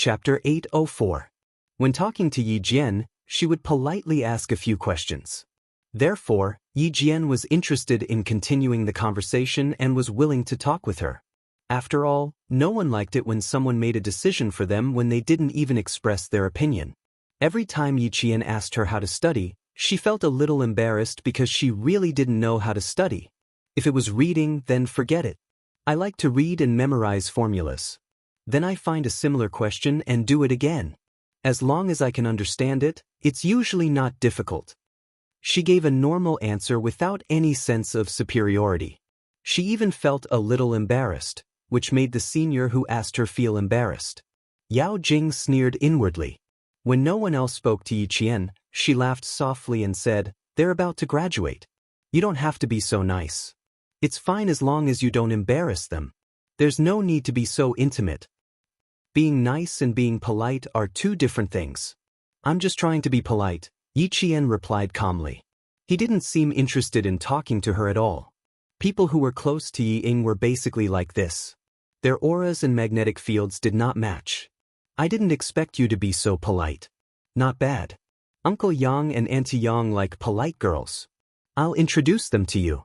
Chapter 804. When talking to Yi Jian, she would politely ask a few questions. Therefore, Yi Jian was interested in continuing the conversation and was willing to talk with her. After all, no one liked it when someone made a decision for them when they didn't even express their opinion. Every time Yi Jian asked her how to study, she felt a little embarrassed because she really didn't know how to study. If it was reading, then forget it. I like to read and memorize formulas. Then I find a similar question and do it again. As long as I can understand it, it's usually not difficult. She gave a normal answer without any sense of superiority. She even felt a little embarrassed, which made the senior who asked her feel embarrassed. Yao Jing sneered inwardly. When no one else spoke to Yi Qian, she laughed softly and said, "They're about to graduate. You don't have to be so nice. It's fine as long as you don't embarrass them. There's no need to be so intimate. Being nice and being polite are two different things." "I'm just trying to be polite," Yi Qian replied calmly. He didn't seem interested in talking to her at all. People who were close to Yi Ying were basically like this. Their auras and magnetic fields did not match. "I didn't expect you to be so polite." "Not bad. Uncle Yang and Auntie Yang like polite girls. I'll introduce them to you."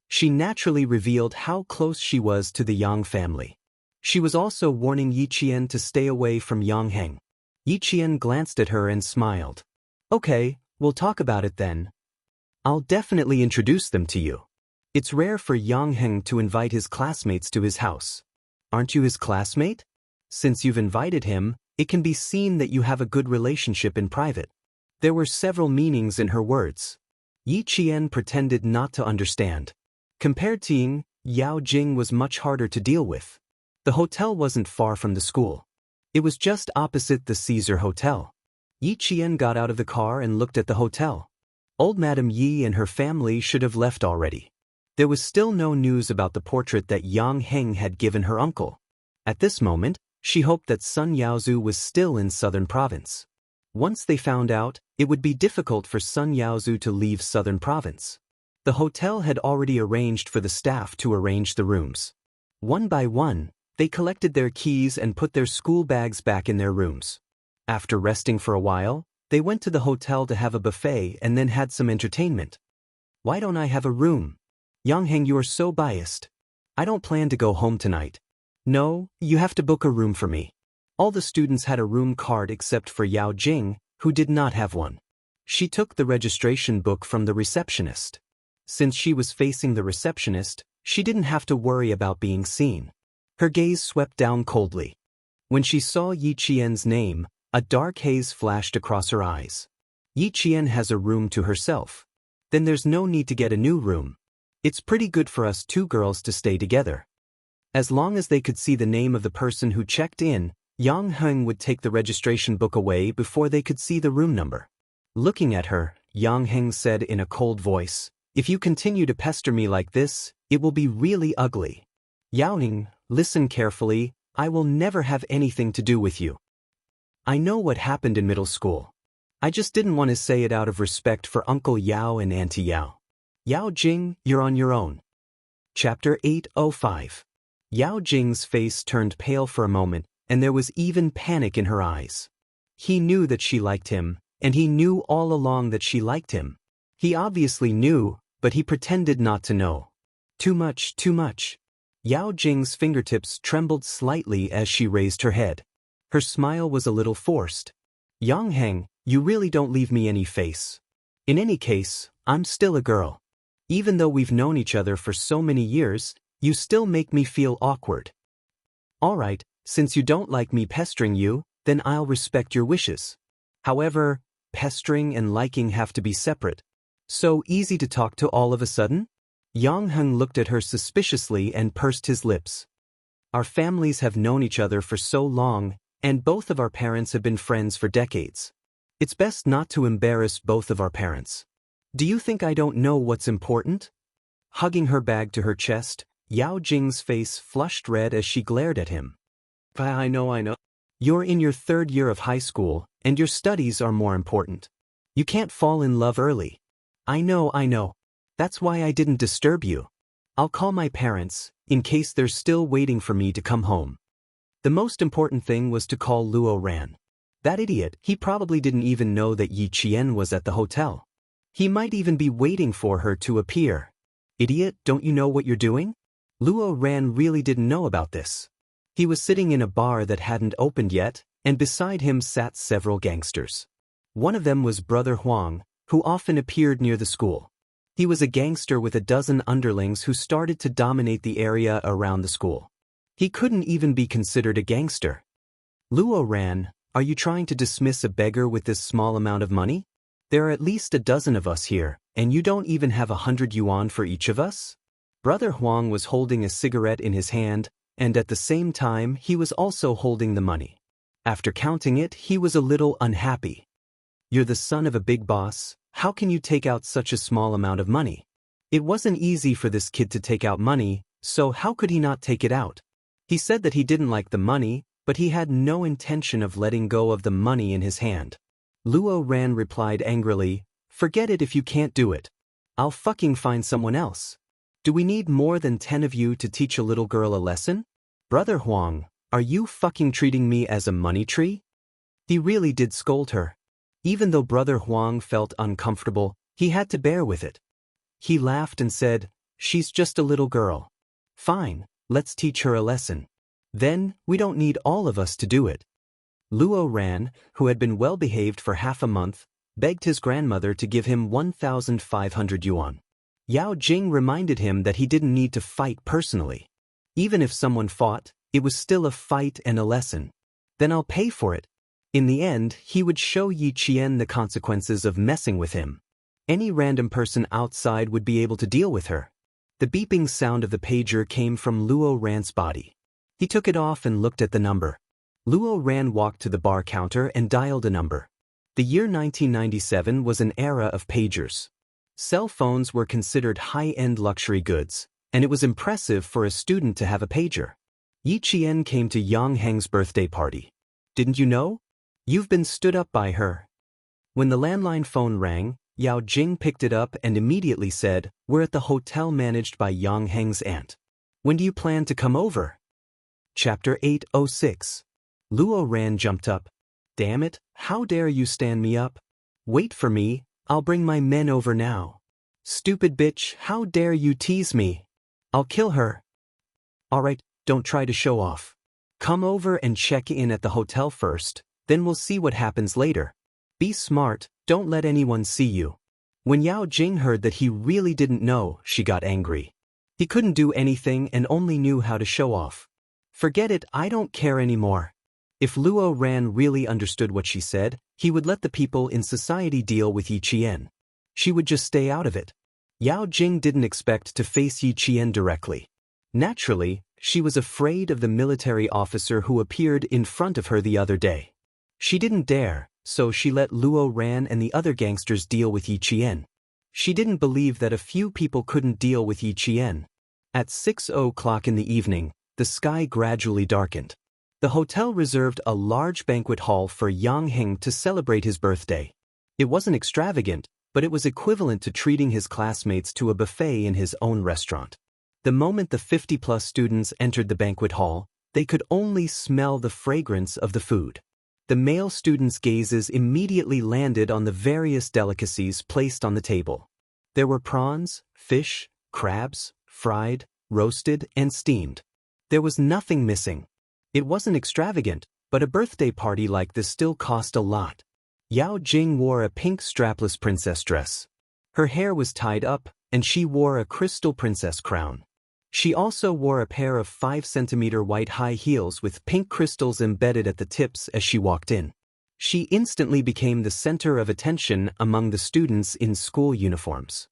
She naturally revealed how close she was to the Yang family. She was also warning Yi Qian to stay away from Yang Heng. Yi Qian glanced at her and smiled. "Okay, we'll talk about it then. I'll definitely introduce them to you. It's rare for Yang Heng to invite his classmates to his house. Aren't you his classmate? Since you've invited him, it can be seen that you have a good relationship in private." There were several meanings in her words. Yi Qian pretended not to understand. Compared to Ying, Yao Jing was much harder to deal with. The hotel wasn't far from the school. It was just opposite the Caesar Hotel. Yi Qian got out of the car and looked at the hotel. Old Madame Yi and her family should have left already. There was still no news about the portrait that Yang Heng had given her uncle. At this moment, she hoped that Sun Yaozu was still in Southern Province. Once they found out, it would be difficult for Sun Yaozu to leave Southern Province. The hotel had already arranged for the staff to arrange the rooms. One by one, they collected their keys and put their school bags back in their rooms. After resting for a while, they went to the hotel to have a buffet and then had some entertainment. "Why don't I have a room? Yang Heng, you are so biased. I don't plan to go home tonight." "No, you have to book a room for me." All the students had a room card except for Yao Jing, who did not have one. She took the registration book from the receptionist. Since she was facing the receptionist, she didn't have to worry about being seen. Her gaze swept down coldly. When she saw Yi Qian's name, a dark haze flashed across her eyes. Yi Qian has a room to herself. Then there's no need to get a new room. It's pretty good for us two girls to stay together. As long as they could see the name of the person who checked in, Yang Heng would take the registration book away before they could see the room number. Looking at her, Yang Heng said in a cold voice, "If you continue to pester me like this, it will be really ugly. Yao Heng, listen carefully, I will never have anything to do with you. I know what happened in middle school. I just didn't want to say it out of respect for Uncle Yao and Auntie Yao. Yao Jing, you're on your own." Chapter 805. Yao Jing's face turned pale for a moment, and there was even panic in her eyes. He knew that she liked him, and he knew all along that she liked him. He obviously knew, but he pretended not to know. Too much, too much. Yao Jing's fingertips trembled slightly as she raised her head. Her smile was a little forced. "Yang Heng, you really don't leave me any face. In any case, I'm still a girl. Even though we've known each other for so many years, you still make me feel awkward. All right, since you don't like me pestering you, then I'll respect your wishes. However, pestering and liking have to be separate. So easy to talk to all of a sudden?" Yang Heng looked at her suspiciously and pursed his lips. "Our families have known each other for so long, and both of our parents have been friends for decades. It's best not to embarrass both of our parents. Do you think I don't know what's important?" Hugging her bag to her chest, Yao Jing's face flushed red as she glared at him. I know. You're in your 3rd year of high school, and your studies are more important. You can't fall in love early. I know. That's why I didn't disturb you. I'll call my parents, in case they're still waiting for me to come home." The most important thing was to call Luo Ran. That idiot, he probably didn't even know that Yi Qian was at the hotel. He might even be waiting for her to appear. Idiot, don't you know what you're doing? Luo Ran really didn't know about this. He was sitting in a bar that hadn't opened yet, and beside him sat several gangsters. One of them was Brother Huang, who often appeared near the school. He was a gangster with a dozen underlings who started to dominate the area around the school. He couldn't even be considered a gangster. Luo Ran, are you trying to dismiss a beggar with this small amount of money? There are at least a dozen of us here, and you don't even have 100 yuan for each of us? Brother Huang was holding a cigarette in his hand, and at the same time he was also holding the money. After counting it, he was a little unhappy. You're the son of a big boss, how can you take out such a small amount of money? It wasn't easy for this kid to take out money, so how could he not take it out? He said that he didn't like the money, but he had no intention of letting go of the money in his hand. Luo Ran replied angrily, forget it if you can't do it. I'll fucking find someone else. Do we need more than 10 of you to teach a little girl a lesson? Brother Huang, are you fucking treating me as a money tree? He really did scold her. Even though Brother Huang felt uncomfortable, he had to bear with it. He laughed and said, she's just a little girl. Fine, let's teach her a lesson. Then, we don't need all of us to do it. Luo Ran, who had been well-behaved for half a month, begged his grandmother to give him 1,500 yuan. Yao Jing reminded him that he didn't need to fight personally. Even if someone fought, it was still a fight and a lesson. Then I'll pay for it. In the end, he would show Yi Qian the consequences of messing with him. Any random person outside would be able to deal with her. The beeping sound of the pager came from Luo Ran's body. He took it off and looked at the number. Luo Ran walked to the bar counter and dialed a number. The year 1997 was an era of pagers. Cell phones were considered high-end luxury goods, and it was impressive for a student to have a pager. Yi Qian came to Yang Heng's birthday party. Didn't you know? You've been stood up by her. When the landline phone rang, Yao Jing picked it up and immediately said, we're at the hotel managed by Yang Heng's aunt. When do you plan to come over? Chapter 806. Luo Ran jumped up. Damn it, how dare you stand me up? Wait for me, I'll bring my men over now. Stupid bitch, how dare you tease me? I'll kill her. Alright, don't try to show off. Come over and check in at the hotel first, then we'll see what happens later. Be smart, don't let anyone see you. When Yao Jing heard that he really didn't know, she got angry. He couldn't do anything and only knew how to show off. Forget it, I don't care anymore. If Luo Ran really understood what she said, he would let the people in society deal with Yi Qian. She would just stay out of it. Yao Jing didn't expect to face Yi Qian directly. Naturally, she was afraid of the military officer who appeared in front of her the other day. She didn't dare, so she let Luo Ran and the other gangsters deal with Yi Qian. She didn't believe that a few people couldn't deal with Yi Qian. At 6 o'clock in the evening, the sky gradually darkened. The hotel reserved a large banquet hall for Yang Heng to celebrate his birthday. It wasn't extravagant, but it was equivalent to treating his classmates to a buffet in his own restaurant. The moment the 50-plus students entered the banquet hall, they could only smell the fragrance of the food. The male students' gazes immediately landed on the various delicacies placed on the table. There were prawns, fish, crabs, fried, roasted, and steamed. There was nothing missing. It wasn't extravagant, but a birthday party like this still cost a lot. Yao Jing wore a pink strapless princess dress. Her hair was tied up, and she wore a crystal princess crown. She also wore a pair of 5-centimeter white high heels with pink crystals embedded at the tips as she walked in. She instantly became the center of attention among the students in school uniforms.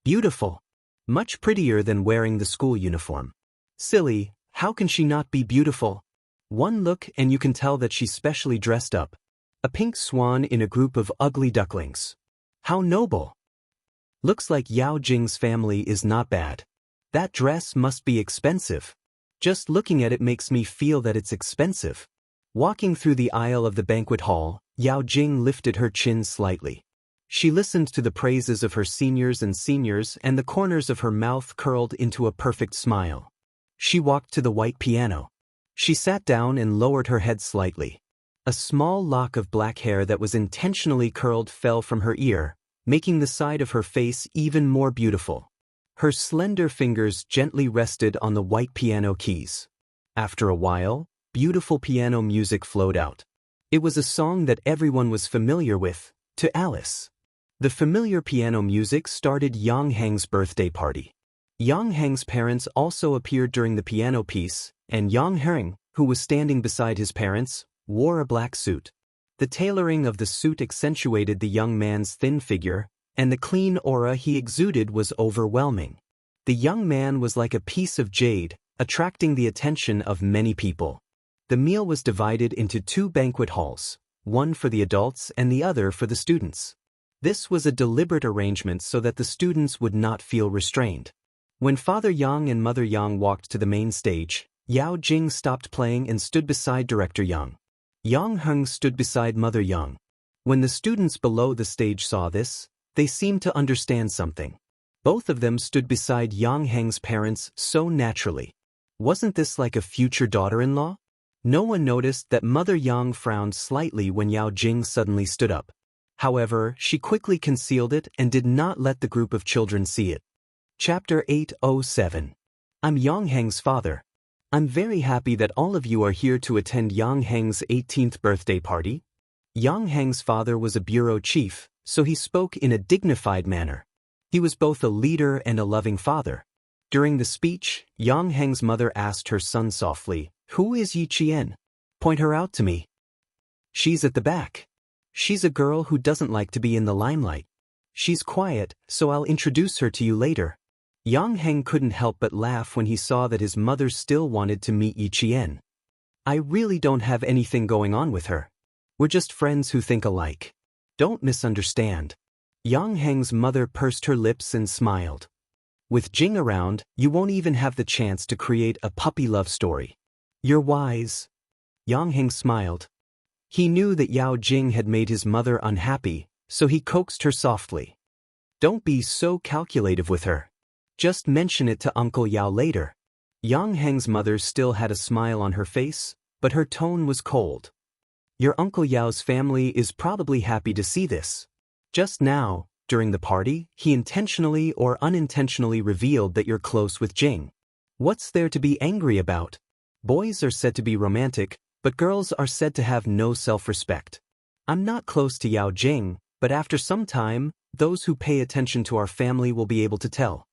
Beautiful. Much prettier than wearing the school uniform. Silly, how can she not be beautiful? One look and you can tell that she's specially dressed up. A pink swan in a group of ugly ducklings. How noble. Looks like Yao Jing's family is not bad. That dress must be expensive. Just looking at it makes me feel that it's expensive. Walking through the aisle of the banquet hall, Yao Jing lifted her chin slightly. She listened to the praises of her seniors and the corners of her mouth curled into a perfect smile. She walked to the white piano. She sat down and lowered her head slightly. A small lock of black hair that was intentionally curled fell from her ear, making the side of her face even more beautiful. Her slender fingers gently rested on the white piano keys. After a while, beautiful piano music flowed out. It was a song that everyone was familiar with, to Alice. The familiar piano music started Yang Heng's birthday party. Yang Heng's parents also appeared during the piano piece, and Yang Heng, who was standing beside his parents, wore a black suit. The tailoring of the suit accentuated the young man's thin figure, and the clean aura he exuded was overwhelming. The young man was like a piece of jade, attracting the attention of many people. The meal was divided into 2 banquet halls, one for the adults and the other for the students. This was a deliberate arrangement so that the students would not feel restrained. When Father Yang and Mother Yang walked to the main stage, Yao Jing stopped playing and stood beside Director Yang. Yang Heng stood beside Mother Yang. When the students below the stage saw this, they seemed to understand something. Both of them stood beside Yang Heng's parents so naturally. Wasn't this like a future daughter-in-law? No one noticed that Mother Yang frowned slightly when Yao Jing suddenly stood up. However, she quickly concealed it and did not let the group of children see it. Chapter 807. I'm Yang Heng's father. I'm very happy that all of you are here to attend Yang Heng's 18th birthday party. Yang Heng's father was a bureau chief, so he spoke in a dignified manner. He was both a leader and a loving father. During the speech, Yang Heng's mother asked her son softly, "Who is Yi Qian? Point her out to me." "She's at the back. She's a girl who doesn't like to be in the limelight. She's quiet, so I'll introduce her to you later." Yang Heng couldn't help but laugh when he saw that his mother still wanted to meet Yi Qian. "I really don't have anything going on with her. We're just friends who think alike. Don't misunderstand." Yang Heng's mother pursed her lips and smiled. "With Jing around, you won't even have the chance to create a puppy love story. You're wise." Yang Heng smiled. He knew that Yao Jing had made his mother unhappy, so he coaxed her softly. "Don't be so calculative with her. Just mention it to Uncle Yao later." Yang Heng's mother still had a smile on her face, but her tone was cold. "Your Uncle Yao's family is probably happy to see this. Just now, during the party, he intentionally or unintentionally revealed that you're close with Jing. What's there to be angry about? Boys are said to be romantic, but girls are said to have no self-respect. I'm not close to Yao Jing, but after some time, those who pay attention to our family will be able to tell."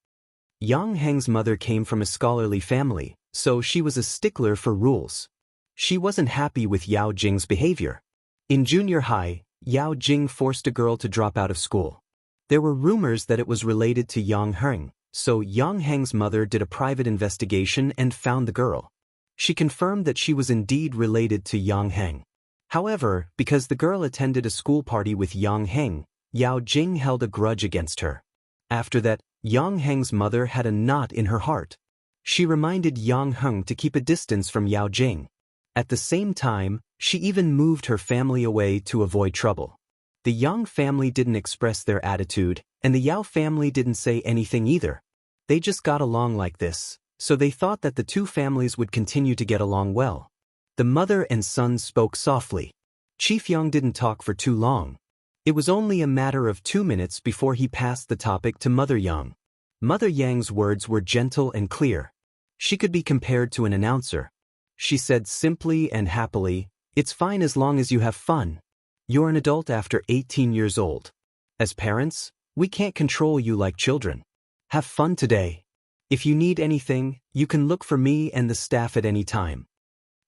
Yang Heng's mother came from a scholarly family, so she was a stickler for rules. She wasn't happy with Yao Jing's behavior. In junior high, Yao Jing forced a girl to drop out of school. There were rumors that it was related to Yang Heng, so Yang Heng's mother did a private investigation and found the girl. She confirmed that she was indeed related to Yang Heng. However, because the girl attended a school party with Yang Heng, Yao Jing held a grudge against her. After that, Yang Heng's mother had a knot in her heart. She reminded Yang Heng to keep a distance from Yao Jing. At the same time, she even moved her family away to avoid trouble. The Yang family didn't express their attitude, and the Yao family didn't say anything either. They just got along like this, so they thought that the two families would continue to get along well. The mother and son spoke softly. Chief Yang didn't talk for too long. It was only a matter of 2 minutes before he passed the topic to Mother Yang. Mother Yang's words were gentle and clear. She could be compared to an announcer. She said simply and happily, "It's fine as long as you have fun. You're an adult after 18 years old. As parents, we can't control you like children. Have fun today. If you need anything, you can look for me and the staff at any time."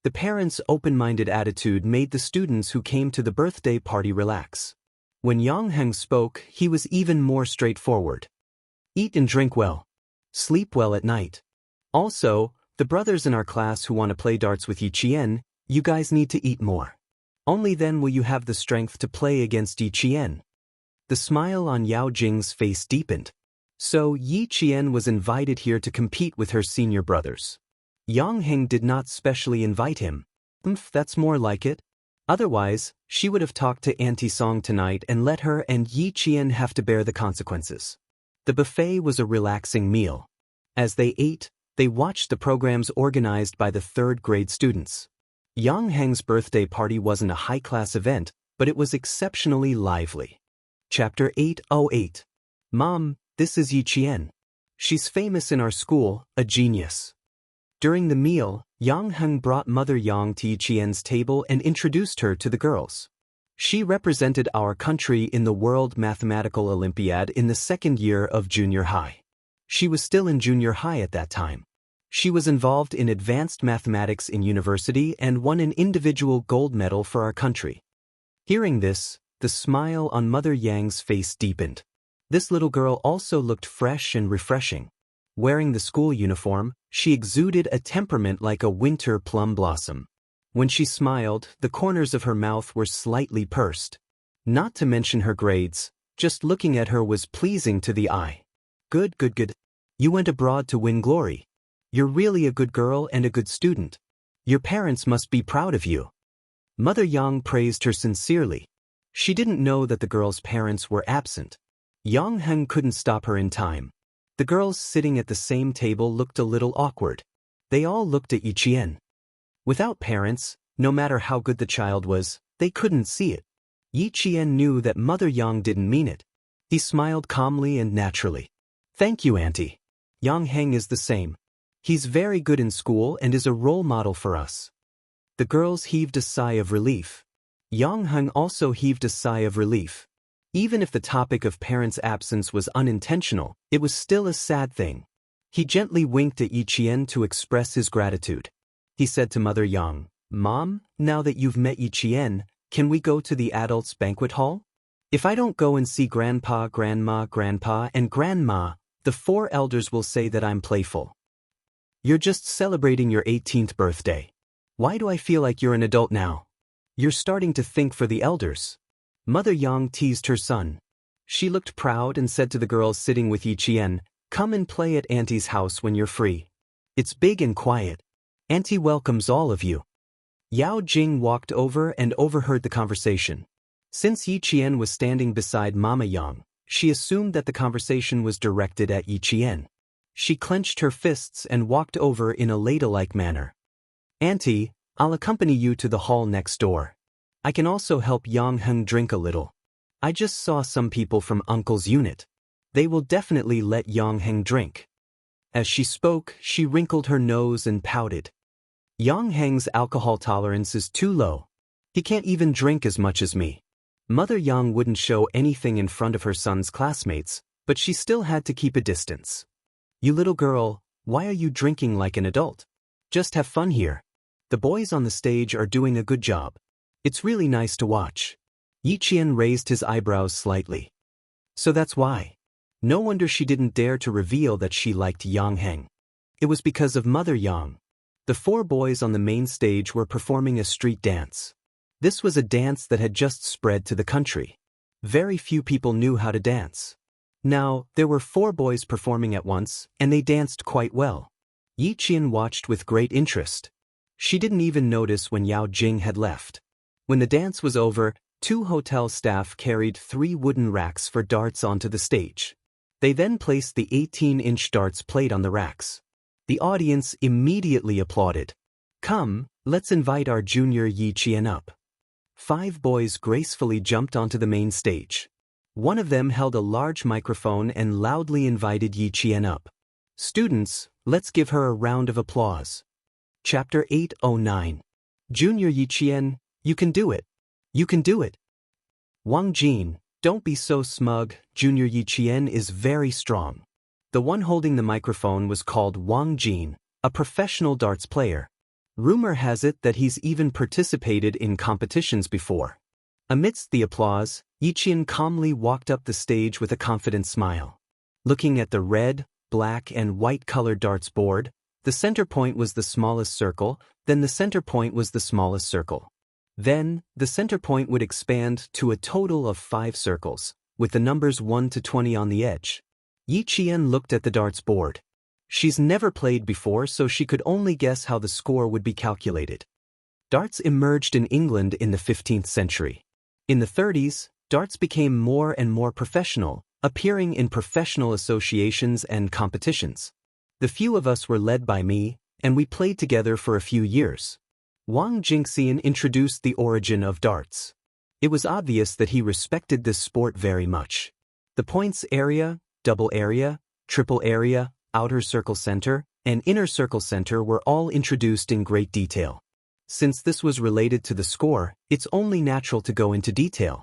The parents' open-minded attitude made the students who came to the birthday party relax. When Yang Heng spoke, he was even more straightforward. "Eat and drink well. Sleep well at night. Also, the brothers in our class who want to play darts with Yi Qian, you guys need to eat more. Only then will you have the strength to play against Yi Qian." The smile on Yao Jing's face deepened. So Yi Qian was invited here to compete with her senior brothers. Yang Heng did not specially invite him. That's more like it. Otherwise, she would have talked to Auntie Song tonight and let her and Yi Qian have to bear the consequences. The buffet was a relaxing meal. As they ate, They watched the programs organized by the third-grade students. Yang Heng's birthday party wasn't a high-class event, but it was exceptionally lively. Chapter 808. Mom, this is Yi Qian. She's famous in our school, a genius. During the meal, Yang Heng brought Mother Yang to Yi Qian's table and introduced her to the girls. She represented our country in the World Mathematical Olympiad in the second year of junior high. She was still in junior high at that time. She was involved in advanced mathematics in university and won an individual gold medal for our country. Hearing this, the smile on Mother Yang's face deepened. This little girl also looked fresh and refreshing. Wearing the school uniform, she exuded a temperament like a winter plum blossom. When she smiled, the corners of her mouth were slightly pursed. Not to mention her grades, just looking at her was pleasing to the eye. Good. You went abroad to win glory. You're really a good girl and a good student. Your parents must be proud of you. Mother Yang praised her sincerely. She didn't know that the girl's parents were absent. Yang Heng couldn't stop her in time. The girls sitting at the same table looked a little awkward. They all looked at Yi Qian. Without parents, no matter how good the child was, they couldn't see it. Yi Qian knew that Mother Yang didn't mean it. He smiled calmly and naturally. Thank you, Auntie. Yang Heng is the same. He's very good in school and is a role model for us. The girls heaved a sigh of relief. Yang Heng also heaved a sigh of relief. Even if the topic of parents' absence was unintentional, it was still a sad thing. He gently winked at Yi Qian to express his gratitude. He said to Mother Yang, Mom, now that you've met Yi Qian, can we go to the adults' banquet hall? If I don't go and see Grandpa, Grandma, Grandpa, and Grandma, the 4 elders will say that I'm playful. You're just celebrating your 18th birthday. Why do I feel like you're an adult now? You're starting to think for the elders. Mother Yang teased her son. She looked proud and said to the girls sitting with Yi Qian, Come and play at Auntie's house when you're free. It's big and quiet. Auntie welcomes all of you. Yao Jing walked over and overheard the conversation. Since Yi Qian was standing beside Mama Yang, she assumed that the conversation was directed at Yi Qian. She clenched her fists and walked over in a ladylike manner. Auntie, I'll accompany you to the hall next door. I can also help Yang Heng drink a little. I just saw some people from Uncle's unit. They will definitely let Yang Heng drink. As she spoke, she wrinkled her nose and pouted. Yang Heng's alcohol tolerance is too low. He can't even drink as much as me. Mother Yang wouldn't show anything in front of her son's classmates, but she still had to keep a distance. You little girl, why are you drinking like an adult? Just have fun here. The boys on the stage are doing a good job. It's really nice to watch. Yi Qian raised his eyebrows slightly. So that's why. No wonder she didn't dare to reveal that she liked Yang Heng. It was because of Mother Yang. The 4 boys on the main stage were performing a street dance. This was a dance that had just spread to the country. Very few people knew how to dance. Now, there were 4 boys performing at once, and they danced quite well. Yi Qian watched with great interest. She didn't even notice when Yao Jing had left. When the dance was over, 2 hotel staff carried 3 wooden racks for darts onto the stage. They then placed the 18-inch darts plate on the racks. The audience immediately applauded. Come, let's invite our junior Yi Qian up. 5 boys gracefully jumped onto the main stage. One of them held a large microphone and loudly invited Yi Qian up. Students, let's give her a round of applause. Chapter 809. Junior Yi Qian, you can do it. You can do it. Wang Jin, don't be so smug, Junior Yi Qian is very strong. The one holding the microphone was called Wang Jin, a professional darts player. Rumor has it that he's even participated in competitions before. Amidst the applause, Yi Qian calmly walked up the stage with a confident smile. Looking at the red, black, and white-colored darts board, the center point was the smallest circle, then the center point was the smallest circle. Then, the center point would expand to a total of 5 circles, with the numbers 1 to 20 on the edge. Yi Qian looked at the darts board. She's never played before, so she could only guess how the score would be calculated. Darts emerged in England in the 15th century. In the 30s, darts became more and more professional, appearing in professional associations and competitions. The few of us were led by me, and we played together for a few years. Wang Jingxian introduced the origin of darts. It was obvious that he respected this sport very much. The points area, double area, triple area, outer circle center, and inner circle center were all introduced in great detail. Since this was related to the score, it's only natural to go into detail.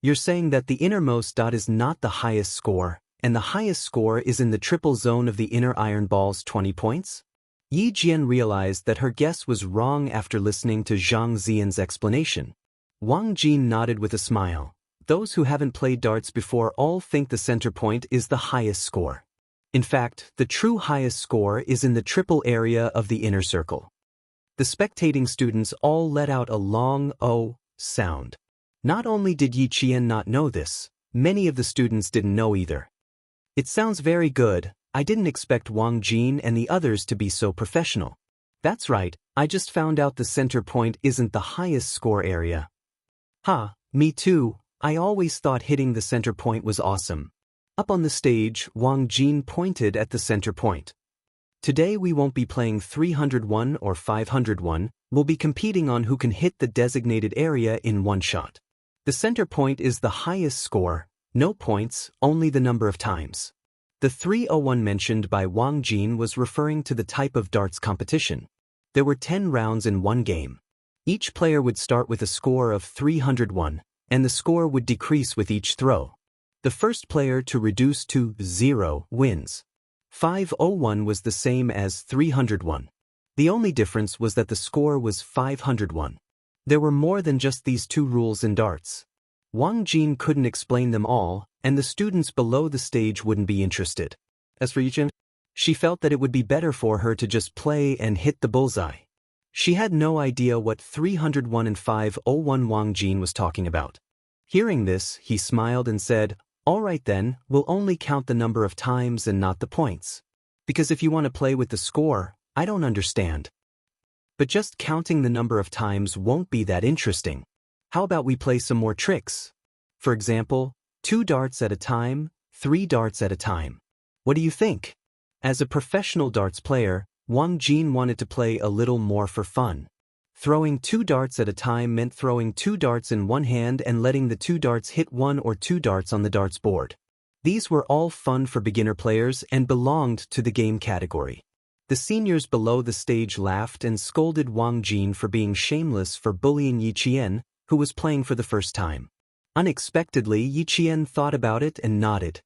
You're saying that the innermost dot is not the highest score, and the highest score is in the triple zone of the inner iron ball's 20 points? Yi Jian realized that her guess was wrong after listening to Zhang Xian's explanation. Wang Jin nodded with a smile. Those who haven't played darts before all think the center point is the highest score. In fact, the true highest score is in the triple area of the inner circle. The spectating students all let out a long "oh" sound. Not only did Yi Qian not know this, many of the students didn't know either. It sounds very good. I didn't expect Wang Jin and the others to be so professional. That's right, I just found out the center point isn't the highest score area. Ha, me too, I always thought hitting the center point was awesome. Up on the stage, Wang Jin pointed at the center point. Today we won't be playing 301 or 501, we'll be competing on who can hit the designated area in one shot. The center point is the highest score, no points, only the number of times. The 301 mentioned by Wang Jin was referring to the type of darts competition. There were 10 rounds in one game. Each player would start with a score of 301, and the score would decrease with each throw. The first player to reduce to 0 wins. 501 was the same as 301. The only difference was that the score was 501. There were more than just these two rules in darts. Wang Jin couldn't explain them all, and the students below the stage wouldn't be interested. As for Yijin, she felt that it would be better for her to just play and hit the bullseye. She had no idea what 301 and 501 Wang Jin was talking about. Hearing this, he smiled and said, "All right then, we'll only count the number of times and not the points. Because if you want to play with the score, I don't understand. But just counting the number of times won't be that interesting. How about we play some more tricks? For example, 2 darts at a time, 3 darts at a time. What do you think?" As a professional darts player, Wang Jin wanted to play a little more for fun. Throwing 2 darts at a time meant throwing 2 darts in one hand and letting the 2 darts hit 1 or 2 darts on the darts board. These were all fun for beginner players and belonged to the game category. The seniors below the stage laughed and scolded Wang Jin for being shameless for bullying Yi Qian, who was playing for the first time. Unexpectedly, Yi Qian thought about it and nodded.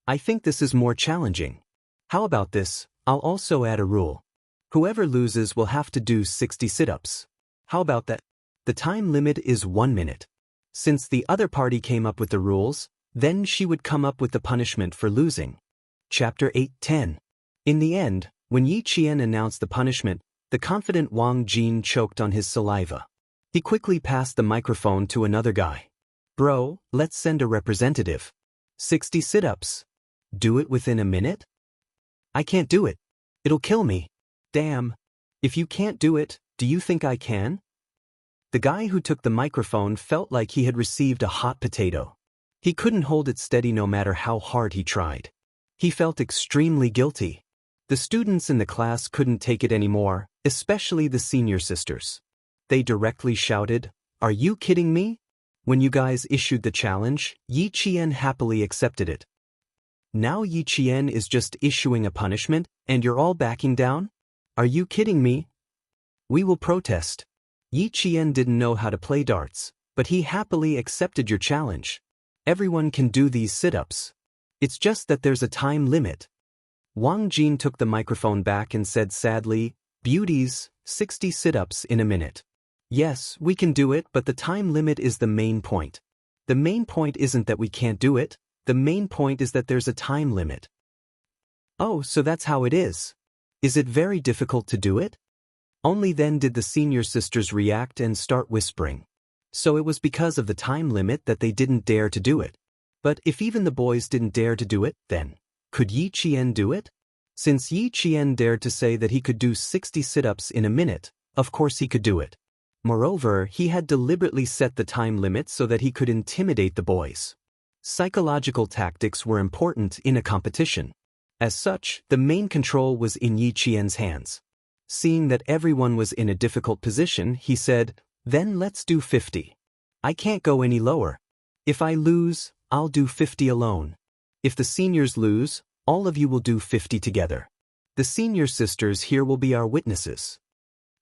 "I think this is more challenging. How about this? I'll also add a rule. Whoever loses will have to do 60 sit-ups. How about that? The time limit is 1 minute. Since the other party came up with the rules, then she would come up with the punishment for losing." Chapter 8:10. In the end, when Yi Qian announced the punishment, the confident Wang Jin choked on his saliva. He quickly passed the microphone to another guy. "Bro, let's send a representative. 60 sit-ups. Do it within a minute?" "I can't do it. It'll kill me." "Damn. If you can't do it, do you think I can?" The guy who took the microphone felt like he had received a hot potato. He couldn't hold it steady no matter how hard he tried. He felt extremely guilty. The students in the class couldn't take it anymore, especially the senior sisters. They directly shouted, "Are you kidding me?" When you guys issued the challenge, Yi Qian happily accepted it. Now Yi Qian is just issuing a punishment, and you're all backing down? Are you kidding me? We will protest. Yi Qian didn't know how to play darts, but he happily accepted your challenge. Everyone can do these sit-ups. It's just that there's a time limit. Wang Jin took the microphone back and said sadly, "Beauties, 60 sit-ups in a minute. Yes, we can do it, but the time limit is the main point. The main point isn't that we can't do it, the main point is that there's a time limit." "Oh, so that's how it is. Is it very difficult to do it?" Only then did the senior sisters react and start whispering. So it was because of the time limit that they didn't dare to do it. But if even the boys didn't dare to do it, then could Yi Qian do it? Since Yi Qian dared to say that he could do 60 sit-ups in a minute, of course he could do it. Moreover, he had deliberately set the time limit so that he could intimidate the boys. Psychological tactics were important in a competition. As such, the main control was in Yi Qian's hands. Seeing that everyone was in a difficult position, he said, "Then let's do 50. I can't go any lower. If I lose, I'll do 50 alone. If the seniors lose, all of you will do 50 together. The senior sisters here will be our witnesses."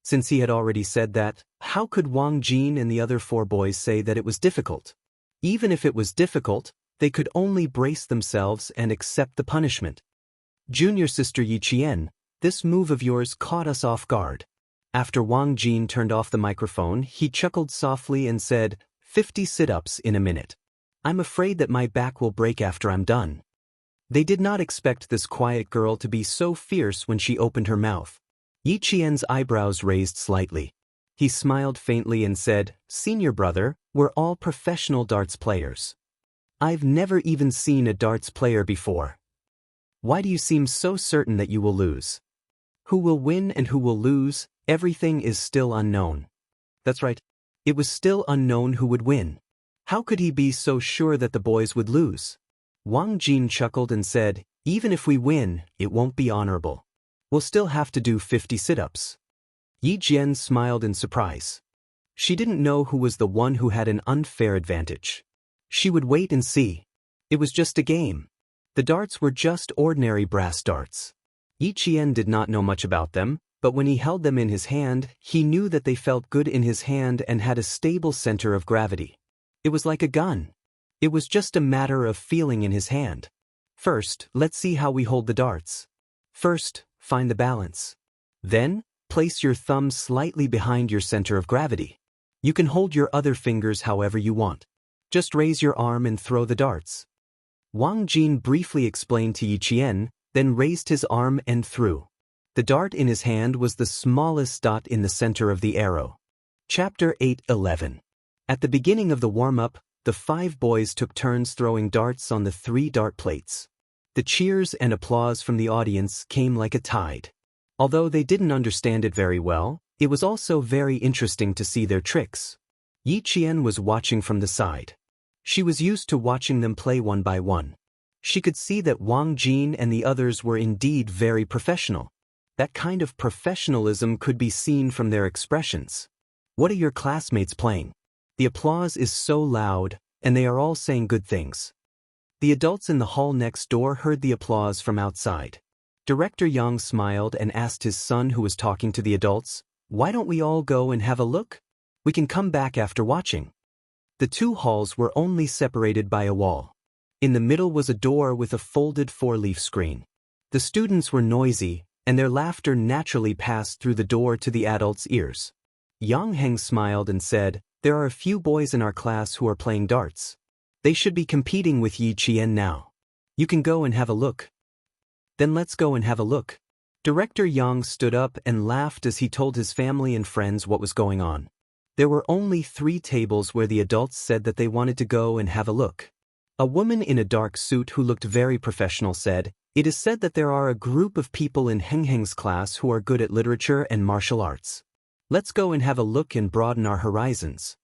Since he had already said that, how could Wang Jin and the other 4 boys say that it was difficult? Even if it was difficult, they could only brace themselves and accept the punishment. "Junior sister Yi Qian, this move of yours caught us off guard." After Wang Jin turned off the microphone, he chuckled softly and said, 50 sit-ups in a minute. I'm afraid that my back will break after I'm done." They did not expect this quiet girl to be so fierce when she opened her mouth. Yi Qian's eyebrows raised slightly. He smiled faintly and said, "Senior brother, we're all professional darts players. I've never even seen a darts player before. Why do you seem so certain that you will lose? Who will win and who will lose, everything is still unknown." That's right. It was still unknown who would win. How could he be so sure that the boys would lose? Wang Jin chuckled and said, "Even if we win, it won't be honorable. We'll still have to do 50 sit-ups." Yi Jian smiled in surprise. She didn't know who was the one who had an unfair advantage. She would wait and see. It was just a game. The darts were just ordinary brass darts. Yi Qian did not know much about them, but when he held them in his hand, he knew that they felt good in his hand and had a stable center of gravity. It was like a gun. It was just a matter of feeling in his hand. First, let's see how we hold the darts. First, find the balance. Then, place your thumb slightly behind your center of gravity. You can hold your other fingers however you want. Just raise your arm and throw the darts. Wang Jin briefly explained to Yi Qian, then raised his arm and threw. The dart in his hand was the smallest dot in the center of the arrow. Chapter 8:11. At the beginning of the warm-up, the 5 boys took turns throwing darts on the 3 dart plates. The cheers and applause from the audience came like a tide. Although they didn't understand it very well, it was also very interesting to see their tricks. Yi Qian was watching from the side. She was used to watching them play one by one. She could see that Wang Jin and the others were indeed very professional. That kind of professionalism could be seen from their expressions. "What are your classmates playing? The applause is so loud, and they are all saying good things." The adults in the hall next door heard the applause from outside. Director Yang smiled and asked his son, who was talking to the adults, "Why don't we all go and have a look? We can come back after watching." The 2 halls were only separated by a wall. In the middle was a door with a folded 4-leaf screen. The students were noisy, and their laughter naturally passed through the door to the adults' ears. Yang Heng smiled and said, "There are a few boys in our class who are playing darts. They should be competing with Yi Qian now. You can go and have a look." "Then let's go and have a look." Director Yang stood up and laughed as he told his family and friends what was going on. There were only 3 tables where the adults said that they wanted to go and have a look. A woman in a dark suit who looked very professional said, "It is said that there are a group of people in Heng Heng's class who are good at literature and martial arts. Let's go and have a look and broaden our horizons."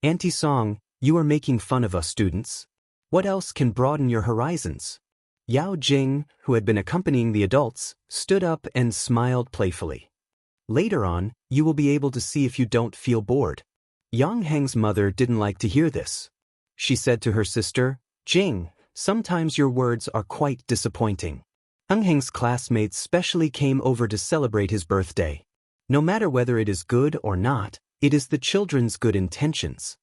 "Auntie Song, you are making fun of us students. What else can broaden your horizons?" Yao Jing, who had been accompanying the adults, stood up and smiled playfully. "Later on, you will be able to see if you don't feel bored." Yang Heng's mother didn't like to hear this. She said to her sister, "Jing, sometimes your words are quite disappointing." Heng Heng's classmates specially came over to celebrate his birthday. No matter whether it is good or not, it is the children's good intentions.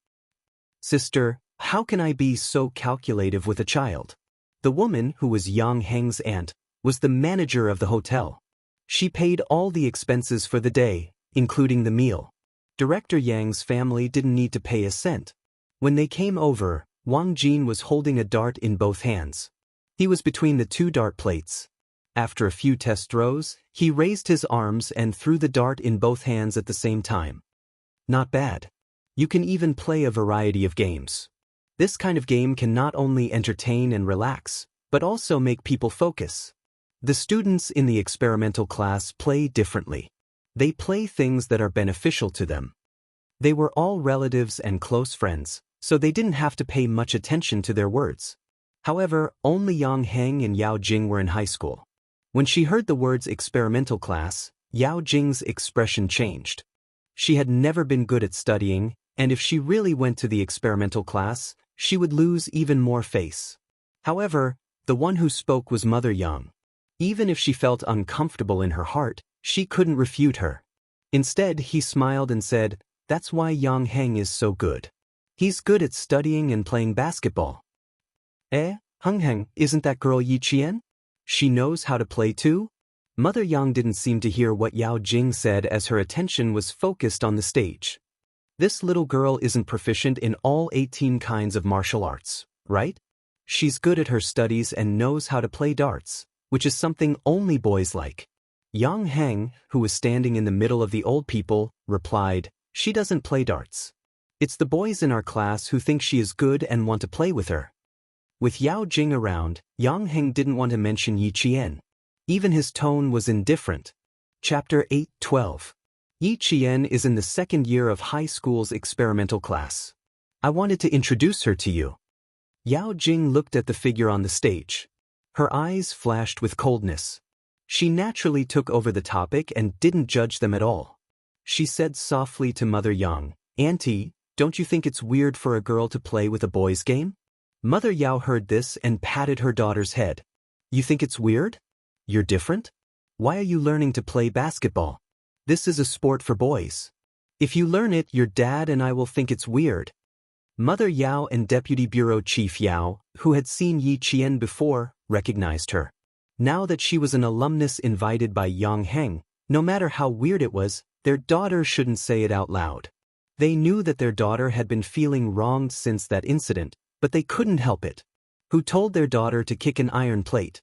"Sister, how can I be so calculative with a child?" The woman, who was Yang Heng's aunt, was the manager of the hotel. She paid all the expenses for the day, including the meal. Director Yang's family didn't need to pay a cent. When they came over, Wang Jin was holding a dart in both hands. He was between the 2 dart plates. After a few test throws, he raised his arms and threw the dart in both hands at the same time. Not bad. You can even play a variety of games. This kind of game can not only entertain and relax, but also make people focus. The students in the experimental class play differently. They play things that are beneficial to them. They were all relatives and close friends, so they didn't have to pay much attention to their words. However, only Yang Heng and Yao Jing were in high school. When she heard the words experimental class, Yao Jing's expression changed. She had never been good at studying, and if she really went to the experimental class, she would lose even more face. However, the one who spoke was Mother Yang. Even if she felt uncomfortable in her heart, she couldn't refute her. Instead, he smiled and said, "That's why Yang Heng is so good. He's good at studying and playing basketball." Heng Heng, isn't that girl Yi Qian? She knows how to play too? Mother Yang didn't seem to hear what Yao Jing said as her attention was focused on the stage. This little girl isn't proficient in all 18 kinds of martial arts, right? She's good at her studies and knows how to play darts, which is something only boys like. Yang Heng, who was standing in the middle of the old people, replied, "She doesn't play darts. It's the boys in our class who think she is good and want to play with her." With Yao Jing around, Yang Heng didn't want to mention Yi Qian. Even his tone was indifferent. Chapter 8:12. Yi Qian is in the second year of high school's experimental class. I wanted to introduce her to you. Yao Jing looked at the figure on the stage. Her eyes flashed with coldness. She naturally took over the topic and didn't judge them at all. She said softly to Mother Yang, "Auntie, don't you think it's weird for a girl to play with a boys' game?" Mother Yao heard this and patted her daughter's head. "You think it's weird? You're different? Why are you learning to play basketball? This is a sport for boys. If you learn it, your dad and I will think it's weird." Mother Yao and Deputy Bureau Chief Yao, who had seen Yi Qian before, recognized her. Now that she was an alumnus invited by Yang Heng, no matter how weird it was, their daughter shouldn't say it out loud. They knew that their daughter had been feeling wronged since that incident, but they couldn't help it. Who told their daughter to kick an iron plate?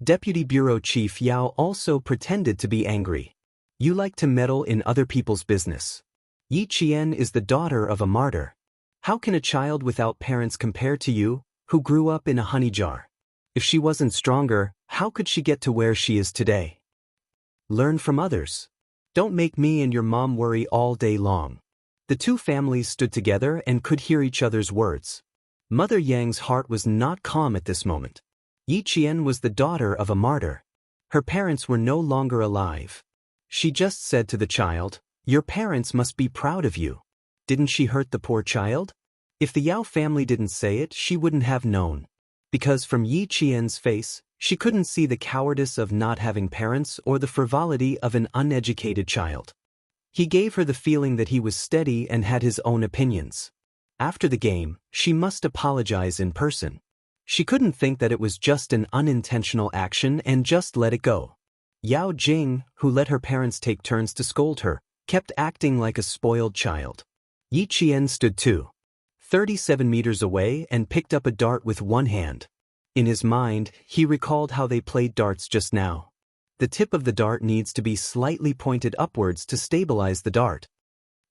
Deputy Bureau Chief Yao also pretended to be angry. "You like to meddle in other people's business. Yi Qian is the daughter of a martyr. How can a child without parents compare to you, who grew up in a honey jar? If she wasn't stronger, how could she get to where she is today? Learn from others. Don't make me and your mom worry all day long." The two families stood together and could hear each other's words. Mother Yang's heart was not calm at this moment. Yi Qian was the daughter of a martyr. Her parents were no longer alive. She just said to the child, "Your parents must be proud of you." Didn't she hurt the poor child? If the Yao family didn't say it, she wouldn't have known. Because from Yi Qian's face, she couldn't see the cowardice of not having parents or the frivolity of an uneducated child. He gave her the feeling that he was steady and had his own opinions. After the game, she must apologize in person. She couldn't think that it was just an unintentional action and just let it go. Yao Jing, who let her parents take turns to scold her, kept acting like a spoiled child. Yi Qian stood 37 meters away and picked up a dart with one hand. In his mind, he recalled how they played darts just now. The tip of the dart needs to be slightly pointed upwards to stabilize the dart.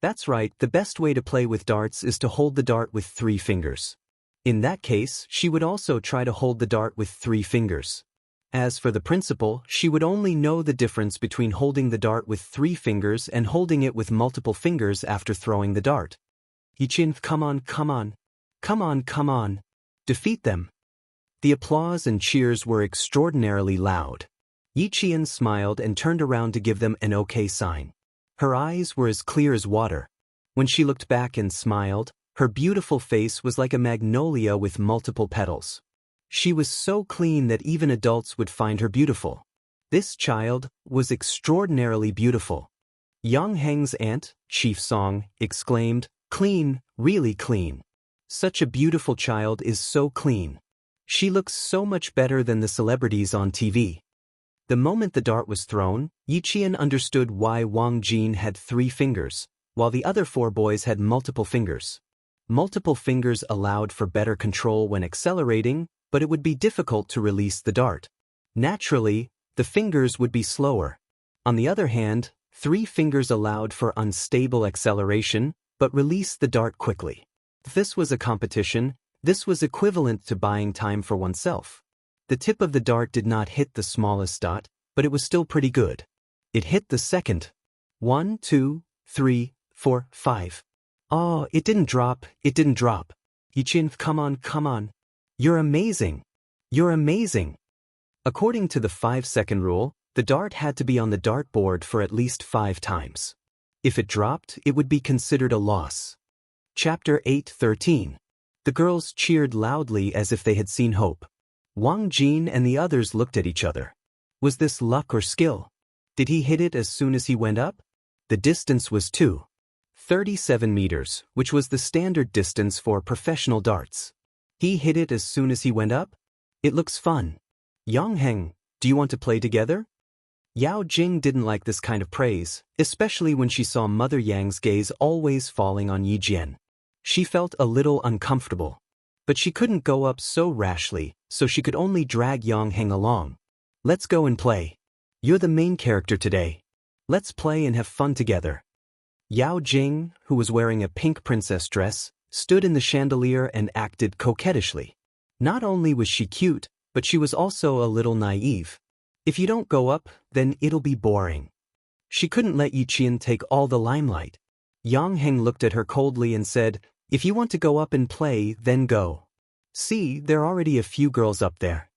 That's right, the best way to play with darts is to hold the dart with 3 fingers. In that case, she would also try to hold the dart with 3 fingers. As for the principle, she would only know the difference between holding the dart with 3 fingers and holding it with multiple fingers after throwing the dart. "Yi Qian, come on, come on. Come on, come on. Defeat them." The applause and cheers were extraordinarily loud. Yi Qian smiled and turned around to give them an okay sign. Her eyes were as clear as water. When she looked back and smiled, her beautiful face was like a magnolia with multiple petals. She was so clean that even adults would find her beautiful. This child was extraordinarily beautiful. Yang Heng's aunt, Chief Song, exclaimed, "Clean, really clean. Such a beautiful child is so clean. She looks so much better than the celebrities on TV." The moment the dart was thrown, Yi Qian understood why Wang Jin had 3 fingers, while the other 4 boys had multiple fingers. Multiple fingers allowed for better control when accelerating, but it would be difficult to release the dart. Naturally, the fingers would be slower. On the other hand, 3 fingers allowed for unstable acceleration, but released the dart quickly. If this was a competition, this was equivalent to buying time for oneself. The tip of the dart did not hit the smallest dot, but it was still pretty good. It hit the second. 1, 2, 3, 4, 5. Oh, it didn't drop, it didn't drop. Yi Qian, come on, come on. You're amazing. You're amazing. According to the 5-second rule, the dart had to be on the dartboard for at least 5 times. If it dropped, it would be considered a loss. Chapter 8:13. The girls cheered loudly as if they had seen hope. Wang Jin and the others looked at each other. Was this luck or skill? Did he hit it as soon as he went up? The distance was 2.37 meters, which was the standard distance for professional darts. He hit it as soon as he went up? It looks fun. Yang Heng, do you want to play together? Yao Jing didn't like this kind of praise, especially when she saw Mother Yang's gaze always falling on Yi Jian. She felt a little uncomfortable. But she couldn't go up so rashly, so she could only drag Yang Heng along. Let's go and play. You're the main character today. Let's play and have fun together. Yao Jing, who was wearing a pink princess dress, stood in the chandelier and acted coquettishly. Not only was she cute, but she was also a little naive. If you don't go up, then it'll be boring. She couldn't let Yi Qian take all the limelight. Yang Heng looked at her coldly and said, "If you want to go up and play, then go. See, there are already a few girls up there."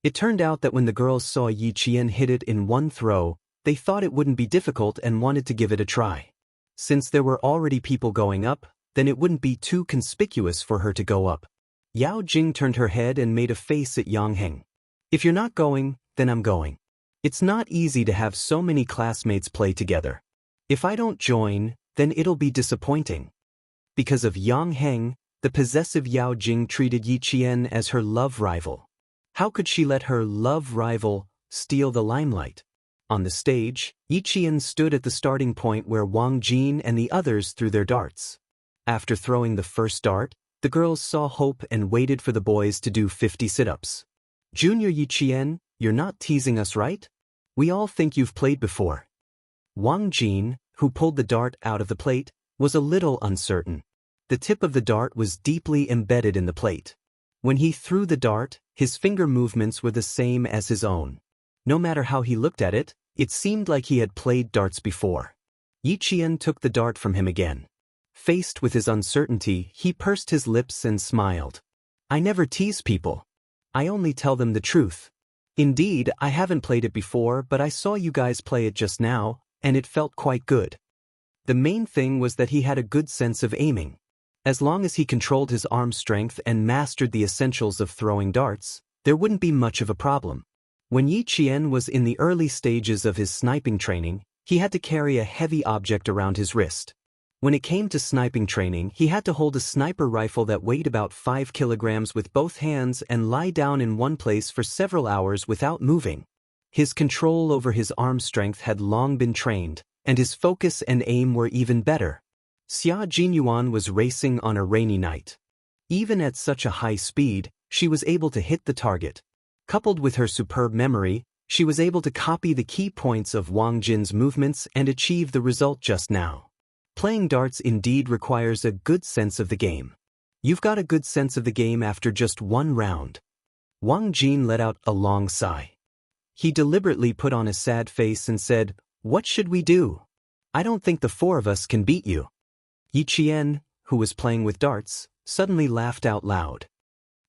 It turned out that when the girls saw Yi Qian hit it in one throw, they thought it wouldn't be difficult and wanted to give it a try. Since there were already people going up, then it wouldn't be too conspicuous for her to go up. Yao Jing turned her head and made a face at Yang Heng. "If you're not going, then I'm going. It's not easy to have so many classmates play together. If I don't join, then it'll be disappointing." Because of Yang Heng, the possessive Yao Jing treated Yi Qian as her love rival. How could she let her love rival steal the limelight? On the stage, Yi Qian stood at the starting point where Wang Jin and the others threw their darts. After throwing the first dart, the girls saw hope and waited for the boys to do 50 sit-ups. "Junior Yi Qian, you're not teasing us, right? We all think you've played before." Wang Jin, who pulled the dart out of the plate, was a little uncertain. The tip of the dart was deeply embedded in the plate. When he threw the dart, his finger movements were the same as his own. No matter how he looked at it, it seemed like he had played darts before. Yi Qian took the dart from him again. Faced with his uncertainty, he pursed his lips and smiled. "I never tease people. I only tell them the truth. Indeed, I haven't played it before, but I saw you guys play it just now, and it felt quite good." The main thing was that he had a good sense of aiming. As long as he controlled his arm strength and mastered the essentials of throwing darts, there wouldn't be much of a problem. When Yi Qian was in the early stages of his sniping training, he had to carry a heavy object around his wrist. When it came to sniping training, he had to hold a sniper rifle that weighed about 5 kilograms with both hands and lie down in one place for several hours without moving. His control over his arm strength had long been trained, and his focus and aim were even better. Xia Jinyuan was racing on a rainy night. Even at such a high speed, she was able to hit the target. Coupled with her superb memory, she was able to copy the key points of Wang Jin's movements and achieve the result just now. Playing darts indeed requires a good sense of the game. You've got a good sense of the game after just one round. Wang Jin let out a long sigh. He deliberately put on a sad face and said, "What should we do? I don't think the 4 of us can beat you." Yi Qian, who was playing with darts, suddenly laughed out loud.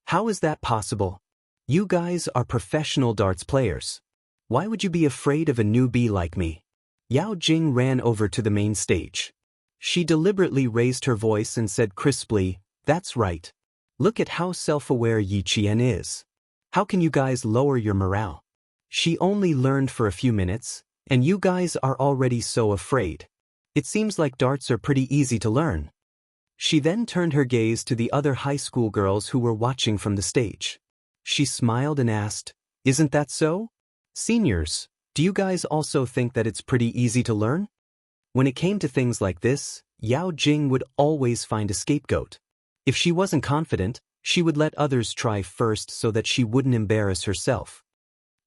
"How is that possible? You guys are professional darts players. Why would you be afraid of a newbie like me?" Yao Jing ran over to the main stage. She deliberately raised her voice and said crisply, "That's right. Look at how self-aware Yi Qian is. How can you guys lower your morale? She only learned for a few minutes, and you guys are already so afraid. It seems like darts are pretty easy to learn." She then turned her gaze to the other high school girls who were watching from the stage. She smiled and asked, "Isn't that so? Seniors, do you guys also think that it's pretty easy to learn?" When it came to things like this, Yao Jing would always find a scapegoat. If she wasn't confident, she would let others try first so that she wouldn't embarrass herself.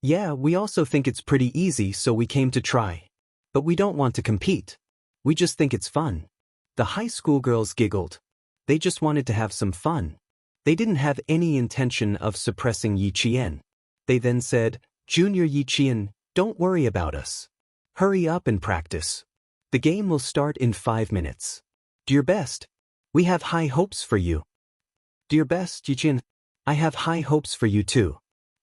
"Yeah, we also think it's pretty easy, so we came to try. But we don't want to compete. We just think it's fun." The high school girls giggled. They just wanted to have some fun. They didn't have any intention of suppressing Yi Qian. They then said, "Junior Yi Qian, don't worry about us. Hurry up and practice. The game will start in 5 minutes. Do your best. We have high hopes for you." "Do your best, Yi Qian. I have high hopes for you too."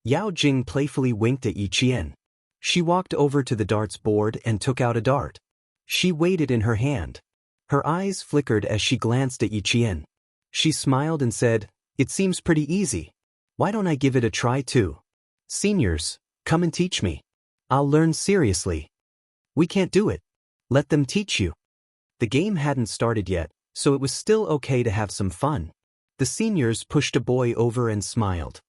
Yao Jing playfully winked at Yi Qian. She walked over to the darts board and took out a dart. She weighed it in her hand. Her eyes flickered as she glanced at Yi Qian. She smiled and said, "It seems pretty easy. Why don't I give it a try too? Seniors, come and teach me. I'll learn seriously." "We can't do it. Let them teach you." The game hadn't started yet, so it was still okay to have some fun. The seniors pushed a boy over and smiled.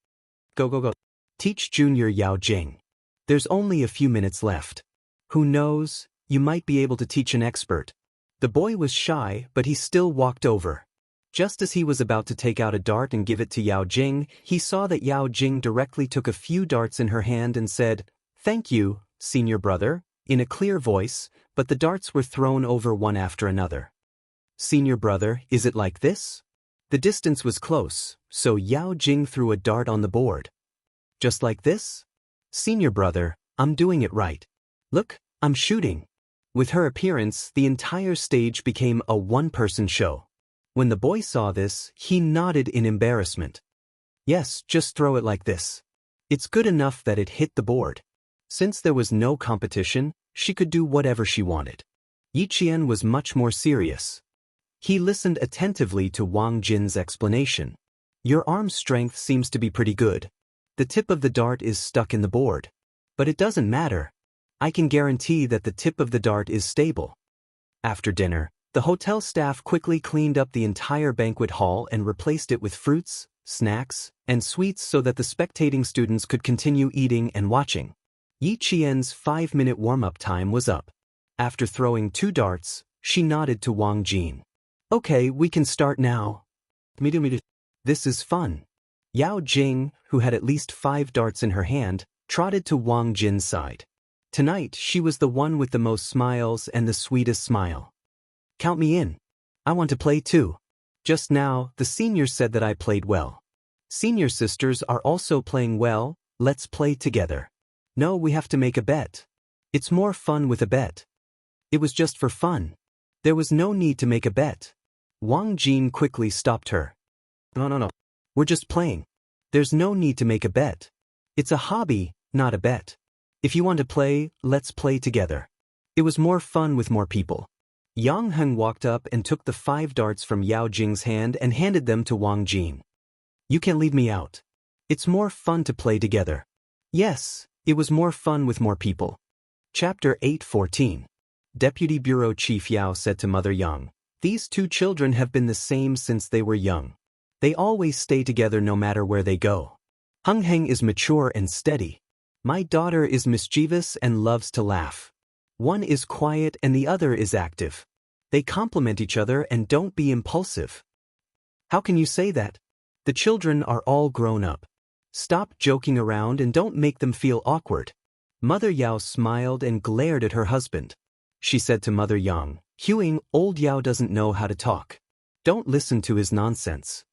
"Go, go, go. Teach Junior Yao Jing. There's only a few minutes left. Who knows, you might be able to teach an expert." The boy was shy, but he still walked over. Just as he was about to take out a dart and give it to Yao Jing, he saw that Yao Jing directly took a few darts in her hand and said, "Thank you, senior brother," in a clear voice, but the darts were thrown over one after another. "Senior brother, is it like this?" The distance was close, so Yao Jing threw a dart on the board. "Just like this?" "Senior brother, I'm doing it right. Look, I'm shooting." With her appearance, the entire stage became a one-person show. When the boy saw this, he nodded in embarrassment. "Yes, just throw it like this. It's good enough that it hit the board." Since there was no competition, she could do whatever she wanted. Yi Qian was much more serious. He listened attentively to Wang Jin's explanation. "Your arm strength seems to be pretty good. The tip of the dart is stuck in the board. But it doesn't matter. I can guarantee that the tip of the dart is stable." After dinner, the hotel staff quickly cleaned up the entire banquet hall and replaced it with fruits, snacks, and sweets so that the spectating students could continue eating and watching. Yi Qian's 5-minute warm-up time was up. After throwing 2 darts, she nodded to Wang Jin. "Okay, we can start now." "This is fun." Yao Jing, who had at least 5 darts in her hand, trotted to Wang Jin's side. Tonight, she was the one with the most smiles and the sweetest smile. "Count me in. I want to play too. Just now, the seniors said that I played well. Senior sisters are also playing well, let's play together." "No, we have to make a bet. It's more fun with a bet." "It was just for fun. There was no need to make a bet." Wang Jin quickly stopped her. No. We're just playing. There's no need to make a bet. It's a hobby, not a bet. If you want to play, let's play together." It was more fun with more people. Yang Heng walked up and took the 5 darts from Yao Jing's hand and handed them to Wang Jin. "You can't leave me out. It's more fun to play together." Yes, it was more fun with more people. Chapter 8:14. Deputy Bureau Chief Yao said to Mother Yang, "These 2 children have been the same since they were young. They always stay together no matter where they go. Heng Heng is mature and steady. My daughter is mischievous and loves to laugh. One is quiet and the other is active. They complement each other and don't be impulsive." "How can you say that? The children are all grown up. Stop joking around and don't make them feel awkward." Mother Yao smiled and glared at her husband. She said to Mother Yang, "Huing, old Yao doesn't know how to talk. Don't listen to his nonsense."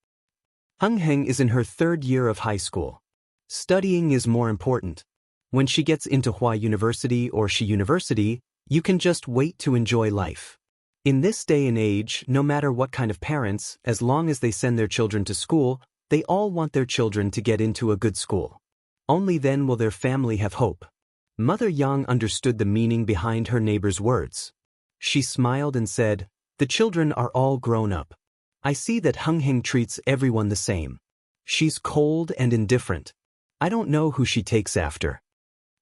Heng Heng is in her 3rd year of high school. Studying is more important. When she gets into Hua University or Shi University, you can just wait to enjoy life. In this day and age, no matter what kind of parents, as long as they send their children to school, they all want their children to get into a good school. Only then will their family have hope. Mother Yang understood the meaning behind her neighbor's words. She smiled and said, "The children are all grown up. I see that Heng Heng treats everyone the same. She's cold and indifferent. I don't know who she takes after.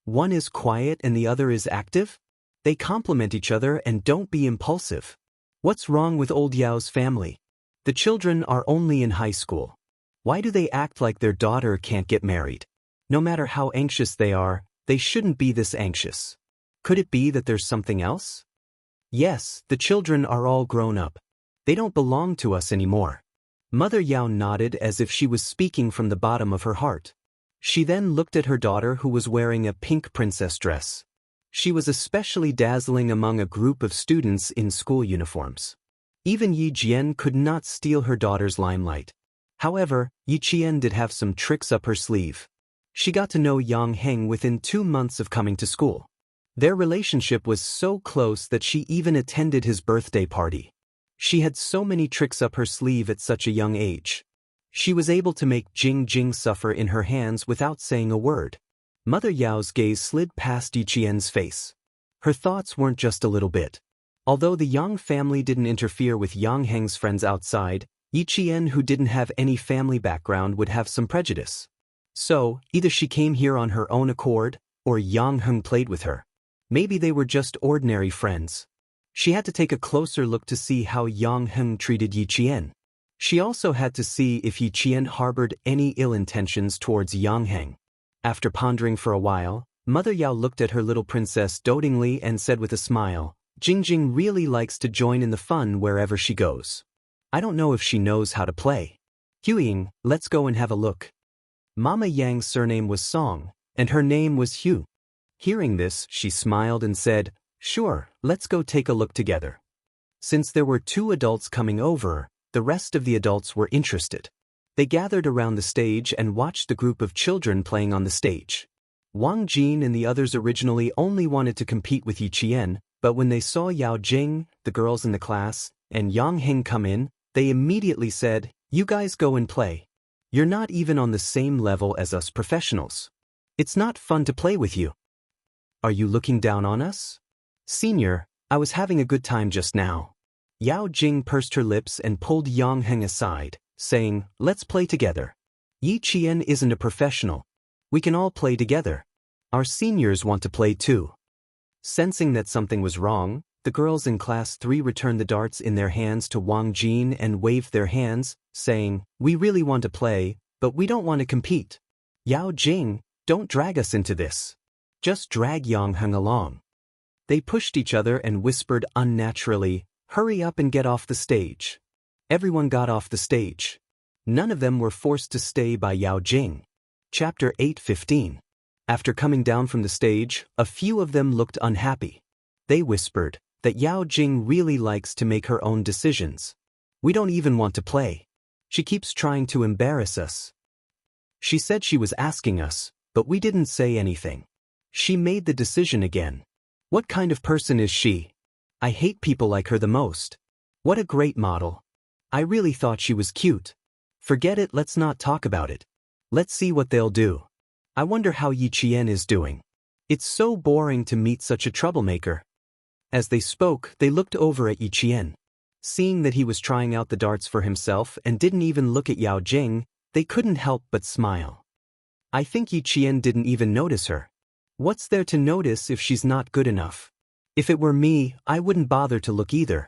One is quiet and the other is active? They complement each other and don't be impulsive. What's wrong with old Yao's family? The children are only in high school. Why do they act like their daughter can't get married? No matter how anxious they shouldn't be this anxious. Could it be that there's something else? Yes, the children are all grown up. They don't belong to us anymore." Mother Yao nodded as if she was speaking from the bottom of her heart. She then looked at her daughter who was wearing a pink princess dress. She was especially dazzling among a group of students in school uniforms. Even Yi Jian could not steal her daughter's limelight. However, Yi Qian did have some tricks up her sleeve. She got to know Yang Heng within 2 months of coming to school. Their relationship was so close that she even attended his birthday party. She had so many tricks up her sleeve at such a young age. She was able to make Jing Jing suffer in her hands without saying a word. Mother Yao's gaze slid past Yi Qian's face. Her thoughts weren't just a little bit. Although the Yang family didn't interfere with Yang Heng's friends outside, Yi Qian, who didn't have any family background, would have some prejudice. So, either she came here on her own accord, or Yang Heng played with her. Maybe they were just ordinary friends. She had to take a closer look to see how Yang Heng treated Yi Qian. She also had to see if Yi Qian harbored any ill intentions towards Yang Heng. After pondering for a while, Mother Yao looked at her little princess dotingly and said with a smile, "Jing Jing really likes to join in the fun wherever she goes. I don't know if she knows how to play. Huiying, let's go and have a look." Mama Yang's surname was Song, and her name was Hu. Hearing this, she smiled and said, "Sure, let's go take a look together." Since there were 2 adults coming over, the rest of the adults were interested. They gathered around the stage and watched the group of children playing on the stage. Wang Jin and the others originally only wanted to compete with Yi Qian, but when they saw Yao Jing, the girls in the class, and Yang Heng come in, they immediately said, "You guys go and play. You're not even on the same level as us professionals. It's not fun to play with you. Are you looking down on us?" "Senior, I was having a good time just now." Yao Jing pursed her lips and pulled Yang Heng aside, saying, "Let's play together. Yi Qian isn't a professional. We can all play together. Our seniors want to play too." Sensing that something was wrong, the girls in Class 3 returned the darts in their hands to Wang Jin and waved their hands, saying, "We really want to play, but we don't want to compete. Yao Jing, don't drag us into this. Just drag Yang Heng along." They pushed each other and whispered unnaturally, "Hurry up and get off the stage." Everyone got off the stage. None of them were forced to stay by Yao Jing. Chapter 8:15. After coming down from the stage, a few of them looked unhappy. They whispered that Yao Jing really likes to make her own decisions. "We don't even want to play. She keeps trying to embarrass us. She said she was asking us, but we didn't say anything. She made the decision again. What kind of person is she? I hate people like her the most. What a great model. I really thought she was cute. Forget it, let's not talk about it. Let's see what they'll do. I wonder how Yi Qian is doing. It's so boring to meet such a troublemaker." As they spoke, they looked over at Yi Qian. Seeing that he was trying out the darts for himself and didn't even look at Yao Jing, they couldn't help but smile. I think Yi Qian didn't even notice her. What's there to notice if she's not good enough? If it were me, I wouldn't bother to look either.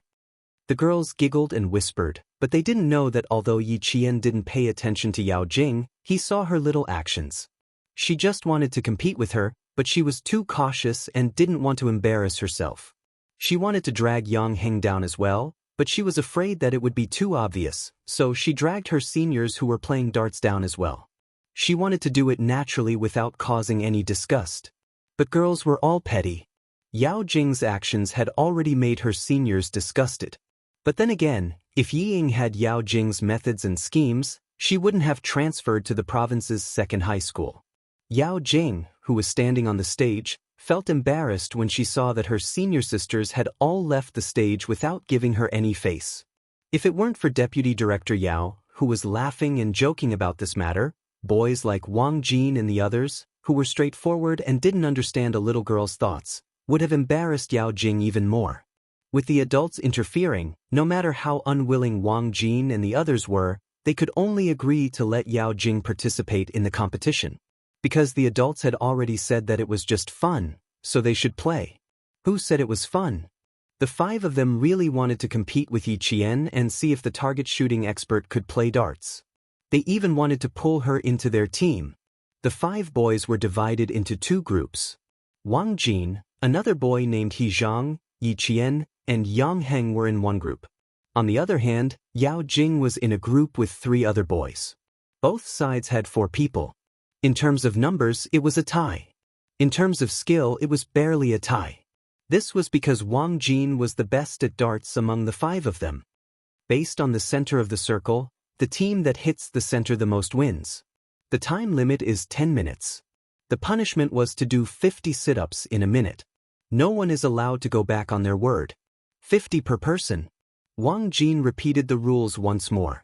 The girls giggled and whispered, but they didn't know that although Yi Qian didn't pay attention to Yao Jing, he saw her little actions. She just wanted to compete with her, but she was too cautious and didn't want to embarrass herself. She wanted to drag Yang Heng down as well, but she was afraid that it would be too obvious, so she dragged her seniors who were playing darts down as well. She wanted to do it naturally without causing any disgust. But girls were all petty. Yao Jing's actions had already made her seniors disgusted. But then again, if Yi Ying had Yao Jing's methods and schemes, she wouldn't have transferred to the province's second high school. Yao Jing, who was standing on the stage, felt embarrassed when she saw that her senior sisters had all left the stage without giving her any face. If it weren't for Deputy Director Yao, who was laughing and joking about this matter, boys like Wang Jin and the others, who were straightforward and didn't understand a little girl's thoughts, would have embarrassed Yao Jing even more. With the adults interfering, no matter how unwilling Wang Jin and the others were, they could only agree to let Yao Jing participate in the competition. Because the adults had already said that it was just fun, so they should play. Who said it was fun? The 5 of them really wanted to compete with Yi Qian and see if the target shooting expert could play darts. They even wanted to pull her into their team. The 5 boys were divided into 2 groups. Wang Jin, another boy named He Zhang, Yi Qian, and Yang Heng were in one group. On the other hand, Yao Jing was in a group with 3 other boys. Both sides had 4 people. In terms of numbers, it was a tie. In terms of skill, it was barely a tie. This was because Wang Jin was the best at darts among the 5 of them. Based on the center of the circle, the team that hits the center the most wins. The time limit is 10 minutes. The punishment was to do 50 sit-ups in a minute. No one is allowed to go back on their word. 50 per person. Wang Jin repeated the rules once more.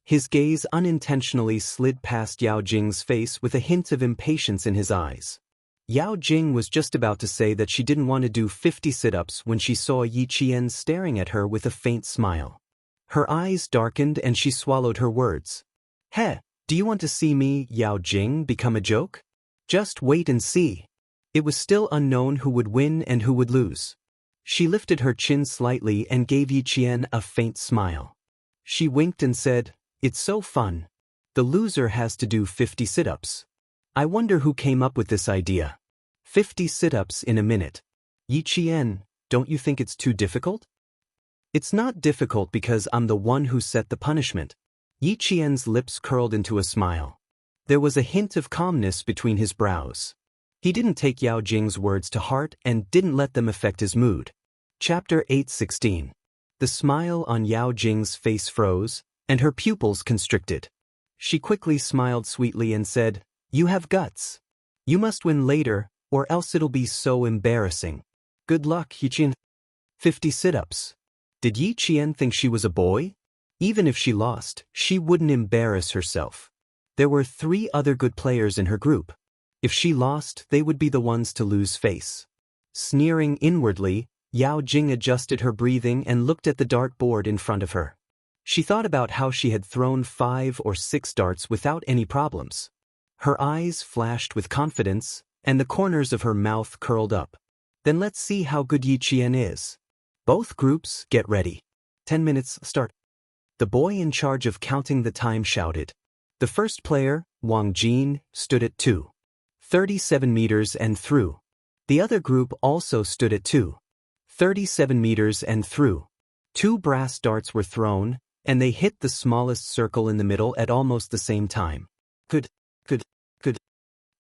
His gaze unintentionally slid past Yao Jing's face with a hint of impatience in his eyes. Yao Jing was just about to say that she didn't want to do 50 sit-ups when she saw Yi Qian staring at her with a faint smile. Her eyes darkened and she swallowed her words. "Heh, do you want to see me, Yao Jing, become a joke? Just wait and see." It was still unknown who would win and who would lose. She lifted her chin slightly and gave Yi Qian a faint smile. She winked and said, "It's so fun. The loser has to do 50 sit-ups. I wonder who came up with this idea. 50 sit-ups in a minute. Yi Qian, don't you think it's too difficult?" "It's not difficult because I'm the one who set the punishment." Yi Qian's lips curled into a smile. There was a hint of calmness between his brows. He didn't take Yao Jing's words to heart and didn't let them affect his mood. Chapter 8:16. The smile on Yao Jing's face froze, and her pupils constricted. She quickly smiled sweetly and said, "You have guts. You must win later, or else it'll be so embarrassing. Good luck, Yi Qian." 50 sit-ups. Did Yi Qian think she was a boy? Even if she lost, she wouldn't embarrass herself. There were 3 other good players in her group. If she lost, they would be the ones to lose face. Sneering inwardly, Yao Jing adjusted her breathing and looked at the dart board in front of her. She thought about how she had thrown 5 or 6 darts without any problems. Her eyes flashed with confidence, and the corners of her mouth curled up. Then let's see how good Yi Qian is. Both groups, get ready. 10 minutes, start. The boy in charge of counting the time shouted. The first player, Wang Jin, stood at 2:37 meters and threw. The other group also stood at 2:37 meters and threw. 2 brass darts were thrown, and they hit the smallest circle in the middle at almost the same time. Good.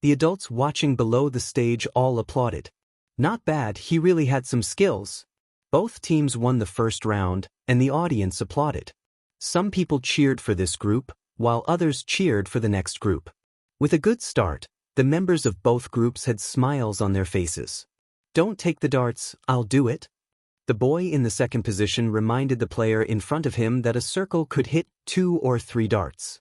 The adults watching below the stage all applauded. Not bad, he really had some skills. Both teams won the first round, and the audience applauded. Some people cheered for this group, while others cheered for the next group. With a good start, the members of both groups had smiles on their faces. "Don't take the darts, I'll do it." The boy in the second position reminded the player in front of him that a circle could hit 2 or 3 darts.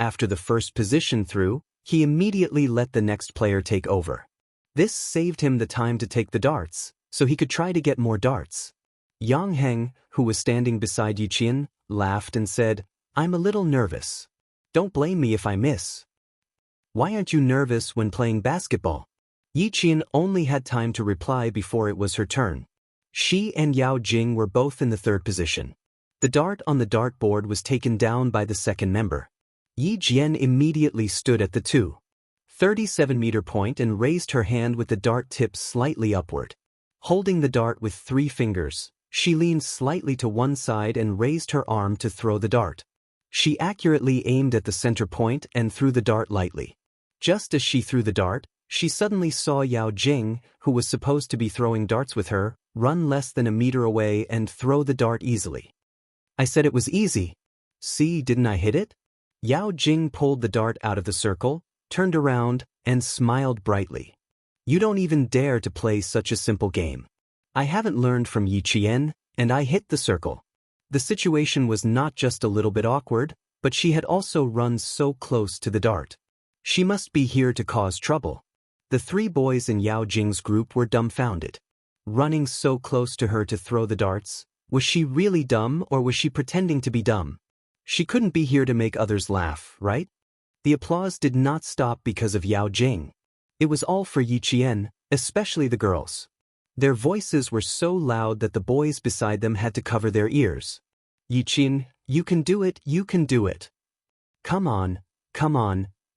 After the first position threw, he immediately let the next player take over. This saved him the time to take the darts, so he could try to get more darts. Yang Heng, who was standing beside Yi Qian, laughed and said, "I'm a little nervous. Don't blame me if I miss." "Why aren't you nervous when playing basketball?" Yi Qian only had time to reply before it was her turn. She and Yao Jing were both in the third position. The dart on the dartboard was taken down by the second member. Yi Jian immediately stood at the 2:37-meter point and raised her hand with the dart tip slightly upward. Holding the dart with 3 fingers, she leaned slightly to one side and raised her arm to throw the dart. She accurately aimed at the center point and threw the dart lightly. Just as she threw the dart, she suddenly saw Yao Jing, who was supposed to be throwing darts with her, run less than a meter away and throw the dart easily. "I said it was easy. See, didn't I hit it?" Yao Jing pulled the dart out of the circle, turned around, and smiled brightly. "You don't even dare to play such a simple game. I haven't learned from Yi Qian, and I hit the circle." The situation was not just a little bit awkward, but she had also run so close to the dart. She must be here to cause trouble. The 3 boys in Yao Jing's group were dumbfounded. Running so close to her to throw the darts, was she really dumb or was she pretending to be dumb? She couldn't be here to make others laugh, right? The applause did not stop because of Yao Jing. It was all for Yi Qian, especially the girls. Their voices were so loud that the boys beside them had to cover their ears. "Yi Qian, you can do it, you can do it. Come on,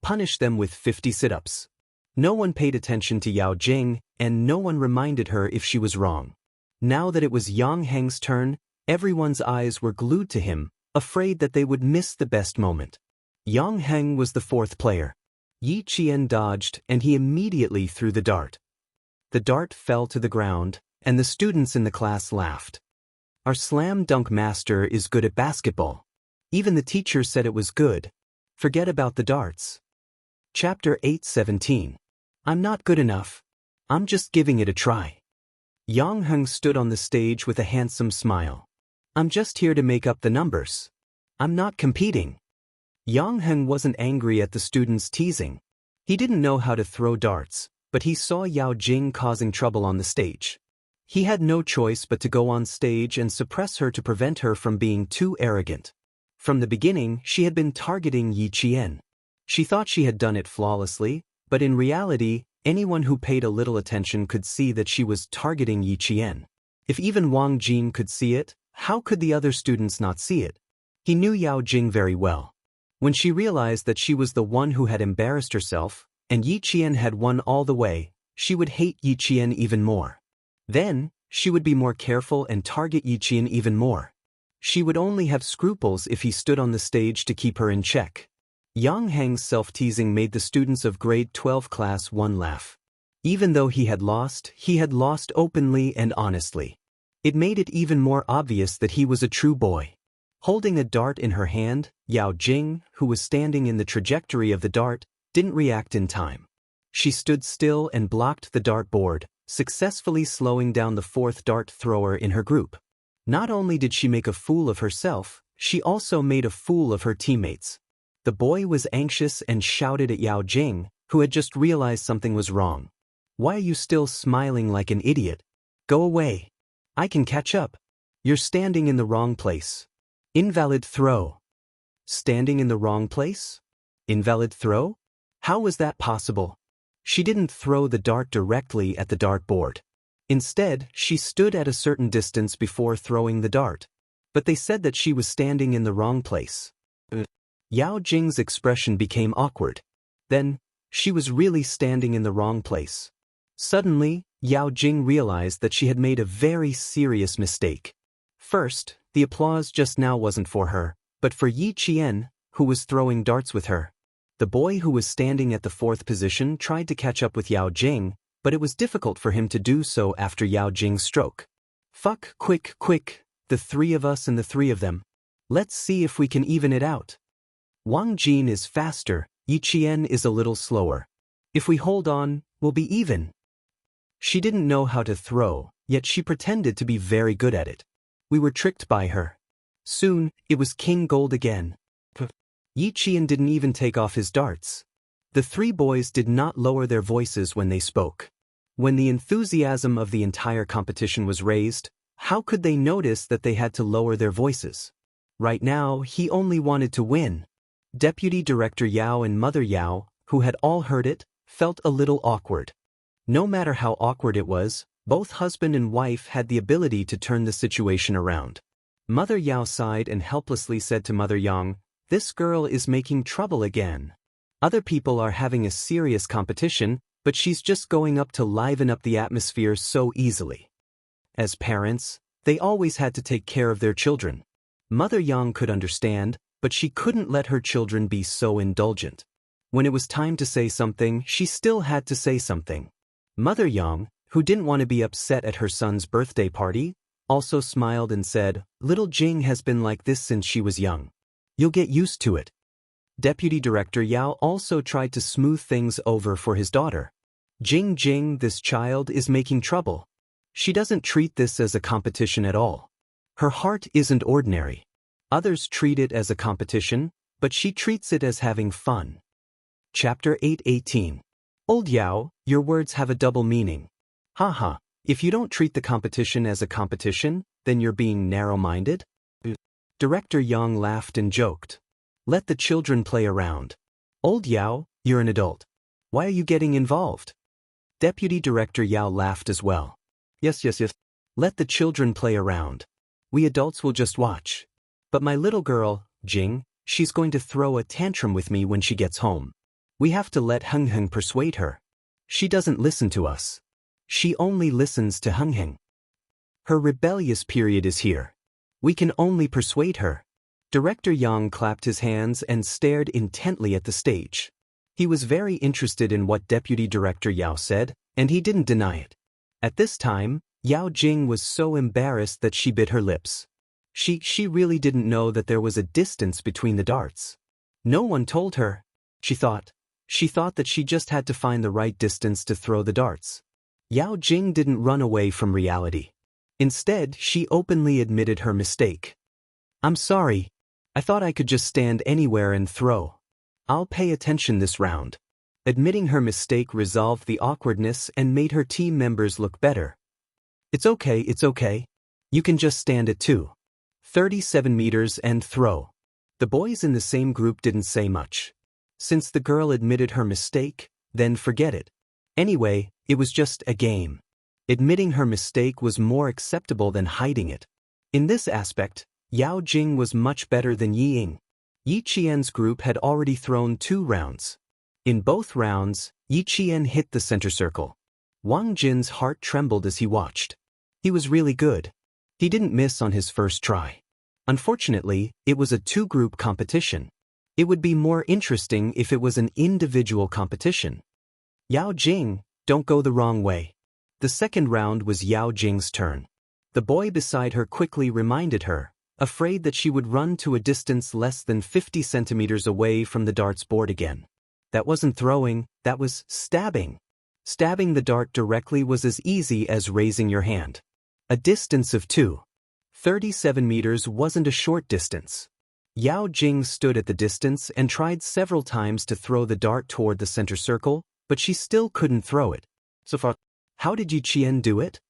punish them with 50 sit-ups." No one paid attention to Yao Jing, and no one reminded her if she was wrong. Now that it was Yang Heng's turn, everyone's eyes were glued to him, afraid that they would miss the best moment. Yang Heng was the 4th player. Yi Qian dodged, and he immediately threw the dart. The dart fell to the ground, and the students in the class laughed. "Our slam dunk master is good at basketball. Even the teacher said it was good. Forget about the darts." Chapter 8:17. I'm not good enough. I'm just giving it a try. Yang Heng stood on the stage with a handsome smile. "I'm just here to make up the numbers. I'm not competing." Yang Heng wasn't angry at the students' teasing. He didn't know how to throw darts, but he saw Yao Jing causing trouble on the stage. He had no choice but to go on stage and suppress her to prevent her from being too arrogant. From the beginning, she had been targeting Yi Qian. She thought she had done it flawlessly, but in reality, anyone who paid a little attention could see that she was targeting Yi Qian. If even Wang Jin could see it, how could the other students not see it? He knew Yao Jing very well. When she realized that she was the one who had embarrassed herself, and Yi Qian had won all the way, she would hate Yi Qian even more. Then, she would be more careful and target Yi Qian even more. She would only have scruples if he stood on the stage to keep her in check. Yang Heng's self-teasing made the students of grade 12 class 1 laugh. Even though he had lost openly and honestly. It made it even more obvious that he was a true boy. Holding a dart in her hand, Yao Jing, who was standing in the trajectory of the dart, didn't react in time. She stood still and blocked the dart board, successfully slowing down the fourth dart thrower in her group. Not only did she make a fool of herself, she also made a fool of her teammates. The boy was anxious and shouted at Yao Jing, who had just realized something was wrong. "Why are you still smiling like an idiot? Go away. I can catch up. You're standing in the wrong place. Invalid throw." Standing in the wrong place? Invalid throw? How was that possible? She didn't throw the dart directly at the dartboard. Instead, she stood at a certain distance before throwing the dart. But they said that she was standing in the wrong place. Yao Jing's expression became awkward. Then, she was really standing in the wrong place. Suddenly, Yao Jing realized that she had made a very serious mistake. First, the applause just now wasn't for her, but for Yi Qian, who was throwing darts with her. The boy who was standing at the fourth position tried to catch up with Yao Jing, but it was difficult for him to do so after Yao Jing's stroke. "Fuck, quick, the three of us and the three of them. Let's see if we can even it out. Wang Jin is faster, Yi Qian is a little slower. If we hold on, we'll be even." She didn't know how to throw, yet she pretended to be very good at it. We were tricked by her. Soon, it was King Gold again. Yi Qian didn't even take off his darts. The three boys did not lower their voices when they spoke. When the enthusiasm of the entire competition was raised, how could they notice that they had to lower their voices? Right now, he only wanted to win. Deputy Director Yao and Mother Yao, who had all heard it, felt a little awkward. No matter how awkward it was, both husband and wife had the ability to turn the situation around. Mother Yao sighed and helplessly said to Mother Yang, "This girl is making trouble again. Other people are having a serious competition, but she's just going up to liven up the atmosphere so easily." As parents, they always had to take care of their children. Mother Yang could understand, but she couldn't let her children be so indulgent. When it was time to say something, she still had to say something. Mother Yang, who didn't want to be upset at her son's birthday party, also smiled and said, "Little Jing has been like this since she was young. You'll get used to it." Deputy Director Yao also tried to smooth things over for his daughter. "Jing, this child is making trouble. She doesn't treat this as a competition at all. Her heart isn't ordinary. Others treat it as a competition, but she treats it as having fun." Chapter 8:18. "Old Yao, your words have a double meaning. Haha, if you don't treat the competition as a competition, then you're being narrow-minded?" Director Yang laughed and joked. "Let the children play around. Old Yao, you're an adult. Why are you getting involved?" Deputy Director Yao laughed as well. Yes. Let the children play around. We adults will just watch. But my little girl, Jing, she's going to throw a tantrum with me when she gets home. We have to let Heng persuade her. She doesn't listen to us. She only listens to Heng. Her rebellious period is here. We can only persuade her." Director Yang clapped his hands and stared intently at the stage. He was very interested in what Deputy Director Yao said, and he didn't deny it. At this time, Yao Jing was so embarrassed that she bit her lips. She really didn't know that there was a distance between the darts. No one told her. She thought that she just had to find the right distance to throw the darts. Yao Jing didn't run away from reality. Instead, she openly admitted her mistake. "I'm sorry. I thought I could just stand anywhere and throw. I'll pay attention this round. Admitting her mistake resolved the awkwardness and made her team members look better. It's okay. You can just stand at 37 meters and throw. The boys in the same group didn't say much. Since the girl admitted her mistake, then forget it. Anyway, it was just a game. Admitting her mistake was more acceptable than hiding it. In this aspect, Yao Jing was much better than Yi Ying. Yi Qian's group had already thrown 2 rounds. In both rounds, Yi Qian hit the center circle. Wang Jin's heart trembled as he watched. He was really good. He didn't miss on his first try. Unfortunately, it was a 2-group competition. It would be more interesting if it was an individual competition. Yao Jing, don't go the wrong way. The second round was Yao Jing's turn. The boy beside her quickly reminded her, afraid that she would run to a distance less than 50 centimeters away from the darts board again. That wasn't throwing, that was stabbing. Stabbing the dart directly was as easy as raising your hand. A distance of 37 meters wasn't a short distance. Yao Jing stood at the distance and tried several times to throw the dart toward the center circle, but she still couldn't throw it. So far, how did Yi Qian do it?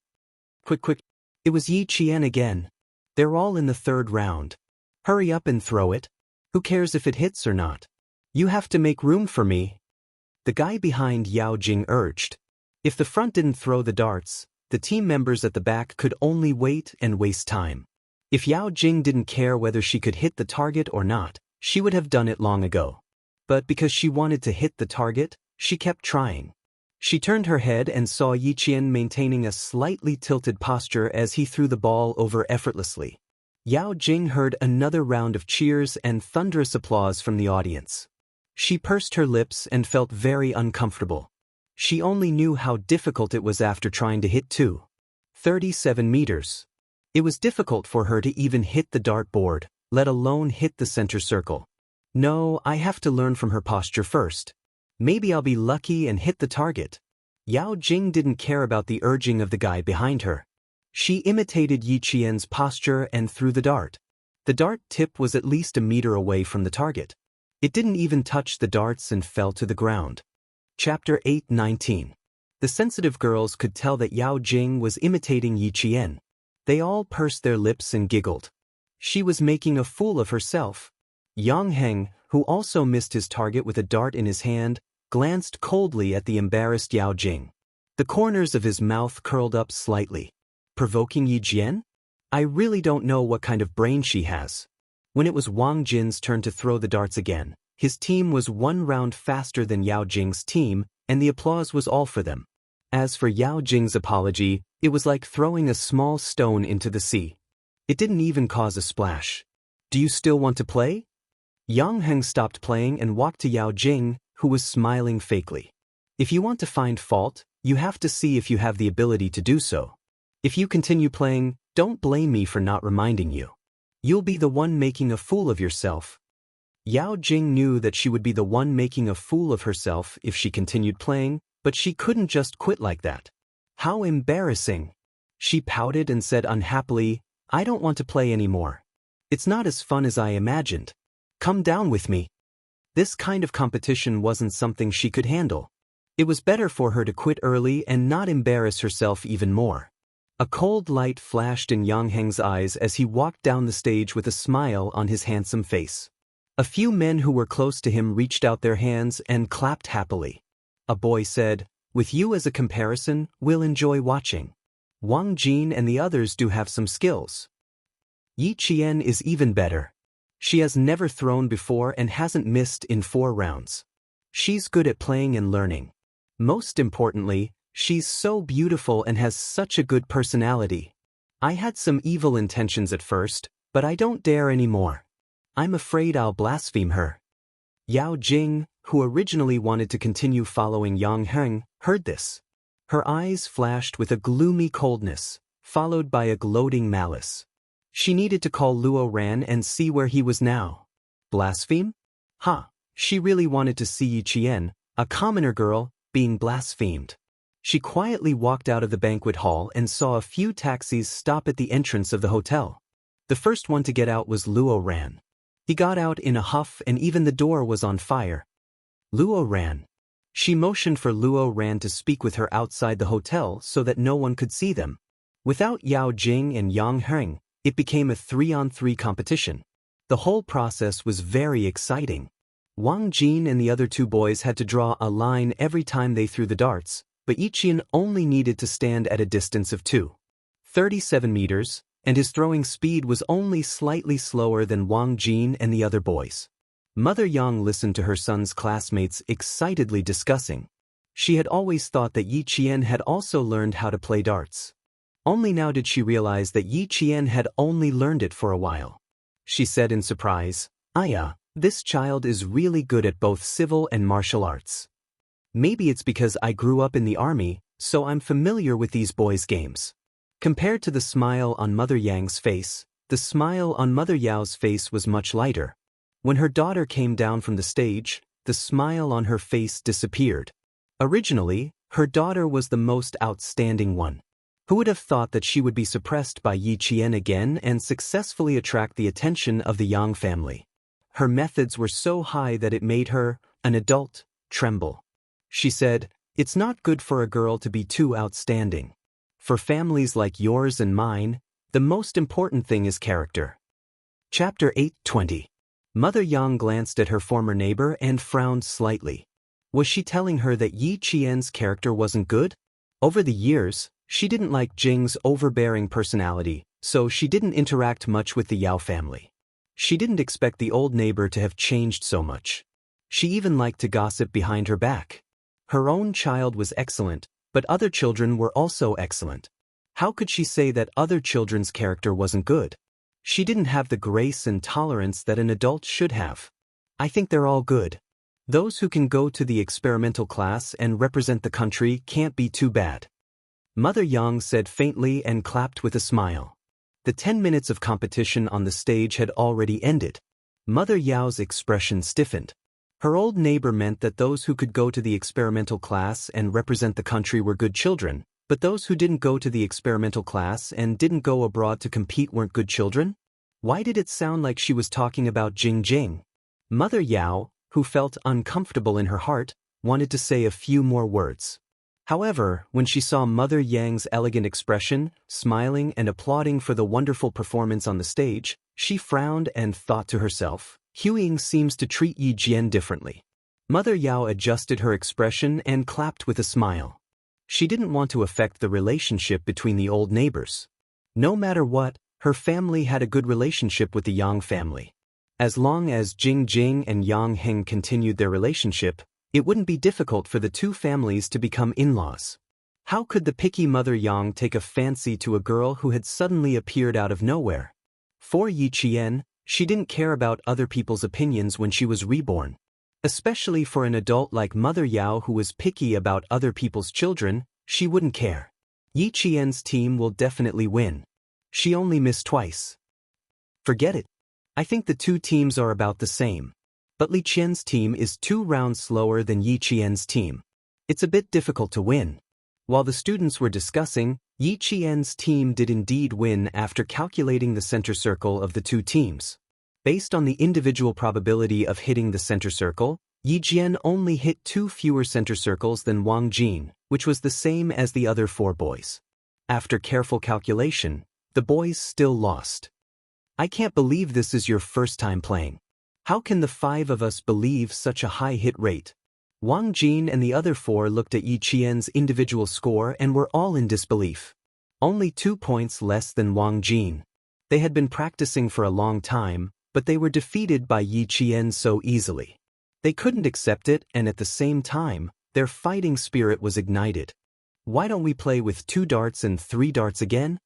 Quick. It was Yi Qian again. They're all in the 3rd round. Hurry up and throw it. Who cares if it hits or not? You have to make room for me. The guy behind Yao Jing urged. If the front didn't throw the darts, the team members at the back could only wait and waste time. If Yao Jing didn't care whether she could hit the target or not, she would have done it long ago. But because she wanted to hit the target, she kept trying. She turned her head and saw Yi Qian maintaining a slightly tilted posture as he threw the ball over effortlessly. Yao Jing heard another round of cheers and thunderous applause from the audience. She pursed her lips and felt very uncomfortable. She only knew how difficult it was after trying to hit 37 meters. It was difficult for her to even hit the dartboard, let alone hit the center circle. No, I have to learn from her posture first. Maybe I'll be lucky and hit the target. Yao Jing didn't care about the urging of the guy behind her. She imitated Yi Qian's posture and threw the dart. The dart tip was at least a meter away from the target. It didn't even touch the darts and fell to the ground. Chapter 8:19. The sensitive girls could tell that Yao Jing was imitating Yi Qian. They all pursed their lips and giggled. She was making a fool of herself. Yang Heng, who also missed his target with a dart in his hand, glanced coldly at the embarrassed Yao Jing. The corners of his mouth curled up slightly. Provoking Yi Jian? I really don't know what kind of brain she has. When it was Wang Jin's turn to throw the darts again, his team was 1 round faster than Yao Jing's team, and the applause was all for them. As for Yao Jing's apology, it was like throwing a small stone into the sea. It didn't even cause a splash. Do you still want to play? Yang Heng stopped playing and walked to Yao Jing, who was smiling fakely. If you want to find fault, you have to see if you have the ability to do so. If you continue playing, don't blame me for not reminding you. You'll be the one making a fool of yourself. Yao Jing knew that she would be the one making a fool of herself if she continued playing, but she couldn't just quit like that. How embarrassing. She pouted and said unhappily, I don't want to play anymore. It's not as fun as I imagined. Come down with me. This kind of competition wasn't something she could handle. It was better for her to quit early and not embarrass herself even more. A cold light flashed in Yang Heng's eyes as he walked down the stage with a smile on his handsome face. A few men who were close to him reached out their hands and clapped happily. A boy said, with you as a comparison, we'll enjoy watching. Wang Jin and the others do have some skills. Yi Qian is even better. She has never thrown before and hasn't missed in 4 rounds. She's good at playing and learning. Most importantly, she's so beautiful and has such a good personality. I had some evil intentions at first, but I don't dare anymore. I'm afraid I'll blaspheme her. Yao Jing, who originally wanted to continue following Yang Heng, heard this. Her eyes flashed with a gloomy coldness, followed by a gloating malice. She needed to call Luo Ran and see where he was now. Blaspheme? She really wanted to see Yi Qian, a commoner girl, being blasphemed. She quietly walked out of the banquet hall and saw a few taxis stop at the entrance of the hotel. The first one to get out was Luo Ran. He got out in a huff and even the door was on fire. Luo ran. She motioned for Luo Ran to speak with her outside the hotel so that no one could see them. Without Yao Jing and Yang Heng, it became a 3-on-3 competition. The whole process was very exciting. Wang Jin and the other two boys had to draw a line every time they threw the darts, but Yiqian only needed to stand at a distance of 2.37 meters, and his throwing speed was only slightly slower than Wang Jin and the other boys. Mother Yang listened to her son's classmates excitedly discussing. She had always thought that Yiqian had also learned how to play darts. Only now did she realize that Yiqian had only learned it for a while. She said in surprise, "Aya, this child is really good at both civil and martial arts. Maybe it's because I grew up in the army, so I'm familiar with these boys' games." Compared to the smile on Mother Yang's face, the smile on Mother Yao's face was much lighter. When her daughter came down from the stage, the smile on her face disappeared. Originally, her daughter was the most outstanding one. Who would have thought that she would be suppressed by Yiqian again and successfully attract the attention of the Yang family? Her methods were so high that it made her, an adult, tremble. She said, "It's not good for a girl to be too outstanding. For families like yours and mine, the most important thing is character." Chapter 8:20. Mother Yang glanced at her former neighbor and frowned slightly. Was she telling her that Yiqian's character wasn't good? Over the years, she didn't like Jing's overbearing personality, so she didn't interact much with the Yao family. She didn't expect the old neighbor to have changed so much. She even liked to gossip behind her back. Her own child was excellent, but other children were also excellent. How could she say that other children's character wasn't good? She didn't have the grace and tolerance that an adult should have. "I think they're all good. Those who can go to the experimental class and represent the country can't be too bad." Mother Yang said faintly and clapped with a smile. The 10 minutes of competition on the stage had already ended. Mother Yao's expression stiffened. Her old neighbor meant that those who could go to the experimental class and represent the country were good children, but those who didn't go to the experimental class and didn't go abroad to compete weren't good children? Why did it sound like she was talking about Jing? Mother Yao, who felt uncomfortable in her heart, wanted to say a few more words. However, when she saw Mother Yang's elegant expression, smiling and applauding for the wonderful performance on the stage, she frowned and thought to herself, "Huiying seems to treat Yi Jian differently." Mother Yao adjusted her expression and clapped with a smile. She didn't want to affect the relationship between the old neighbors. No matter what, her family had a good relationship with the Yang family. As long as Jing and Yang Heng continued their relationship, it wouldn't be difficult for the two families to become in-laws. How could the picky Mother Yang take a fancy to a girl who had suddenly appeared out of nowhere? For Yiqian, she didn't care about other people's opinions when she was reborn. Especially for an adult like Mother Yao who was picky about other people's children, she wouldn't care. Yiqian's team will definitely win. She only missed twice. Forget it. I think the two teams are about the same. But Li Qian's team is 2 rounds slower than Yiqian's team. It's a bit difficult to win. While the students were discussing, Yiqian's team did indeed win after calculating the center circle of the two teams. Based on the individual probability of hitting the center circle, Yijian only hit 2 fewer center circles than Wang Jin, which was the same as the other 4 boys. After careful calculation, the boys still lost. "I can't believe this is your first time playing. How can the 5 of us believe such a high hit rate?" Wang Jin and the other 4 looked at Yiqian's individual score and were all in disbelief. Only 2 points less than Wang Jin. They had been practicing for a long time, but they were defeated by Yiqian so easily. They couldn't accept it, and at the same time, their fighting spirit was ignited. "Why don't we play with 2 darts and 3 darts again?"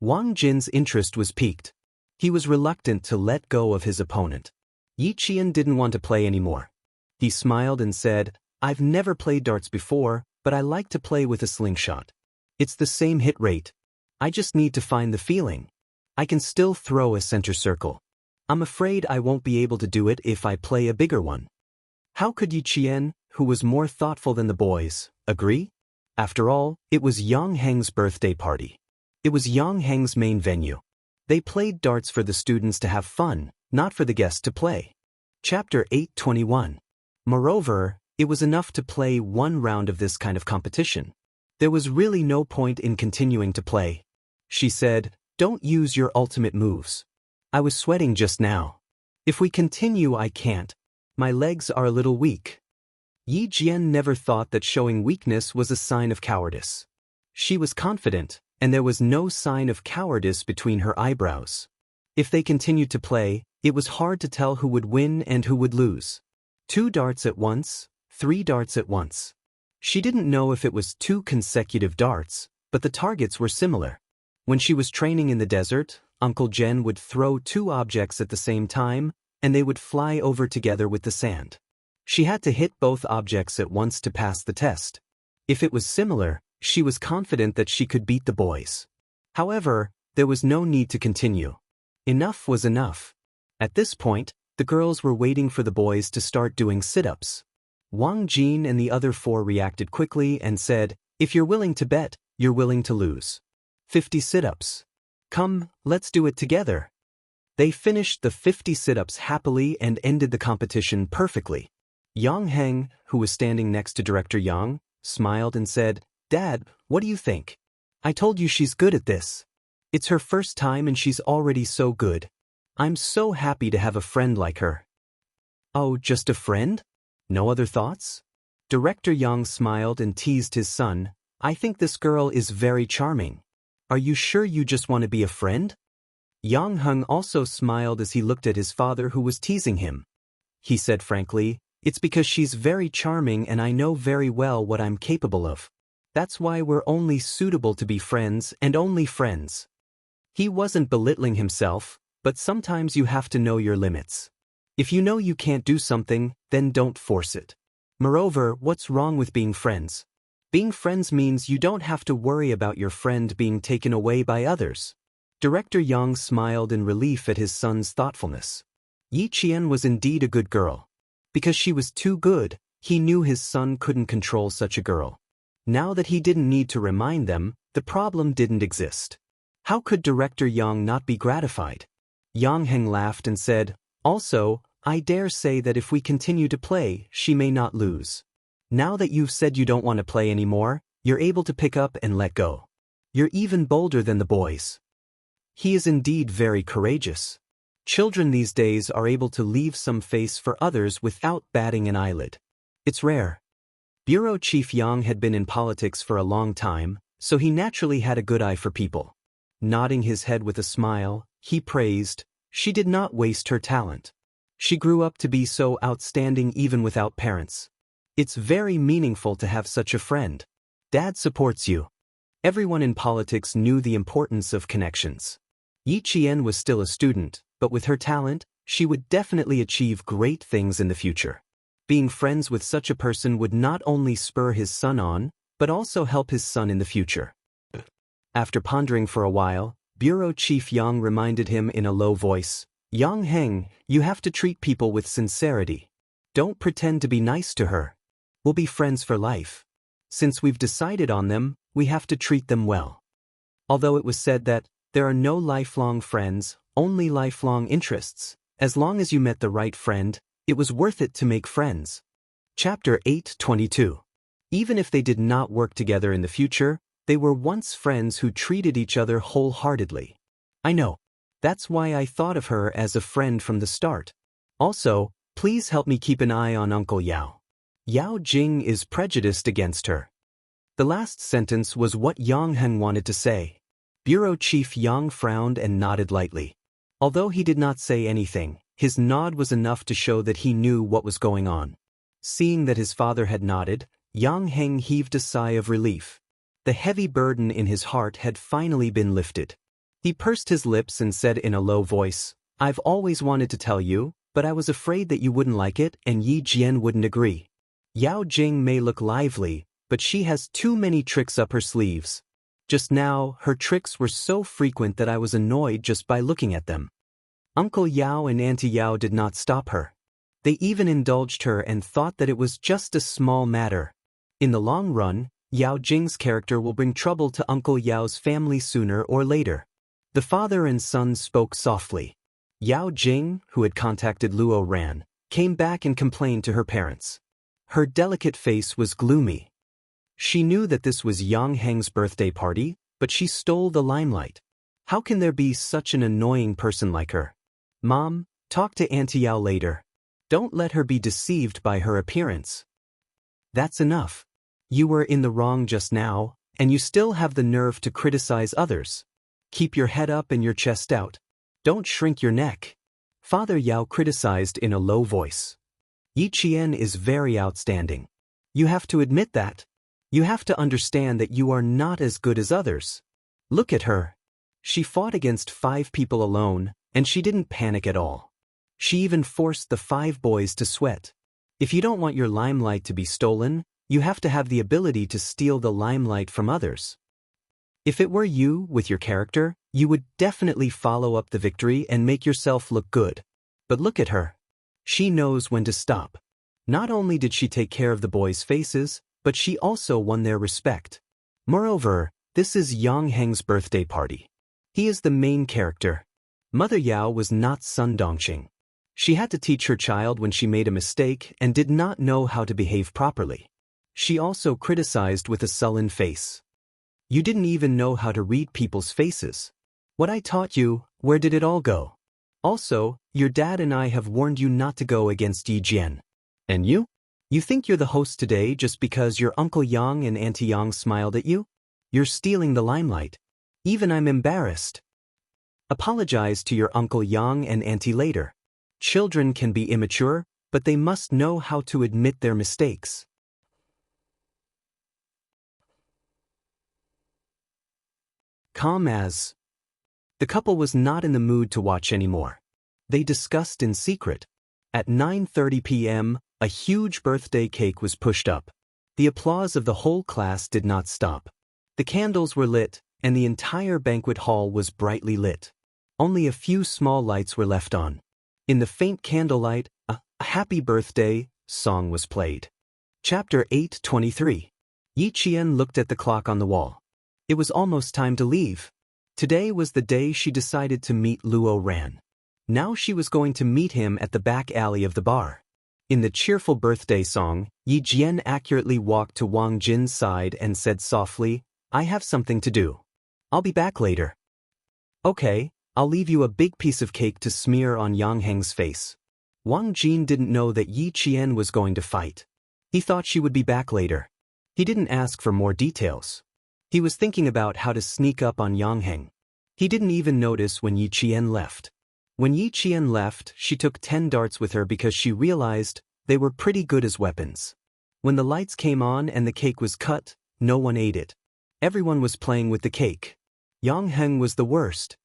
Wang Jin's interest was piqued. He was reluctant to let go of his opponent. Yiqian didn't want to play anymore. He smiled and said, "I've never played darts before, but I like to play with a slingshot. It's the same hit rate. I just need to find the feeling. I can still throw a center circle. I'm afraid I won't be able to do it if I play a bigger one." How could Yiqian, who was more thoughtful than the boys, agree? After all, it was Yang Heng's birthday party. It was Yang Heng's main venue. They played darts for the students to have fun, not for the guest to play. Chapter 8:21. Moreover, it was enough to play one round of this kind of competition. There was really no point in continuing to play. She said, "Don't use your ultimate moves. I was sweating just now. If we continue, I can't. My legs are a little weak." Yi Jian never thought that showing weakness was a sign of cowardice. She was confident, and there was no sign of cowardice between her eyebrows. If they continued to play, it was hard to tell who would win and who would lose. 2 darts at once, 3 darts at once. She didn't know if it was 2 consecutive darts, but the targets were similar. When she was training in the desert, Uncle Jen would throw 2 objects at the same time, and they would fly over together with the sand. She had to hit both objects at once to pass the test. If it was similar, she was confident that she could beat the boys. However, there was no need to continue. Enough was enough. At this point, the girls were waiting for the boys to start doing sit-ups. Wang Jin and the other 4 reacted quickly and said, "If you're willing to bet, you're willing to lose. 50 sit-ups. Come, let's do it together." They finished the 50 sit-ups happily and ended the competition perfectly. Yang Heng, who was standing next to Director Yang, smiled and said, "Dad, what do you think? I told you she's good at this. It's her first time and she's already so good. I'm so happy to have a friend like her." "Oh, just a friend? No other thoughts?" Director Yang smiled and teased his son, "I think this girl is very charming. Are you sure you just want to be a friend?" Yang Heng also smiled as he looked at his father, who was teasing him. He said frankly, "It's because she's very charming and I know very well what I'm capable of. That's why we're only suitable to be friends and only friends." He wasn't belittling himself, but sometimes you have to know your limits. If you know you can't do something, then don't force it. Moreover, what's wrong with being friends? Being friends means you don't have to worry about your friend being taken away by others. Director Yang smiled in relief at his son's thoughtfulness. Yi Qian was indeed a good girl. Because she was too good, he knew his son couldn't control such a girl. Now that he didn't need to remind them, the problem didn't exist. How could Director Yang not be gratified? Yang Heng laughed and said, "Also, I dare say that if we continue to play, she may not lose. Now that you've said you don't want to play anymore, you're able to pick up and let go. You're even bolder than the boys." He is indeed very courageous. Children these days are able to leave some face for others without batting an eyelid. It's rare. Bureau Chief Yang had been in politics for a long time, so he naturally had a good eye for people. Nodding his head with a smile, he praised, "She did not waste her talent. She grew up to be so outstanding even without parents. It's very meaningful to have such a friend. Dad supports you." Everyone in politics knew the importance of connections. Yi Qian was still a student, but with her talent, she would definitely achieve great things in the future. Being friends with such a person would not only spur his son on, but also help his son in the future. After pondering for a while, Bureau Chief Yang reminded him in a low voice, "Yang Heng, you have to treat people with sincerity. Don't pretend to be nice to her. We'll be friends for life. Since we've decided on them, we have to treat them well." Although it was said that there are no lifelong friends, only lifelong interests, as long as you met the right friend, it was worth it to make friends. Chapter 8:22. Even if they did not work together in the future, they were once friends who treated each other wholeheartedly. I know. That's why I thought of her as a friend from the start. Also, please help me keep an eye on Uncle Yao. Yao Jing is prejudiced against her. The last sentence was what Yang Heng wanted to say. Bureau Chief Yang frowned and nodded lightly. Although he did not say anything, his nod was enough to show that he knew what was going on. Seeing that his father had nodded, Yang Heng heaved a sigh of relief. The heavy burden in his heart had finally been lifted. He pursed his lips and said in a low voice, "I've always wanted to tell you, but I was afraid that you wouldn't like it and Yi Jian wouldn't agree. Yao Jing may look lively, but she has too many tricks up her sleeves. Just now, her tricks were so frequent that I was annoyed just by looking at them." Uncle Yao and Auntie Yao did not stop her. They even indulged her and thought that it was just a small matter. In the long run, Yao Jing's character will bring trouble to Uncle Yao's family sooner or later. The father and son spoke softly. Yao Jing, who had contacted Luo Ran, came back and complained to her parents. Her delicate face was gloomy. She knew that this was Yang Heng's birthday party, but she stole the limelight. How can there be such an annoying person like her? Mom, talk to Auntie Yao later. Don't let her be deceived by her appearance. That's enough. You were in the wrong just now, and you still have the nerve to criticize others. Keep your head up and your chest out. Don't shrink your neck. Father Yao criticized in a low voice. Yi Qian is very outstanding. You have to admit that. You have to understand that you are not as good as others. Look at her. She fought against 5 people alone, and she didn't panic at all. She even forced the 5 boys to sweat. If you don't want your limelight to be stolen, you have to have the ability to steal the limelight from others. If it were you, with your character, you would definitely follow up the victory and make yourself look good. But look at her. She knows when to stop. Not only did she take care of the boys' faces, but she also won their respect. Moreover, this is Yang Heng's birthday party. He is the main character. Mother Yao was not Sun Dongqing. She had to teach her child when she made a mistake and did not know how to behave properly. She also criticized with a sullen face. You didn't even know how to read people's faces. What I taught you, where did it all go? Also, your dad and I have warned you not to go against Yi Jian. And you? You think you're the host today just because your Uncle Yang and Auntie Yang smiled at you? You're stealing the limelight. Even I'm embarrassed. Apologize to your Uncle Yang and Auntie later. Children can be immature, but they must know how to admit their mistakes. Calm as. The couple was not in the mood to watch anymore. They discussed in secret. At 9:30 p.m., a huge birthday cake was pushed up. The applause of the whole class did not stop. The candles were lit, and the entire banquet hall was brightly lit. Only a few small lights were left on. In the faint candlelight, a happy birthday song was played. Chapter 8:23. Yi Qian looked at the clock on the wall. It was almost time to leave. Today was the day she decided to meet Luo Ran. Now she was going to meet him at the back alley of the bar. In the cheerful birthday song, Yi Jian accurately walked to Wang Jin's side and said softly, "I have something to do. I'll be back later." "Okay, I'll leave you a big piece of cake to smear on Yang Heng's face." Wang Jin didn't know that Yi Qian was going to fight. He thought she would be back later. He didn't ask for more details. He was thinking about how to sneak up on Yang Heng. He didn't even notice when Yi Qian left. When Yi Qian left, she took 10 darts with her because she realized they were pretty good as weapons. When the lights came on and the cake was cut, no one ate it. Everyone was playing with the cake. Yang Heng was the worst.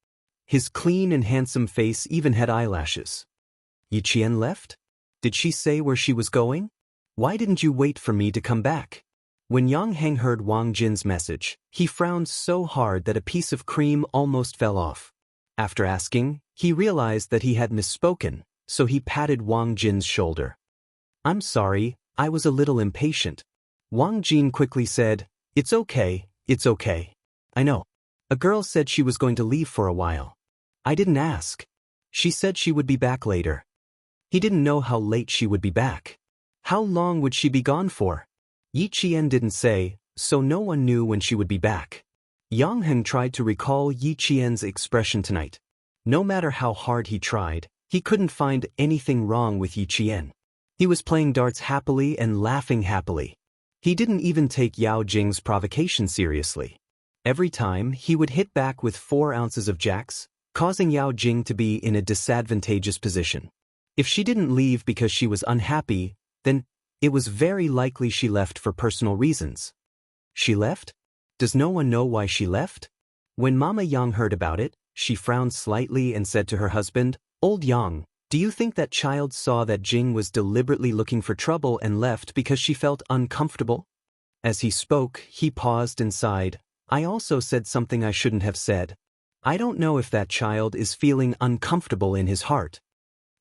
His clean and handsome face even had eyelashes. Yi Qian left? Did she say where she was going? Why didn't you wait for me to come back? When Yang Heng heard Wang Jin's message, he frowned so hard that a piece of cream almost fell off. After asking, he realized that he had misspoken, so he patted Wang Jin's shoulder. "I'm sorry, I was a little impatient." Wang Jin quickly said, it's okay. I know. A girl said she was going to leave for a while. I didn't ask. She said she would be back later." He didn't know how late she would be back. How long would she be gone for? Yi Qian didn't say, so no one knew when she would be back. Yang Heng tried to recall Yi Qian's expression tonight. No matter how hard he tried, he couldn't find anything wrong with Yi Qian. He was playing darts happily and laughing happily. He didn't even take Yao Jing's provocation seriously. Every time, he would hit back with 4 ounces of jacks, causing Yao Jing to be in a disadvantageous position. If she didn't leave because she was unhappy, then it was very likely she left for personal reasons. She left? Does no one know why she left? When Mama Yang heard about it, she frowned slightly and said to her husband, "Old Yang, do you think that child saw that Jing was deliberately looking for trouble and left because she felt uncomfortable?" As he spoke, he paused and sighed. "I also said something I shouldn't have said. I don't know if that child is feeling uncomfortable in his heart."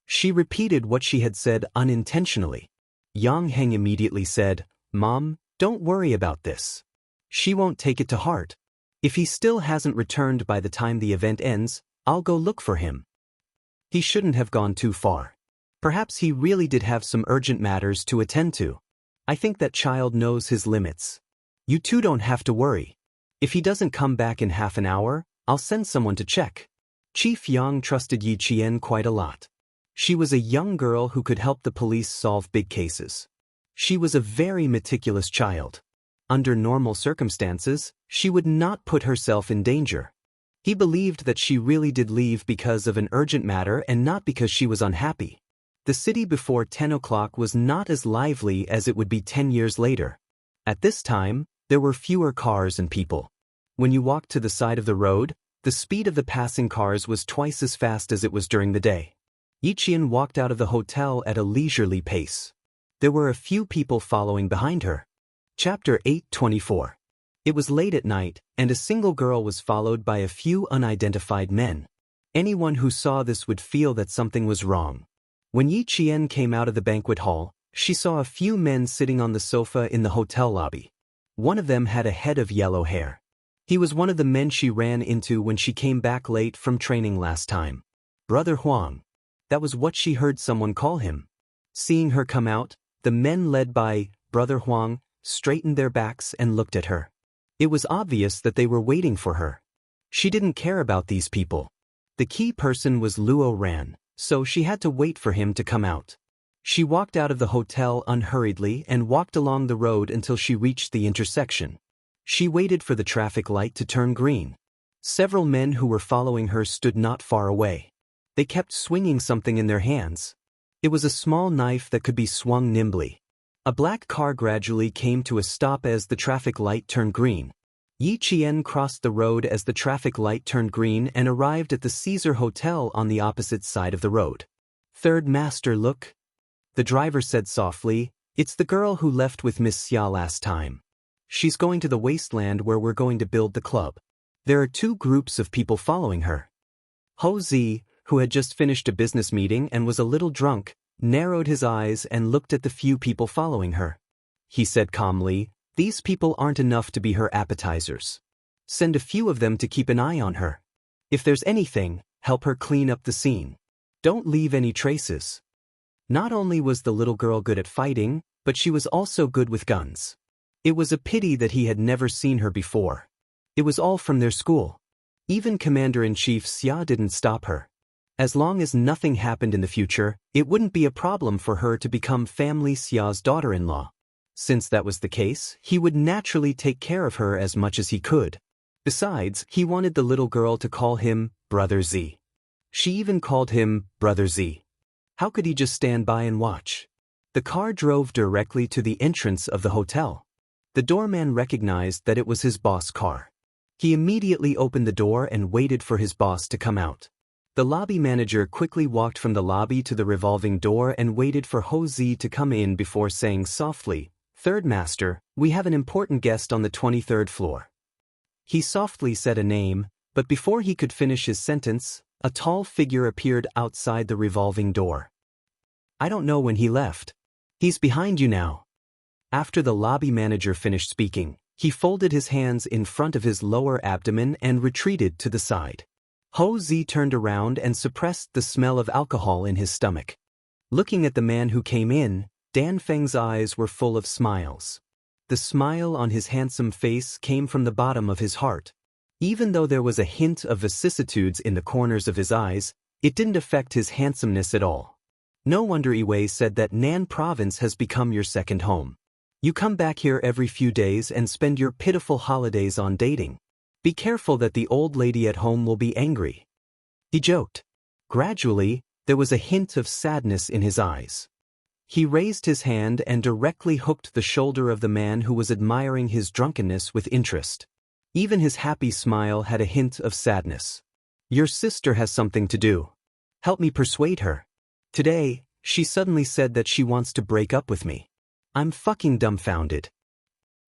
She repeated what she had said unintentionally. Yang Heng immediately said, "Mom, don't worry about this. She won't take it to heart. If he still hasn't returned by the time the event ends, I'll go look for him." He shouldn't have gone too far. Perhaps he really did have some urgent matters to attend to. I think that child knows his limits. You two don't have to worry. If he doesn't come back in half an hour, I'll send someone to check. Chief Yang trusted Yi Qian quite a lot. She was a young girl who could help the police solve big cases. She was a very meticulous child. Under normal circumstances, she would not put herself in danger. He believed that she really did leave because of an urgent matter and not because she was unhappy. The city before 10 o'clock was not as lively as it would be 10 years later. At this time, there were fewer cars and people. When you walked to the side of the road, the speed of the passing cars was twice as fast as it was during the day. Yi Qian walked out of the hotel at a leisurely pace. There were a few people following behind her. Chapter 8:24. It was late at night, and a single girl was followed by a few unidentified men. Anyone who saw this would feel that something was wrong. When Yi Qian came out of the banquet hall, she saw a few men sitting on the sofa in the hotel lobby. One of them had a head of yellow hair. He was one of the men she ran into when she came back late from training last time. Brother Huang. That was what she heard someone call him. Seeing her come out, the men led by Brother Huang straightened their backs and looked at her. It was obvious that they were waiting for her. She didn't care about these people. The key person was Luo Ran, so she had to wait for him to come out. She walked out of the hotel unhurriedly and walked along the road until she reached the intersection. She waited for the traffic light to turn green. Several men who were following her stood not far away. They kept swinging something in their hands. It was a small knife that could be swung nimbly. A black car gradually came to a stop as the traffic light turned green. Yi Qian crossed the road as the traffic light turned green and arrived at the Caesar Hotel on the opposite side of the road. Third master, look. The driver said softly, it's the girl who left with Miss Xia last time. She's going to the wasteland where we're going to build the club. There are two groups of people following her. Ho Zi, who had just finished a business meeting and was a little drunk, narrowed his eyes and looked at the few people following her. He said calmly, these people aren't enough to be her appetizers. Send a few of them to keep an eye on her. If there's anything, help her clean up the scene. Don't leave any traces. Not only was the little girl good at fighting, but she was also good with guns. It was a pity that he had never seen her before. It was all from their school. Even Commander-in-Chief Xia didn't stop her. As long as nothing happened in the future, it wouldn't be a problem for her to become Family Xia's daughter-in-law. Since that was the case, he would naturally take care of her as much as he could. Besides, he wanted the little girl to call him Brother Z. She even called him Brother Z. How could he just stand by and watch? The car drove directly to the entrance of the hotel. The doorman recognized that it was his boss' car. He immediately opened the door and waited for his boss to come out. The lobby manager quickly walked from the lobby to the revolving door and waited for Ho Zi to come in before saying softly, Third Master, we have an important guest on the 23rd floor. He softly said a name, but before he could finish his sentence, a tall figure appeared outside the revolving door. I don't know when he left. He's behind you now. After the lobby manager finished speaking, he folded his hands in front of his lower abdomen and retreated to the side. Ho Zi turned around and suppressed the smell of alcohol in his stomach. Looking at the man who came in, Dan Feng's eyes were full of smiles. The smile on his handsome face came from the bottom of his heart. Even though there was a hint of vicissitudes in the corners of his eyes, it didn't affect his handsomeness at all. No wonder Wei said that Nan province has become your second home. You come back here every few days and spend your pitiful holidays on dating. Be careful that the old lady at home will be angry. He joked. Gradually, there was a hint of sadness in his eyes. He raised his hand and directly hooked the shoulder of the man who was admiring his drunkenness with interest. Even his happy smile had a hint of sadness. Your sister has something to do. Help me persuade her. Today, she suddenly said that she wants to break up with me. I'm fucking dumbfounded.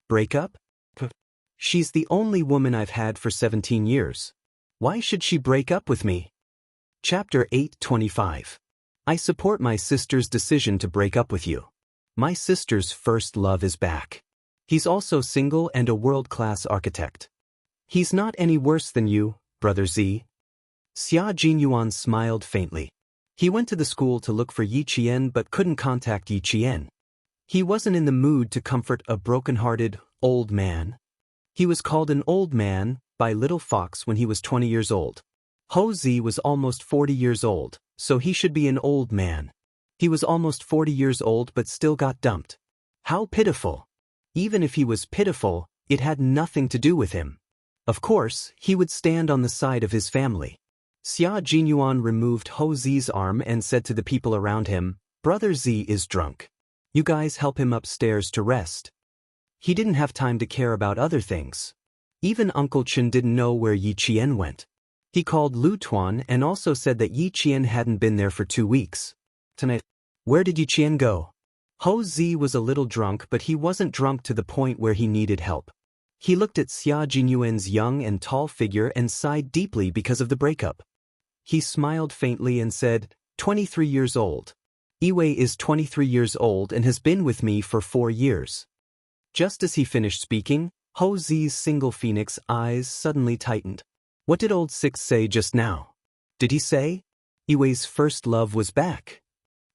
Break up? She's the only woman I've had for 17 years. Why should she break up with me? Chapter 8:25. I support my sister's decision to break up with you. My sister's first love is back. He's also single and a world-class architect. He's not any worse than you, Brother Z. Xia Jinyuan smiled faintly. He went to the school to look for Yi Qian but couldn't contact Yi Qian. He wasn't in the mood to comfort a broken-hearted, old man. He was called an old man by Little Fox when he was 20 years old. Ho Zi was almost 40 years old, so he should be an old man. He was almost 40 years old but still got dumped. How pitiful. Even if he was pitiful, it had nothing to do with him. Of course, he would stand on the side of his family. Xia Jinyuan removed Ho Zi's arm and said to the people around him, "Brother Zi is drunk. You guys help him upstairs to rest." He didn't have time to care about other things. Even Uncle Chen didn't know where Yi Qian went. He called Lu Tuan and also said that Yi Qian hadn't been there for 2 weeks. "Tonight, where did Yi Qian go?" Ho Zi was a little drunk, but he wasn't drunk to the point where he needed help. He looked at Xia Jinyuan's young and tall figure and sighed deeply because of the breakup. He smiled faintly and said, 23 years old. Yiwei is 23 years old and has been with me for 4 years. Just as he finished speaking, Ho Zi's single phoenix eyes suddenly tightened. What did old Six say just now? Did he say Yiwei's first love was back?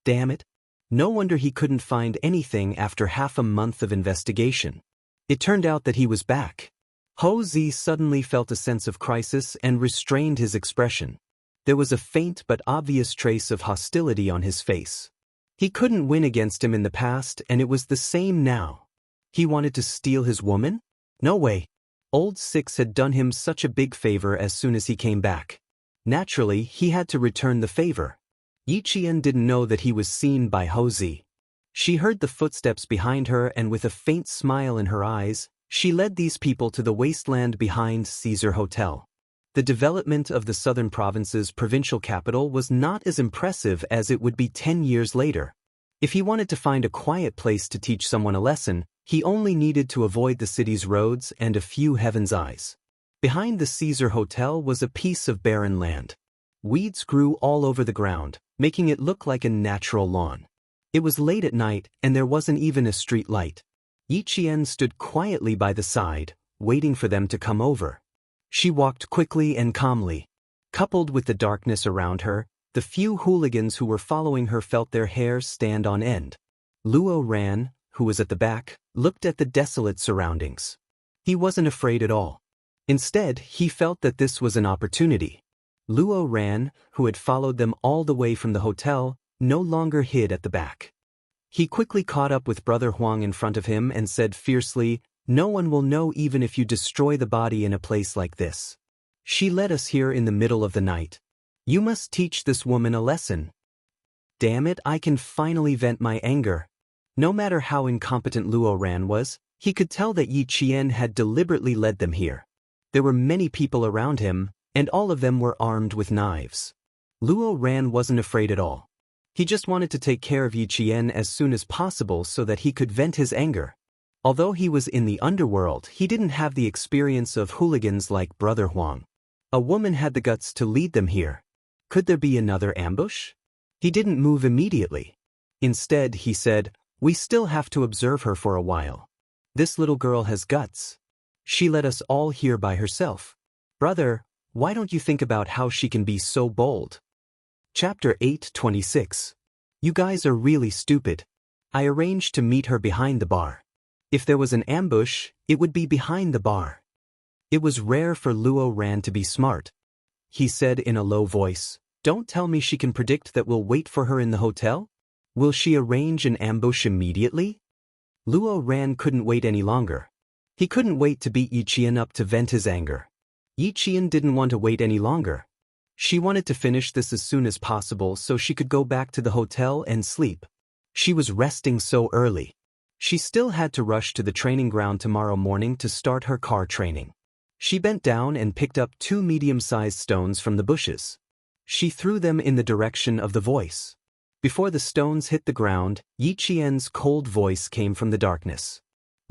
Damn it. No wonder he couldn't find anything after half a month of investigation. It turned out that he was back. Ho Zi suddenly felt a sense of crisis and restrained his expression. There was a faint but obvious trace of hostility on his face. He couldn't win against him in the past, and it was the same now. He wanted to steal his woman? No way. Old Six had done him such a big favor as soon as he came back. Naturally, he had to return the favor. Yi Qian didn't know that he was seen by Ho Zi. She heard the footsteps behind her and with a faint smile in her eyes, she led these people to the wasteland behind Caesar Hotel. The development of the southern province's provincial capital was not as impressive as it would be 10 years later. If he wanted to find a quiet place to teach someone a lesson, he only needed to avoid the city's roads and a few heaven's eyes. Behind the Caesar Hotel was a piece of barren land. Weeds grew all over the ground, making it look like a natural lawn. It was late at night, and there wasn't even a street light. Yi Qian stood quietly by the side, waiting for them to come over. She walked quickly and calmly. Coupled with the darkness around her, the few hooligans who were following her felt their hair stand on end. Luo Ran, who was at the back, looked at the desolate surroundings. He wasn't afraid at all. Instead, he felt that this was an opportunity. Luo Ran, who had followed them all the way from the hotel, no longer hid at the back. He quickly caught up with Brother Huang in front of him and said fiercely, "No one will know even if you destroy the body in a place like this. She led us here in the middle of the night. You must teach this woman a lesson." Damn it, I can finally vent my anger. No matter how incompetent Luo Ran was, he could tell that Yi Qian had deliberately led them here. There were many people around him, and all of them were armed with knives. Luo Ran wasn't afraid at all. He just wanted to take care of Yi Qian as soon as possible so that he could vent his anger. Although he was in the underworld, he didn't have the experience of hooligans like Brother Huang. A woman had the guts to lead them here. Could there be another ambush? He didn't move immediately. Instead, he said, "We still have to observe her for a while. This little girl has guts. She led us all here by herself. Brother, why don't you think about how she can be so bold?" Chapter 8:26. You guys are really stupid. I arranged to meet her behind the bar. If there was an ambush, it would be behind the bar. It was rare for Luo Ran to be smart. He said in a low voice, "Don't tell me she can predict that we'll wait for her in the hotel? Will she arrange an ambush immediately?" Luo Ran couldn't wait any longer. He couldn't wait to beat Yi Qian up to vent his anger. Yi Qian didn't want to wait any longer. She wanted to finish this as soon as possible so she could go back to the hotel and sleep. She was resting so early. She still had to rush to the training ground tomorrow morning to start her car training. She bent down and picked up 2 medium-sized stones from the bushes. She threw them in the direction of the voice. Before the stones hit the ground, Yi Qian's cold voice came from the darkness.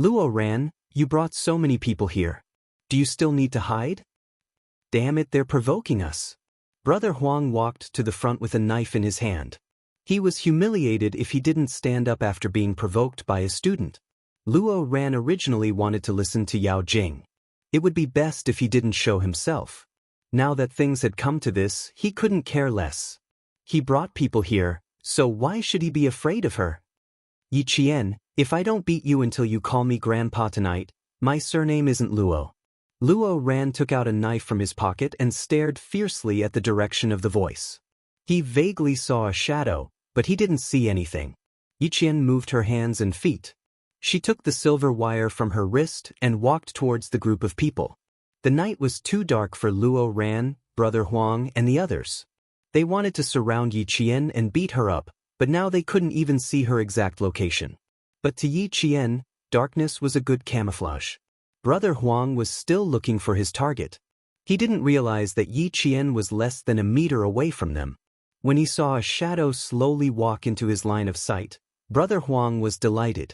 "Luo Ran, you brought so many people here. Do you still need to hide? Damn it, they're provoking us." Brother Huang walked to the front with a knife in his hand. He was humiliated if he didn't stand up after being provoked by a student. Luo Ran originally wanted to listen to Yao Jing. It would be best if he didn't show himself. Now that things had come to this, he couldn't care less. He brought people here, so why should he be afraid of her? Yi Qian, if I don't beat you until you call me Grandpa tonight, my surname isn't Luo. Luo Ran took out a knife from his pocket and stared fiercely at the direction of the voice. He vaguely saw a shadow, but he didn't see anything. Yi Qian moved her hands and feet. She took the silver wire from her wrist and walked towards the group of people. The night was too dark for Luo Ran, Brother Huang, and the others. They wanted to surround Yi Qian and beat her up, but now they couldn't even see her exact location. But to Yi Qian, darkness was a good camouflage. Brother Huang was still looking for his target. He didn't realize that Yi Qian was less than a meter away from them. When he saw a shadow slowly walk into his line of sight, Brother Huang was delighted.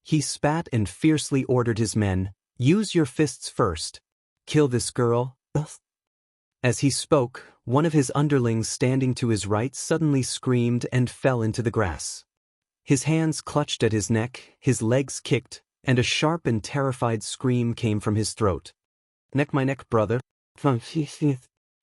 He spat and fiercely ordered his men, "Use your fists first. Kill this girl." As he spoke, one of his underlings standing to his right suddenly screamed and fell into the grass. His hands clutched at his neck, his legs kicked, and a sharp and terrified scream came from his throat. "Neck my neck, brother."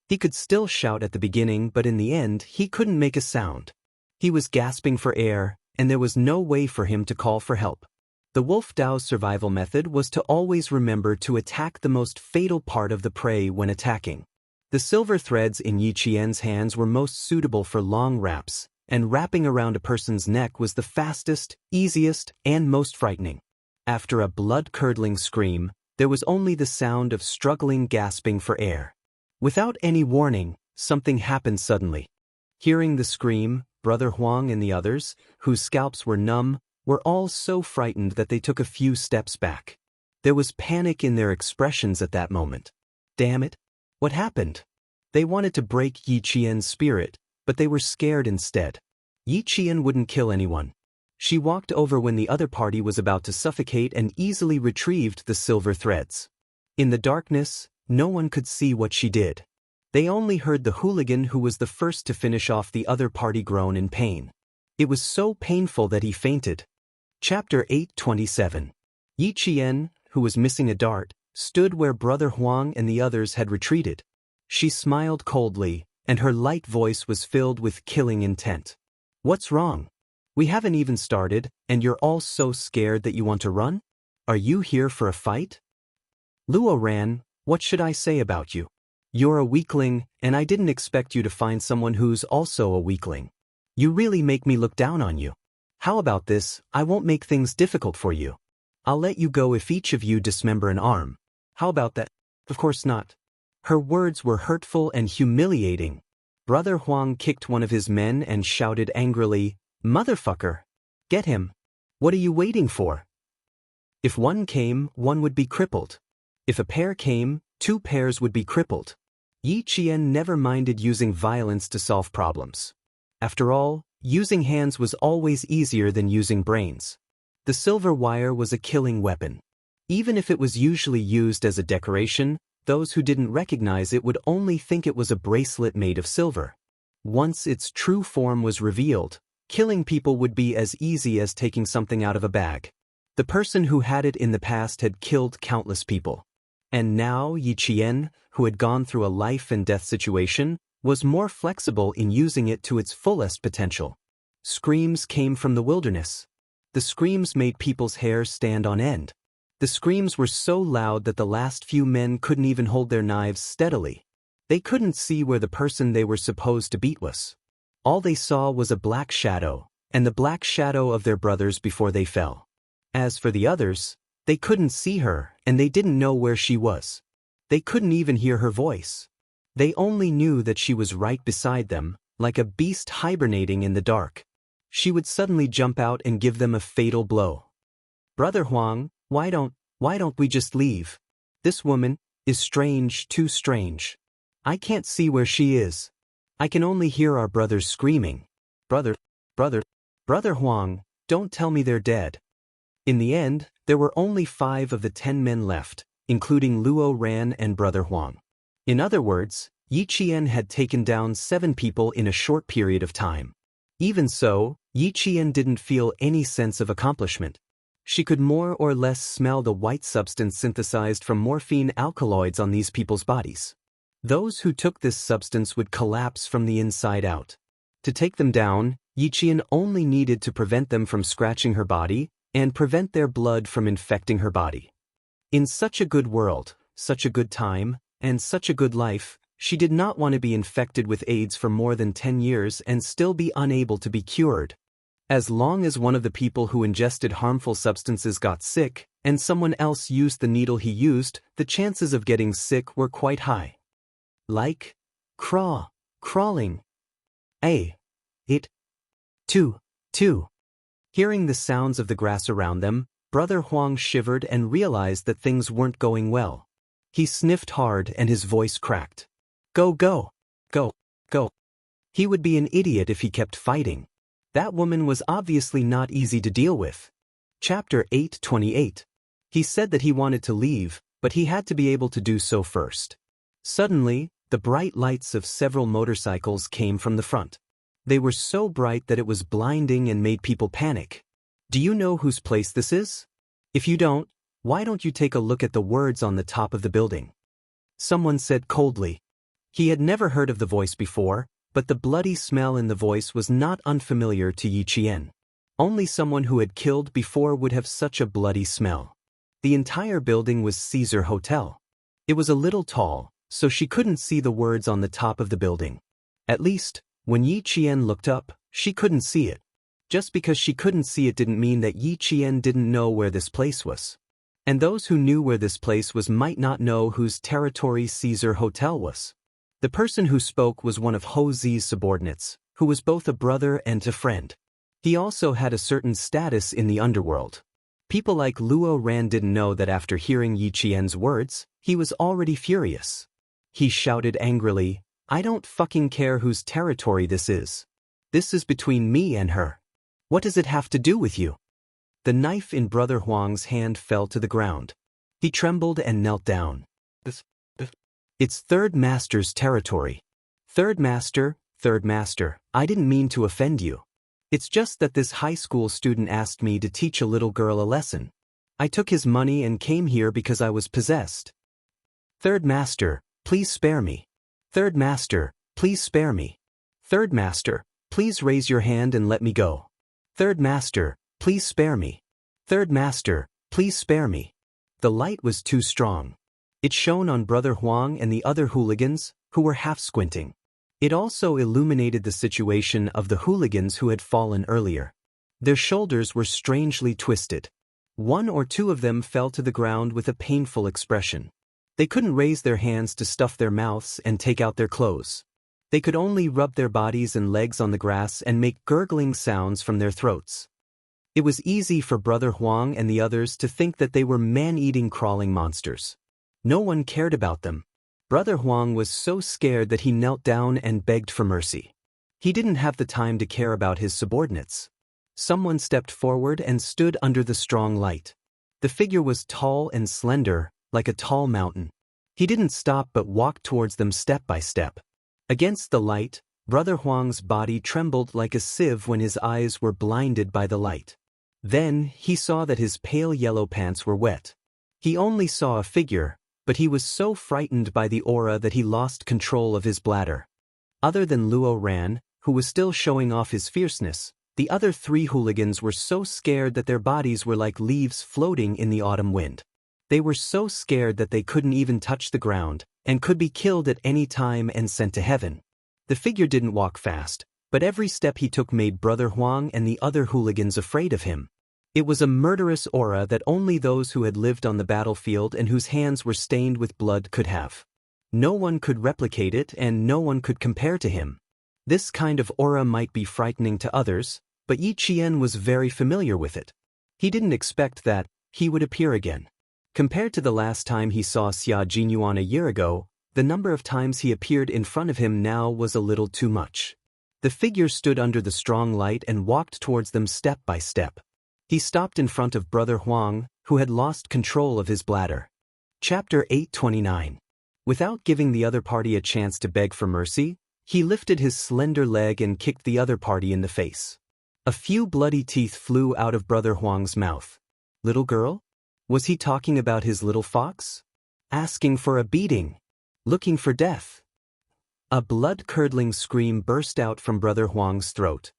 He could still shout at the beginning, but in the end, he couldn't make a sound. He was gasping for air, and there was no way for him to call for help. The Wolf Dao's survival method was to always remember to attack the most fatal part of the prey when attacking. The silver threads in Yi Qian's hands were most suitable for long wraps, and wrapping around a person's neck was the fastest, easiest, and most frightening. After a blood-curdling scream, there was only the sound of struggling gasping for air. Without any warning, something happened suddenly. Hearing the scream, Brother Huang and the others, whose scalps were numb, were all so frightened that they took a few steps back. There was panic in their expressions at that moment. Damn it! What happened? They wanted to break Yi Qian's spirit, but they were scared instead. Yi Qian wouldn't kill anyone. She walked over when the other party was about to suffocate and easily retrieved the silver threads. In the darkness, no one could see what she did. They only heard the hooligan who was the first to finish off the other party groan in pain. It was so painful that he fainted. Chapter 8:27. Yi Qian, who was missing a dart, stood where Brother Huang and the others had retreated. She smiled coldly, and her light voice was filled with killing intent. "What's wrong? We haven't even started, and you're all so scared that you want to run? Are you here for a fight?" "Luo Ran, what should I say about you? You're a weakling, and I didn't expect you to find someone who's also a weakling. You really make me look down on you. How about this? I won't make things difficult for you. I'll let you go if each of you dismember an arm. How about that?" "Of course not." Her words were hurtful and humiliating. Brother Huang kicked one of his men and shouted angrily, "Motherfucker! Get him! What are you waiting for?" If one came, one would be crippled. If a pair came, 2 pairs would be crippled. Yi Qian never minded using violence to solve problems. After all, using hands was always easier than using brains. The silver wire was a killing weapon. Even if it was usually used as a decoration, those who didn't recognize it would only think it was a bracelet made of silver. Once its true form was revealed, killing people would be as easy as taking something out of a bag. The person who had it in the past had killed countless people. And now Yi Qian, who had gone through a life and death situation, was more flexible in using it to its fullest potential. Screams came from the wilderness. The screams made people's hair stand on end. The screams were so loud that the last few men couldn't even hold their knives steadily. They couldn't see where the person they were supposed to beat was. All they saw was a black shadow, and the black shadow of their brothers before they fell. As for the others, they couldn't see her, and they didn't know where she was. They couldn't even hear her voice. They only knew that she was right beside them, like a beast hibernating in the dark. She would suddenly jump out and give them a fatal blow. "Brother Huang, why don't we just leave? This woman is strange, too strange. I can't see where she is. I can only hear our brothers screaming. Brother Huang, don't tell me they're dead." In the end, there were only 5 of the 10 men left, including Luo Ran and Brother Huang. In other words, Yi Qian had taken down 7 people in a short period of time. Even so, Yi Qian didn't feel any sense of accomplishment. She could more or less smell the white substance synthesized from morphine alkaloids on these people's bodies. Those who took this substance would collapse from the inside out. To take them down, Yiqian only needed to prevent them from scratching her body and prevent their blood from infecting her body. In such a good world, such a good time, and such a good life, she did not want to be infected with AIDS for more than 10 years and still be unable to be cured. As long as one of the people who ingested harmful substances got sick, and someone else used the needle he used, the chances of getting sick were quite high. Like, crawling. It. 2. Hearing the sounds of the grass around them, Brother Huang shivered and realized that things weren't going well. He sniffed hard and his voice cracked. Go. He would be an idiot if he kept fighting. That woman was obviously not easy to deal with. Chapter 8:28. He said that he wanted to leave, but he had to be able to do so first. Suddenly, the bright lights of several motorcycles came from the front. They were so bright that it was blinding and made people panic. Do you know whose place this is? If you don't, why don't you take a look at the words on the top of the building? Someone said coldly. He had never heard of the voice before, but the bloody smell in the voice was not unfamiliar to Yiqian. Only someone who had killed before would have such a bloody smell. The entire building was Caesar Hotel. It was a little tall, so she couldn't see the words on the top of the building. At least, when Yiqian looked up, she couldn't see it. Just because she couldn't see it didn't mean that Yiqian didn't know where this place was. And those who knew where this place was might not know whose territory Caesar Hotel was. The person who spoke was one of Ho Zi's subordinates, who was both a brother and a friend. He also had a certain status in the underworld. People like Luo Ran didn't know that after hearing Yiqian's words, he was already furious. He shouted angrily, "I don't fucking care whose territory this is. This is between me and her. What does it have to do with you?" The knife in Brother Huang's hand fell to the ground. He trembled and knelt down. It's Third Master's territory. Third Master, I didn't mean to offend you. It's just that this high school student asked me to teach a little girl a lesson. I took his money and came here because I was possessed. Third Master, please spare me. Third Master, please spare me. Third Master, please raise your hand and let me go. Third Master, please spare me. Third Master, please spare me. The light was too strong. It shone on Brother Huang and the other hooligans, who were half squinting. It also illuminated the situation of the hooligans who had fallen earlier. Their shoulders were strangely twisted. One or two of them fell to the ground with a painful expression. They couldn't raise their hands to stuff their mouths and take out their clothes. They could only rub their bodies and legs on the grass and make gurgling sounds from their throats. It was easy for Brother Huang and the others to think that they were man-eating crawling monsters. No one cared about them. Brother Huang was so scared that he knelt down and begged for mercy. He didn't have the time to care about his subordinates. Someone stepped forward and stood under the strong light. The figure was tall and slender, like a tall mountain. He didn't stop but walked towards them step by step. Against the light, Brother Huang's body trembled like a sieve when his eyes were blinded by the light. Then, he saw that his pale yellow pants were wet. He only saw a figure, but he was so frightened by the aura that he lost control of his bladder. Other than Luo Ran, who was still showing off his fierceness, the other three hooligans were so scared that their bodies were like leaves floating in the autumn wind. They were so scared that they couldn't even touch the ground, and could be killed at any time and sent to heaven. The figure didn't walk fast, but every step he took made Brother Huang and the other hooligans afraid of him. It was a murderous aura that only those who had lived on the battlefield and whose hands were stained with blood could have. No one could replicate it and no one could compare to him. This kind of aura might be frightening to others, but Yiqian was very familiar with it. He didn't expect that he would appear again. Compared to the last time he saw Xia Jinyuan a year ago, the number of times he appeared in front of him now was a little too much. The figure stood under the strong light and walked towards them step by step. He stopped in front of Brother Huang, who had lost control of his bladder. Chapter 8:29. Without giving the other party a chance to beg for mercy, he lifted his slender leg and kicked the other party in the face. A few bloody teeth flew out of Brother Huang's mouth. Little girl? Was he talking about his little fox? Asking for a beating? Looking for death? A blood-curdling scream burst out from Brother Huang's throat.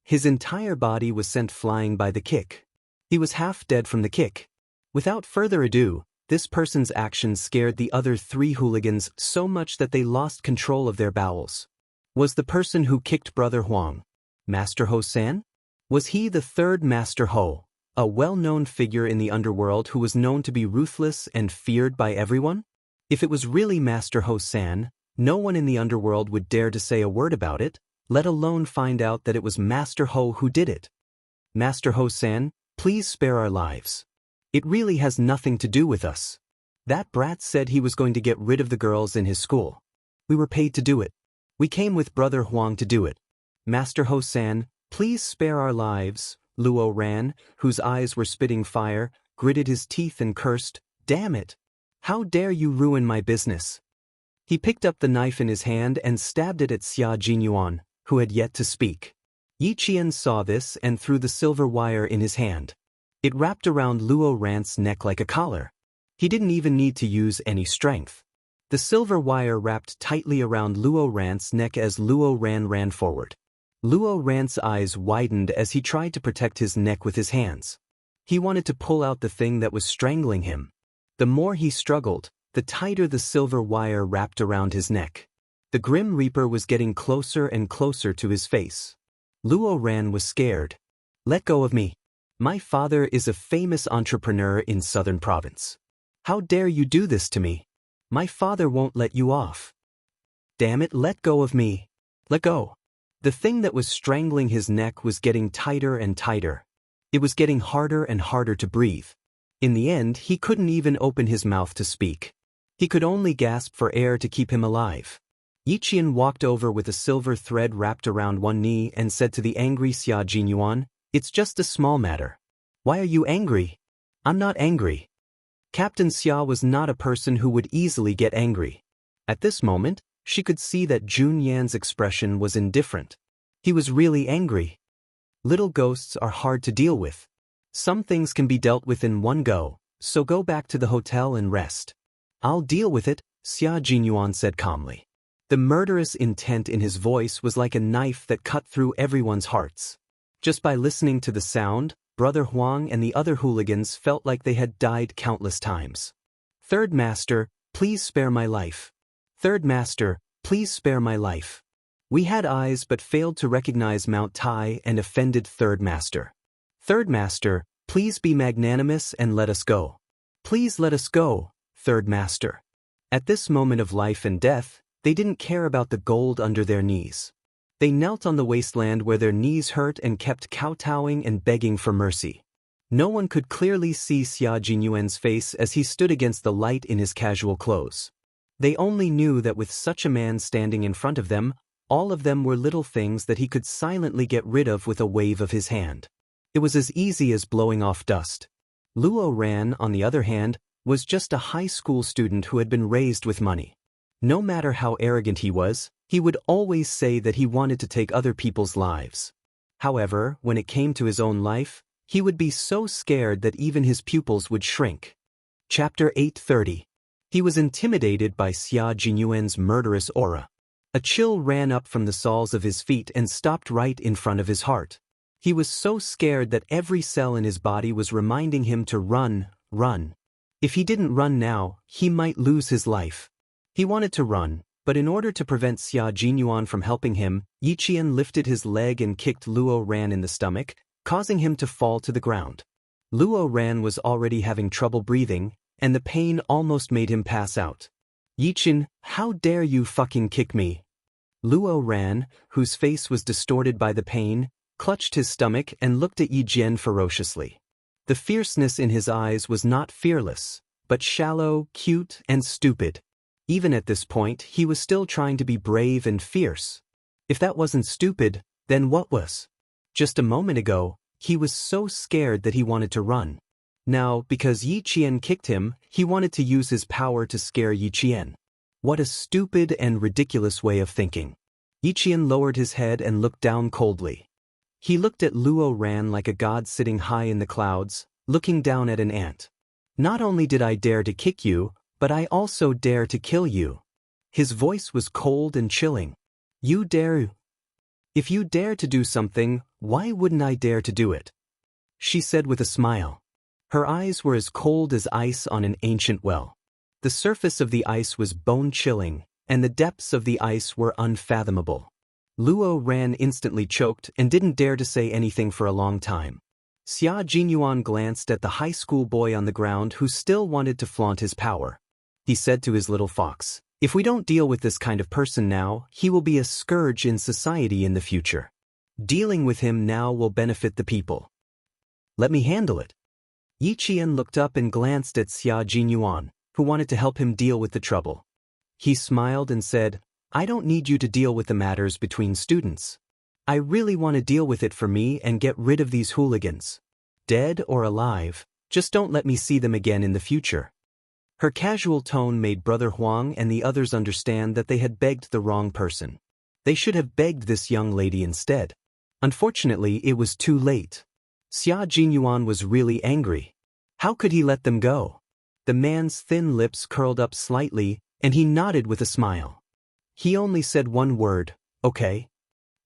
His entire body was sent flying by the kick. He was half dead from the kick. Without further ado, this person's actions scared the other 3 hooligans so much that they lost control of their bowels. Was the person who kicked Brother Huang Master Ho-san? Was he the 3rd Master Ho, a well-known figure in the underworld who was known to be ruthless and feared by everyone? If it was really Master Ho-san, no one in the underworld would dare to say a word about it, let alone find out that it was Master Ho who did it. Master Ho-san, please spare our lives. It really has nothing to do with us. That brat said he was going to get rid of the girls in his school. We were paid to do it. We came with Brother Huang to do it. Master Ho-san, please spare our lives. Luo Ran, whose eyes were spitting fire, gritted his teeth and cursed, "Damn it! How dare you ruin my business!" He picked up the knife in his hand and stabbed it at Xia Jinyuan, who had yet to speak. Yi Qian saw this and threw the silver wire in his hand. It wrapped around Luo Ran's neck like a collar. He didn't even need to use any strength. The silver wire wrapped tightly around Luo Ran's neck as Luo Ran ran forward. Luo Ran's eyes widened as he tried to protect his neck with his hands. He wanted to pull out the thing that was strangling him. The more he struggled, the tighter the silver wire wrapped around his neck. The Grim Reaper was getting closer and closer to his face. Luo Ran was scared. "Let go of me. My father is a famous entrepreneur in Southern Province. How dare you do this to me? My father won't let you off. Damn it, let go of me. Let go." The thing that was strangling his neck was getting tighter and tighter. It was getting harder and harder to breathe. In the end, he couldn't even open his mouth to speak. He could only gasp for air to keep him alive. Yi Qian walked over with a silver thread wrapped around one knee and said to the angry Xia Jinyuan, "It's just a small matter. Why are you angry?" "I'm not angry." Captain Xia was not a person who would easily get angry. At this moment, she could see that Jun Yan's expression was indifferent. He was really angry. Little ghosts are hard to deal with. Some things can be dealt with in one go, so go back to the hotel and rest. "I'll deal with it," Xia Jinyuan said calmly. The murderous intent in his voice was like a knife that cut through everyone's hearts. Just by listening to the sound, Brother Huang and the other hooligans felt like they had died countless times. "Third Master, please spare my life. Third Master, please spare my life." We had eyes but failed to recognize Mount Tai and offended Third Master. "Third Master, please be magnanimous and let us go. Please let us go, Third Master." At this moment of life and death, they didn't care about the gold under their knees. They knelt on the wasteland where their knees hurt and kept kowtowing and begging for mercy. No one could clearly see Xia Jinyuan's face as he stood against the light in his casual clothes. They only knew that with such a man standing in front of them, all of them were little things that he could silently get rid of with a wave of his hand. It was as easy as blowing off dust. Luo Ran, on the other hand, was just a high school student who had been raised with money. No matter how arrogant he would always say that he wanted to take other people's lives. However, when it came to his own life, he would be so scared that even his pupils would shrink. Chapter 830. He was intimidated by Xia Jinyuan's murderous aura. A chill ran up from the soles of his feet and stopped right in front of his heart. He was so scared that every cell in his body was reminding him to run, run. If he didn't run now, he might lose his life. He wanted to run, but in order to prevent Xia Jinyuan from helping him, Yi Qian lifted his leg and kicked Luo Ran in the stomach, causing him to fall to the ground. Luo Ran was already having trouble breathing, and the pain almost made him pass out. "Yi Qian, how dare you fucking kick me?" Luo Ran, whose face was distorted by the pain, clutched his stomach and looked at Yi Jian ferociously. The fierceness in his eyes was not fearless, but shallow, cute, and stupid. Even at this point, he was still trying to be brave and fierce. If that wasn't stupid, then what was? Just a moment ago, he was so scared that he wanted to run. Now, because Yi Qian kicked him, he wanted to use his power to scare Yi Qian. What a stupid and ridiculous way of thinking. Yi Qian lowered his head and looked down coldly. He looked at Luo Ran like a god sitting high in the clouds, looking down at an ant. "Not only did I dare to kick you, but I also dare to kill you." His voice was cold and chilling. You dare? If you dare to do something, why wouldn't I dare to do it? She said with a smile. Her eyes were as cold as ice on an ancient well. The surface of the ice was bone-chilling, and the depths of the ice were unfathomable. Luo Ran instantly choked and didn't dare to say anything for a long time. Xia Jinyuan glanced at the high school boy on the ground who still wanted to flaunt his power. He said to his little fox, "If we don't deal with this kind of person now, he will be a scourge in society in the future. Dealing with him now will benefit the people. Let me handle it." Yi Qian looked up and glanced at Xia Jinyuan, who wanted to help him deal with the trouble. He smiled and said, "I don't need you to deal with the matters between students. I really want to deal with it for me and get rid of these hooligans. Dead or alive, just don't let me see them again in the future." Her casual tone made Brother Huang and the others understand that they had begged the wrong person. They should have begged this young lady instead. Unfortunately, it was too late. Xia Jinyuan was really angry. How could he let them go? The man's thin lips curled up slightly, and he nodded with a smile. He only said one word, "Okay."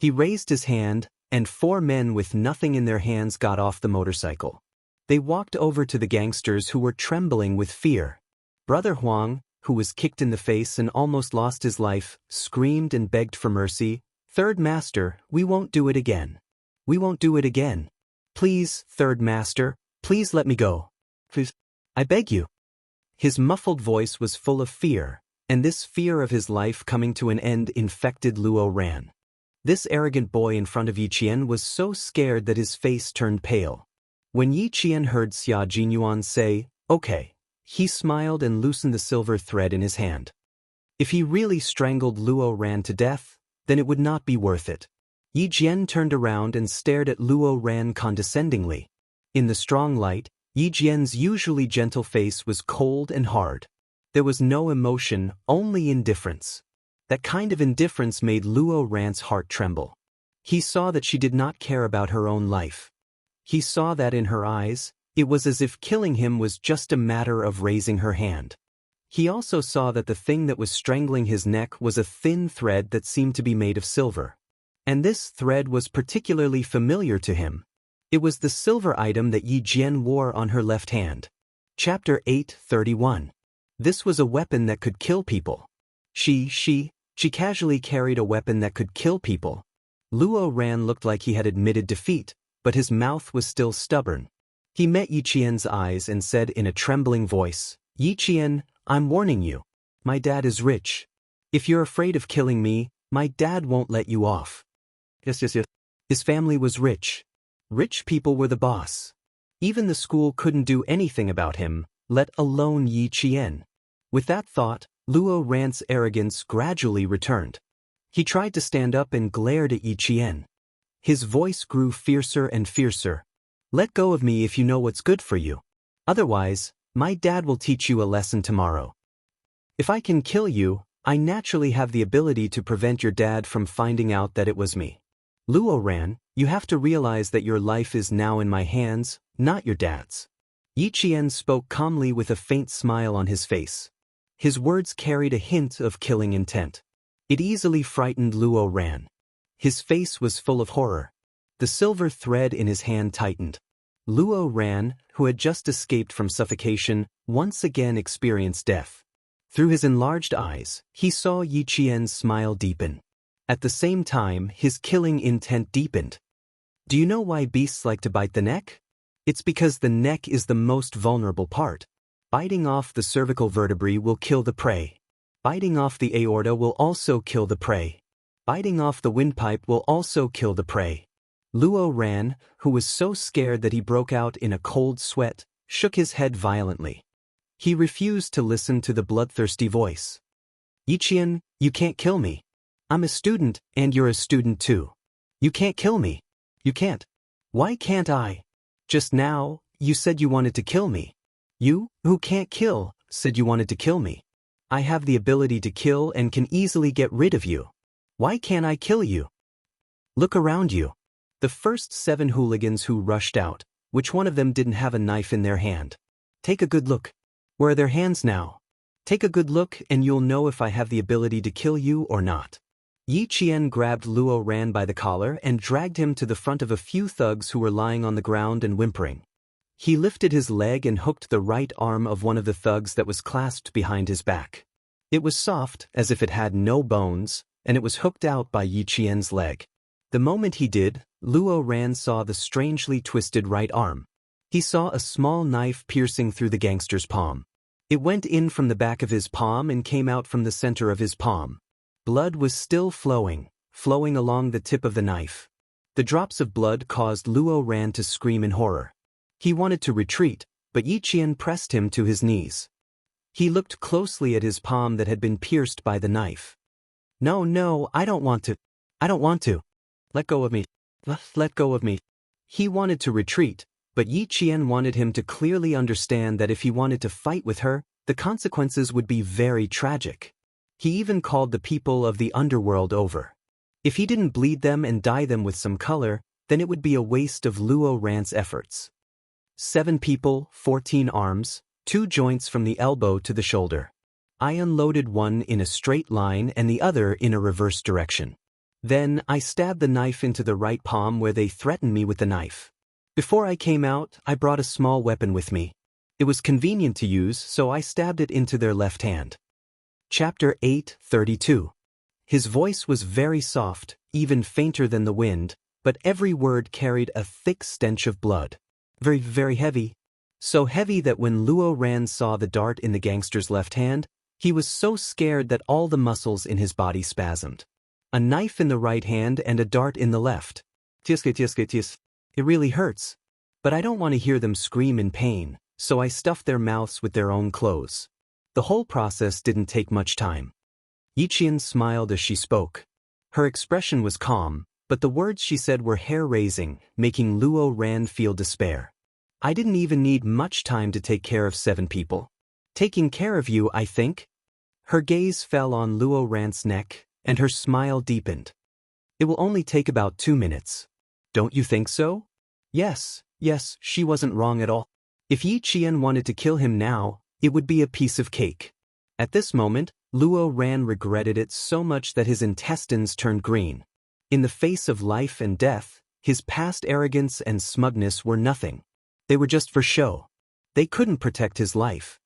He raised his hand, and 4 men with nothing in their hands got off the motorcycle. They walked over to the gangsters who were trembling with fear. Brother Huang, who was kicked in the face and almost lost his life, screamed and begged for mercy. "Third Master, we won't do it again. We won't do it again. Please, Third Master, please let me go. Please, I beg you." His muffled voice was full of fear, and this fear of his life coming to an end infected Luo Ran. This arrogant boy in front of Yi Qian was so scared that his face turned pale. When Yi Qian heard Xia Jinyuan say, "Okay," he smiled and loosened the silver thread in his hand. If he really strangled Luo Ran to death, then it would not be worth it. Yi Jian turned around and stared at Luo Ran condescendingly. In the strong light, Yi Jian's usually gentle face was cold and hard. There was no emotion, only indifference. That kind of indifference made Luo Ran's heart tremble. He saw that she did not care about her own life. He saw that in her eyes, it was as if killing him was just a matter of raising her hand. He also saw that the thing that was strangling his neck was a thin thread that seemed to be made of silver. And this thread was particularly familiar to him. It was the silver item that Yi Jian wore on her left hand. Chapter 8:31. This was a weapon that could kill people. She casually carried a weapon that could kill people. Luo Ran looked like he had admitted defeat, but his mouth was still stubborn. He met Yi Qian's eyes and said in a trembling voice, "Yi Qian, I'm warning you. My dad is rich. If you're afraid of killing me, my dad won't let you off." Yes. His family was rich. Rich people were the boss. Even the school couldn't do anything about him, let alone Yi Qian. With that thought, Luo Ran's arrogance gradually returned. He tried to stand up and glared at Yi Qian. His voice grew fiercer and fiercer. "Let go of me if you know what's good for you. Otherwise, my dad will teach you a lesson tomorrow. If I can kill you, I naturally have the ability to prevent your dad from finding out that it was me. Luo Ran, you have to realize that your life is now in my hands, not your dad's." Yi Qian spoke calmly with a faint smile on his face. His words carried a hint of killing intent. It easily frightened Luo Ran. His face was full of horror. The silver thread in his hand tightened. Luo Ran, who had just escaped from suffocation, once again experienced death. Through his enlarged eyes, he saw Yi Qian's smile deepen. At the same time, his killing intent deepened. Do you know why beasts like to bite the neck? It's because the neck is the most vulnerable part. Biting off the cervical vertebrae will kill the prey. Biting off the aorta will also kill the prey. Biting off the windpipe will also kill the prey. Luo Ran, who was so scared that he broke out in a cold sweat, shook his head violently. He refused to listen to the bloodthirsty voice. "Yi Qian, you can't kill me. I'm a student, and you're a student too. You can't kill me. You can't." "Why can't I? Just now, you said you wanted to kill me. You, who can't kill, said you wanted to kill me. I have the ability to kill and can easily get rid of you. Why can't I kill you? Look around you." The first 7 hooligans who rushed out, which one of them didn't have a knife in their hand? Take a good look. Where are their hands now? Take a good look and you'll know if I have the ability to kill you or not. Yi Qian grabbed Luo Ran by the collar and dragged him to the front of a few thugs who were lying on the ground and whimpering. He lifted his leg and hooked the right arm of one of the thugs that was clasped behind his back. It was soft, as if it had no bones, and it was hooked out by Yi Qian's leg. The moment he did, Luo Ran saw the strangely twisted right arm. He saw a small knife piercing through the gangster's palm. It went in from the back of his palm and came out from the center of his palm. Blood was still flowing along the tip of the knife. The drops of blood caused Luo Ran to scream in horror. He wanted to retreat, but Yi Qian pressed him to his knees. He looked closely at his palm that had been pierced by the knife. No, I don't want to. I don't want to. Let go of me. Let go of me. He wanted to retreat, but Yi Qian wanted him to clearly understand that if he wanted to fight with her, the consequences would be very tragic. He even called the people of the underworld over. If he didn't bleed them and dye them with some color, then it would be a waste of Luo Ran's efforts. 7 people, 14 arms, 2 joints from the elbow to the shoulder. I unloaded one in a straight line and the other in a reverse direction. Then I stabbed the knife into the right palm where they threatened me with the knife. Before I came out, I brought a small weapon with me. It was convenient to use, so I stabbed it into their left hand. Chapter 8:32. His voice was very soft, even fainter than the wind, but every word carried a thick stench of blood. Very, very heavy. So heavy that when Luo Ran saw the dart in the gangster's left hand, he was so scared that all the muscles in his body spasmed. A knife in the right hand and a dart in the left. Tis. It really hurts. But I don't want to hear them scream in pain, so I stuffed their mouths with their own clothes. The whole process didn't take much time. Yi Qian smiled as she spoke. Her expression was calm, but the words she said were hair-raising, making Luo Ran feel despair. I didn't even need much time to take care of 7 people. Taking care of you, I think? Her gaze fell on Luo Ran's neck, and her smile deepened. It will only take about 2 minutes. Don't you think so? Yes, she wasn't wrong at all. If Yi Qian wanted to kill him now, it would be a piece of cake. At this moment, Luo Ran regretted it so much that his intestines turned green. In the face of life and death, his past arrogance and smugness were nothing. They were just for show. They couldn't protect his life.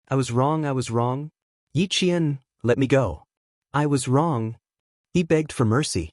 I was wrong. Yi Qian, let me go. I was wrong. He begged for mercy.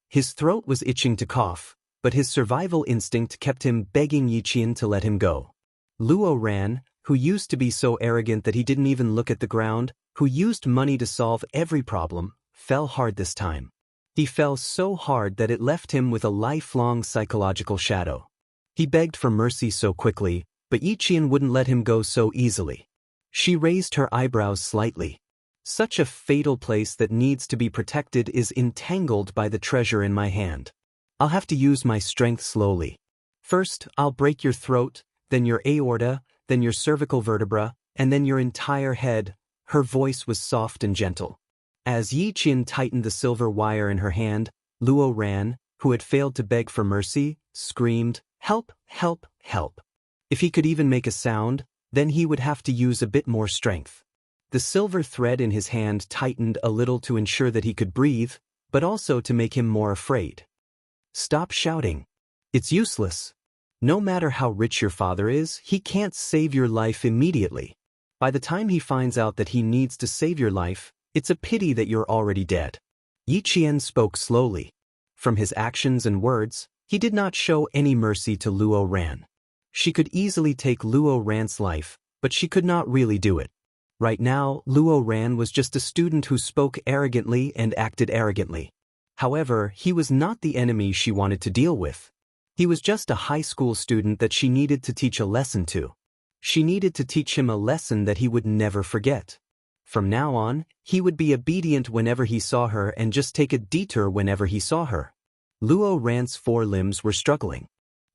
His throat was itching to cough, but his survival instinct kept him begging Yi Qian to let him go. Luo Ran, who used to be so arrogant that he didn't even look at the ground, who used money to solve every problem, fell hard this time. He fell so hard that it left him with a lifelong psychological shadow. He begged for mercy so quickly, but Yi Qian wouldn't let him go so easily. She raised her eyebrows slightly. Such a fatal place that needs to be protected is entangled by the treasure in my hand. I'll have to use my strength slowly. First, I'll break your throat, then your aorta, then your cervical vertebra, and then your entire head. Her voice was soft and gentle. As Yi Qian tightened the silver wire in her hand, Luo Ran, who had failed to beg for mercy, screamed, "Help, help, help." If he could even make a sound, then he would have to use a bit more strength. The silver thread in his hand tightened a little to ensure that he could breathe, but also to make him more afraid. Stop shouting. It's useless. No matter how rich your father is, he can't save your life immediately. By the time he finds out that he needs to save your life, it's a pity that you're already dead. Yi Qian spoke slowly. From his actions and words, he did not show any mercy to Luo Ran. She could easily take Luo Ran's life, but she could not really do it. Right now, Luo Ran was just a student who spoke arrogantly and acted arrogantly. However, he was not the enemy she wanted to deal with. He was just a high school student that she needed to teach a lesson to. She needed to teach him a lesson that he would never forget. From now on, he would be obedient whenever he saw her and just take a detour whenever he saw her. Luo Ran's 4 limbs were struggling.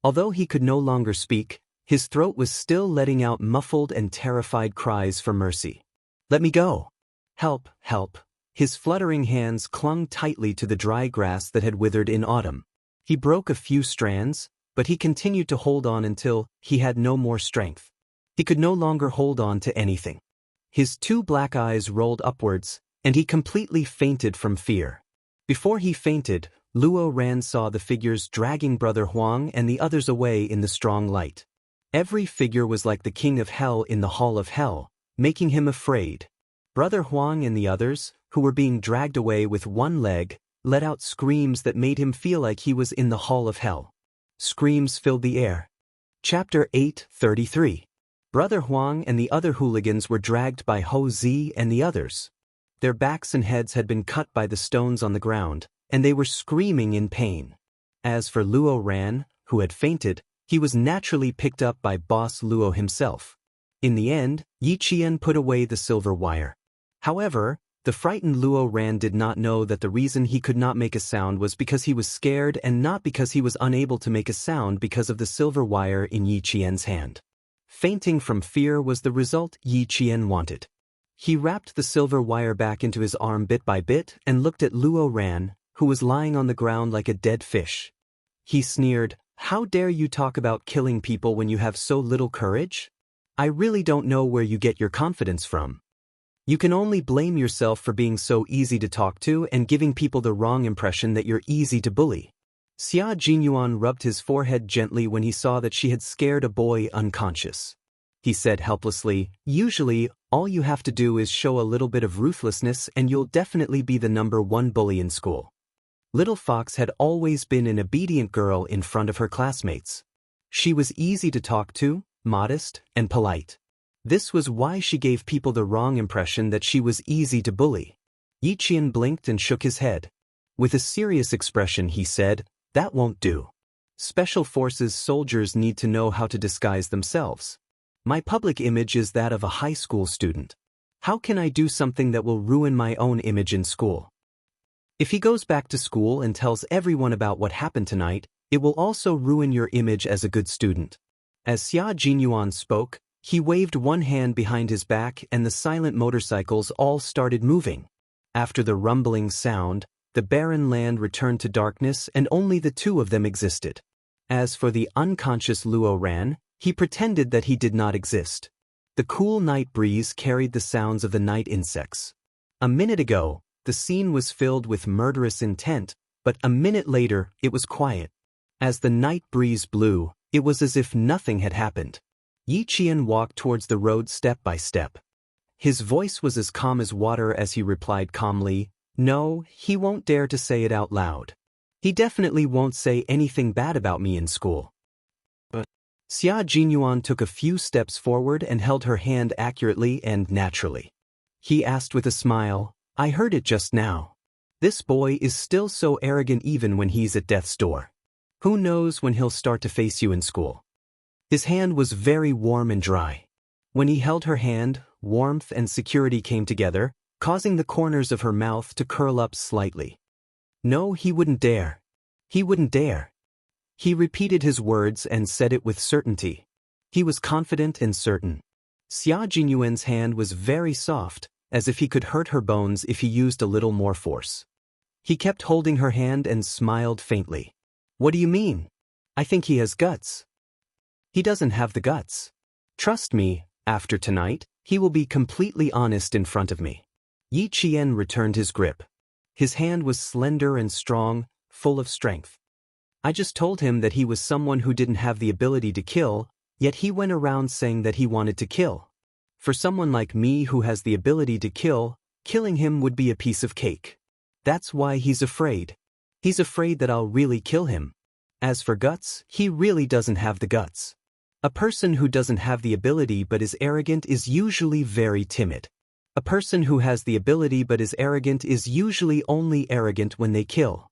Although he could no longer speak, his throat was still letting out muffled and terrified cries for mercy. Let me go. Help, help. His fluttering hands clung tightly to the dry grass that had withered in autumn. He broke a few strands, but he continued to hold on until he had no more strength. He could no longer hold on to anything. His two black eyes rolled upwards, and he completely fainted from fear. Before he fainted, Luo Ran saw the figures dragging Brother Huang and the others away in the strong light. Every figure was like the king of hell in the hall of hell, making him afraid. Brother Huang and the others, who were being dragged away with one leg, let out screams that made him feel like he was in the hall of hell. Screams filled the air. Chapter 8:33. Brother Huang and the other hooligans were dragged by Ho Zi and the others. Their backs and heads had been cut by the stones on the ground, and they were screaming in pain. As for Luo Ran, who had fainted, he was naturally picked up by Boss Luo himself. In the end, Yi Qian put away the silver wire. However, the frightened Luo Ran did not know that the reason he could not make a sound was because he was scared and not because he was unable to make a sound because of the silver wire in Yi Qian's hand. Fainting from fear was the result Yi Qian wanted. He wrapped the silver wire back into his arm bit by bit and looked at Luo Ran, who was lying on the ground like a dead fish. He sneered, "How dare you talk about killing people when you have so little courage? I really don't know where you get your confidence from. You can only blame yourself for being so easy to talk to and giving people the wrong impression that you're easy to bully." Xia Jinyuan rubbed his forehead gently when he saw that she had scared a boy unconscious. He said helplessly, "Usually, all you have to do is show a little bit of ruthlessness and you'll definitely be the #1 bully in school." Little Fox had always been an obedient girl in front of her classmates. She was easy to talk to, modest, and polite. This was why she gave people the wrong impression that she was easy to bully. Yi Qian blinked and shook his head. With a serious expression he said, "That won't do. Special Forces soldiers need to know how to disguise themselves. My public image is that of a high school student. How can I do something that will ruin my own image in school? If he goes back to school and tells everyone about what happened tonight, it will also ruin your image as a good student." As Xia Jinyuan spoke, he waved one hand behind his back and the silent motorcycles all started moving. After the rumbling sound, the barren land returned to darkness and only the two of them existed. As for the unconscious Luo Ran, he pretended that he did not exist. The cool night breeze carried the sounds of the night insects. A minute ago, the scene was filled with murderous intent, but a minute later, it was quiet. As the night breeze blew, it was as if nothing had happened. Yi Qian walked towards the road step by step. His voice was as calm as water as he replied calmly, "No, he won't dare to say it out loud. He definitely won't say anything bad about me in school." But Xia Jinyuan took a few steps forward and held her hand accurately and naturally. He asked with a smile, "I heard it just now. This boy is still so arrogant even when he's at death's door. Who knows when he'll start to face you in school?" His hand was very warm and dry. When he held her hand, warmth and security came together, causing the corners of her mouth to curl up slightly. "No, he wouldn't dare. He wouldn't dare." He repeated his words and said it with certainty. He was confident and certain. Xia Jinyuan's hand was very soft, as if he could hurt her bones if he used a little more force. He kept holding her hand and smiled faintly. "What do you mean? I think he has guts." "He doesn't have the guts. Trust me, after tonight, he will be completely honest in front of me." Yi Qian returned his grip. His hand was slender and strong, full of strength. "I just told him that he was someone who didn't have the ability to kill, yet he went around saying that he wanted to kill. For someone like me who has the ability to kill, killing him would be a piece of cake. That's why he's afraid. He's afraid that I'll really kill him. As for guts, he really doesn't have the guts. A person who doesn't have the ability but is arrogant is usually very timid. A person who has the ability but is arrogant is usually only arrogant when they kill."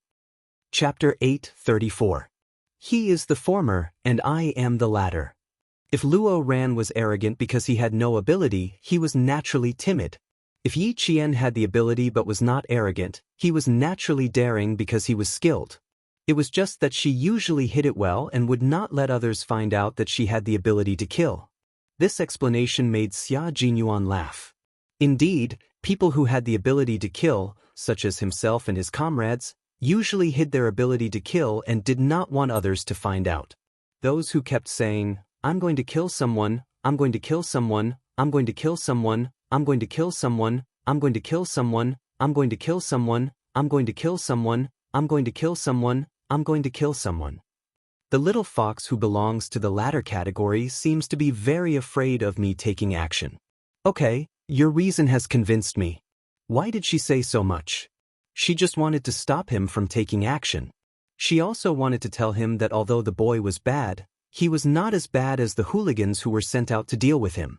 Chapter 8:34. He is the former, and I am the latter. If Luo Ran was arrogant because he had no ability, he was naturally timid. If Yi Qian had the ability but was not arrogant, he was naturally daring because he was skilled. It was just that she usually hid it well and would not let others find out that she had the ability to kill. This explanation made Xia Jinyuan laugh. Indeed, people who had the ability to kill, such as himself and his comrades, usually hid their ability to kill and did not want others to find out. Those who kept saying, "I'm going to kill someone, I'm going to kill someone, I'm going to kill someone," I'm going to kill someone, I'm going to kill someone, I'm going to kill someone, I'm going to kill someone, I'm going to kill someone, I'm going to kill someone. The little fox who belongs to the latter category seems to be very afraid of me taking action. Okay, your reason has convinced me. Why did she say so much? She just wanted to stop him from taking action. She also wanted to tell him that although the boy was bad, he was not as bad as the hooligans who were sent out to deal with him.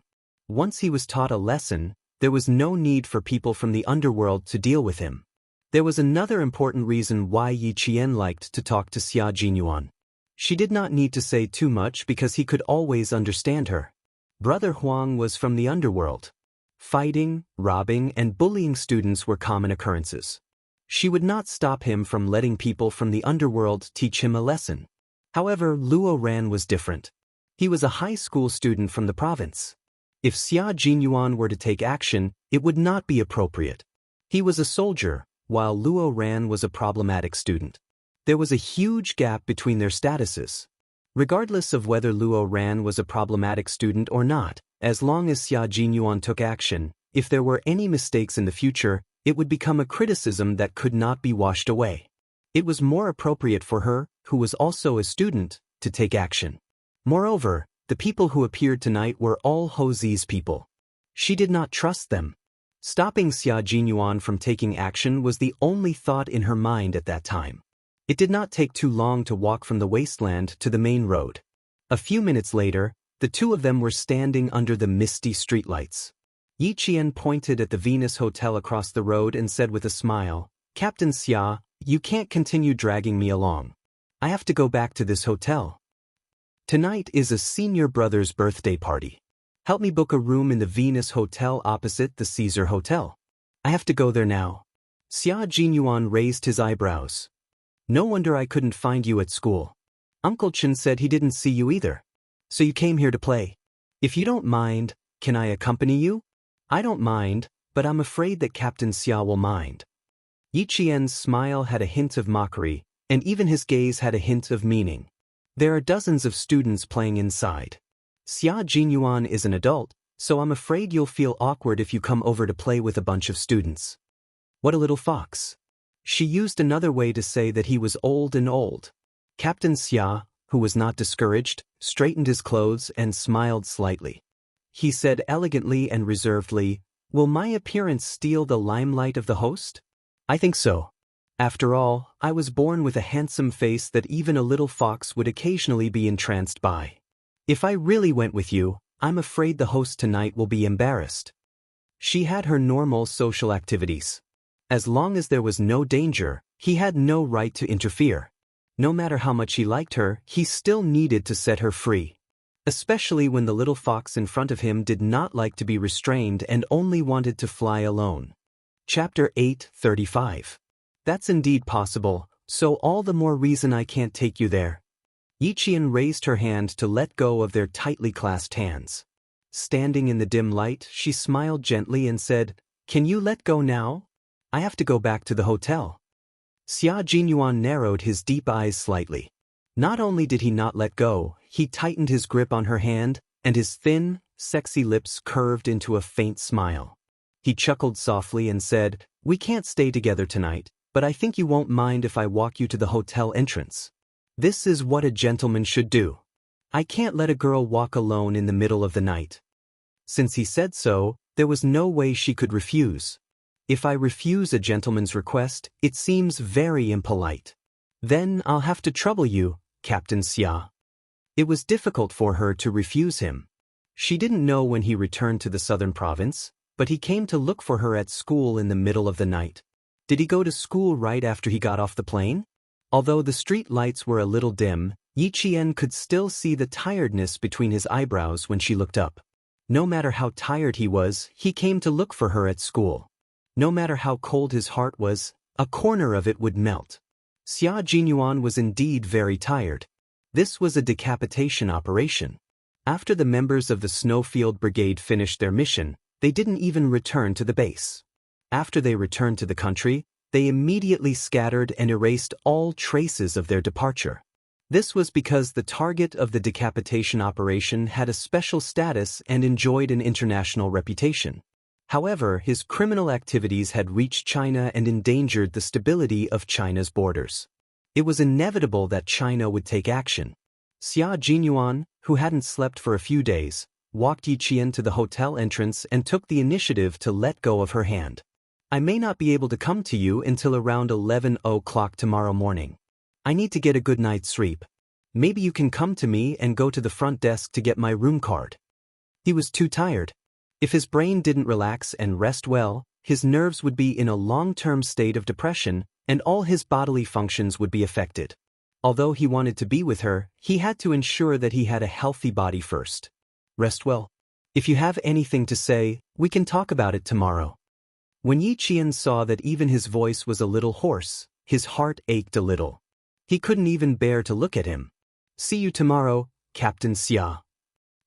Once he was taught a lesson, there was no need for people from the underworld to deal with him. There was another important reason why Yi Qian liked to talk to Xia Jinyuan. She did not need to say too much because he could always understand her. Brother Huang was from the underworld. Fighting, robbing, and bullying students were common occurrences. She would not stop him from letting people from the underworld teach him a lesson. However, Luo Ran was different. He was a high school student from the province. If Xia Jinyuan were to take action, it would not be appropriate. He was a soldier, while Luo Ran was a problematic student. There was a huge gap between their statuses. Regardless of whether Luo Ran was a problematic student or not, as long as Xia Jinyuan took action, if there were any mistakes in the future, it would become a criticism that could not be washed away. It was more appropriate for her, who was also a student, to take action. Moreover, the people who appeared tonight were all Ho Zi's people. She did not trust them. Stopping Xia Jinyuan from taking action was the only thought in her mind at that time. It did not take too long to walk from the wasteland to the main road. A few minutes later, the two of them were standing under the misty streetlights. Yi Qian pointed at the Venus Hotel across the road and said with a smile, "Captain Xia, you can't continue dragging me along. I have to go back to this hotel. Tonight is a senior brother's birthday party. Help me book a room in the Venus Hotel opposite the Caesar Hotel. I have to go there now." Xia Jinyuan raised his eyebrows. "No wonder I couldn't find you at school. Uncle Chen said he didn't see you either. So you came here to play. If you don't mind, can I accompany you?" "I don't mind, but I'm afraid that Captain Xia will mind." Yi Qian's smile had a hint of mockery, and even his gaze had a hint of meaning. "There are dozens of students playing inside. Xia Jinyuan is an adult, so I'm afraid you'll feel awkward if you come over to play with a bunch of students." What a little fox. She used another way to say that he was old and old. Captain Xia, who was not discouraged, straightened his clothes and smiled slightly. He said elegantly and reservedly, "Will my appearance steal the limelight of the host? I think so. After all, I was born with a handsome face that even a little fox would occasionally be entranced by. If I really went with you, I'm afraid the host tonight will be embarrassed." She had her normal social activities. As long as there was no danger, he had no right to interfere. No matter how much he liked her, he still needed to set her free. Especially when the little fox in front of him did not like to be restrained and only wanted to fly alone. Chapter 8:35. That's indeed possible, so all the more reason I can't take you there. Yi Qian raised her hand to let go of their tightly clasped hands. Standing in the dim light, she smiled gently and said, "Can you let go now? I have to go back to the hotel." Xia Jinyuan narrowed his deep eyes slightly. Not only did he not let go, he tightened his grip on her hand, and his thin, sexy lips curved into a faint smile. He chuckled softly and said, "We can't stay together tonight, but I think you won't mind if I walk you to the hotel entrance. This is what a gentleman should do. I can't let a girl walk alone in the middle of the night." Since he said so, there was no way she could refuse. If I refuse a gentleman's request, it seems very impolite. Then I'll have to trouble you, Captain Xia. It was difficult for her to refuse him. She didn't know when he returned to the southern province, but he came to look for her at school in the middle of the night. Did he go to school right after he got off the plane? Although the street lights were a little dim, Yi Qian could still see the tiredness between his eyebrows when she looked up. No matter how tired he was, he came to look for her at school. No matter how cold his heart was, a corner of it would melt. Xia Jinyuan was indeed very tired. This was a decapitation operation. After the members of the Snowfield Brigade finished their mission, they didn't even return to the base. After they returned to the country, they immediately scattered and erased all traces of their departure. This was because the target of the decapitation operation had a special status and enjoyed an international reputation. However, his criminal activities had reached China and endangered the stability of China's borders. It was inevitable that China would take action. Xia Jinyuan, who hadn't slept for a few days, walked Yiqian to the hotel entrance and took the initiative to let go of her hand. I may not be able to come to you until around 11 o'clock tomorrow morning. I need to get a good night's sleep. Maybe you can come to me and go to the front desk to get my room card. He was too tired. If his brain didn't relax and rest well, his nerves would be in a long-term state of depression, and all his bodily functions would be affected. Although he wanted to be with her, he had to ensure that he had a healthy body first. Rest well. If you have anything to say, we can talk about it tomorrow. When Yiqian saw that even his voice was a little hoarse, his heart ached a little. He couldn't even bear to look at him. See you tomorrow, Captain Xia.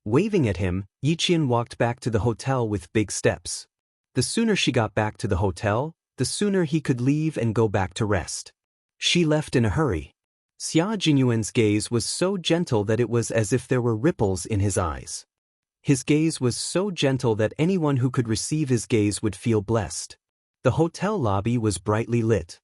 Waving at him, Yiqian walked back to the hotel with big steps. The sooner she got back to the hotel, the sooner he could leave and go back to rest. She left in a hurry. Xia Jinyuan's gaze was so gentle that it was as if there were ripples in his eyes. His gaze was so gentle that anyone who could receive his gaze would feel blessed. The hotel lobby was brightly lit.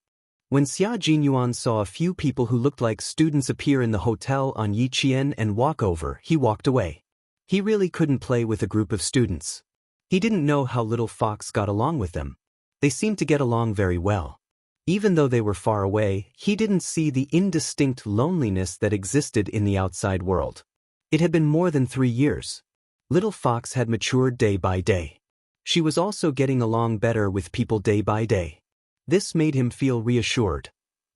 When Xia Jinyuan saw a few people who looked like students appear in the hotel on Yiqian and walk over, he walked away. He really couldn't play with a group of students. He didn't know how little Fox got along with them. They seemed to get along very well. Even though they were far away, he didn't see the indistinct loneliness that existed in the outside world. It had been more than 3 years. Little Fox had matured day by day. She was also getting along better with people day by day. This made him feel reassured.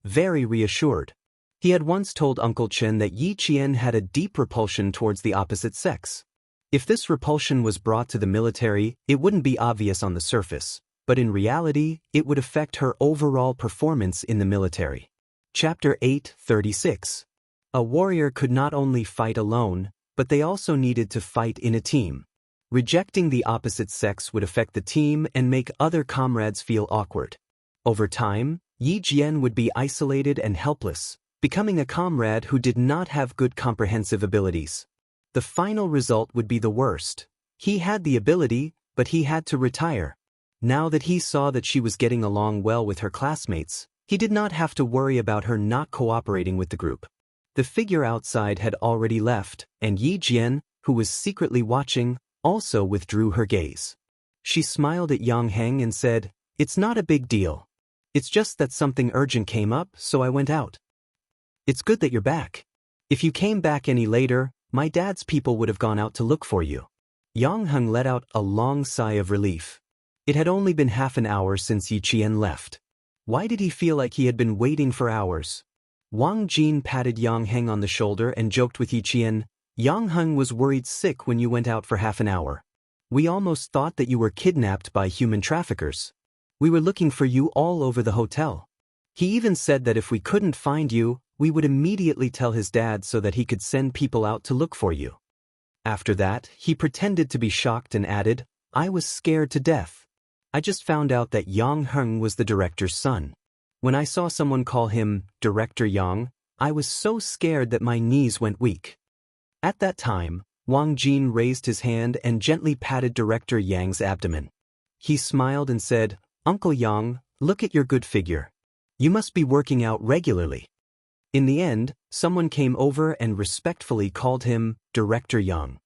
Very reassured. He had once told Uncle Chen that Yiqian had a deep repulsion towards the opposite sex. If this repulsion was brought to the military, it wouldn't be obvious on the surface, but in reality, it would affect her overall performance in the military. Chapter 8:36. A warrior could not only fight alone, but they also needed to fight in a team. Rejecting the opposite sex would affect the team and make other comrades feel awkward. Over time, Yi Jian would be isolated and helpless, becoming a comrade who did not have good comprehensive abilities. The final result would be the worst. He had the ability, but he had to retire. Now that he saw that she was getting along well with her classmates, he did not have to worry about her not cooperating with the group. The figure outside had already left, and Yi Jian, who was secretly watching, also withdrew her gaze. She smiled at Yang Heng and said, "It's not a big deal. It's just that something urgent came up, so I went out. It's good that you're back. If you came back any later, my dad's people would have gone out to look for you." Yang Heng let out a long sigh of relief. It had only been half an hour since Yiqian left. Why did he feel like he had been waiting for hours? Wang Jin patted Yang Heng on the shoulder and joked with Yiqian, "Yang Heng was worried sick when you went out for half an hour. We almost thought that you were kidnapped by human traffickers. We were looking for you all over the hotel. He even said that if we couldn't find you, we would immediately tell his dad so that he could send people out to look for you." After that, he pretended to be shocked and added, "I was scared to death. I just found out that Yang Heng was the director's son. When I saw someone call him Director Yang, I was so scared that my knees went weak." At that time, Wang Jin raised his hand and gently patted Director Yang's abdomen. He smiled and said, "Uncle Yang, look at your good figure. You must be working out regularly." In the end, someone came over and respectfully called him Director Yang.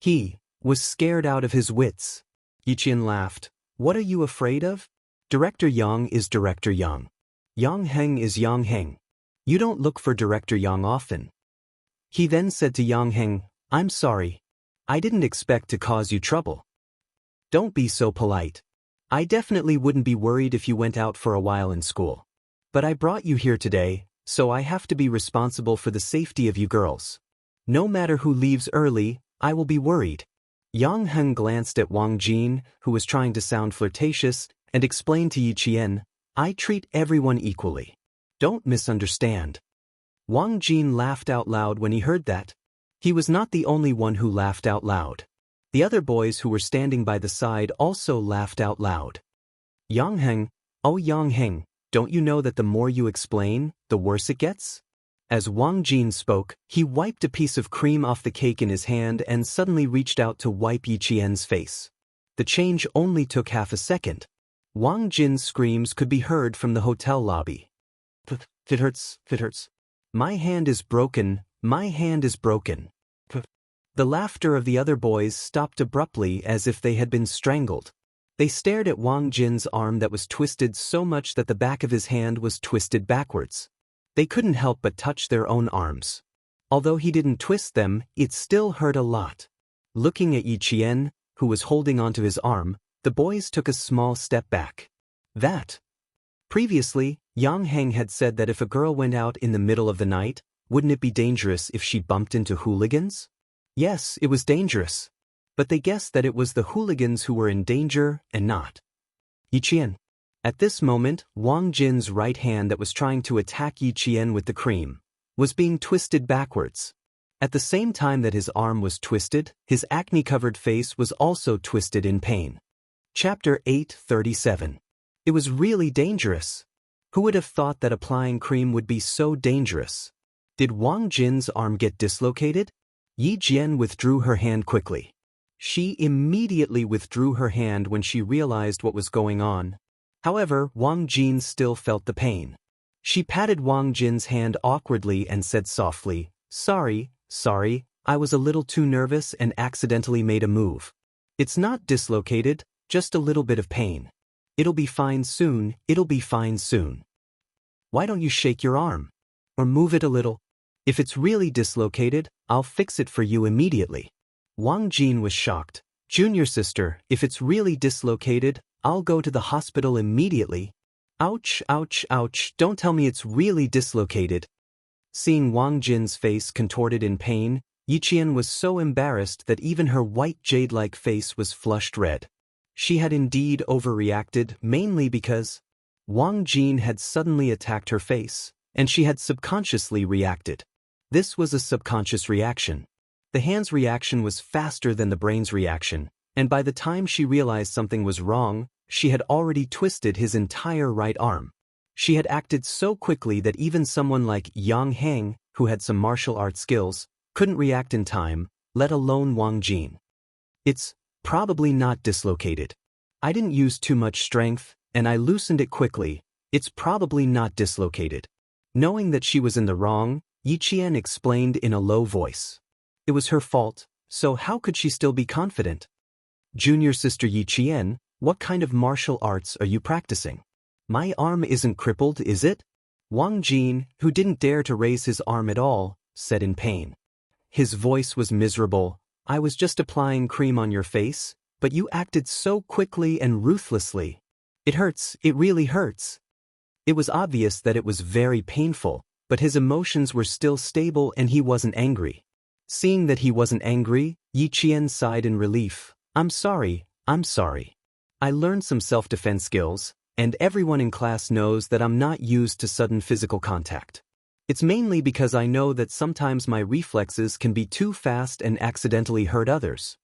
He was scared out of his wits. Yiqian laughed. "What are you afraid of? Director Yang is Director Yang. Yang Heng is Yang Heng. You don't look for Director Yang often." He then said to Yang Heng, "I'm sorry. I didn't expect to cause you trouble. Don't be so polite. I definitely wouldn't be worried if you went out for a while in school. But I brought you here today, so I have to be responsible for the safety of you girls. No matter who leaves early, I will be worried." Yang Heng glanced at Wang Jin, who was trying to sound flirtatious, and explained to Yiqian, "I treat everyone equally. Don't misunderstand." Wang Jin laughed out loud when he heard that. He was not the only one who laughed out loud. The other boys who were standing by the side also laughed out loud. Yang Heng, "Oh Yang Heng, don't you know that the more you explain, the worse it gets?" As Wang Jin spoke, he wiped a piece of cream off the cake in his hand and suddenly reached out to wipe Yiqian's face. The change only took half a second. Wang Jin's screams could be heard from the hotel lobby. It hurts, it hurts. My hand is broken, my hand is broken. The laughter of the other boys stopped abruptly as if they had been strangled. They stared at Wang Jin's arm that was twisted so much that the back of his hand was twisted backwards. They couldn't help but touch their own arms. Although he didn't twist them, it still hurt a lot. Looking at Yi Qian, who was holding onto his arm, the boys took a small step back. Previously, Yang Heng had said that if a girl went out in the middle of the night, wouldn't it be dangerous if she bumped into hooligans? Yes, it was dangerous. But they guessed that it was the hooligans who were in danger and not Yi Qian. At this moment, Wang Jin's right hand that was trying to attack Yi Qian with the cream was being twisted backwards. At the same time that his arm was twisted, his acne-covered face was also twisted in pain. Chapter 837. It was really dangerous. Who would have thought that applying cream would be so dangerous? Did Wang Jin's arm get dislocated? Yi Jian withdrew her hand quickly. She immediately withdrew her hand when she realized what was going on. However, Wang Jin still felt the pain. She patted Wang Jin's hand awkwardly and said softly, Sorry, I was a little too nervous and accidentally made a move. It's not dislocated, just a little bit of pain. It'll be fine soon, it'll be fine soon. Why don't you shake your arm? Or move it a little? If it's really dislocated, I'll fix it for you immediately. Wang Jin was shocked. Junior sister, if it's really dislocated, I'll go to the hospital immediately. Ouch, ouch, ouch, don't tell me it's really dislocated. Seeing Wang Jin's face contorted in pain, Yi Qian was so embarrassed that even her white jade-like face was flushed red. She had indeed overreacted, mainly because Wang Jin had suddenly attacked her face, and she had subconsciously reacted. This was a subconscious reaction. The hand's reaction was faster than the brain's reaction, and by the time she realized something was wrong, she had already twisted his entire right arm. She had acted so quickly that even someone like Yang Heng, who had some martial arts skills, couldn't react in time, let alone Wang Jin. It's probably not dislocated. I didn't use too much strength, and I loosened it quickly. It's probably not dislocated. Knowing that she was in the wrong, Yi Qian explained in a low voice. It was her fault, so how could she still be confident? Junior sister Yi Qian, what kind of martial arts are you practicing? My arm isn't crippled, is it? Wang Jin, who didn't dare to raise his arm at all, said in pain. His voice was miserable. I was just applying cream on your face, but you acted so quickly and ruthlessly. It hurts, it really hurts. It was obvious that it was very painful, but his emotions were still stable and he wasn't angry. Seeing that he wasn't angry, Yi Qian sighed in relief. I'm sorry. I learned some self-defense skills, and everyone in class knows that I'm not used to sudden physical contact. It's mainly because I know that sometimes my reflexes can be too fast and accidentally hurt others.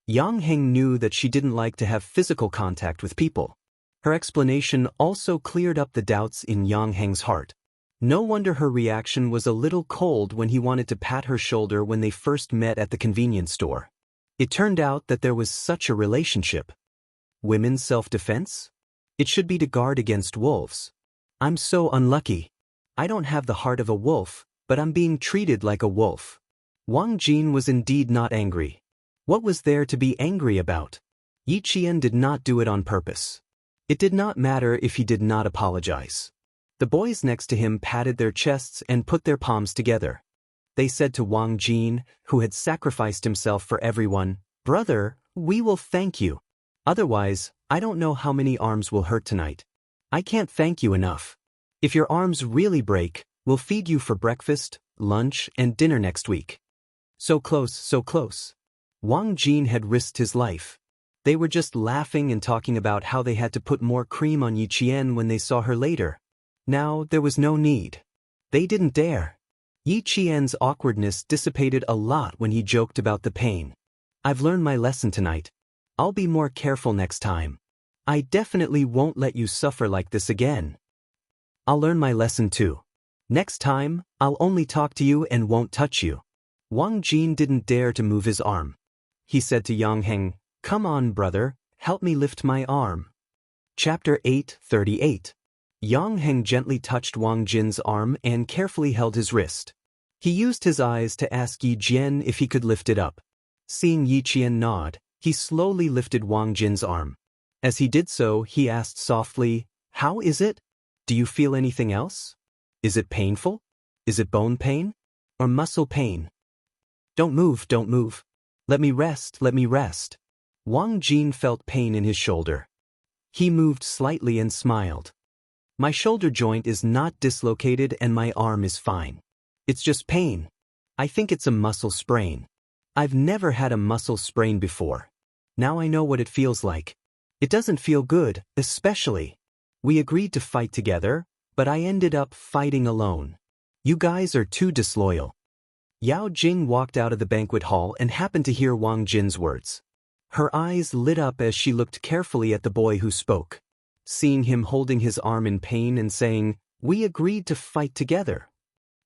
Yang Heng knew that she didn't like to have physical contact with people. Her explanation also cleared up the doubts in Yang Heng's heart. No wonder her reaction was a little cold when he wanted to pat her shoulder when they first met at the convenience store. It turned out that there was such a relationship. Women's self-defense? It should be to guard against wolves. I'm so unlucky. I don't have the heart of a wolf, but I'm being treated like a wolf. Wang Jin was indeed not angry. What was there to be angry about? Yi Qian did not do it on purpose. It did not matter if he did not apologize. The boys next to him patted their chests and put their palms together. They said to Wang Jin, who had sacrificed himself for everyone, Brother, we will thank you. Otherwise, I don't know how many arms will hurt tonight. I can't thank you enough. If your arms really break, we'll feed you for breakfast, lunch, and dinner next week. So close, so close. Wang Jin had risked his life. They were just laughing and talking about how they had to put more cream on Yi Qian when they saw her later. Now, there was no need. They didn't dare. Yi Qian's awkwardness dissipated a lot when he joked about the pain. I've learned my lesson tonight. I'll be more careful next time. I definitely won't let you suffer like this again. I'll learn my lesson too. Next time, I'll only talk to you and won't touch you. Wang Jin didn't dare to move his arm. He said to Yang Heng, Come on, brother, help me lift my arm. Chapter 8:38. Yang Heng gently touched Wang Jin's arm and carefully held his wrist. He used his eyes to ask Yi Jian if he could lift it up. Seeing Yi Jian nod, he slowly lifted Wang Jin's arm. As he did so, he asked softly, "How is it? Do you feel anything else? Is it painful? Is it bone pain? Or muscle pain? Don't move, don't move. Let me rest, let me rest." Wang Jin felt pain in his shoulder. He moved slightly and smiled. "My shoulder joint is not dislocated and my arm is fine. It's just pain. I think it's a muscle sprain. I've never had a muscle sprain before. Now I know what it feels like. It doesn't feel good, especially. We agreed to fight together, but I ended up fighting alone. You guys are too disloyal." Yao Jing walked out of the banquet hall and happened to hear Wang Jin's words. Her eyes lit up as she looked carefully at the boy who spoke. Seeing him holding his arm in pain and saying, "We agreed to fight together."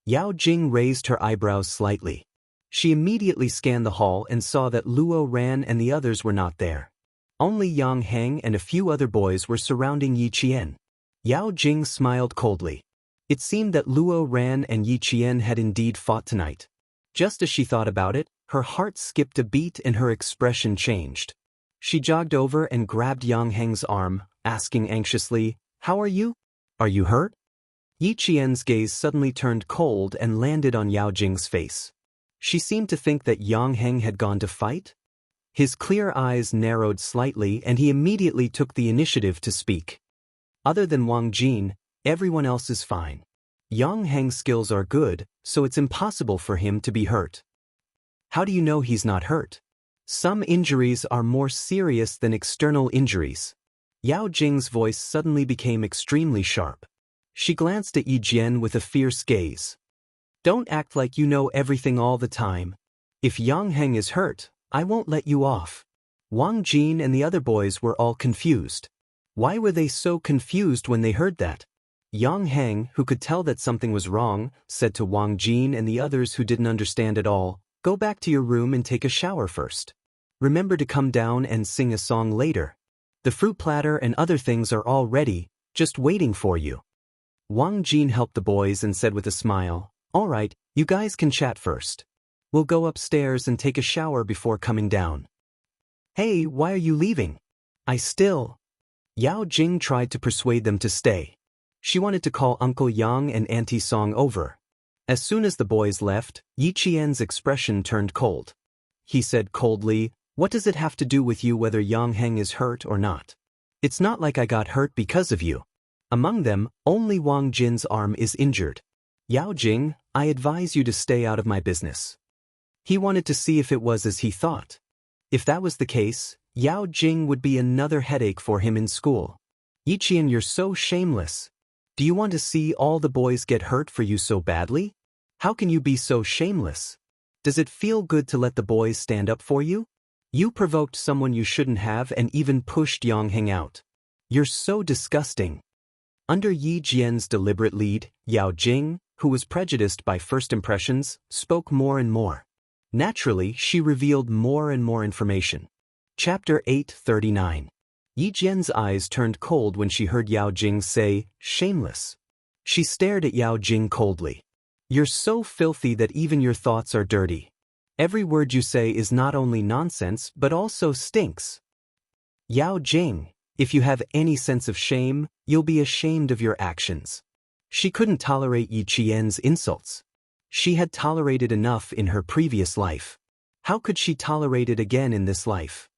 Yao Jing raised her eyebrows slightly. She immediately scanned the hall and saw that Luo Ran and the others were not there. Only Yang Heng and a few other boys were surrounding Yi Qian. Yao Jing smiled coldly. It seemed that Luo Ran and Yi Qian had indeed fought tonight. Just as she thought about it, her heart skipped a beat and her expression changed. She jogged over and grabbed Yang Heng's arm, asking anxiously, "How are you? Are you hurt?" Yi Qian's gaze suddenly turned cold and landed on Yao Jing's face. She seemed to think that Yang Heng had gone to fight. His clear eyes narrowed slightly and he immediately took the initiative to speak. "Other than Wang Jin, everyone else is fine. Yang Heng's skills are good, so it's impossible for him to be hurt." "How do you know he's not hurt? Some injuries are more serious than external injuries." Yao Jing's voice suddenly became extremely sharp. She glanced at Yi Jian with a fierce gaze. "Don't act like you know everything all the time. If Yang Heng is hurt, I won't let you off." Wang Jin and the other boys were all confused. Why were they so confused when they heard that? Yang Heng, who could tell that something was wrong, said to Wang Jin and the others who didn't understand at all, "Go back to your room and take a shower first. Remember to come down and sing a song later. The fruit platter and other things are all ready, just waiting for you." Wang Jin helped the boys and said with a smile, "All right, you guys can chat first. We'll go upstairs and take a shower before coming down." "Hey, why are you leaving? Yao Jing tried to persuade them to stay. She wanted to call Uncle Yang and Auntie Song over. As soon as the boys left, Yi Qian's expression turned cold. He said coldly, "What does it have to do with you whether Yang Heng is hurt or not? It's not like I got hurt because of you. Among them, only Wang Jin's arm is injured. Yao Jing, I advise you to stay out of my business." He wanted to see if it was as he thought. If that was the case, Yao Jing would be another headache for him in school. "Yi Qian, you're so shameless. Do you want to see all the boys get hurt for you so badly? How can you be so shameless? Does it feel good to let the boys stand up for you? You provoked someone you shouldn't have and even pushed Yang Heng out. You're so disgusting." Under Yi Jian's deliberate lead, Yao Jing, who was prejudiced by first impressions, spoke more and more. Naturally, she revealed more and more information. Chapter 8:39. Yi Jian's eyes turned cold when she heard Yao Jing say, "Shameless." She stared at Yao Jing coldly. "You're so filthy that even your thoughts are dirty. Every word you say is not only nonsense but also stinks. Yao Jing, if you have any sense of shame, you'll be ashamed of your actions." She couldn't tolerate Yi Qian's insults. She had tolerated enough in her previous life. How could she tolerate it again in this life?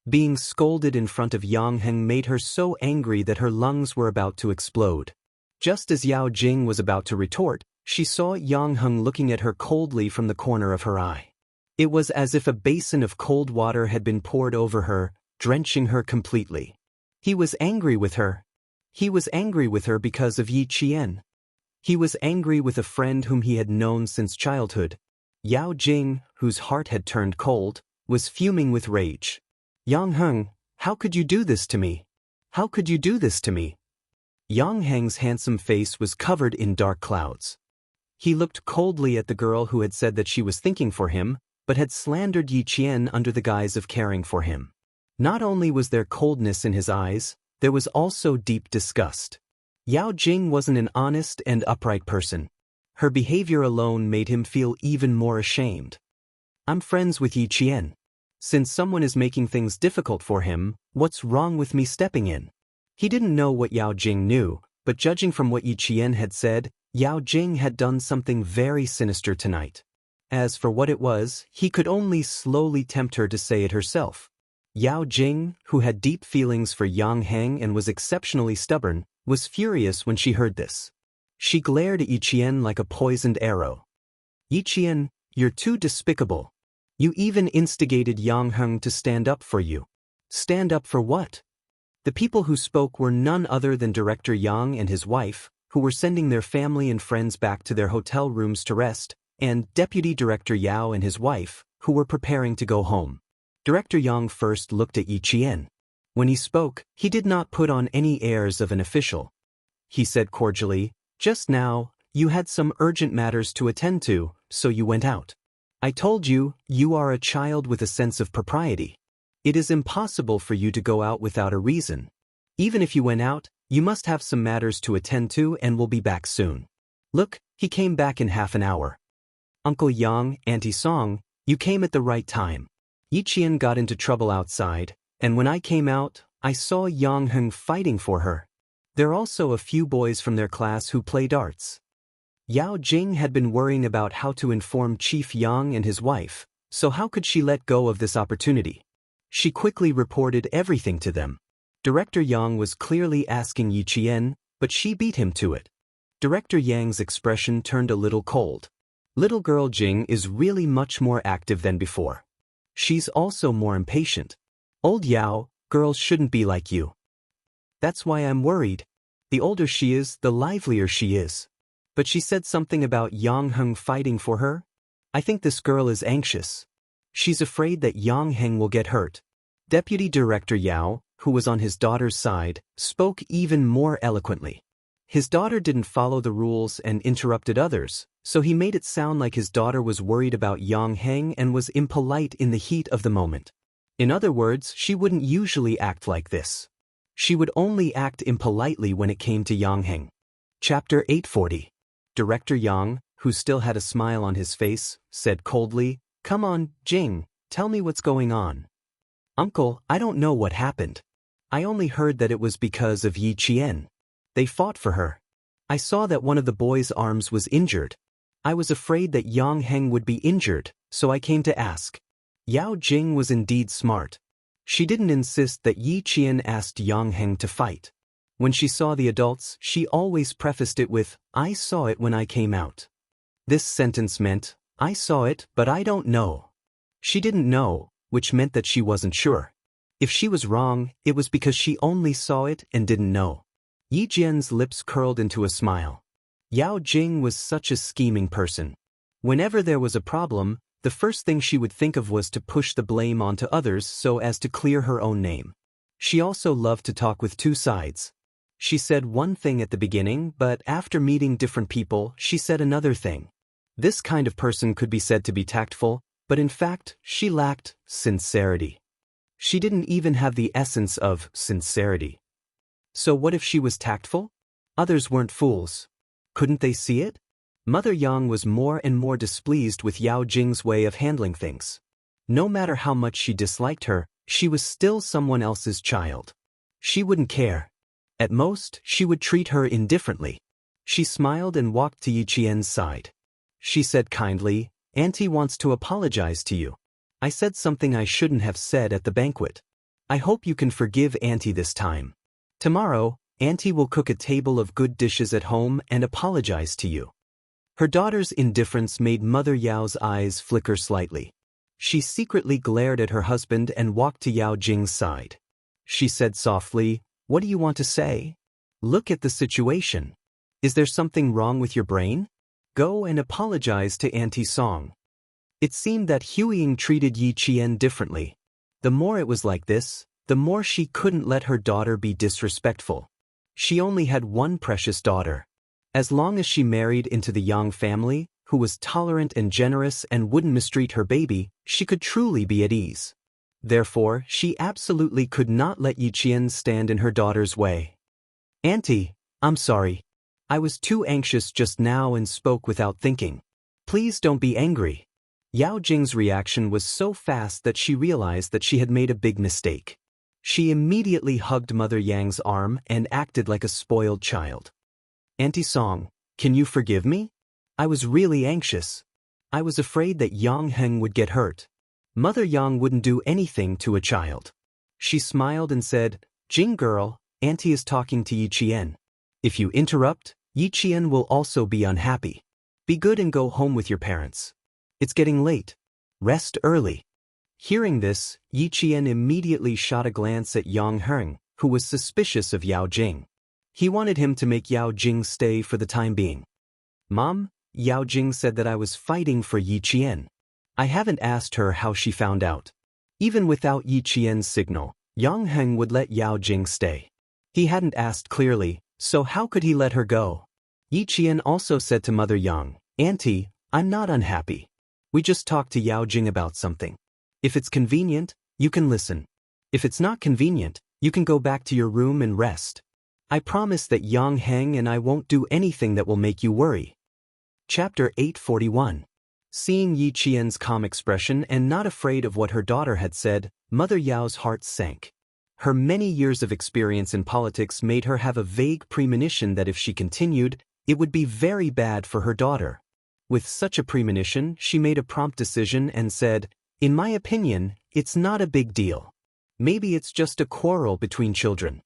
Being scolded in front of Yang Heng made her so angry that her lungs were about to explode. Just as Yao Jing was about to retort, she saw Yang Heng looking at her coldly from the corner of her eye. It was as if a basin of cold water had been poured over her, drenching her completely. He was angry with her. He was angry with her because of Yi Qian. He was angry with a friend whom he had known since childhood. Yao Jing, whose heart had turned cold, was fuming with rage. "Yang Heng, how could you do this to me? How could you do this to me?" Yang Heng's handsome face was covered in dark clouds. He looked coldly at the girl who had said that she was thinking for him, but had slandered Yi Qian under the guise of caring for him. Not only was there coldness in his eyes, there was also deep disgust. Yao Jing wasn't an honest and upright person. Her behavior alone made him feel even more ashamed. I'm friends with Yi Qian. Since someone is making things difficult for him, what's wrong with me stepping in? He didn't know what Yao Jing knew, but judging from what Yi Qian had said, Yao Jing had done something very sinister tonight. As for what it was, he could only slowly tempt her to say it herself. Yao Jing, who had deep feelings for Yang Heng and was exceptionally stubborn, was furious when she heard this. She glared at Yi Qian like a poisoned arrow. Yi Qian, you're too despicable. You even instigated Yang Heng to stand up for you. Stand up for what? The people who spoke were none other than Director Yang and his wife, who were sending their family and friends back to their hotel rooms to rest, and Deputy Director Yao and his wife, who were preparing to go home. Director Yang first looked at Yi Qian. When he spoke, he did not put on any airs of an official. He said cordially, "Just now, you had some urgent matters to attend to, so you went out. I told you, you are a child with a sense of propriety. It is impossible for you to go out without a reason. Even if you went out, you must have some matters to attend to and will be back soon. Look, he came back in half an hour. Uncle Yang, Auntie Song, you came at the right time." Yi Qian got into trouble outside, and when I came out, I saw Yang Heng fighting for her. There are also a few boys from their class who play darts. Yao Jing had been worrying about how to inform Chief Yang and his wife, so how could she let go of this opportunity? She quickly reported everything to them. Director Yang was clearly asking Yi Qian, but she beat him to it. Director Yang's expression turned a little cold. Little girl Jing is really much more active than before. She's also more impatient. Old Yao, girls shouldn't be like you. That's why I'm worried. The older she is, the livelier she is. But she said something about Yang Heng fighting for her? I think this girl is anxious. She's afraid that Yang Heng will get hurt. Deputy Director Yao, who was on his daughter's side, spoke even more eloquently. His daughter didn't follow the rules and interrupted others, so he made it sound like his daughter was worried about Yang Heng and was impolite in the heat of the moment. In other words, she wouldn't usually act like this. She would only act impolitely when it came to Yang Heng. Chapter 840. Director Yang, who still had a smile on his face, said coldly, "Come on, Jing, tell me what's going on." "Uncle, I don't know what happened. I only heard that it was because of Yi Qian. They fought for her. I saw that one of the boys' arms was injured. I was afraid that Yang Heng would be injured, so I came to ask." Yao Jing was indeed smart. She didn't insist that Yi Qian asked Yang Heng to fight. When she saw the adults, she always prefaced it with, "I saw it when I came out." This sentence meant, "I saw it, but I don't know." She didn't know, which meant that she wasn't sure. If she was wrong, it was because she only saw it and didn't know. Yi Jian's lips curled into a smile. Yao Jing was such a scheming person. Whenever there was a problem, the first thing she would think of was to push the blame onto others so as to clear her own name. She also loved to talk with two sides. She said one thing at the beginning, but after meeting different people, she said another thing. This kind of person could be said to be tactful, but in fact, she lacked sincerity. She didn't even have the essence of sincerity. So what if she was tactful? Others weren't fools. Couldn't they see it? Mother Yang was more and more displeased with Yao Jing's way of handling things. No matter how much she disliked her, she was still someone else's child. She wouldn't care. At most, she would treat her indifferently. She smiled and walked to Yi Qian's side. She said kindly, "Auntie wants to apologize to you. I said something I shouldn't have said at the banquet. I hope you can forgive Auntie this time. Tomorrow, Auntie will cook a table of good dishes at home and apologize to you." Her daughter's indifference made Mother Yao's eyes flicker slightly. She secretly glared at her husband and walked to Yao Jing's side. She said softly, "What do you want to say? Look at the situation. Is there something wrong with your brain? Go and apologize to Auntie Song." It seemed that Huiying treated Yi Qian differently. The more it was like this, the more she couldn't let her daughter be disrespectful. She only had one precious daughter. As long as she married into the Yang family, who was tolerant and generous and wouldn't mistreat her baby, she could truly be at ease. Therefore, she absolutely could not let Yi Qian stand in her daughter's way. "Auntie, I'm sorry. I was too anxious just now and spoke without thinking. Please don't be angry." Yao Jing's reaction was so fast that she realized that she had made a big mistake. She immediately hugged Mother Yang's arm and acted like a spoiled child. "Auntie Song, can you forgive me? I was really anxious. I was afraid that Yang Heng would get hurt. Mother Yang wouldn't do anything to a child." She smiled and said, "Jing girl, Auntie is talking to Yi Qian. If you interrupt, Yi Qian will also be unhappy. Be good and go home with your parents. It's getting late. Rest early." Hearing this, Yi Qian immediately shot a glance at Yang Heng, who was suspicious of Yao Jing. He wanted him to make Yao Jing stay for the time being. "Mom, Yao Jing said that I was fighting for Yi Qian. I haven't asked her how she found out." Even without Yi Qian's signal, Yang Heng would let Yao Jing stay. He hadn't asked clearly, so how could he let her go? Yi Qian also said to Mother Yang, "Auntie, I'm not unhappy. We just talked to Yao Jing about something. If it's convenient, you can listen. If it's not convenient, you can go back to your room and rest. I promise that Yang Heng and I won't do anything that will make you worry." Chapter 841. Seeing Yi Qian's calm expression and not afraid of what her daughter had said, Mother Yao's heart sank. Her many years of experience in politics made her have a vague premonition that if she continued, it would be very bad for her daughter. With such a premonition, she made a prompt decision and said, "In my opinion, it's not a big deal. Maybe it's just a quarrel between children."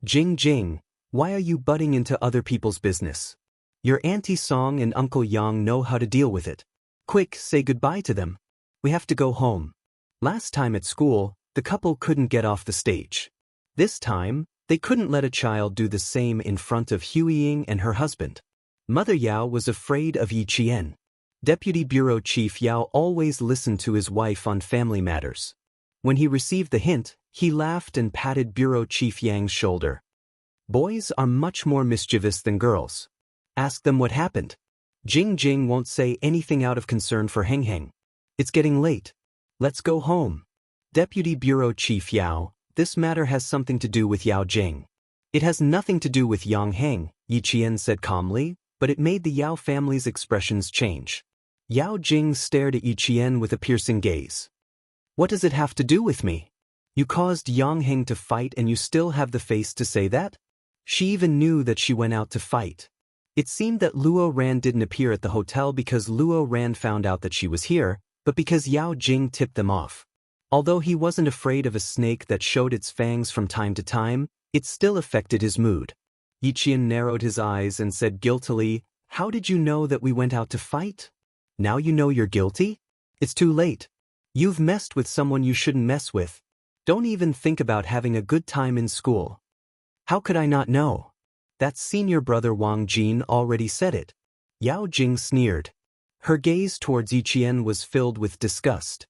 "Jing, why are you butting into other people's business? Your Auntie Song and Uncle Yang know how to deal with it. Quick, say goodbye to them. We have to go home." Last time at school, the couple couldn't get off the stage. This time, they couldn't let a child do the same in front of Huiying and her husband. Mother Yao was afraid of Yi Qian. Deputy Bureau Chief Yao always listened to his wife on family matters. When he received the hint, he laughed and patted Bureau Chief Yang's shoulder. "Boys are much more mischievous than girls. Ask them what happened. Jing won't say anything out of concern for Heng Heng. It's getting late. Let's go home." Deputy Bureau Chief Yao, this matter has something to do with Yao Jing. "It has nothing to do with Yang Heng," Yi Qian said calmly, but it made the Yao family's expressions change. Yao Jing stared at Yi Qian with a piercing gaze. "What does it have to do with me? You caused Yang Heng to fight and you still have the face to say that?" She even knew that she went out to fight. It seemed that Luo Ran didn't appear at the hotel because Luo Ran found out that she was here, but because Yao Jing tipped them off. Although he wasn't afraid of a snake that showed its fangs from time to time, it still affected his mood. Yi Qian narrowed his eyes and said guiltily, "How did you know that we went out to fight? Now you know you're guilty? It's too late. You've messed with someone you shouldn't mess with. Don't even think about having a good time in school." "How could I not know? That senior brother Wang Jin already said it." Yao Jing sneered. Her gaze towards Yi Qian was filled with disgust.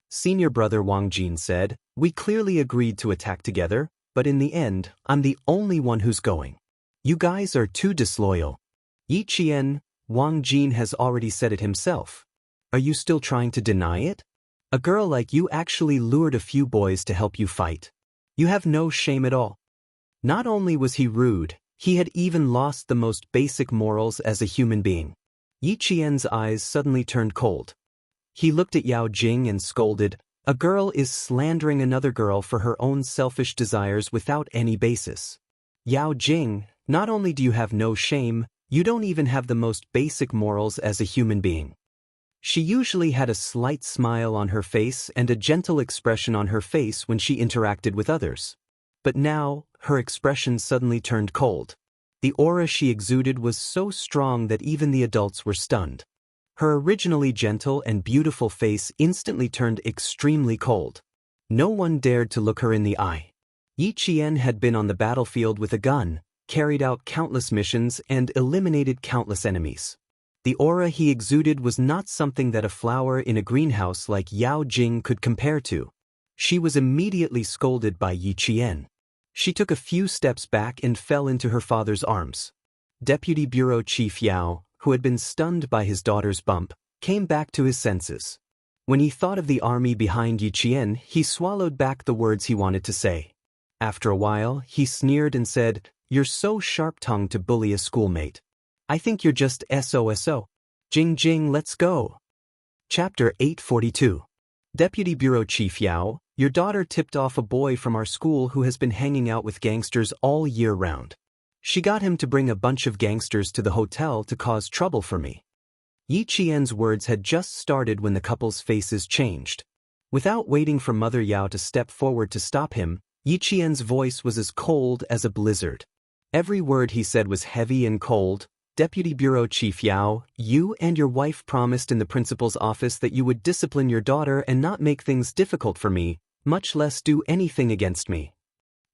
"Senior brother Wang Jin said, we clearly agreed to attack together, but in the end, I'm the only one who's going. You guys are too disloyal." "Yi Qian, Wang Jin has already said it himself. Are you still trying to deny it? A girl like you actually lured a few boys to help you fight. You have no shame at all." Not only was he rude, he had even lost the most basic morals as a human being. Yi Qian's eyes suddenly turned cold. He looked at Yao Jing and scolded, "A girl is slandering another girl for her own selfish desires without any basis. Yao Jing, not only do you have no shame, you don't even have the most basic morals as a human being." She usually had a slight smile on her face and a gentle expression on her face when she interacted with others. But now, her expression suddenly turned cold. The aura she exuded was so strong that even the adults were stunned. Her originally gentle and beautiful face instantly turned extremely cold. No one dared to look her in the eye. Yi Qian had been on the battlefield with a gun, carried out countless missions, and eliminated countless enemies. The aura he exuded was not something that a flower in a greenhouse like Yao Jing could compare to. She was immediately scolded by Yi Qian. She took a few steps back and fell into her father's arms. Deputy Bureau Chief Yao, who had been stunned by his daughter's bump, came back to his senses. When he thought of the army behind Yiqian, he swallowed back the words he wanted to say. After a while, he sneered and said, "You're so sharp-tongued to bully a schoolmate. I think you're just SOSO. Jing Jing, let's go." Chapter 842. Deputy Bureau Chief Yao, your daughter tipped off a boy from our school who has been hanging out with gangsters all year round. She got him to bring a bunch of gangsters to the hotel to cause trouble for me. Yi Qian's words had just started when the couple's faces changed. Without waiting for Mother Yao to step forward to stop him, Yi Qian's voice was as cold as a blizzard. Every word he said was heavy and cold. "Deputy Bureau Chief Yao, you and your wife promised in the principal's office that you would discipline your daughter and not make things difficult for me, much less do anything against me.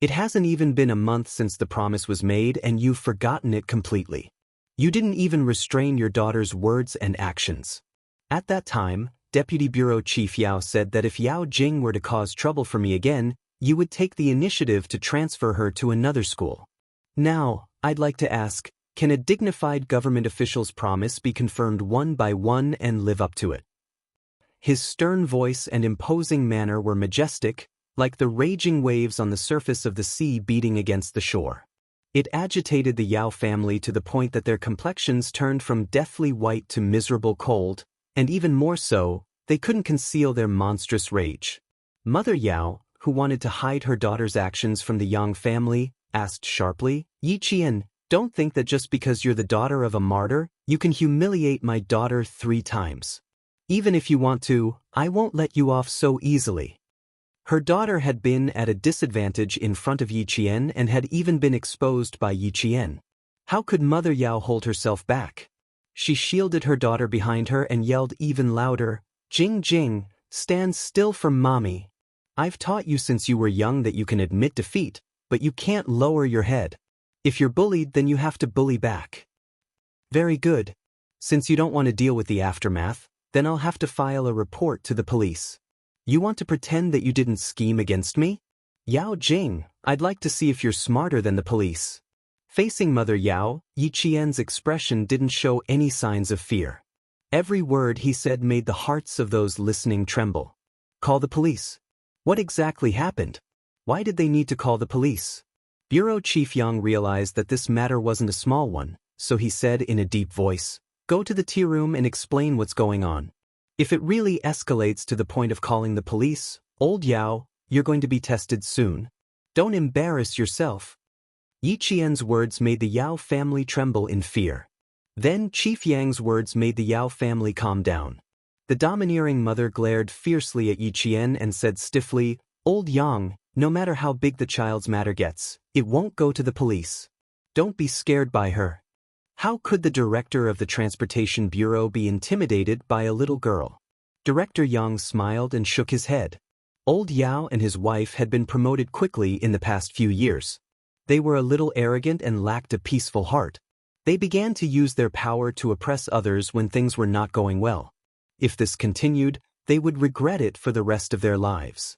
It hasn't even been a month since the promise was made and you've forgotten it completely. You didn't even restrain your daughter's words and actions." At that time, Deputy Bureau Chief Yao said that if Yao Jing were to cause trouble for me again, you would take the initiative to transfer her to another school. Now, I'd like to ask, can a dignified government official's promise be confirmed one by one and live up to it? His stern voice and imposing manner were majestic, like the raging waves on the surface of the sea beating against the shore. It agitated the Yao family to the point that their complexions turned from deathly white to miserable cold, and even more so, they couldn't conceal their monstrous rage. Mother Yao, who wanted to hide her daughter's actions from the Yang family, asked sharply, "Yi Qian, don't think that just because you're the daughter of a martyr, you can humiliate my daughter 3 times. Even if you want to, I won't let you off so easily." Her daughter had been at a disadvantage in front of Yi Qian and had even been exposed by Yi Qian. How could Mother Yao hold herself back? She shielded her daughter behind her and yelled even louder, "Jing Jing, stand still for mommy. I've taught you since you were young that you can admit defeat, but you can't lower your head. If you're bullied, then you have to bully back." "Very good. Since you don't want to deal with the aftermath, then I'll have to file a report to the police. You want to pretend that you didn't scheme against me? Yao Jing, I'd like to see if you're smarter than the police." Facing Mother Yao, Yi Qian's expression didn't show any signs of fear. Every word he said made the hearts of those listening tremble. "Call the police." What exactly happened? Why did they need to call the police? Bureau Chief Yang realized that this matter wasn't a small one, so he said in a deep voice, "Go to the tea room and explain what's going on. If it really escalates to the point of calling the police, old Yao, you're going to be tested soon. Don't embarrass yourself." Yi Qian's words made the Yao family tremble in fear. Then Chief Yang's words made the Yao family calm down. The domineering mother glared fiercely at Yi Qian and said stiffly, "Old Yang, no matter how big the child's matter gets, it won't go to the police. Don't be scared by her." How could the director of the Transportation Bureau be intimidated by a little girl? Director Yang smiled and shook his head. Old Yao and his wife had been promoted quickly in the past few years. They were a little arrogant and lacked a peaceful heart. They began to use their power to oppress others when things were not going well. If this continued, they would regret it for the rest of their lives.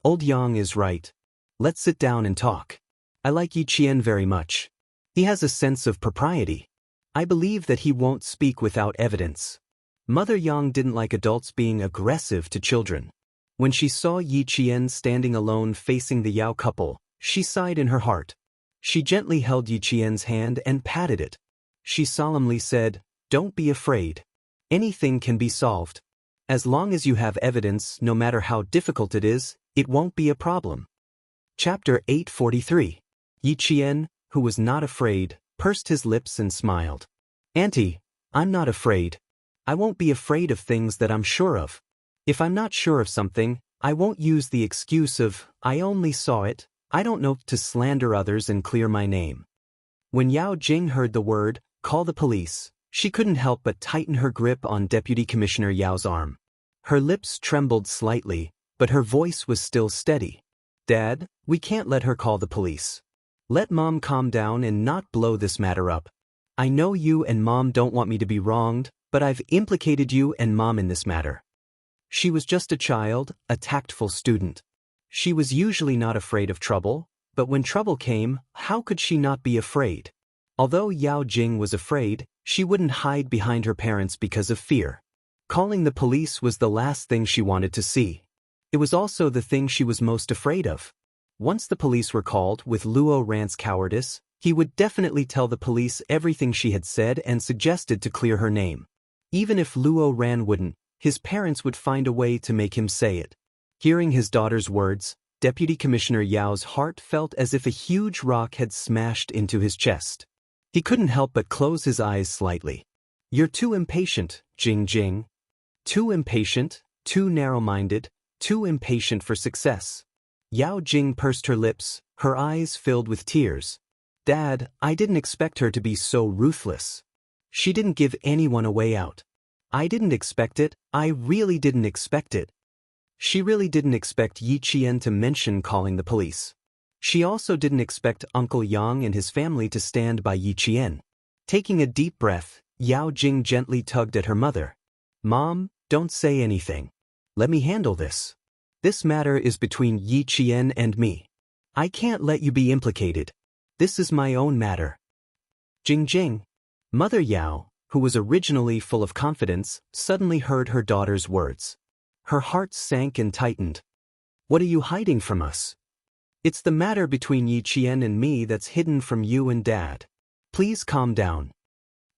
Old Yang is right. Let's sit down and talk. I like Yi Qian very much. He has a sense of propriety. I believe that he won't speak without evidence. Mother Yang didn't like adults being aggressive to children. When she saw Yi Qian standing alone facing the Yao couple, she sighed in her heart. She gently held Yi Qian's hand and patted it. She solemnly said, "Don't be afraid. Anything can be solved. As long as you have evidence, no matter how difficult it is, it won't be a problem." Chapter 843. Yi Qian, who was not afraid, pursed his lips and smiled. "Auntie, I'm not afraid. I won't be afraid of things that I'm sure of. If I'm not sure of something, I won't use the excuse of, 'I only saw it, I don't know,' to slander others and clear my name." When Yao Jing heard the word, "Call the police," she couldn't help but tighten her grip on Deputy Commissioner Yao's arm. Her lips trembled slightly, but her voice was still steady. "Dad, we can't let her call the police. Let Mom calm down and not blow this matter up. I know you and Mom don't want me to be wronged, but I've implicated you and Mom in this matter." She was just a child, a tactful student. She was usually not afraid of trouble, but when trouble came, how could she not be afraid? Although Yao Jing was afraid, she wouldn't hide behind her parents because of fear. Calling the police was the last thing she wanted to see. It was also the thing she was most afraid of. Once the police were called, with Luo Ran's cowardice, he would definitely tell the police everything she had said and suggested to clear her name. Even if Luo Ran wouldn't, his parents would find a way to make him say it. Hearing his daughter's words, Deputy Commissioner Yao's heart felt as if a huge rock had smashed into his chest. He couldn't help but close his eyes slightly. "You're too impatient, Jing Jing. Too impatient, too narrow-minded, too impatient for success." Yao Jing pursed her lips, her eyes filled with tears. "Dad, I didn't expect her to be so ruthless. She didn't give anyone a way out. I didn't expect it, I really didn't expect it." She really didn't expect Yi Qian to mention calling the police. She also didn't expect Uncle Yang and his family to stand by Yi Qian. Taking a deep breath, Yao Jing gently tugged at her mother. "Mom, don't say anything. Let me handle this. This matter is between Yi Qian and me. I can't let you be implicated. This is my own matter." "Jing Jing." Mother Yao, who was originally full of confidence, suddenly heard her daughter's words. Her heart sank and tightened. "What are you hiding from us? It's the matter between Yi Qian and me that's hidden from you and Dad. Please calm down."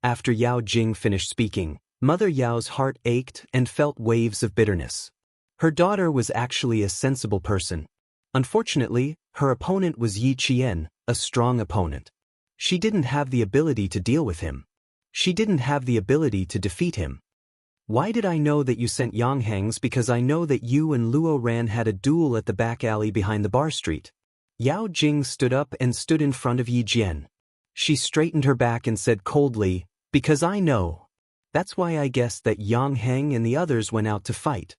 After Yao Jing finished speaking, Mother Yao's heart ached and felt waves of bitterness. Her daughter was actually a sensible person. Unfortunately, her opponent was Yi Qian, a strong opponent. She didn't have the ability to deal with him. She didn't have the ability to defeat him. "Why did I know that you sent Yanghangs? Because I know that you and Luo Ran had a duel at the back alley behind the bar street." Yao Jing stood up and stood in front of Yi Jian. She straightened her back and said coldly, "Because I know. That's why I guessed that Yang Heng and the others went out to fight."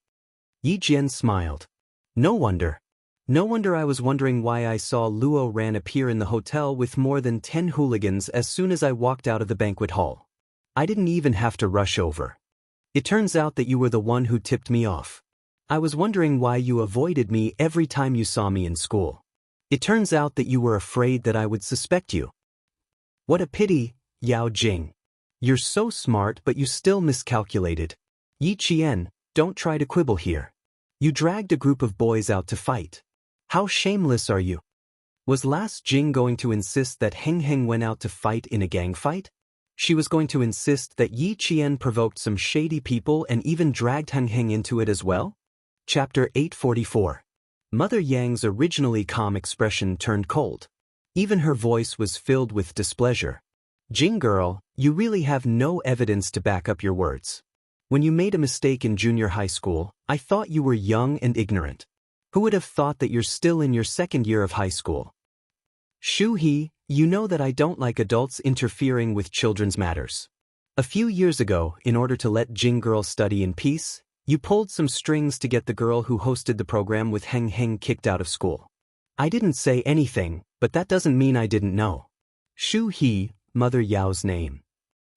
Yi Jian smiled. No wonder. No wonder I was wondering why I saw Luo Ran appear in the hotel with more than 10 hooligans as soon as I walked out of the banquet hall. I didn't even have to rush over. It turns out that you were the one who tipped me off. I was wondering why you avoided me every time you saw me in school. It turns out that you were afraid that I would suspect you. What a pity, Yao Jing. You're so smart but you still miscalculated. Yi Qian, don't try to quibble here. You dragged a group of boys out to fight. How shameless are you? Was last Jing going to insist that Heng Heng went out to fight in a gang fight? She was going to insist that Yi Qian provoked some shady people and even dragged Heng Heng into it as well? Chapter 844. Mother Yang's originally calm expression turned cold. Even her voice was filled with displeasure. "Jing girl, you really have no evidence to back up your words. When you made a mistake in junior high school, I thought you were young and ignorant. Who would have thought that you're still in your second year of high school? Shu He, you know that I don't like adults interfering with children's matters. A few years ago, in order to let Jing girl study in peace, you pulled some strings to get the girl who hosted the program with Heng Heng kicked out of school. I didn't say anything, but that doesn't mean I didn't know." Shu He, Mother Yao's name.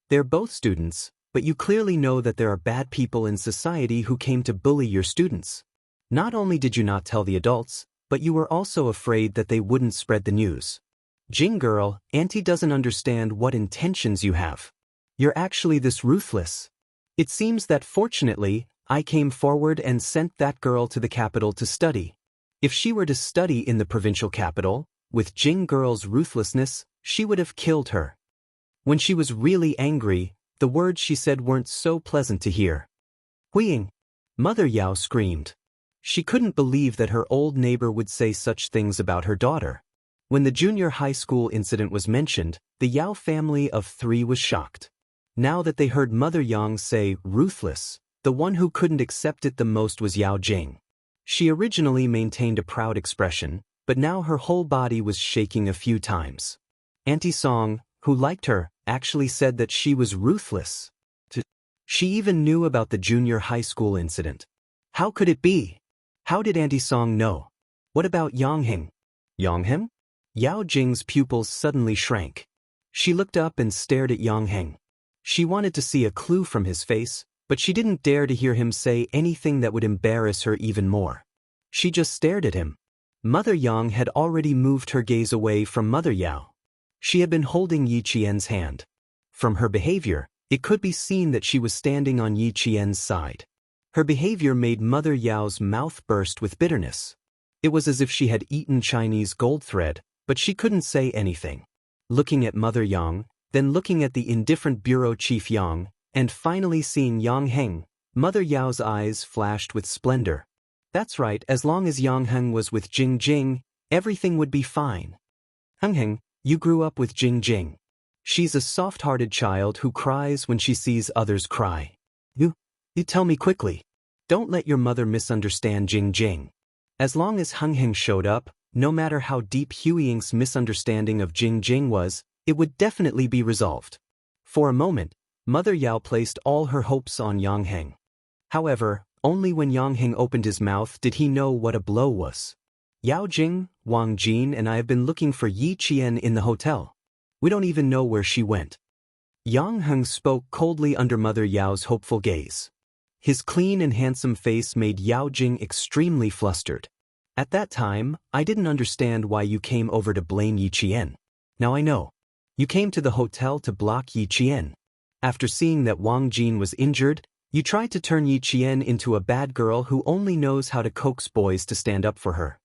"They're both students, but you clearly know that there are bad people in society who came to bully your students. Not only did you not tell the adults, but you were also afraid that they wouldn't spread the news. Jing girl, Auntie doesn't understand what intentions you have. You're actually this ruthless. It seems that fortunately, I came forward and sent that girl to the capital to study. If she were to study in the provincial capital, with Jing girl's ruthlessness, she would have killed her. When she was really angry, the words she said weren't so pleasant to hear." "Huiying!" Mother Yao screamed. She couldn't believe that her old neighbor would say such things about her daughter. When the junior high school incident was mentioned, the Yao family of 3 was shocked. Now that they heard Mother Yang say, "ruthless," the one who couldn't accept it the most was Yao Jing. She originally maintained a proud expression, but now her whole body was shaking a few times. Auntie Song, who liked her, actually said that she was ruthless. She even knew about the junior high school incident. How could it be? How did Auntie Song know? What about Yangheng? Yangheng? Yao Jing's pupils suddenly shrank. She looked up and stared at Yangheng. She wanted to see a clue from his face, but she didn't dare to hear him say anything that would embarrass her even more. She just stared at him. Mother Yang had already moved her gaze away from Mother Yao. She had been holding Yi Qian's hand. From her behavior, It could be seen that she was standing on Yi Qian's side. Her behavior made Mother Yao's mouth burst with bitterness. It was as if she had eaten Chinese gold thread, but she couldn't say anything. Looking at Mother Yang, then looking at the indifferent bureau chief Yang, and finally seeing Yang Heng, Mother Yao's eyes flashed with splendor. That's right, as long as Yang Heng was with Jing Jing, everything would be fine. Heng Heng, you grew up with Jing Jing. She's a soft-hearted child who cries when she sees others cry. You tell me quickly. Don't let your mother misunderstand Jing Jing. As long as Heng Heng showed up, no matter how deep Huiying's misunderstanding of Jing Jing was, it would definitely be resolved. For a moment, Mother Yao placed all her hopes on Yang Heng. However, only when Yang Heng opened his mouth did he know what a blow was. Yao Jing, Wang Jin and I have been looking for Yi Qian in the hotel. We don't even know where she went. Yang Heng spoke coldly under Mother Yao's hopeful gaze. His clean and handsome face made Yao Jing extremely flustered. At that time, I didn't understand why you came over to blame Yi Qian. Now I know. You came to the hotel to block Yi Qian. After seeing that Wang Jin was injured, you tried to turn Yi Qian into a bad girl who only knows how to coax boys to stand up for her.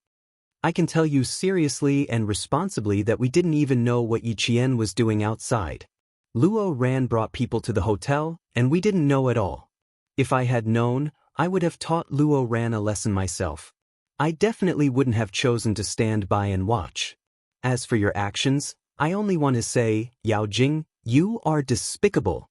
I can tell you seriously and responsibly that we didn't even know what Yi Qian was doing outside. Luo Ran brought people to the hotel, and we didn't know at all. If I had known, I would have taught Luo Ran a lesson myself. I definitely wouldn't have chosen to stand by and watch. As for your actions, I only want to say, Yao Jing, you are despicable.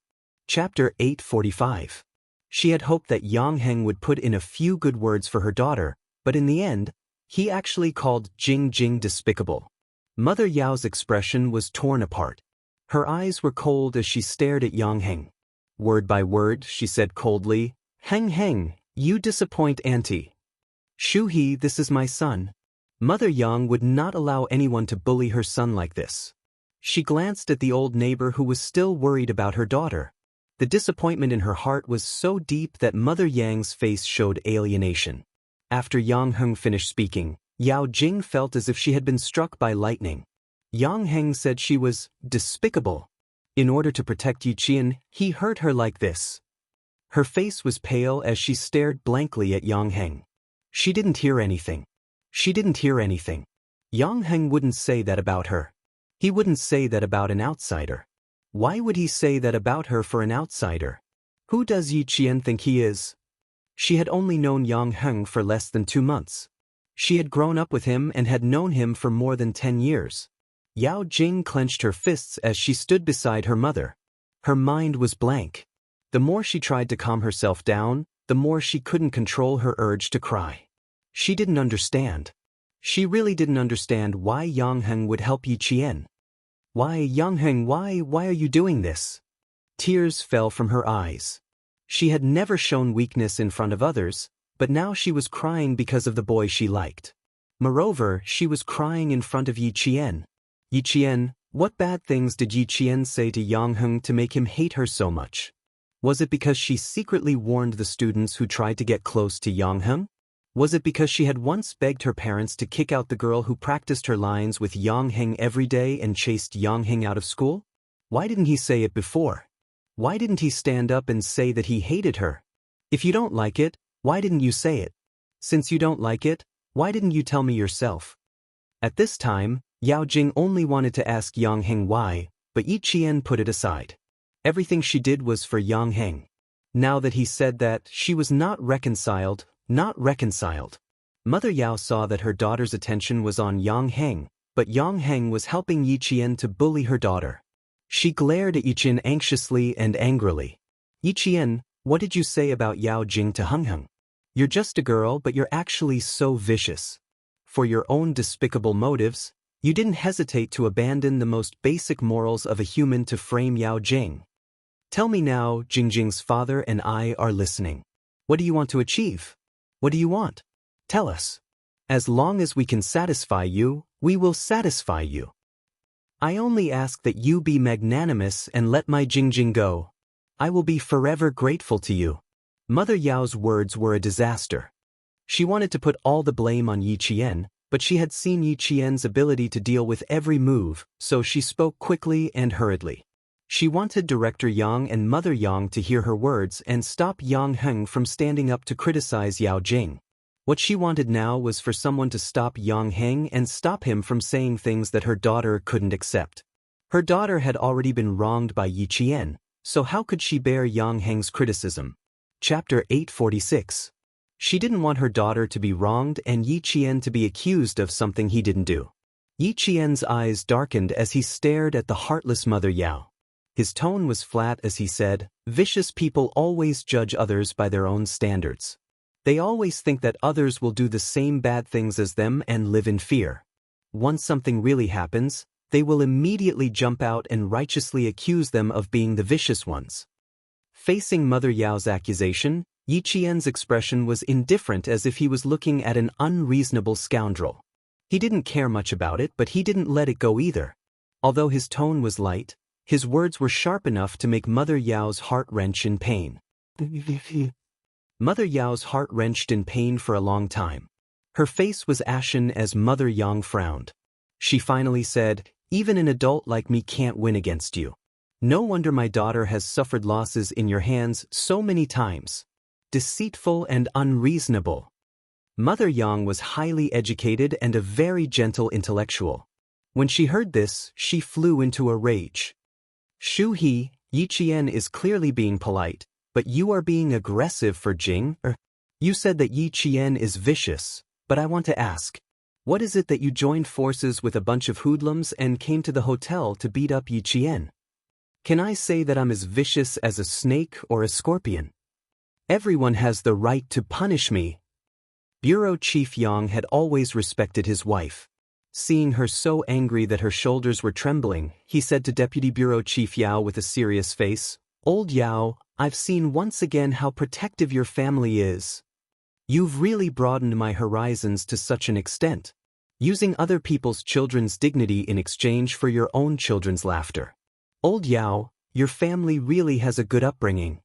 Chapter 845. She had hoped that Yang Heng would put in a few good words for her daughter, but in the end, he actually called Jing Jing despicable. Mother Yao's expression was torn apart. Her eyes were cold as she stared at Yang Heng. Word by word, she said coldly, Heng Heng, you disappoint Auntie. Shu He, this is my son. Mother Yang would not allow anyone to bully her son like this. She glanced at the old neighbor who was still worried about her daughter. The disappointment in her heart was so deep that Mother Yang's face showed alienation. After Yang Heng finished speaking, Yao Jing felt as if she had been struck by lightning. Yang Heng said she was despicable. In order to protect Yi Qian, he hurt her like this. Her face was pale as she stared blankly at Yang Heng. She didn't hear anything. She didn't hear anything. Yang Heng wouldn't say that about her. He wouldn't say that about an outsider. Why would he say that about her for an outsider? Who does Yi Qian think he is? She had only known Yang Heng for less than 2 months. She had grown up with him and had known him for more than 10 years. Yao Jing clenched her fists as she stood beside her mother. Her mind was blank. The more she tried to calm herself down, the more she couldn't control her urge to cry. She didn't understand. She really didn't understand why Yang Heng would help Yi Qian. Why, Yang Heng, why are you doing this? Tears fell from her eyes. She had never shown weakness in front of others, but now she was crying because of the boy she liked. Moreover, she was crying in front of Yi Qian. Yi Qian, what bad things did Yi Qian say to Yang Heng to make him hate her so much? Was it because she secretly warned the students who tried to get close to Yang Heng? Was it because she had once begged her parents to kick out the girl who practiced her lines with Yang Heng every day and chased Yang Heng out of school? Why didn't he say it before? Why didn't he stand up and say that he hated her? If you don't like it, why didn't you say it? Since you don't like it, why didn't you tell me yourself? At this time, Yao Jing only wanted to ask Yang Heng why, but Yi Qian put it aside. Everything she did was for Yang Heng. Now that he said that, she was not reconciled. Mother Yao saw that her daughter's attention was on Yang Heng, but Yang Heng was helping Yi Qian to bully her daughter. She glared at Yi Qian anxiously and angrily. Yi Qian, what did you say about Yao Jing to Heng Heng? You're just a girl, but you're actually so vicious. For your own despicable motives, you didn't hesitate to abandon the most basic morals of a human to frame Yao Jing. Tell me now, Jingjing's father and I are listening. What do you want to achieve? What do you want? Tell us. As long as we can satisfy you, we will satisfy you. I only ask that you be magnanimous and let my Jingjing go. I will be forever grateful to you. Mother Yao's words were a disaster. She wanted to put all the blame on Yi Qian, but she had seen Yi Qian's ability to deal with every move, so she spoke quickly and hurriedly. She wanted Director Yang and Mother Yang to hear her words and stop Yang Heng from standing up to criticize Yao Jing. What she wanted now was for someone to stop Yang Heng and stop him from saying things that her daughter couldn't accept. Her daughter had already been wronged by Yi Qian, so how could she bear Yang Heng's criticism? Chapter 846. She didn't want her daughter to be wronged and Yi Qian to be accused of something he didn't do. Yi Qian's eyes darkened as he stared at the heartless Mother Yao. His tone was flat as he said, "Vicious people always judge others by their own standards. They always think that others will do the same bad things as them and live in fear. Once something really happens, they will immediately jump out and righteously accuse them of being the vicious ones." Facing Mother Yao's accusation, Yi Qian's expression was indifferent, as if he was looking at an unreasonable scoundrel. He didn't care much about it, but he didn't let it go either. Although his tone was light, his words were sharp enough to make Mother Yao's heart wrench in pain. Mother Yao's heart wrenched in pain for a long time. Her face was ashen as Mother Yang frowned. She finally said, "Even an adult like me can't win against you. No wonder my daughter has suffered losses in your hands so many times. Deceitful and unreasonable." Mother Yang was highly educated and a very gentle intellectual. When she heard this, she flew into a rage. "Shu He, Yi Qian is clearly being polite, but you are being aggressive for Jing. You said that Yi Qian is vicious, but I want to ask, what is it that you joined forces with a bunch of hoodlums and came to the hotel to beat up Yi Qian? Can I say that I'm as vicious as a snake or a scorpion? Everyone has the right to punish me." Bureau Chief Yang had always respected his wife. Seeing her so angry that her shoulders were trembling, he said to Deputy Bureau Chief Yao with a serious face, "Old Yao, I've seen once again how protective your family is. You've really broadened my horizons to such an extent, using other people's children's dignity in exchange for your own children's laughter. Old Yao, your family really has a good upbringing."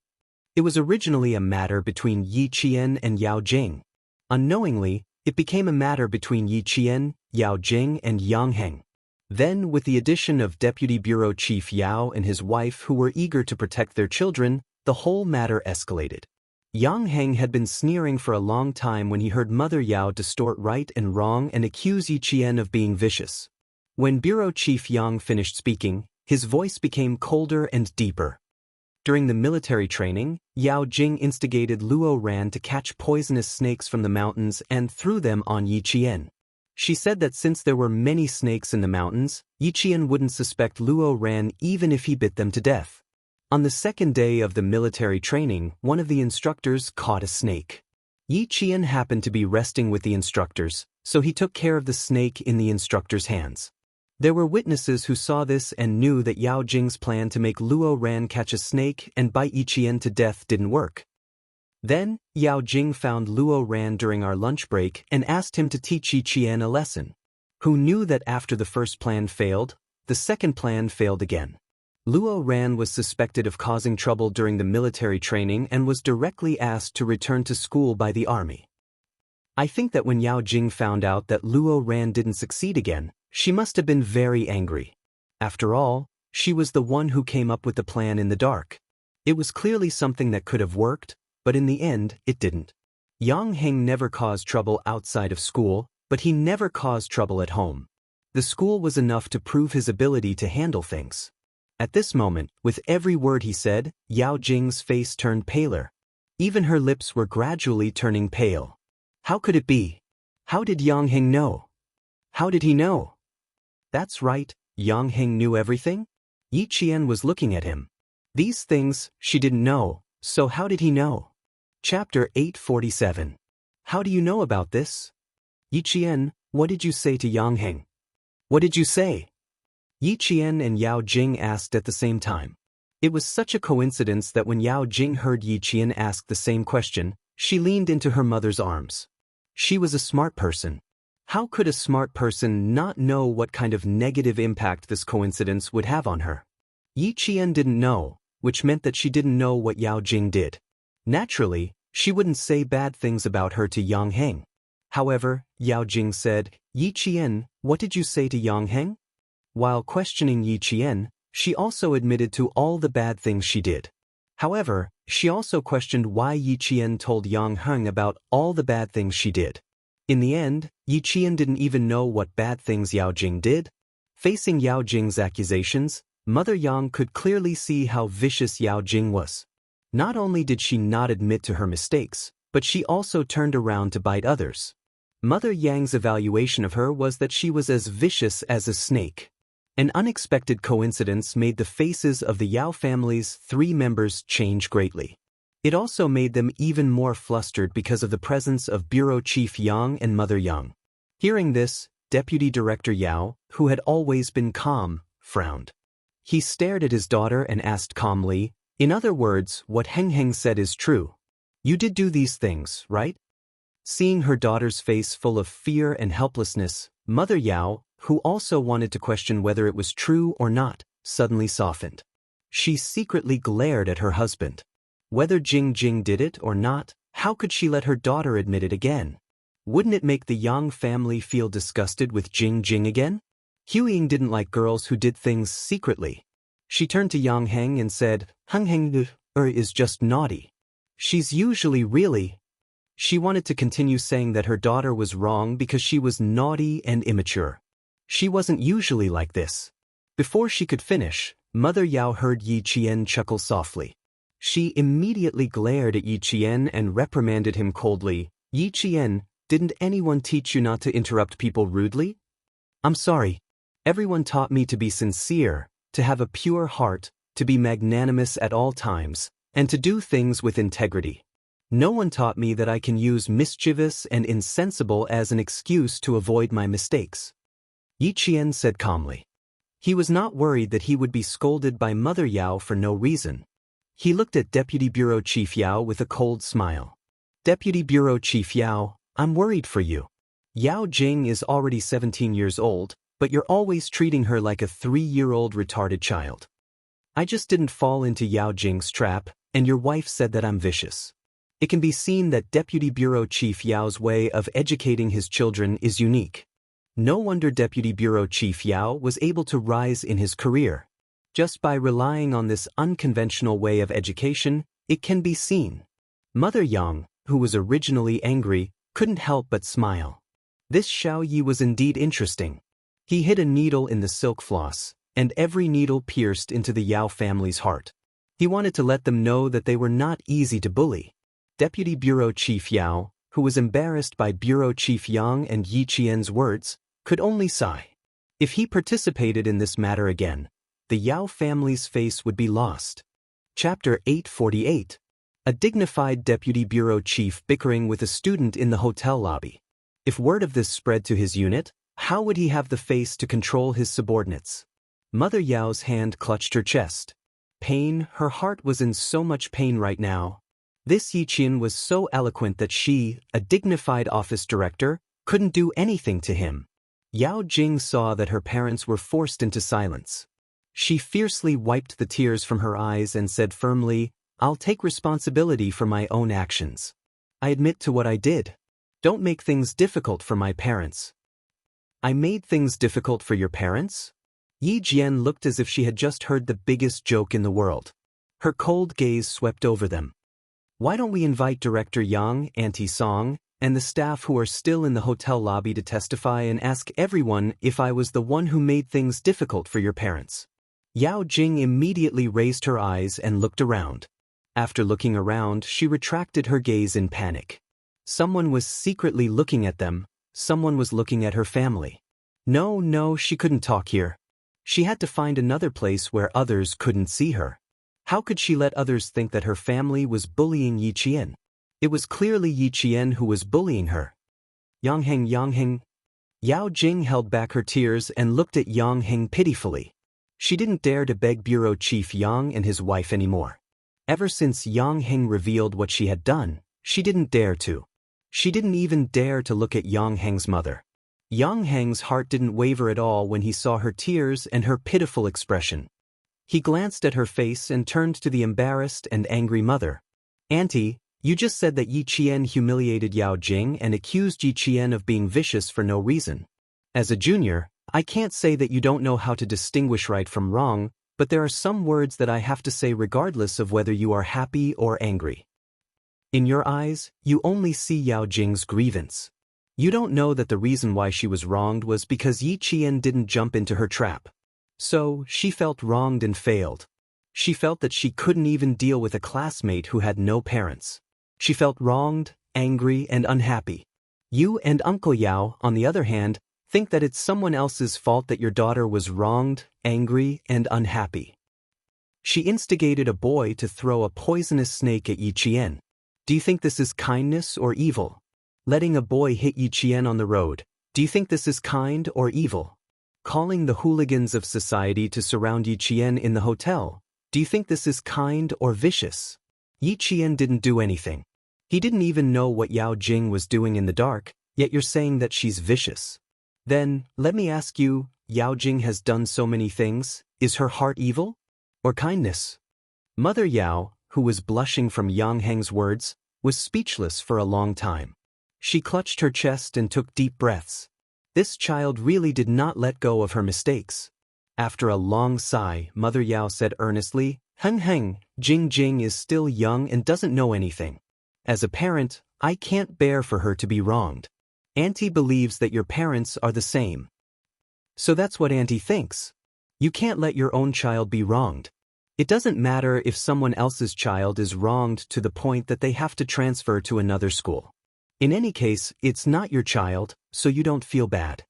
It was originally a matter between Yi Qian and Yao Jing. Unknowingly, it became a matter between Yi Qian, Yao Jing and Yang Heng. Then, with the addition of Deputy Bureau Chief Yao and his wife who were eager to protect their children, the whole matter escalated. Yang Heng had been sneering for a long time when he heard Mother Yao distort right and wrong and accuse Yi Qian of being vicious. When Bureau Chief Yang finished speaking, his voice became colder and deeper. During the military training, Yao Jing instigated Luo Ran to catch poisonous snakes from the mountains and threw them on Yi Qian. She said that since there were many snakes in the mountains, Yi Qian wouldn't suspect Luo Ran even if he bit them to death. On the second day of the military training, one of the instructors caught a snake. Yi Qian happened to be resting with the instructors, so he took care of the snake in the instructor's hands. There were witnesses who saw this and knew that Yao Jing's plan to make Luo Ran catch a snake and bite Yi Qian to death didn't work. Then, Yao Jing found Luo Ran during our lunch break and asked him to teach Yi Qian a lesson. Who knew that after the first plan failed, the second plan failed again. Luo Ran was suspected of causing trouble during the military training and was directly asked to return to school by the army. I think that when Yao Jing found out that Luo Ran didn't succeed again, she must have been very angry. After all, she was the one who came up with the plan in the dark. It was clearly something that could have worked, but in the end, it didn't. Yang Heng never caused trouble outside of school, but he never caused trouble at home. The school was enough to prove his ability to handle things. At this moment, with every word he said, Yao Jing's face turned paler. Even her lips were gradually turning pale. How could it be? How did Yang Heng know? How did he know? That's right, Yang Heng knew everything? Yi Qian was looking at him. These things, she didn't know, so how did he know? Chapter 847. How do you know about this? Yi Qian, what did you say to Yang Heng? What did you say? Yi Qian and Yao Jing asked at the same time. It was such a coincidence that when Yao Jing heard Yi Qian ask the same question, she leaned into her mother's arms. She was a smart person. How could a smart person not know what kind of negative impact this coincidence would have on her? Yi Qian didn't know, which meant that she didn't know what Yao Jing did. Naturally, she wouldn't say bad things about her to Yang Heng. However, Yao Jing said, Yi Qian, what did you say to Yang Heng? While questioning Yi Qian, She also admitted to all the bad things she did. However, she also questioned why Yi Qian told Yang Heng about all the bad things she did. In the end, Yi Qian didn't even know what bad things Yao Jing did. Facing Yao Jing's accusations, Mother Yang could clearly see how vicious Yao Jing was. Not only did she not admit to her mistakes, but she also turned around to bite others. Mother Yang's evaluation of her was that she was as vicious as a snake. An unexpected coincidence made the faces of the Yao family's 3 members change greatly. It also made them even more flustered because of the presence of Bureau Chief Yang and Mother Yang. Hearing this, Deputy Director Yao, who had always been calm, frowned. He stared at his daughter and asked calmly, "In other words, what Heng Heng said is true. You did do these things, right?" Seeing her daughter's face full of fear and helplessness, Mother Yao, who also wanted to question whether it was true or not, suddenly softened. She secretly glared at her husband. Whether Jing Jing did it or not, how could she let her daughter admit it again? Wouldn't it make the Yang family feel disgusted with Jing Jing again? Huiying didn't like girls who did things secretly. She turned to Yang Heng and said, "Heng Heng is just naughty. She's usually really..." She wanted to continue saying that her daughter was wrong because she was naughty and immature. She wasn't usually like this. Before she could finish, Mother Yao heard Yi Qian chuckle softly. She immediately glared at Yi Qian and reprimanded him coldly. "Yi Qian, didn't anyone teach you not to interrupt people rudely?" "I'm sorry. Everyone taught me to be sincere, to have a pure heart, to be magnanimous at all times, and to do things with integrity. No one taught me that I can use mischievous and insensible as an excuse to avoid my mistakes," Yi Qian said calmly. He was not worried that he would be scolded by Mother Yao for no reason. He looked at Deputy Bureau Chief Yao with a cold smile. "Deputy Bureau Chief Yao, I'm worried for you. Yao Jing is already 17 years old, but you're always treating her like a 3-year-old retarded child. I just didn't fall into Yao Jing's trap, and your wife said that I'm vicious." It can be seen that Deputy Bureau Chief Yao's way of educating his children is unique. No wonder Deputy Bureau Chief Yao was able to rise in his career. Just by relying on this unconventional way of education, it can be seen. Mother Yang, who was originally angry, couldn't help but smile. This Xiao Yi was indeed interesting. He hid a needle in the silk floss, and every needle pierced into the Yao family's heart. He wanted to let them know that they were not easy to bully. Deputy Bureau Chief Yao, who was embarrassed by Bureau Chief Yang and Yi Qian's words, could only sigh. If he participated in this matter again, the Yao family's face would be lost. Chapter 848. A dignified deputy bureau chief bickering with a student in the hotel lobby. If word of this spread to his unit, how would he have the face to control his subordinates? Mother Yao's hand clutched her chest. Pain, her heart was in so much pain right now. This Yi Qian was so eloquent that she, a dignified office director, couldn't do anything to him. Yao Jing saw that her parents were forced into silence. She fiercely wiped the tears from her eyes and said firmly, "I'll take responsibility for my own actions. I admit to what I did. Don't make things difficult for my parents." "I made things difficult for your parents?" Yi Jian looked as if she had just heard the biggest joke in the world. Her cold gaze swept over them. "Why don't we invite Director Yang, Auntie Song, and the staff who are still in the hotel lobby to testify and ask everyone if I was the one who made things difficult for your parents?" Yao Jing immediately raised her eyes and looked around. After looking around, she retracted her gaze in panic. Someone was secretly looking at them. Someone was looking at her family. No, she couldn't talk here. She had to find another place where others couldn't see her. How could she let others think that her family was bullying Yi Qian? It was clearly Yi Qian who was bullying her. Yang Heng. Yao Jing held back her tears and looked at Yang Heng pitifully. She didn't dare to beg Bureau Chief Yang and his wife anymore. Ever since Yang Heng revealed what she had done, she didn't dare to. She didn't even dare to look at Yang Heng's mother. Yang Heng's heart didn't waver at all when he saw her tears and her pitiful expression. He glanced at her face and turned to the embarrassed and angry mother. "Auntie, you just said that Yi Qian humiliated Yao Jing and accused Yi Qian of being vicious for no reason. As a junior, I can't say that you don't know how to distinguish right from wrong, but there are some words that I have to say regardless of whether you are happy or angry. In your eyes, you only see Yao Jing's grievance. You don't know that the reason why she was wronged was because Yi Qian didn't jump into her trap. So, she felt wronged and failed. She felt that she couldn't even deal with a classmate who had no parents. She felt wronged, angry, and unhappy. You and Uncle Yao, on the other hand, think that it's someone else's fault that your daughter was wronged, angry, and unhappy. She instigated a boy to throw a poisonous snake at Yi Qian. Do you think this is kindness or evil? Letting a boy hit Yi Qian on the road, do you think this is kind or evil? Calling the hooligans of society to surround Yi Qian in the hotel, do you think this is kind or vicious? Yi Qian didn't do anything. He didn't even know what Yao Jing was doing in the dark, yet you're saying that she's vicious. Then, let me ask you, Yao Jing has done so many things, is her heart evil? Or kindness? Mother Yao, who was blushing from Yang Heng's words, was speechless for a long time. She clutched her chest and took deep breaths. This child really did not let go of her mistakes. After a long sigh, Mother Yao said earnestly, Heng, Jing is still young and doesn't know anything. As a parent, I can't bear for her to be wronged. Auntie believes that your parents are the same. So that's what Auntie thinks. You can't let your own child be wronged. It doesn't matter if someone else's child is wronged to the point that they have to transfer to another school. In any case, it's not your child, so you don't feel bad.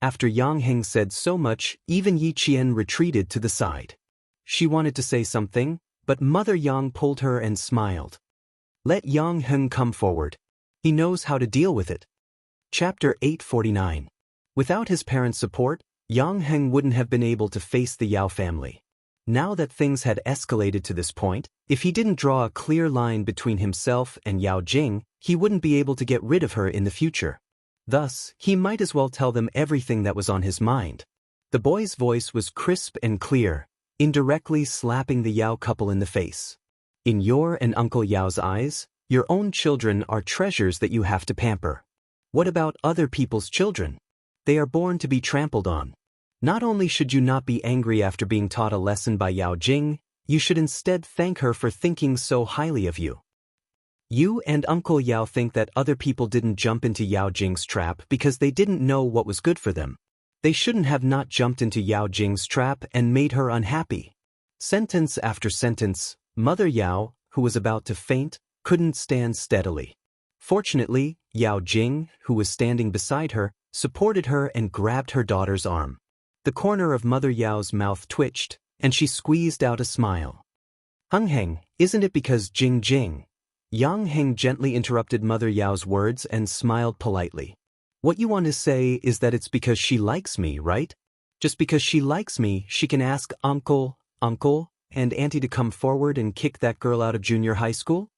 After Yang Heng said so much, even Yi Qian retreated to the side. She wanted to say something, but Mother Yang pulled her and smiled. Let Yang Heng come forward. He knows how to deal with it. Chapter 849. Without his parents' support, Yang Heng wouldn't have been able to face the Yao family. Now that things had escalated to this point, if he didn't draw a clear line between himself and Yao Jing, he wouldn't be able to get rid of her in the future. Thus, he might as well tell them everything that was on his mind. The boy's voice was crisp and clear, indirectly slapping the Yao couple in the face. In your and Uncle Yao's eyes, your own children are treasures that you have to pamper. What about other people's children? They are born to be trampled on. Not only should you not be angry after being taught a lesson by Yao Jing, you should instead thank her for thinking so highly of you. You and Uncle Yao think that other people didn't jump into Yao Jing's trap because they didn't know what was good for them. They shouldn't have not jumped into Yao Jing's trap and made her unhappy. Sentence after sentence, Mother Yao, who was about to faint, couldn't stand steadily. Fortunately, Yao Jing, who was standing beside her, supported her and grabbed her daughter's arm. The corner of Mother Yao's mouth twitched, and she squeezed out a smile. Heng, isn't it because Jing? Yang Heng gently interrupted Mother Yao's words and smiled politely. What you want to say is that it's because she likes me, right? Just because she likes me, she can ask Uncle, and Auntie to come forward and kick that girl out of junior high school?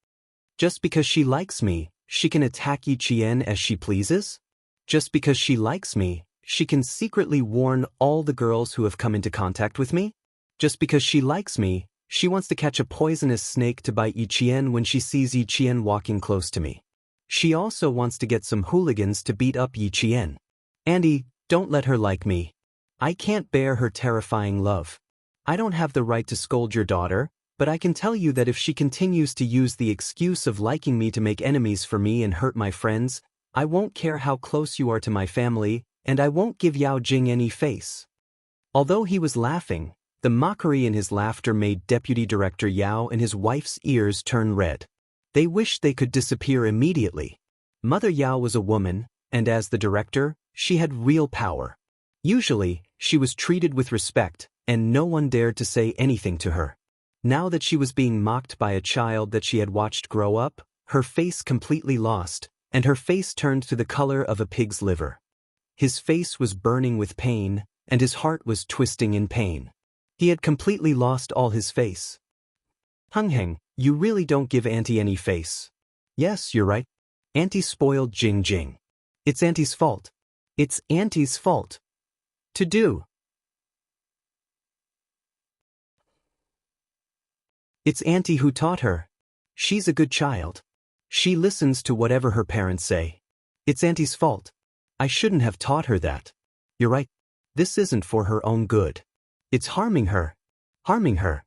Just because she likes me, she can attack Yi Qian as she pleases? Just because she likes me, she can secretly warn all the girls who have come into contact with me? Just because she likes me, she wants to catch a poisonous snake to bite Yi Qian when she sees Yi Qian walking close to me. She also wants to get some hooligans to beat up Yi Qian. Auntie, don't let her like me. I can't bear her terrifying love. I don't have the right to scold your daughter, but I can tell you that if she continues to use the excuse of liking me to make enemies for me and hurt my friends, I won't care how close you are to my family, and I won't give Yao Jing any face. Although he was laughing, the mockery in his laughter made Deputy Director Yao and his wife's ears turn red. They wished they could disappear immediately. Mother Yao was a woman, and as the director, she had real power. Usually, she was treated with respect, and no one dared to say anything to her. Now that she was being mocked by a child that she had watched grow up, her face completely lost, and her face turned to the color of a pig's liver. His face was burning with pain, and his heart was twisting in pain. He had completely lost all his face. Heng, you really don't give Auntie any face. Yes, you're right. Auntie spoiled Jing. It's Auntie's fault. It's Auntie's fault. To do. It's Auntie who taught her. She's a good child. She listens to whatever her parents say. It's Auntie's fault. I shouldn't have taught her that. You're right. This isn't for her own good. It's harming her. harming her.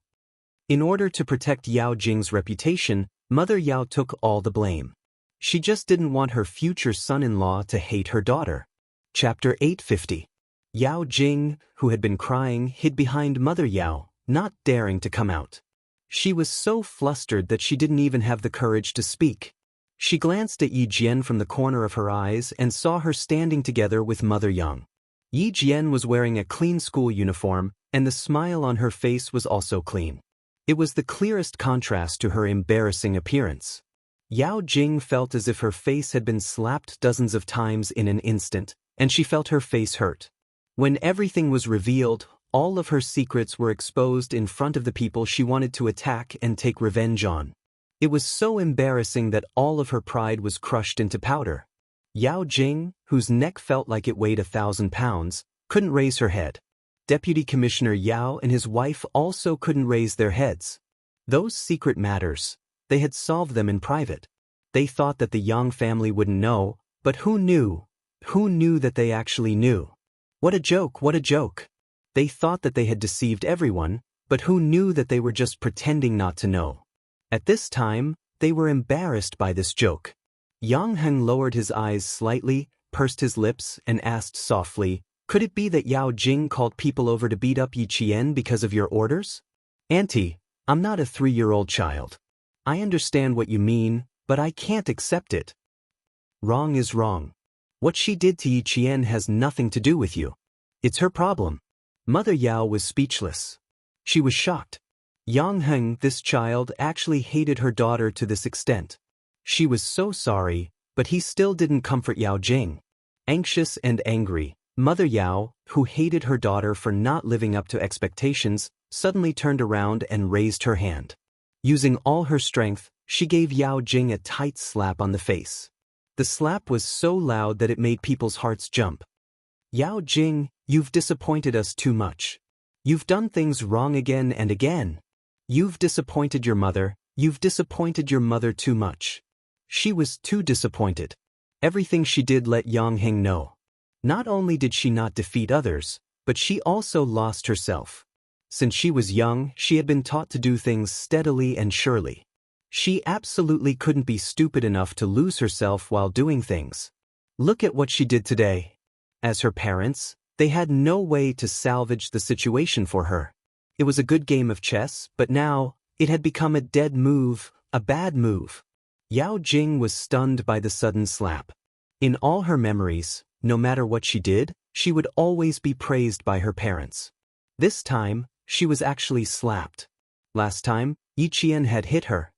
In order to protect Yao Jing's reputation, Mother Yao took all the blame. She just didn't want her future son-in-law to hate her daughter. Chapter 850. Yao Jing, who had been crying, hid behind Mother Yao, not daring to come out. She was so flustered that she didn't even have the courage to speak. She glanced at Yi Jian from the corner of her eyes and saw her standing together with Mother Yang. Yi Jian was wearing a clean school uniform, and the smile on her face was also clean. It was the clearest contrast to her embarrassing appearance. Yao Jing felt as if her face had been slapped dozens of times in an instant, and she felt her face hurt. When everything was revealed, all of her secrets were exposed in front of the people she wanted to attack and take revenge on. It was so embarrassing that all of her pride was crushed into powder. Yao Jing, whose neck felt like it weighed 1,000 pounds, couldn't raise her head. Deputy Commissioner Yao and his wife also couldn't raise their heads. Those secret matters, they had solved them in private. They thought that the Yang family wouldn't know, but who knew? Who knew that they actually knew? What a joke, what a joke. They thought that they had deceived everyone, but who knew that they were just pretending not to know? At this time, they were embarrassed by this joke. Yang Heng lowered his eyes slightly, pursed his lips, and asked softly, "Could it be that Yao Jing called people over to beat up Yi Qian because of your orders?" "Auntie, I'm not a 3-year-old child. I understand what you mean, but I can't accept it." "Wrong is wrong. What she did to Yi Qian has nothing to do with you. It's her problem." Mother Yao was speechless. She was shocked. Yang Heng, this child, actually hated her daughter to this extent. She was so sorry, but he still didn't comfort Yao Jing. Anxious and angry, Mother Yao, who hated her daughter for not living up to expectations, suddenly turned around and raised her hand. Using all her strength, she gave Yao Jing a tight slap on the face. The slap was so loud that it made people's hearts jump. "Yao Jing, you've disappointed us too much. You've done things wrong again and again. You've disappointed your mother, you've disappointed your mother too much." She was too disappointed. Everything she did let Yang Heng know. Not only did she not defeat others, but she also lost herself. Since she was young, she had been taught to do things steadily and surely. She absolutely couldn't be stupid enough to lose herself while doing things. Look at what she did today. As her parents, they had no way to salvage the situation for her. It was a good game of chess, but now, it had become a dead move, a bad move. Yao Jing was stunned by the sudden slap. In all her memories, no matter what she did, she would always be praised by her parents. This time, she was actually slapped. Last time, Yi Qian had hit her.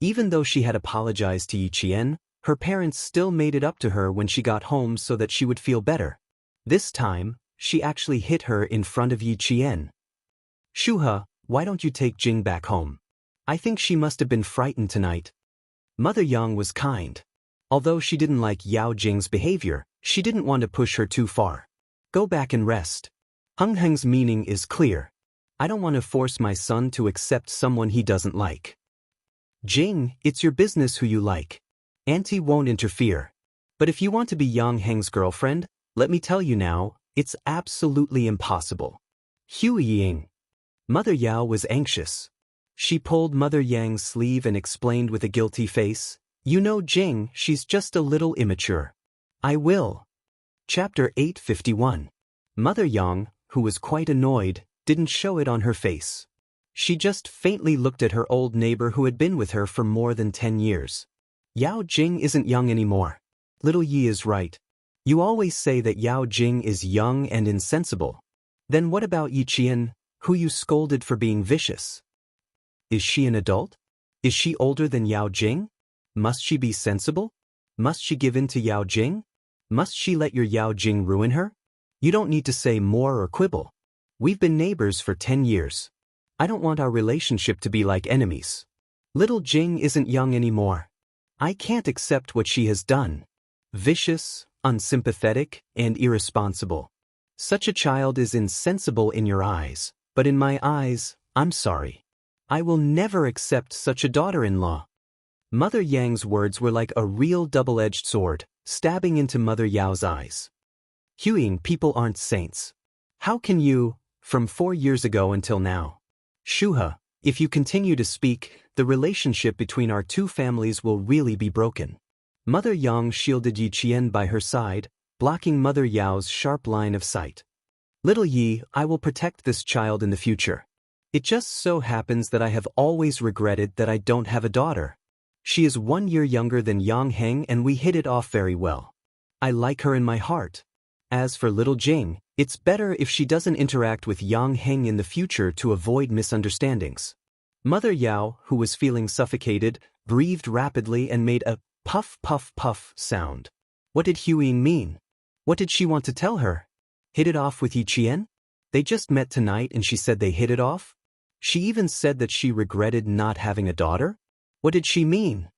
Even though she had apologized to Yi Qian, her parents still made it up to her when she got home so that she would feel better. This time, she actually hit her in front of Yi Qian. "Shuhe, why don't you take Jing back home? I think she must have been frightened tonight." Mother Yang was kind. Although she didn't like Yao Jing's behavior, she didn't want to push her too far. "Go back and rest." Heng Heng's meaning is clear. I don't want to force my son to accept someone he doesn't like. "Jing, it's your business who you like. Auntie won't interfere. But if you want to be Yang Heng's girlfriend, let me tell you now, it's absolutely impossible." "Hu Ying." Mother Yao was anxious. She pulled Mother Yang's sleeve and explained with a guilty face, "You know Jing, she's just a little immature." "I will." Chapter 851. Mother Yang, who was quite annoyed, didn't show it on her face. She just faintly looked at her old neighbor who had been with her for more than 10 years. "Yao Jing isn't young anymore. Little Yi is right. You always say that Yao Jing is young and insensible. Then what about Yi Qian, who you scolded for being vicious? Is she an adult? Is she older than Yao Jing? Must she be sensible? Must she give in to Yao Jing? Must she let your Yao Jing ruin her? You don't need to say more or quibble. We've been neighbors for 10 years. I don't want our relationship to be like enemies. Little Jing isn't young anymore. I can't accept what she has done. Vicious, unsympathetic, and irresponsible. Such a child is insensible in your eyes, but in my eyes, I'm sorry. I will never accept such a daughter-in-law." Mother Yang's words were like a real double-edged sword, stabbing into Mother Yao's eyes. "Huying, people aren't saints. How can you, from 4 years ago until now? Shuha, if you continue to speak, the relationship between our two families will really be broken. Mother Yang shielded Yi Qian by her side, blocking Mother Yao's sharp line of sight. Little Yi, I will protect this child in the future. It just so happens that I have always regretted that I don't have a daughter. She is 1 year younger than Yang Heng and we hit it off very well. I like her in my heart. As for little Jing, it's better if she doesn't interact with Yang Heng in the future to avoid misunderstandings. Mother Yao, who was feeling suffocated, breathed rapidly and made a puff puff puff sound. What did Huiying mean? What did she want to tell her? Hit it off with Yi Qian? They just met tonight and she said they hit it off? She even said that she regretted not having a daughter? What did she mean?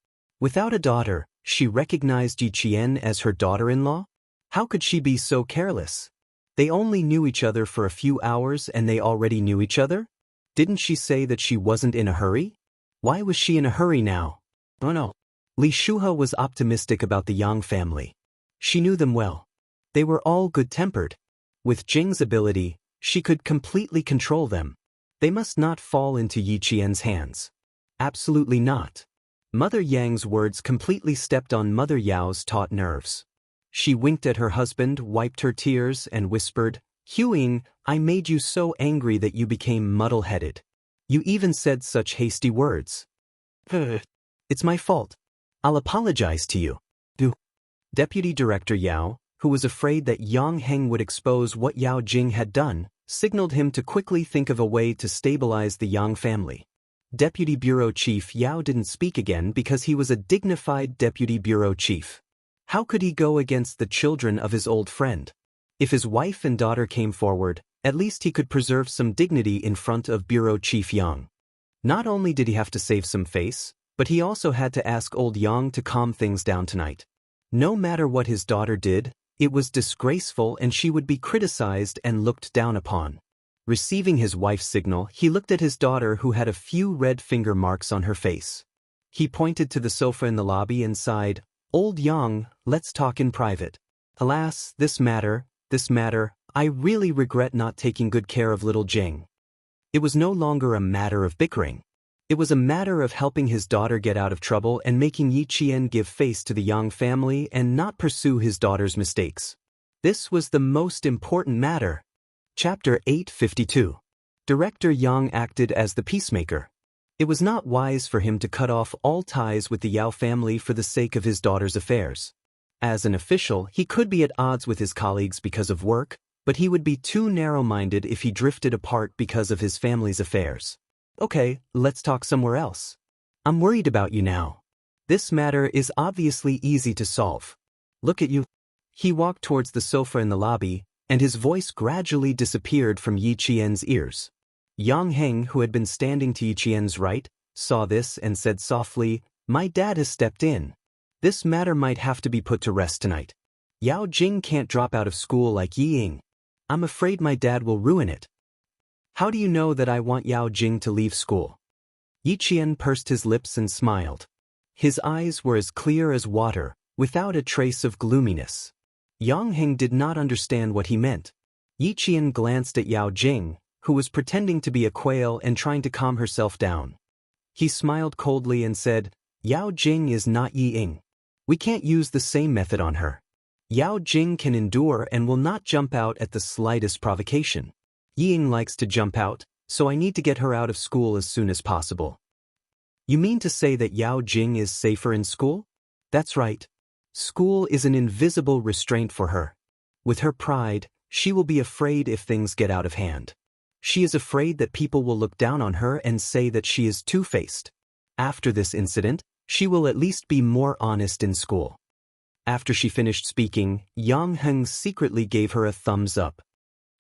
Without a daughter, she recognized Yi Qian as her daughter-in-law? How could she be so careless? They only knew each other for a few hours and they already knew each other? Didn't she say that she wasn't in a hurry? Why was she in a hurry now? Oh no. Li Shuhe was optimistic about the Yang family. She knew them well. They were all good-tempered. With Jing's ability, she could completely control them. They must not fall into Yi Qian's hands. Absolutely not. Mother Yang's words completely stepped on Mother Yao's taut nerves. She winked at her husband, wiped her tears, and whispered, Huiying, I made you so angry that you became muddle-headed. You even said such hasty words. It's my fault. I'll apologize to you. Deputy Director Yao, who was afraid that Yang Heng would expose what Yao Jing had done, signaled him to quickly think of a way to stabilize the Yang family. Deputy Bureau Chief Yao didn't speak again because he was a dignified Deputy Bureau Chief. How could he go against the children of his old friend? If his wife and daughter came forward, at least he could preserve some dignity in front of Bureau Chief Yang. Not only did he have to save some face, but he also had to ask old Yang to calm things down tonight. No matter what his daughter did, it was disgraceful and she would be criticized and looked down upon. Receiving his wife's signal, he looked at his daughter who had a few red finger marks on her face. He pointed to the sofa in the lobby and sighed, Old Yang, let's talk in private. Alas, this matter, I really regret not taking good care of little Jing. It was no longer a matter of bickering. It was a matter of helping his daughter get out of trouble and making Yi Qian give face to the Yang family and not pursue his daughter's mistakes. This was the most important matter. Chapter 852. Director Yang acted as the peacemaker. It was not wise for him to cut off all ties with the Yao family for the sake of his daughter's affairs. As an official, he could be at odds with his colleagues because of work, but he would be too narrow-minded if he drifted apart because of his family's affairs. Okay, let's talk somewhere else. I'm worried about you now. This matter is obviously easy to solve. Look at you. He walked towards the sofa in the lobby, and his voice gradually disappeared from Yi Qian's ears. Yang Heng, who had been standing to Yi Qian's right, saw this and said softly, My dad has stepped in. This matter might have to be put to rest tonight. Yao Jing can't drop out of school like Yi Ying. I'm afraid my dad will ruin it. How do you know that I want Yao Jing to leave school? Yi Qian pursed his lips and smiled. His eyes were as clear as water, without a trace of gloominess. Yang Heng did not understand what he meant. Yi Qian glanced at Yao Jing, who was pretending to be a quail and trying to calm herself down. He smiled coldly and said, Yao Jing is not Yi Ying. We can't use the same method on her. Yao Jing can endure and will not jump out at the slightest provocation. Yi Ying likes to jump out, so I need to get her out of school as soon as possible. You mean to say that Yao Jing is safer in school? That's right. School is an invisible restraint for her. With her pride, she will be afraid if things get out of hand. She is afraid that people will look down on her and say that she is two-faced. After this incident, she will at least be more honest in school. After she finished speaking, Yang Heng secretly gave her a thumbs up.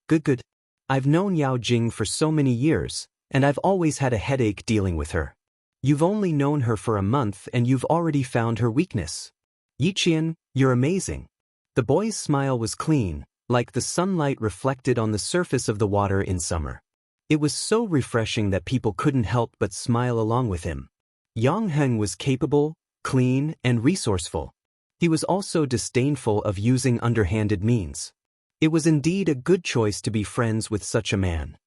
Good. I've known Yao Jing for so many years, and I've always had a headache dealing with her. You've only known her for a month and you've already found her weakness. Yi Qian, you're amazing. The boy's smile was clean, like the sunlight reflected on the surface of the water in summer. It was so refreshing that people couldn't help but smile along with him. Yang Heng was capable, clean, and resourceful. He was also disdainful of using underhanded means. It was indeed a good choice to be friends with such a man.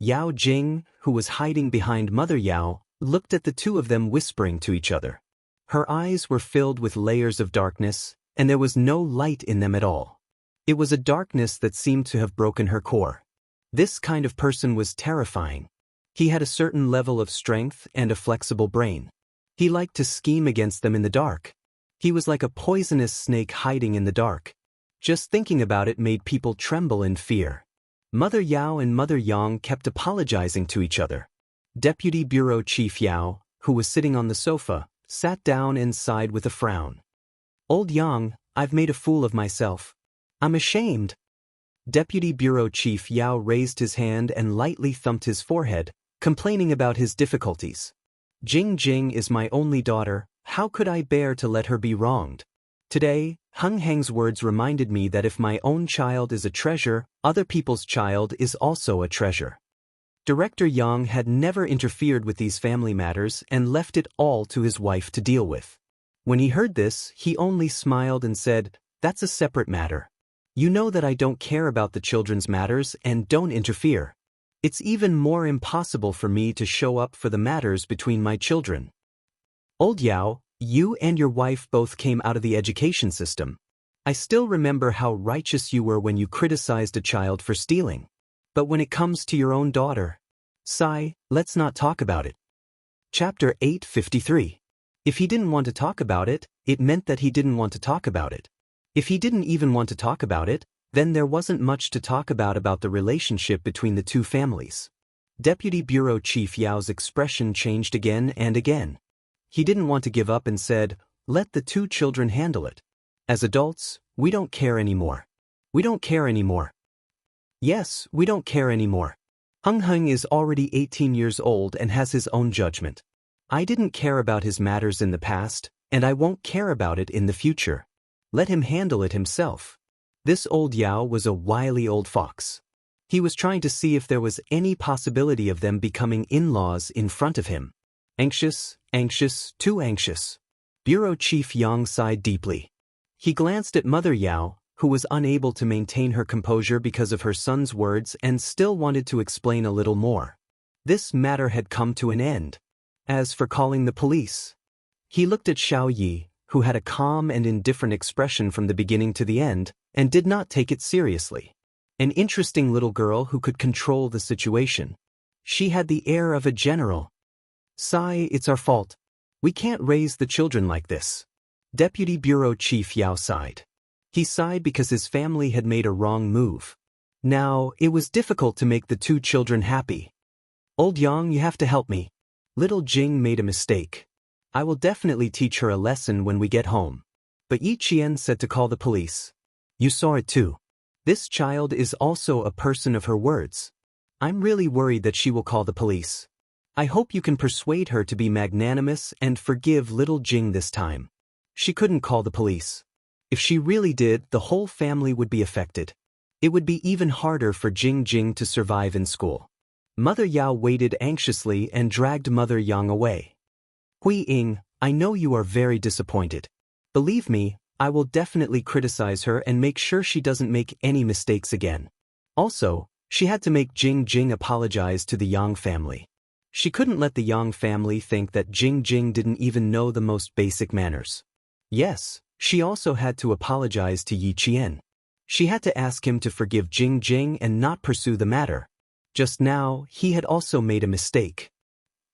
Yao Jing, who was hiding behind Mother Yao, looked at the two of them whispering to each other. Her eyes were filled with layers of darkness, and there was no light in them at all. It was a darkness that seemed to have broken her core. This kind of person was terrifying. He had a certain level of strength and a flexible brain. He liked to scheme against them in the dark. He was like a poisonous snake hiding in the dark. Just thinking about it made people tremble in fear. Mother Yao and Mother Yang kept apologizing to each other. Deputy Bureau Chief Yao, who was sitting on the sofa, sat down and sighed with a frown. "Old Yang, I've made a fool of myself. I'm ashamed." Deputy Bureau Chief Yao raised his hand and lightly thumped his forehead, complaining about his difficulties. "Jing Jing is my only daughter, how could I bear to let her be wronged? Today, Heng Heng's words reminded me that if my own child is a treasure, other people's child is also a treasure." Director Yang had never interfered with these family matters and left it all to his wife to deal with. When he heard this, he only smiled and said, "That's a separate matter. You know that I don't care about the children's matters and don't interfere. It's even more impossible for me to show up for the matters between my children. Old Yao, you and your wife both came out of the education system. I still remember how righteous you were when you criticized a child for stealing. But when it comes to your own daughter, sigh, let's not talk about it." Chapter 853. If he didn't want to talk about it, it meant that he didn't want to talk about it. If he didn't even want to talk about it, then there wasn't much to talk about the relationship between the two families. Deputy Bureau Chief Yao's expression changed again and again. He didn't want to give up and said, "Let the two children handle it. As adults, we don't care anymore. We don't care anymore. Yes, we don't care anymore. Heng Heng is already 18 years old and has his own judgment. I didn't care about his matters in the past, and I won't care about it in the future. Let him handle it himself." This old Yao was a wily old fox. He was trying to see if there was any possibility of them becoming in-laws in front of him. Anxious, anxious, too anxious. Bureau Chief Yang sighed deeply. He glanced at Mother Yao, who was unable to maintain her composure because of her son's words and still wanted to explain a little more. This matter had come to an end. As for calling the police, he looked at Xiao Yi, who had a calm and indifferent expression from the beginning to the end, and did not take it seriously. An interesting little girl who could control the situation. She had the air of a general. "Sigh, it's our fault. We can't raise the children like this." Deputy Bureau Chief Yao sighed. He sighed because his family had made a wrong move. Now, it was difficult to make the two children happy. "Old Yang, you have to help me. Little Jing made a mistake. I will definitely teach her a lesson when we get home." But Yi Qian said to call the police. "You saw it too. This child is also a person of her words. I'm really worried that she will call the police. I hope you can persuade her to be magnanimous and forgive little Jing this time. She couldn't call the police. If she really did, the whole family would be affected. It would be even harder for Jing Jing to survive in school." Mother Yao waited anxiously and dragged Mother Yang away. "Hui Ying, I know you are very disappointed. Believe me, I will definitely criticize her and make sure she doesn't make any mistakes again." Also, she had to make Jing Jing apologize to the Yang family. She couldn't let the Yang family think that Jing Jing didn't even know the most basic manners. Yes, she also had to apologize to Yi Qian. She had to ask him to forgive Jing Jing and not pursue the matter. Just now, he had also made a mistake.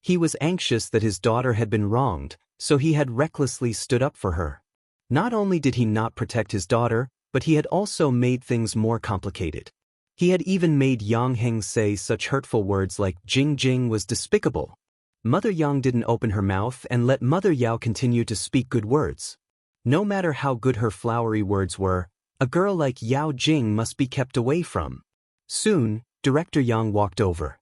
He was anxious that his daughter had been wronged, so he had recklessly stood up for her. Not only did he not protect his daughter, but he had also made things more complicated. He had even made Yang Heng say such hurtful words like Jing Jing was despicable. Mother Yang didn't open her mouth and let Mother Yao continue to speak good words. No matter how good her flowery words were, a girl like Yao Jing must be kept away from. Soon, Director Yang walked over.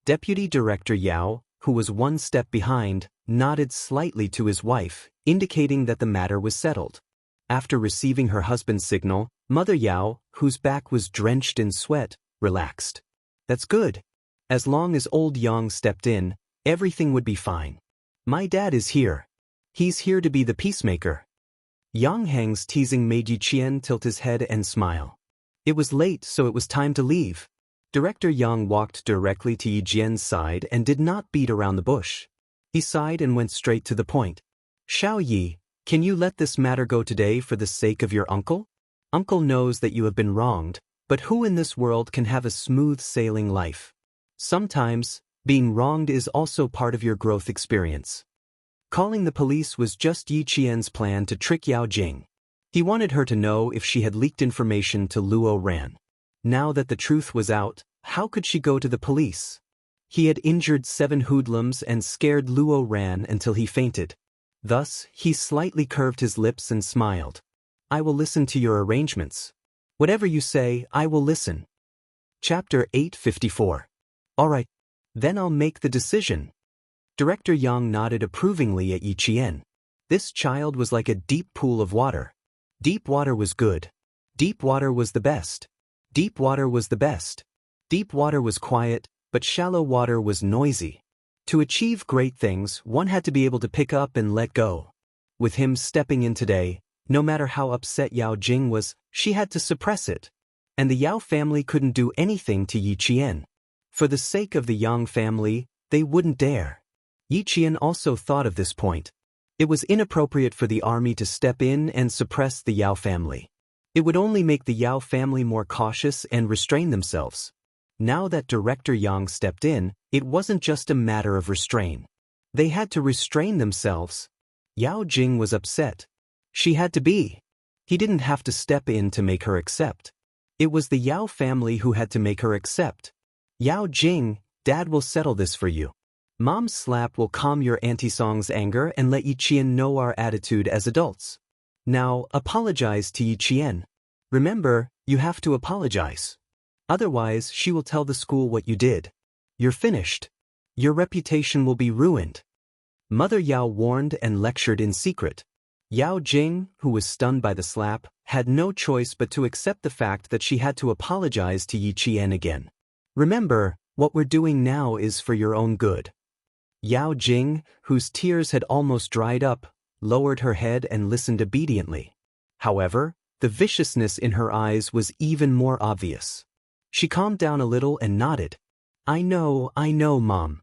Deputy Director Yao, who was one step behind, nodded slightly to his wife, indicating that the matter was settled. After receiving her husband's signal, Mother Yao, whose back was drenched in sweat, relaxed. "That's good. As long as old Yang stepped in, everything would be fine. My dad is here. He's here to be the peacemaker." Yang Heng's teasing made Yi Qian tilt his head and smile. It was late, so it was time to leave. Director Yang walked directly to Yi Jian's side and did not beat around the bush. He sighed and went straight to the point. Xiao Yi, can you let this matter go today for the sake of your uncle? Uncle knows that you have been wronged, but who in this world can have a smooth sailing life? Sometimes, being wronged is also part of your growth experience. Calling the police was just Yi Qian's plan to trick Yao Jing. He wanted her to know if she had leaked information to Luo Ran. Now that the truth was out, how could she go to the police? He had injured 7 hoodlums and scared Luo Ran until he fainted. Thus, he slightly curved his lips and smiled. I will listen to your arrangements. Whatever you say, I will listen. Chapter 854. All right. Then I'll make the decision. Director Yang nodded approvingly at Yi Qian. This child was like a deep pool of water. Deep water was good. Deep water was the best. Deep water was the best. Deep water was quiet, but shallow water was noisy. To achieve great things, one had to be able to pick up and let go. With him stepping in today, no matter how upset Yao Jing was, she had to suppress it. And the Yao family couldn't do anything to Yi Qian. For the sake of the Yang family, they wouldn't dare. Yi Qian also thought of this point. It was inappropriate for the army to step in and suppress the Yao family. It would only make the Yao family more cautious and restrain themselves. Now that Director Yang stepped in, it wasn't just a matter of restraint. They had to restrain themselves. Yao Jing was upset. She had to be. He didn't have to step in to make her accept. It was the Yao family who had to make her accept. Yao Jing, Dad will settle this for you. Mom's slap will calm your Auntie Song's anger and let Yi Qian know our attitude as adults. Now, apologize to Yi Qian. Remember, you have to apologize. Otherwise, she will tell the school what you did. You're finished. Your reputation will be ruined. Mother Yao warned and lectured in secret. Yao Jing, who was stunned by the slap, had no choice but to accept the fact that she had to apologize to Yi Qian again. Remember, what we're doing now is for your own good. Yao Jing, whose tears had almost dried up, lowered her head and listened obediently. However, the viciousness in her eyes was even more obvious. She calmed down a little and nodded. I know, Mom.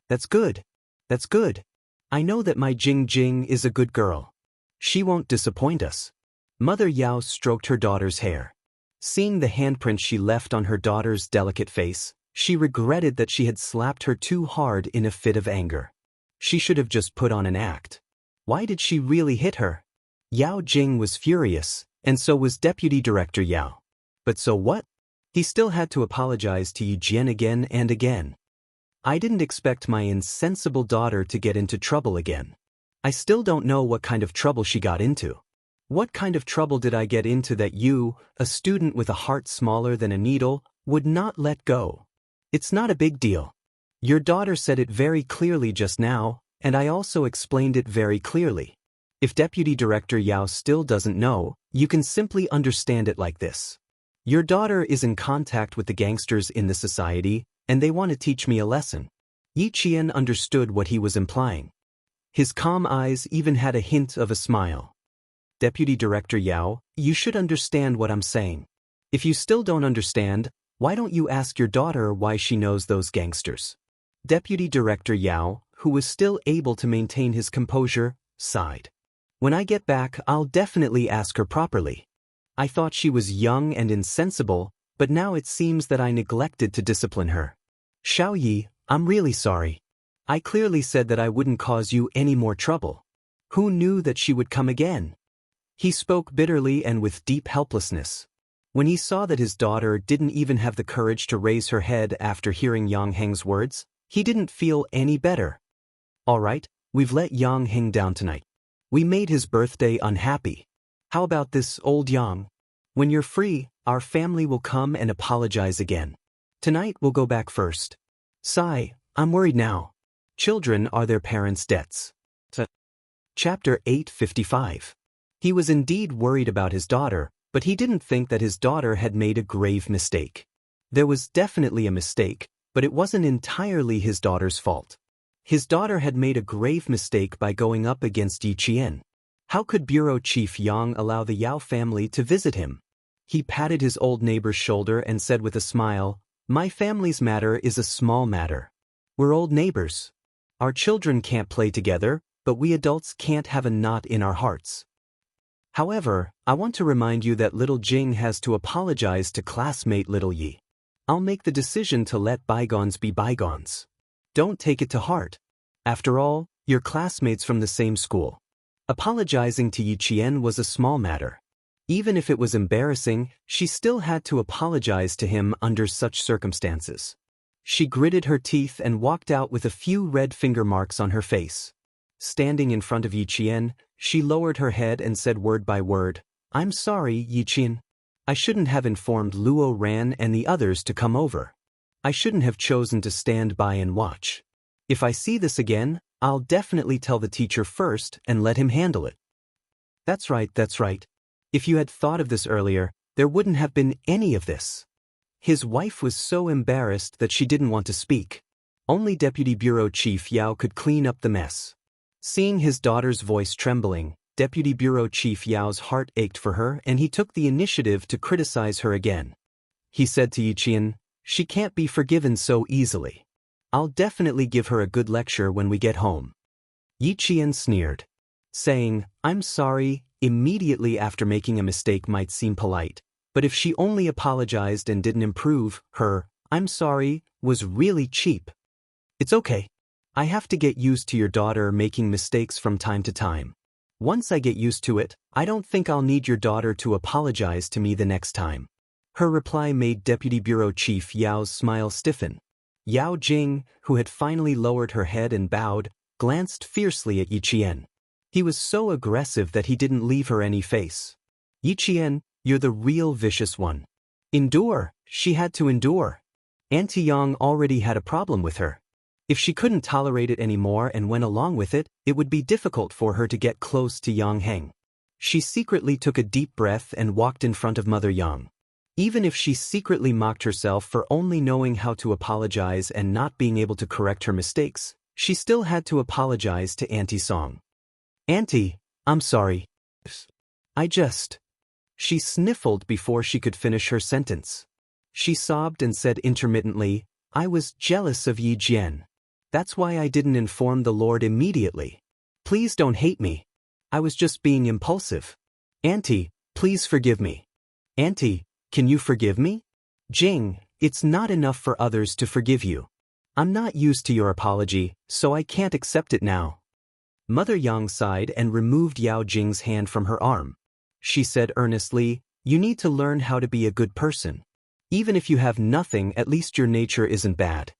That's good. That's good. I know that my Jing Jing is a good girl. She won't disappoint us. Mother Yao stroked her daughter's hair. Seeing the handprint she left on her daughter's delicate face, she regretted that she had slapped her too hard in a fit of anger. She should have just put on an act. Why did she really hit her? Yao Jing was furious, and so was Deputy Director Yao. But so what? He still had to apologize to Yi Jian again and again. I didn't expect my insensible daughter to get into trouble again. I still don't know what kind of trouble she got into. What kind of trouble did I get into that you, a student with a heart smaller than a needle, would not let go? It's not a big deal. Your daughter said it very clearly just now, and I also explained it very clearly. If Deputy Director Yao still doesn't know, you can simply understand it like this. Your daughter is in contact with the gangsters in the society, and they want to teach me a lesson. Yi Qian understood what he was implying. His calm eyes even had a hint of a smile. Deputy Director Yao, you should understand what I'm saying. If you still don't understand, why don't you ask your daughter why she knows those gangsters? Deputy Director Yao, who was still able to maintain his composure, sighed. When I get back, I'll definitely ask her properly. I thought she was young and insensible, but now it seems that I neglected to discipline her. Xiao Yi, I'm really sorry. I clearly said that I wouldn't cause you any more trouble. Who knew that she would come again? He spoke bitterly and with deep helplessness. When he saw that his daughter didn't even have the courage to raise her head after hearing Yang Heng's words, he didn't feel any better. All right, we've let Yang Heng down tonight. We made his birthday unhappy. How about this, old Yang? When you're free, our family will come and apologize again. Tonight we'll go back first. Sigh, I'm worried now. Children are their parents' debts. Chapter 855. He was indeed worried about his daughter, but he didn't think that his daughter had made a grave mistake. There was definitely a mistake, but it wasn't entirely his daughter's fault. His daughter had made a grave mistake by going up against Yi Qian. How could Bureau Chief Yang allow the Yao family to visit him? He patted his old neighbor's shoulder and said with a smile, My family's matter is a small matter. We're old neighbors. Our children can't play together, but we adults can't have a knot in our hearts. However, I want to remind you that little Jing has to apologize to classmate little Yi. I'll make the decision to let bygones be bygones. Don't take it to heart. After all, you're classmates from the same school. Apologizing to Yi Qian was a small matter. Even if it was embarrassing, she still had to apologize to him under such circumstances. She gritted her teeth and walked out with a few red finger marks on her face. Standing in front of Yi Qian, she lowered her head and said word by word, "I'm sorry, Yi Qian. I shouldn't have informed Luo Ran and the others to come over. I shouldn't have chosen to stand by and watch. If I see this again, I'll definitely tell the teacher first and let him handle it." That's right. If you had thought of this earlier, there wouldn't have been any of this. His wife was so embarrassed that she didn't want to speak. Only Deputy Bureau Chief Yao could clean up the mess. Seeing his daughter's voice trembling, Deputy Bureau Chief Yao's heart ached for her and he took the initiative to criticize her again. He said to Yi Qian, "She can't be forgiven so easily. I'll definitely give her a good lecture when we get home." Yi Qian sneered, saying, "I'm sorry," immediately after making a mistake might seem polite, but if she only apologized and didn't improve, her "I'm sorry" was really cheap. It's okay. I have to get used to your daughter making mistakes from time to time. Once I get used to it, I don't think I'll need your daughter to apologize to me the next time. Her reply made Deputy Bureau Chief Yao's smile stiffen. Yao Jing, who had finally lowered her head and bowed, glanced fiercely at Yi Qian. He was so aggressive that he didn't leave her any face. "Yi Qian, you're the real vicious one. Endure." She had to endure. Auntie Yang already had a problem with her. If she couldn't tolerate it anymore and went along with it, it would be difficult for her to get close to Yang Heng. She secretly took a deep breath and walked in front of Mother Yang. Even if she secretly mocked herself for only knowing how to apologize and not being able to correct her mistakes, she still had to apologize to Auntie Song. "Auntie, I'm sorry. She sniffled before she could finish her sentence. She sobbed and said intermittently, "I was jealous of Yi Jian. That's why I didn't inform the Lord immediately. Please don't hate me. I was just being impulsive. Auntie, please forgive me." "Auntie, can you forgive me?" "Jing, it's not enough for others to forgive you. I'm not used to your apology, so I can't accept it now." Mother Yang sighed and removed Yao Jing's hand from her arm. She said earnestly, "You need to learn how to be a good person. Even if you have nothing, at least your nature isn't bad."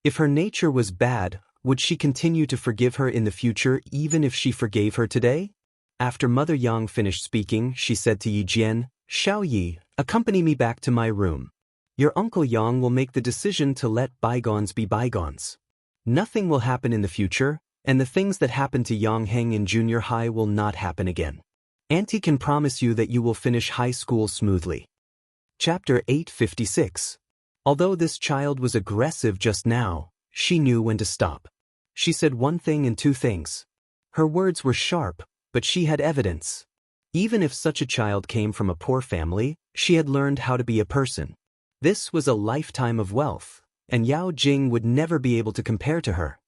If her nature was bad, would she continue to forgive her in the future even if she forgave her today? After Mother Yang finished speaking, she said to Yi Jian, "Xiao Yi, accompany me back to my room. Your Uncle Yang will make the decision to let bygones be bygones. Nothing will happen in the future, and the things that happened to Yang Heng in junior high will not happen again. Auntie can promise you that you will finish high school smoothly." Chapter 856. Although this child was aggressive just now, she knew when to stop. She said one thing and two things. Her words were sharp, but she had evidence. Even if such a child came from a poor family, she had learned how to be a person. This was a lifetime of wealth, and Yao Jing would never be able to compare to her.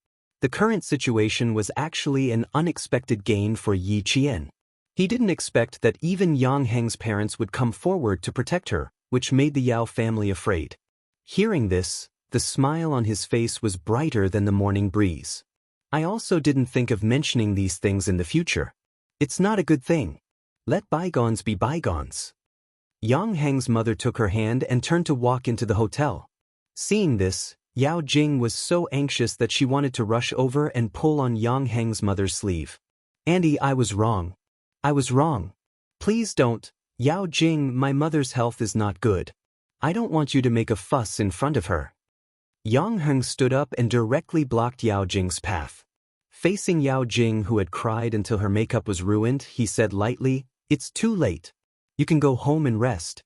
The current situation was actually an unexpected gain for Yi Qian. He didn't expect that even Yang Heng's parents would come forward to protect her, which made the Yao family afraid. Hearing this, the smile on his face was brighter than the morning breeze. "I also didn't think of mentioning these things in the future. It's not a good thing. Let bygones be bygones." Yang Heng's mother took her hand and turned to walk into the hotel. Seeing this, Yao Jing was so anxious that she wanted to rush over and pull on Yang Heng's mother's sleeve. "Auntie, I was wrong. I was wrong. Please don't. Yao Jing, my mother's health is not good. I don't want you to make a fuss in front of her." Yang Heng stood up and directly blocked Yao Jing's path. Facing Yao Jing, who had cried until her makeup was ruined, he said lightly, "It's too late. You can go home and rest."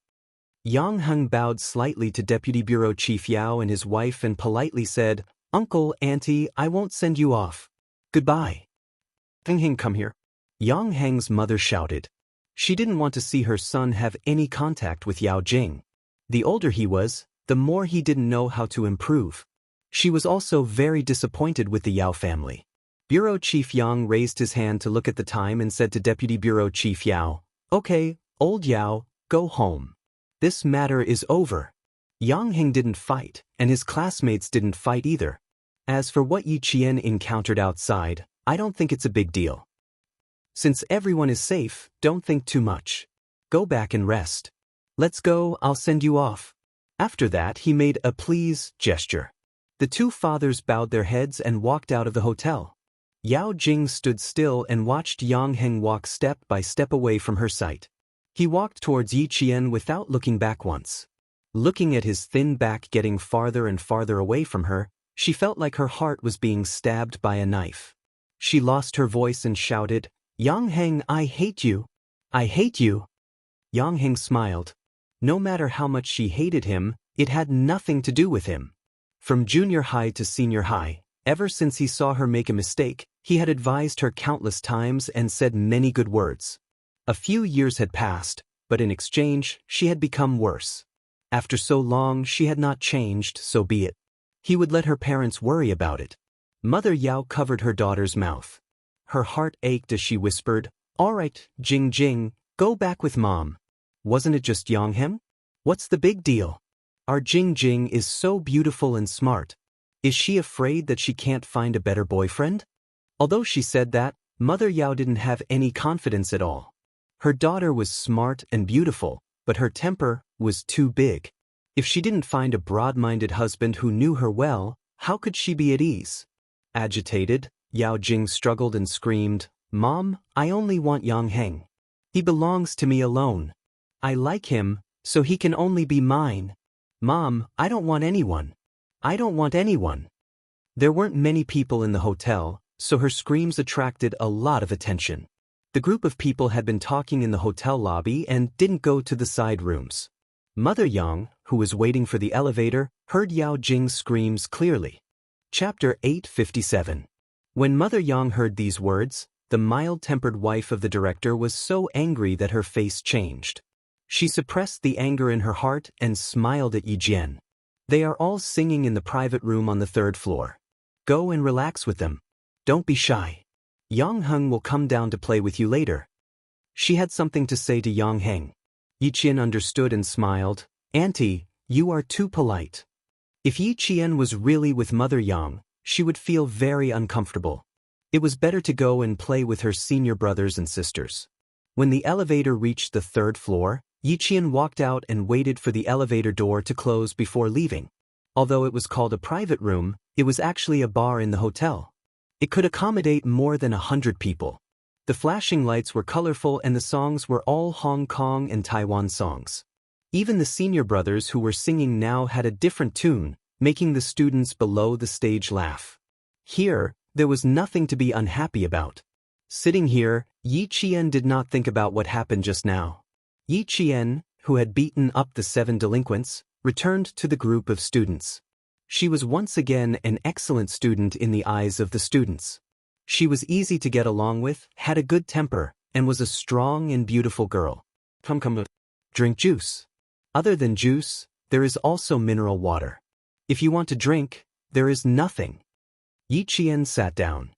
Yang Heng bowed slightly to Deputy Bureau Chief Yao and his wife and politely said, "Uncle, Auntie, I won't send you off. Goodbye." "Heng, come here." Yang Heng's mother shouted. She didn't want to see her son have any contact with Yao Jing. The older he was, the more he didn't know how to improve. She was also very disappointed with the Yao family. Bureau Chief Yang raised his hand to look at the time and said to Deputy Bureau Chief Yao, "Okay, old Yao, go home. This matter is over." Yang Heng didn't fight, and his classmates didn't fight either. As for what Yi Qian encountered outside, I don't think it's a big deal. Since everyone is safe, don't think too much. Go back and rest. Let's go, I'll send you off. After that, he made a please gesture. The two fathers bowed their heads and walked out of the hotel. Yao Jing stood still and watched Yang Heng walk step by step away from her sight. He walked towards Yi Qian without looking back once. Looking at his thin back getting farther and farther away from her, she felt like her heart was being stabbed by a knife. She lost her voice and shouted, "Yang Heng, I hate you. I hate you." Yang Heng smiled. No matter how much she hated him, it had nothing to do with him. From junior high to senior high, ever since he saw her make a mistake, he had advised her countless times and said many good words. A few years had passed, but in exchange, she had become worse. After so long, she had not changed, so be it. He would let her parents worry about it. Mother Yao covered her daughter's mouth. Her heart ached as she whispered, "All right, Jing Jing, go back with Mom. Wasn't it just Yang Heng? What's the big deal? Our Jing Jing is so beautiful and smart. Is she afraid that she can't find a better boyfriend?" Although she said that, Mother Yao didn't have any confidence at all. Her daughter was smart and beautiful, but her temper was too big. If she didn't find a broad-minded husband who knew her well, how could she be at ease? Agitated, Yao Jing struggled and screamed, "Mom, I only want Yang Heng. He belongs to me alone. I like him, so he can only be mine. Mom, I don't want anyone. I don't want anyone." There weren't many people in the hotel, so her screams attracted a lot of attention. The group of people had been talking in the hotel lobby and didn't go to the side rooms. Mother Yang, who was waiting for the elevator, heard Yao Jing's screams clearly. Chapter 857. When Mother Yang heard these words, the mild-tempered wife of the director was so angry that her face changed. She suppressed the anger in her heart and smiled at Yi Jian. "They are all singing in the private room on the 3rd floor. Go and relax with them. Don't be shy. Yang Heng will come down to play with you later." She had something to say to Yang Heng. Yi Qian understood and smiled. "Auntie, you are too polite." If Yi Qian was really with Mother Yang, she would feel very uncomfortable. It was better to go and play with her senior brothers and sisters. When the elevator reached the 3rd floor, Yi Qian walked out and waited for the elevator door to close before leaving. Although it was called a private room, it was actually a bar in the hotel. It could accommodate more than 100 people. The flashing lights were colorful and the songs were all Hong Kong and Taiwan songs. Even the senior brothers who were singing now had a different tune, making the students below the stage laugh. Here, there was nothing to be unhappy about. Sitting here, Yi Qian did not think about what happened just now. Yi Qian, who had beaten up the 7 delinquents, returned to the group of students. She was once again an excellent student in the eyes of the students. She was easy to get along with, had a good temper, and was a strong and beautiful girl. Come, drink juice. Other than juice, there is also mineral water. If you want to drink, there is nothing. Yi Qian sat down.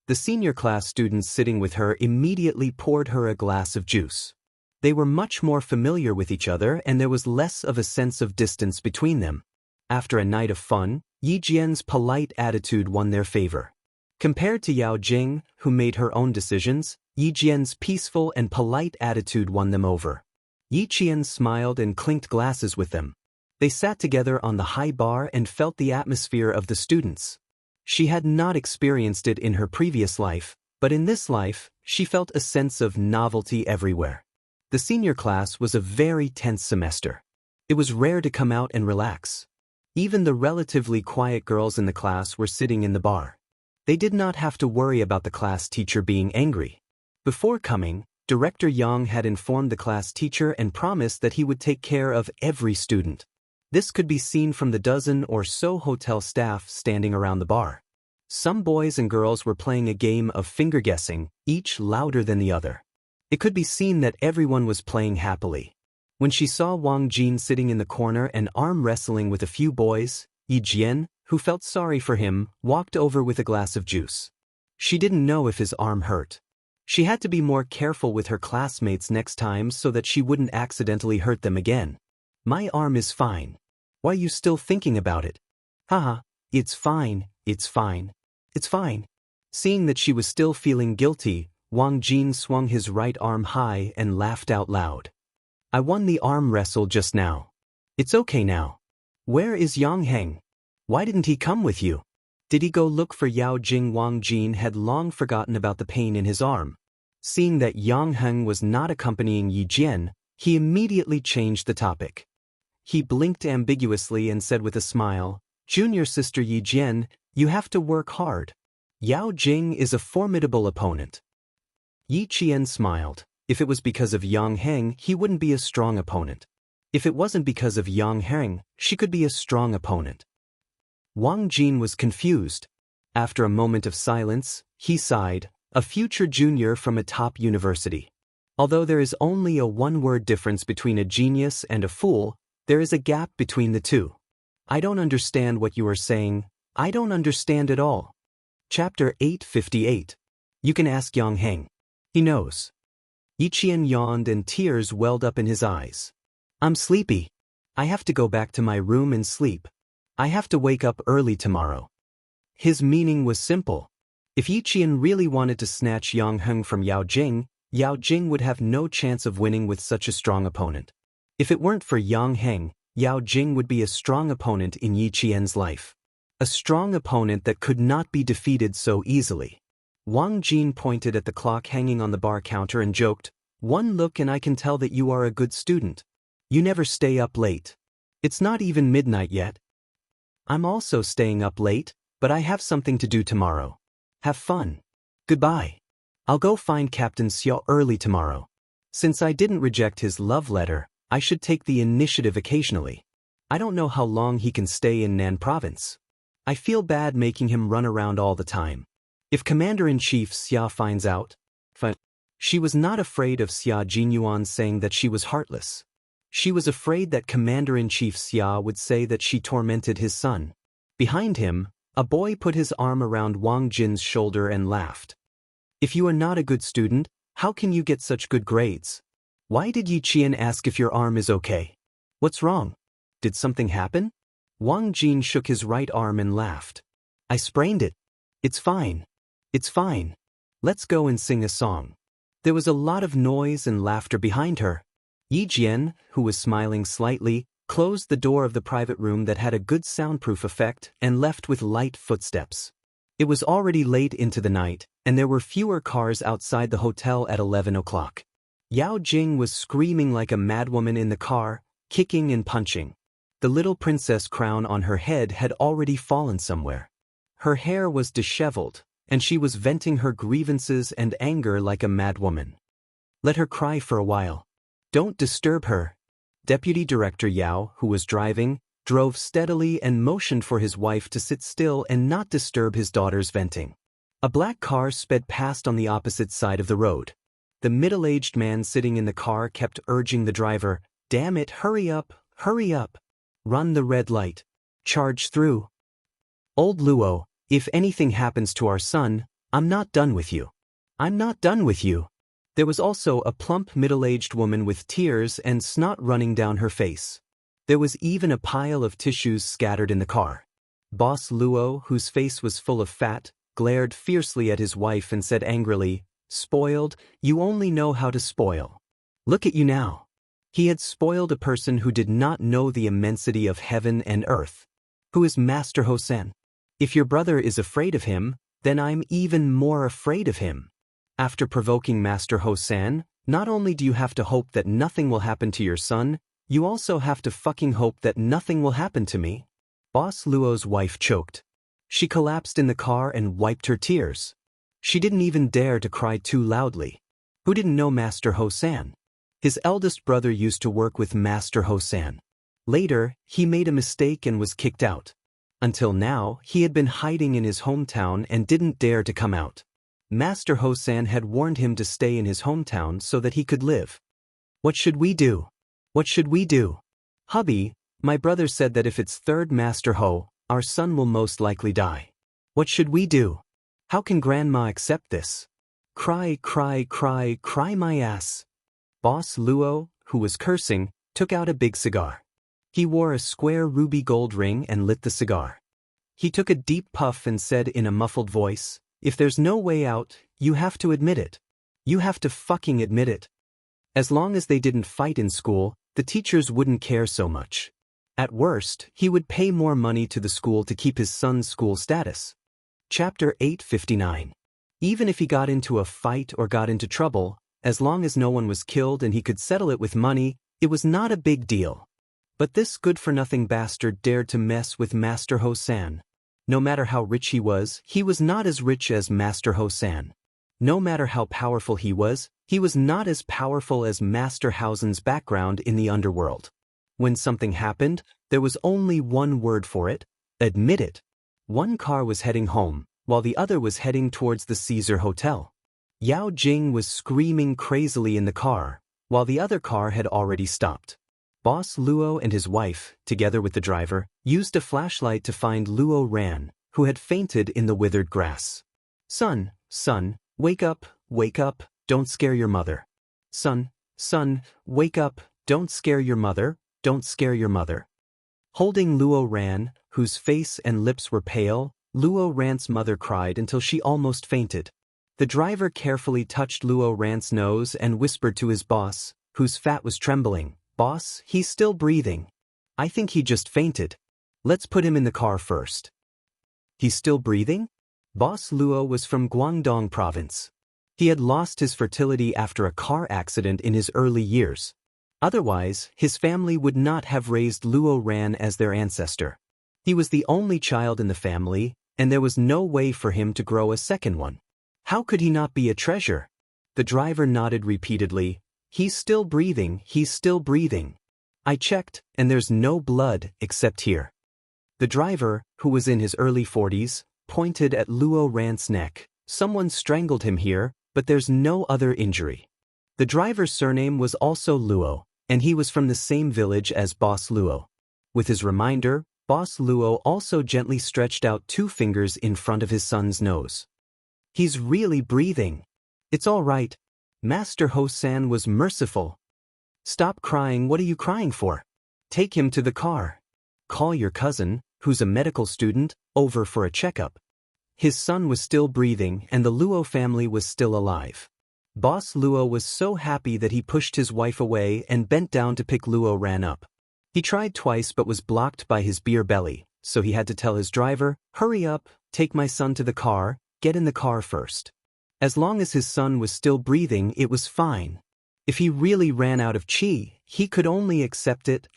The senior class students sitting with her immediately poured her a glass of juice. They were much more familiar with each other and there was less of a sense of distance between them. After a night of fun, Yi Jian's polite attitude won their favor. Compared to Yao Jing, who made her own decisions, Yi Jian's peaceful and polite attitude won them over. Yi Qian smiled and clinked glasses with them. They sat together on the high bar and felt the atmosphere of the students. She had not experienced it in her previous life, but in this life, she felt a sense of novelty everywhere. The senior class was a very tense semester. It was rare to come out and relax. Even the relatively quiet girls in the class were sitting in the bar. They did not have to worry about the class teacher being angry. Before coming, Director Yang had informed the class teacher and promised that he would take care of every student. This could be seen from the dozen or so hotel staff standing around the bar. Some boys and girls were playing a game of finger guessing, each louder than the other. It could be seen that everyone was playing happily. When she saw Wang Jin sitting in the corner and arm wrestling with a few boys, Yi Jian, who felt sorry for him, walked over with a glass of juice. She didn't know if his arm hurt. She had to be more careful with her classmates next time so that she wouldn't accidentally hurt them again. My arm is fine. Why are you still thinking about it? Haha, it's fine, it's fine. It's fine. Seeing that she was still feeling guilty, Wang Jin swung his right arm high and laughed out loud. I won the arm wrestle just now. It's okay now. Where is Yang Heng? Why didn't he come with you? Did he go look for Yao Jing? Wang Jin had long forgotten about the pain in his arm. Seeing that Yang Heng was not accompanying Yi Jian, he immediately changed the topic. He blinked ambiguously and said with a smile, Junior sister Yi Jian, you have to work hard. Yao Jing is a formidable opponent. Yi Qian smiled. If it was because of Yang Heng, he wouldn't be a strong opponent. If it wasn't because of Yang Heng, she could be a strong opponent. Wang Jin was confused. After a moment of silence, he sighed, a future junior from a top university. Although there is only a one-word difference between a genius and a fool, there is a gap between the two. I don't understand what you are saying. I don't understand at all. Chapter 858. You can ask Yang Heng. He knows. Yi Qian yawned and tears welled up in his eyes. I'm sleepy. I have to go back to my room and sleep. I have to wake up early tomorrow. His meaning was simple. If Yi Qian really wanted to snatch Yang Heng from Yao Jing would have no chance of winning with such a strong opponent. If it weren't for Yang Heng, Yao Jing would be a strong opponent in Yi Qian's life. A strong opponent that could not be defeated so easily. Wang Jin pointed at the clock hanging on the bar counter and joked, one look and I can tell that you are a good student. You never stay up late. It's not even midnight yet. I'm also staying up late, but I have something to do tomorrow. Have fun. Goodbye. I'll go find Captain Xiao early tomorrow. Since I didn't reject his love letter, I should take the initiative occasionally. I don't know how long he can stay in Nan province. I feel bad making him run around all the time. If Commander-in-Chief Xia finds out, she was not afraid of Xia Jinyuan saying that she was heartless. She was afraid that Commander-in-Chief Xia would say that she tormented his son. Behind him, a boy put his arm around Wang Jin's shoulder and laughed. If you are not a good student, how can you get such good grades? Why did Yi Qian ask if your arm is okay? What's wrong? Did something happen? Wang Jin shook his right arm and laughed. I sprained it. It's fine. It's fine. Let's go and sing a song. There was a lot of noise and laughter behind her. Yi Jian, who was smiling slightly, closed the door of the private room that had a good soundproof effect and left with light footsteps. It was already late into the night, and there were fewer cars outside the hotel at 11 o'clock. Yao Jing was screaming like a madwoman in the car, kicking and punching. The little princess crown on her head had already fallen somewhere. Her hair was disheveled, and she was venting her grievances and anger like a madwoman. Let her cry for a while. Don't disturb her. Deputy Director Yao, who was driving, drove steadily and motioned for his wife to sit still and not disturb his daughter's venting. A black car sped past on the opposite side of the road. The middle-aged man sitting in the car kept urging the driver, damn it, hurry up, run the red light, charge through. Old Luo, if anything happens to our son, I'm not done with you. I'm not done with you. There was also a plump middle-aged woman with tears and snot running down her face. There was even a pile of tissues scattered in the car. Boss Luo, whose face was full of fat, glared fiercely at his wife and said angrily, spoiled, you only know how to spoil. Look at you now. He had spoiled a person who did not know the immensity of heaven and earth. Who is Master Hosen? If your brother is afraid of him, then I'm even more afraid of him. After provoking Master Hosen, not only do you have to hope that nothing will happen to your son, you also have to fucking hope that nothing will happen to me. Boss Luo's wife choked. She collapsed in the car and wiped her tears. She didn't even dare to cry too loudly. Who didn't know Master Hosen? His eldest brother used to work with Master Hosen. Later, he made a mistake and was kicked out. Until now, he had been hiding in his hometown and didn't dare to come out. Master Hosen had warned him to stay in his hometown so that he could live. What should we do? What should we do? Hubby, my brother said that if it's third Master Ho, our son will most likely die. What should we do? How can Grandma accept this? Cry, cry, cry, cry my ass. Boss Luo, who was cursing, took out a big cigar. He wore a square ruby gold ring and lit the cigar. He took a deep puff and said in a muffled voice, "If there's no way out, you have to admit it. You have to fucking admit it." As long as they didn't fight in school, the teachers wouldn't care so much. At worst, he would pay more money to the school to keep his son's school status. Chapter 859. Even if he got into a fight or got into trouble, as long as no one was killed and he could settle it with money, it was not a big deal. But this good-for-nothing bastard dared to mess with Master Ho-san. No matter how rich he was not as rich as Master Ho-san. No matter how powerful he was not as powerful as Master Hausen's background in the underworld. When something happened, there was only one word for it: admit it. One car was heading home, while the other was heading towards the Caesar Hotel. Yao Jing was screaming crazily in the car, while the other car had already stopped. Boss Luo and his wife, together with the driver, used a flashlight to find Luo Ran, who had fainted in the withered grass. Son, wake up, don't scare your mother. Son, wake up, don't scare your mother, don't scare your mother. Holding Luo Ran, whose face and lips were pale, Luo Ran's mother cried until she almost fainted. The driver carefully touched Luo Ran's nose and whispered to his boss, whose fat was trembling, "Boss, he's still breathing. I think he just fainted. Let's put him in the car first." He's still breathing? Boss Luo was from Guangdong province. He had lost his fertility after a car accident in his early years. Otherwise, his family would not have raised Luo Ran as their ancestor. He was the only child in the family, and there was no way for him to grow a second one. How could he not be a treasure? The driver nodded repeatedly. "He's still breathing, he's still breathing. I checked, and there's no blood except here." The driver, who was in his early 40s, pointed at Luo Ran's neck. "Someone strangled him here, but there's no other injury." The driver's surname was also Luo, and he was from the same village as Boss Luo. With his reminder, Boss Luo also gently stretched out 2 fingers in front of his son's nose. "He's really breathing. It's all right. Master Ho-san was merciful. Stop crying, what are you crying for? Take him to the car. Call your cousin, who's a medical student, over for a checkup." His son was still breathing and the Luo family was still alive. Boss Luo was so happy that he pushed his wife away and bent down to pick Luo Ran up. He tried twice but was blocked by his beer belly, so he had to tell his driver, "Hurry up, take my son to the car, get in the car first." As long as his son was still breathing, it was fine. If he really ran out of chi, he could only accept it.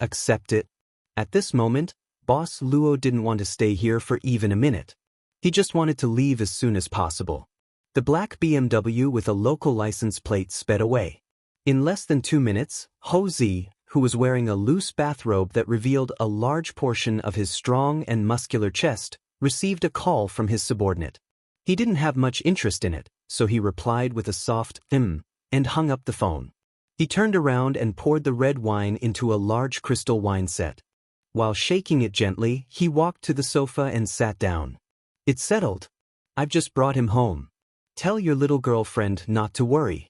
At this moment, Boss Luo didn't want to stay here for even a minute. He just wanted to leave as soon as possible. The black BMW with a local license plate sped away. In less than 2 minutes, Ho Zi, who was wearing a loose bathrobe that revealed a large portion of his strong and muscular chest, received a call from his subordinate. He didn't have much interest in it, so he replied with a soft and hung up the phone. He turned around and poured the red wine into a large crystal wine set. While shaking it gently, he walked to the sofa and sat down. "It's settled. I've just brought him home. Tell your little girlfriend not to worry."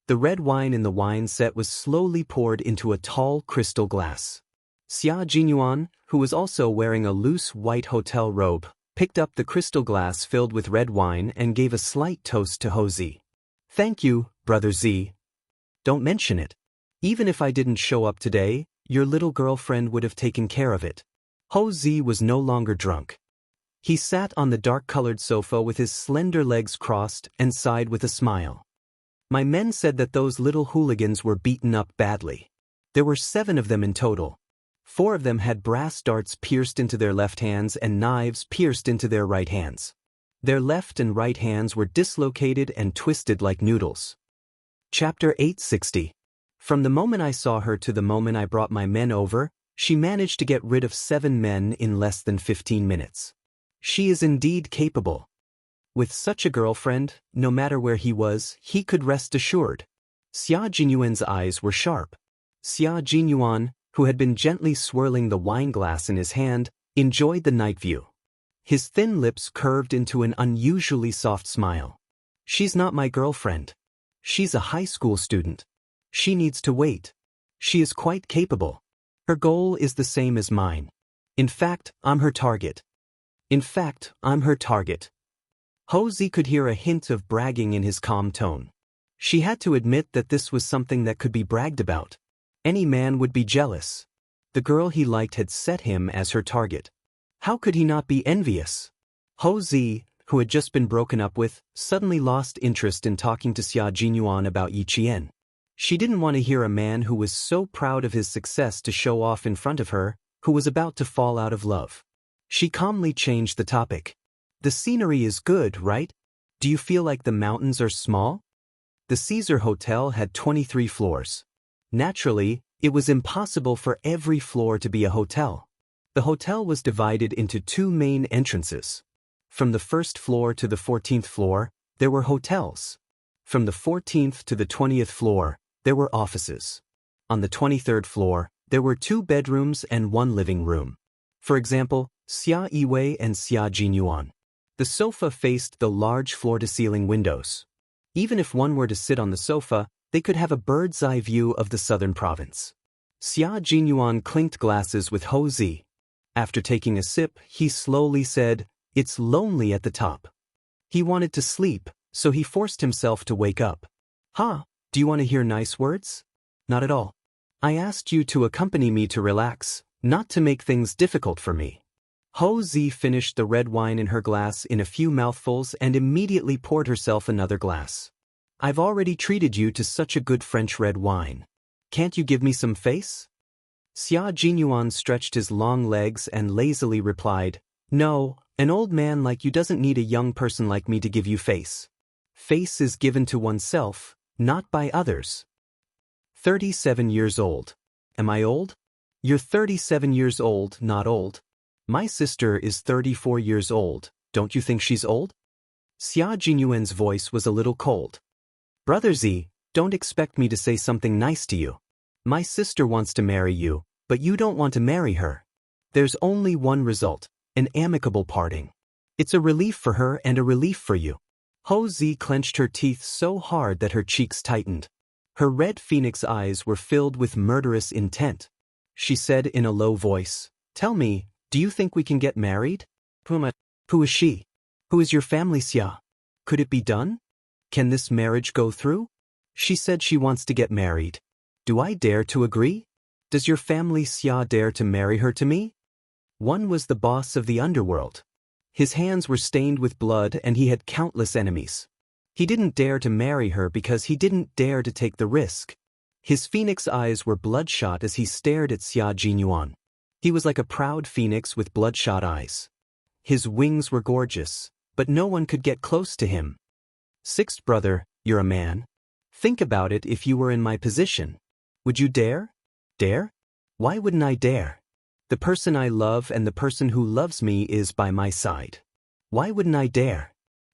The red wine in the wine set was slowly poured into a tall crystal glass. Xia Jinyuan, who was also wearing a loose white hotel robe, picked up the crystal glass filled with red wine and gave a slight toast to Ho Zi. "Thank you, Brother Zi. Don't mention it. Even if I didn't show up today, your little girlfriend would have taken care of it." Ho Zi was no longer drunk. He sat on the dark-colored sofa with his slender legs crossed and sighed with a smile. "My men said that those little hooligans were beaten up badly. There were 7 of them in total. 4 of them had brass darts pierced into their left hands and knives pierced into their right hands. Their left and right hands were dislocated and twisted like noodles." Chapter 860. From the moment I saw her to the moment I brought my men over, she managed to get rid of 7 men in less than 15 minutes. She is indeed capable. With such a girlfriend, no matter where he was, he could rest assured. Xia Jinyuan's eyes were sharp. Xia Jinyuan, who had been gently swirling the wine glass in his hand, enjoyed the night view. His thin lips curved into an unusually soft smile. She's not my girlfriend. She's a high school student. She needs to wait. She is quite capable. Her goal is the same as mine. In fact, I'm her target. Houzi could hear a hint of bragging in his calm tone. She had to admit that this was something that could be bragged about. Any man would be jealous. The girl he liked had set him as her target. How could he not be envious? Houzi, who had just been broken up with, suddenly lost interest in talking to Xia Jinyuan about Yi Qian. She didn't want to hear a man who was so proud of his success to show off in front of her, who was about to fall out of love. She calmly changed the topic. The scenery is good, right? Do you feel like the mountains are small? The Caesar Hotel had 23 floors. Naturally, it was impossible for every floor to be a hotel. The hotel was divided into two main entrances. From the first floor to the 14th floor, there were hotels. From the 14th to the 20th floor, there were offices. On the 23rd floor, there were 2 bedrooms and 1 living room. For example, Xia Yiwei and Xia Jinyuan. The sofa faced the large floor-to-ceiling windows. Even if one were to sit on the sofa, they could have a bird's-eye view of the southern province. Xia Jinyuan clinked glasses with Houzi. After taking a sip, he slowly said, "It's lonely at the top." He wanted to sleep, so he forced himself to wake up. "Ha, do you want to hear nice words?" "Not at all. I asked you to accompany me to relax, not to make things difficult for me." Houzi finished the red wine in her glass in a few mouthfuls and immediately poured herself another glass. "I've already treated you to such a good French red wine. Can't you give me some face?" Xia Jinyuan stretched his long legs and lazily replied, "No, an old man like you doesn't need a young person like me to give you face. Face is given to oneself, not by others." 37 years old. Am I old? You're 37 years old, not old. My sister is 34 years old, don't you think she's old? Xia Jinyuan's voice was a little cold. "Brother Z, don't expect me to say something nice to you. My sister wants to marry you, but you don't want to marry her. There's only one result, an amicable parting. It's a relief for her and a relief for you." Houzi clenched her teeth so hard that her cheeks tightened. Her red phoenix eyes were filled with murderous intent. She said in a low voice, "Tell me, do you think we can get married?" Who is she? Who is your family, Xia? Could it be done? Can this marriage go through?" She said she wants to get married. Do I dare to agree? Does your family Xia dare to marry her to me? One was the boss of the underworld. His hands were stained with blood and he had countless enemies. He didn't dare to marry her because he didn't dare to take the risk. His phoenix eyes were bloodshot as he stared at Xia Jinyuan. He was like a proud phoenix with bloodshot eyes. His wings were gorgeous, but no one could get close to him. "Sixth brother, you're a man. Think about it if you were in my position. Would you dare? Dare? Why wouldn't I dare? The person I love and the person who loves me is by my side. Why wouldn't I dare?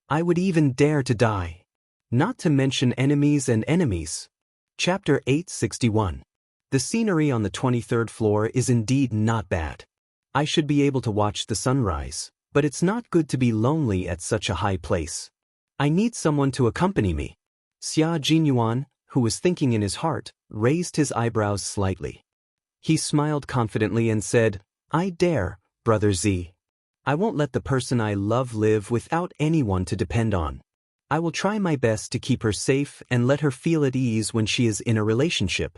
I would even dare to die. Not to mention enemies and enemies." Chapter 861. The scenery on the 23rd floor is indeed not bad. I should be able to watch the sunrise, but it's not good to be lonely at such a high place. I need someone to accompany me. Xia Jinyuan, who was thinking in his heart, raised his eyebrows slightly. He smiled confidently and said, "I dare, Brother Z. I won't let the person I love live without anyone to depend on. I will try my best to keep her safe and let her feel at ease when she is in a relationship.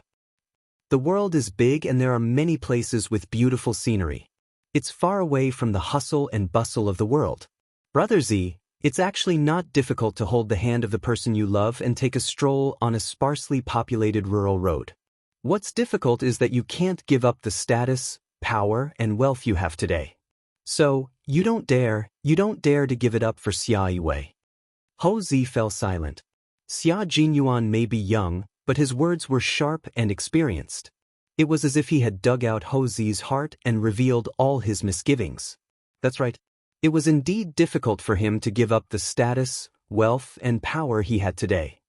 The world is big and there are many places with beautiful scenery. It's far away from the hustle and bustle of the world. Brother Z, it's actually not difficult to hold the hand of the person you love and take a stroll on a sparsely populated rural road. What's difficult is that you can't give up the status, power, and wealth you have today. So, you don't dare to give it up for Xia Yiwei." Houzi fell silent. Xia Jinyuan may be young, but his words were sharp and experienced. It was as if he had dug out Houzi's heart and revealed all his misgivings. That's right. It was indeed difficult for him to give up the status, wealth, and power he had today.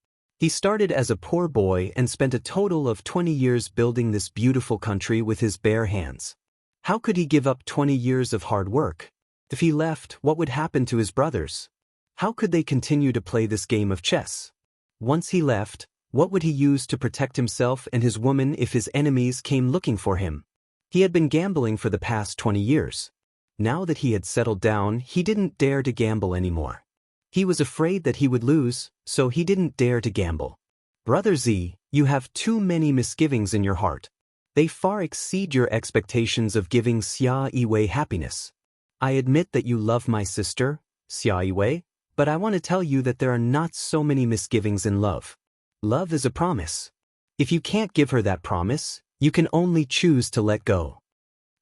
He started as a poor boy and spent a total of 20 years building this beautiful country with his bare hands. How could he give up 20 years of hard work? If he left, what would happen to his brothers? How could they continue to play this game of chess? Once he left, what would he use to protect himself and his woman if his enemies came looking for him? He had been gambling for the past 20 years. Now that he had settled down, he didn't dare to gamble anymore. He was afraid that he would lose, so he didn't dare to gamble. Brother Z, you have too many misgivings in your heart. They far exceed your expectations of giving Xia Yiwei happiness. I admit that you love my sister, Xia Yiwei, but I want to tell you that there are not so many misgivings in love. Love is a promise. If you can't give her that promise, you can only choose to let go.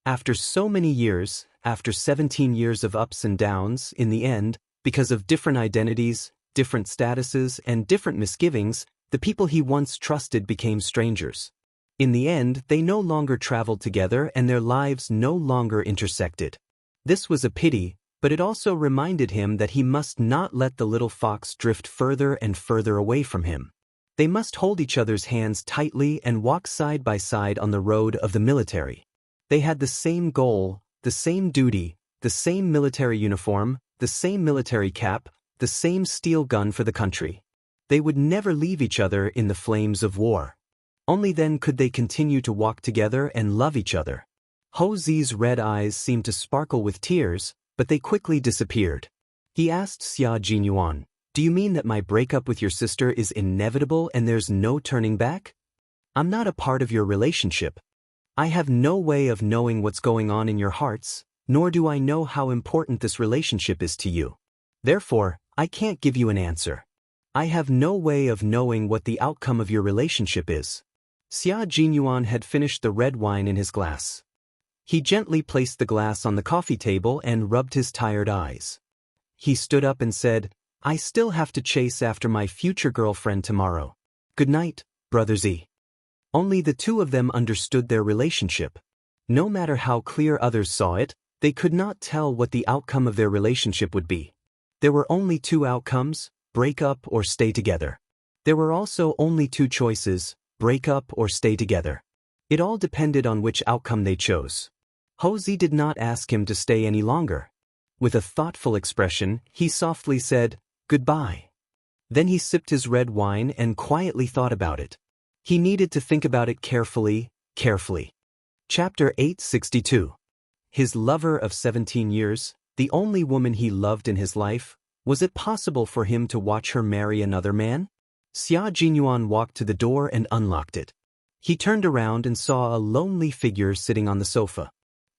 After so many years, after 17 years of ups and downs, in the end, because of different identities, different statuses, and different misgivings, the people he once trusted became strangers. In the end, they no longer traveled together and their lives no longer intersected. This was a pity, but it also reminded him that he must not let the little fox drift further and further away from him. They must hold each other's hands tightly and walk side by side on the road of the military. They had the same goal, the same duty, the same military uniform, the same military cap, the same steel gun for the country. They would never leave each other in the flames of war. Only then could they continue to walk together and love each other. Ho Zi's red eyes seemed to sparkle with tears, but they quickly disappeared. He asked Xia Jinyuan, "Do you mean that my breakup with your sister is inevitable and there's no turning back? I'm not a part of your relationship. I have no way of knowing what's going on in your hearts, nor do I know how important this relationship is to you. Therefore, I can't give you an answer. I have no way of knowing what the outcome of your relationship is." Xia Jinyuan had finished the red wine in his glass. He gently placed the glass on the coffee table and rubbed his tired eyes. He stood up and said, "I still have to chase after my future girlfriend tomorrow. Good night, Brother Z." Only the two of them understood their relationship. No matter how clear others saw it, they could not tell what the outcome of their relationship would be. There were only two outcomes: break up or stay together. There were also only two choices: break up or stay together. It all depended on which outcome they chose. Ho Zi did not ask him to stay any longer. With a thoughtful expression, he softly said, "Goodbye." Then he sipped his red wine and quietly thought about it. He needed to think about it carefully. Chapter 862. His lover of 17 years, the only woman he loved in his life, was it possible for him to watch her marry another man? Xia Jinyuan walked to the door and unlocked it. He turned around and saw a lonely figure sitting on the sofa.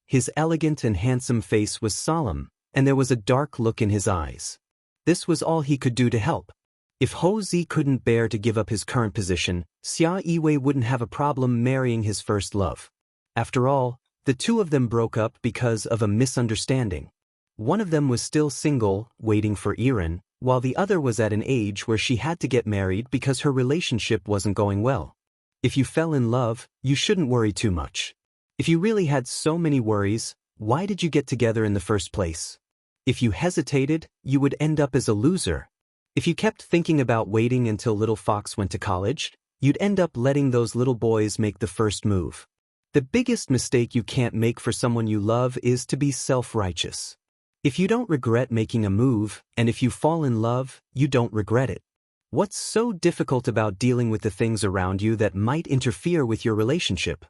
His elegant and handsome face was solemn, and there was a dark look in his eyes. This was all he could do to help. If Ho Zi couldn't bear to give up his current position, Xia Yiwei wouldn't have a problem marrying his first love. After all, the two of them broke up because of a misunderstanding. One of them was still single, waiting for Iren, while the other was at an age where she had to get married because her relationship wasn't going well. If you fell in love, you shouldn't worry too much. If you really had so many worries, why did you get together in the first place? If you hesitated, you would end up as a loser. If you kept thinking about waiting until little Fox went to college, you'd end up letting those little boys make the first move. The biggest mistake you can't make for someone you love is to be self-righteous. If you don't regret making a move, and if you fall in love, you don't regret it. What's so difficult about dealing with the things around you that might interfere with your relationship?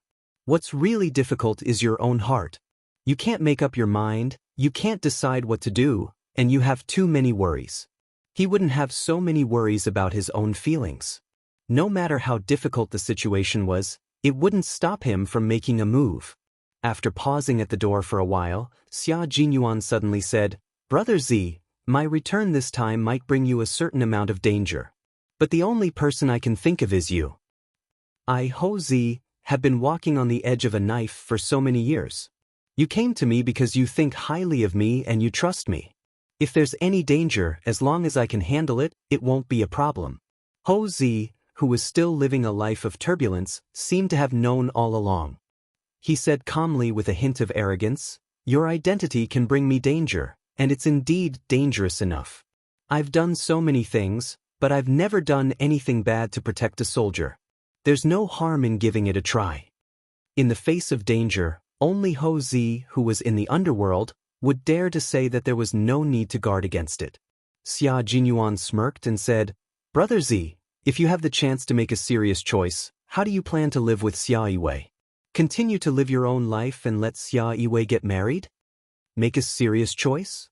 What's really difficult is your own heart. You can't make up your mind, you can't decide what to do, and you have too many worries. He wouldn't have so many worries about his own feelings. No matter how difficult the situation was, it wouldn't stop him from making a move. After pausing at the door for a while, Xia Jinyuan suddenly said, "Brother Z, my return this time might bring you a certain amount of danger. But the only person I can think of is you. I, Ho Zi, have been walking on the edge of a knife for so many years. You came to me because you think highly of me and you trust me. If there's any danger, as long as I can handle it, it won't be a problem." Ho Zi, who was still living a life of turbulence, seemed to have known all along. He said calmly with a hint of arrogance, "Your identity can bring me danger, and it's indeed dangerous enough. I've done so many things, but I've never done anything bad to protect a soldier. There's no harm in giving it a try. In the face of danger, only Ho Zi, who was in the underworld, would dare to say that there was no need to guard against it. Xia Jinyuan smirked and said, Brother Zi, if you have the chance to make a serious choice, how do you plan to live with Xia Yiwei? Continue to live your own life and let Xia Yiwei get married? Make a serious choice?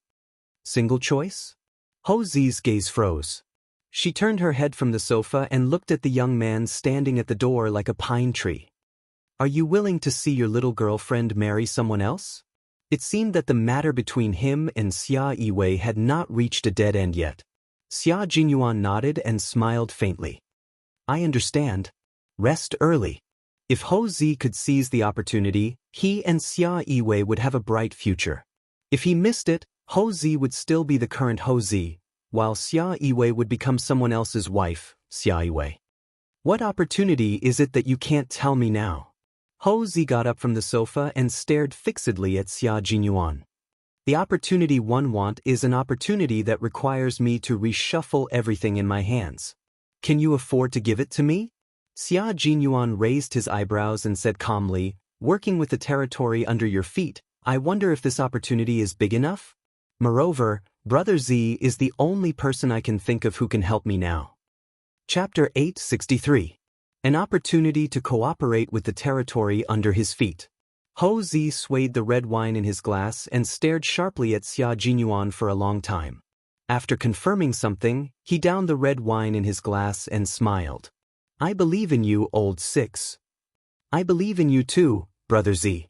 Single choice? Ho Zi's gaze froze. She turned her head from the sofa and looked at the young man standing at the door like a pine tree. Are you willing to see your little girlfriend marry someone else? It seemed that the matter between him and Xia Yiwei had not reached a dead end yet. Xia Jinyuan nodded and smiled faintly. I understand. Rest early. If Ho Zi could seize the opportunity, he and Xia Yiwei would have a bright future. If he missed it, Ho Zi would still be the current Ho Zi, while Xia Yiwei would become someone else's wife, Xia Yiwei. What opportunity is it that you can't tell me now? Ho Zi got up from the sofa and stared fixedly at Xia Jinyuan. The opportunity one want is an opportunity that requires me to reshuffle everything in my hands. Can you afford to give it to me? Xia Jinyuan raised his eyebrows and said calmly, working with the territory under your feet, I wonder if this opportunity is big enough? Moreover, Brother Z is the only person I can think of who can help me now. Chapter 863. An opportunity to cooperate with the territory under his feet. Ho Zi swayed the red wine in his glass and stared sharply at Xia Jinyuan for a long time. After confirming something, he downed the red wine in his glass and smiled. I believe in you, old six. I believe in you too, Brother Z.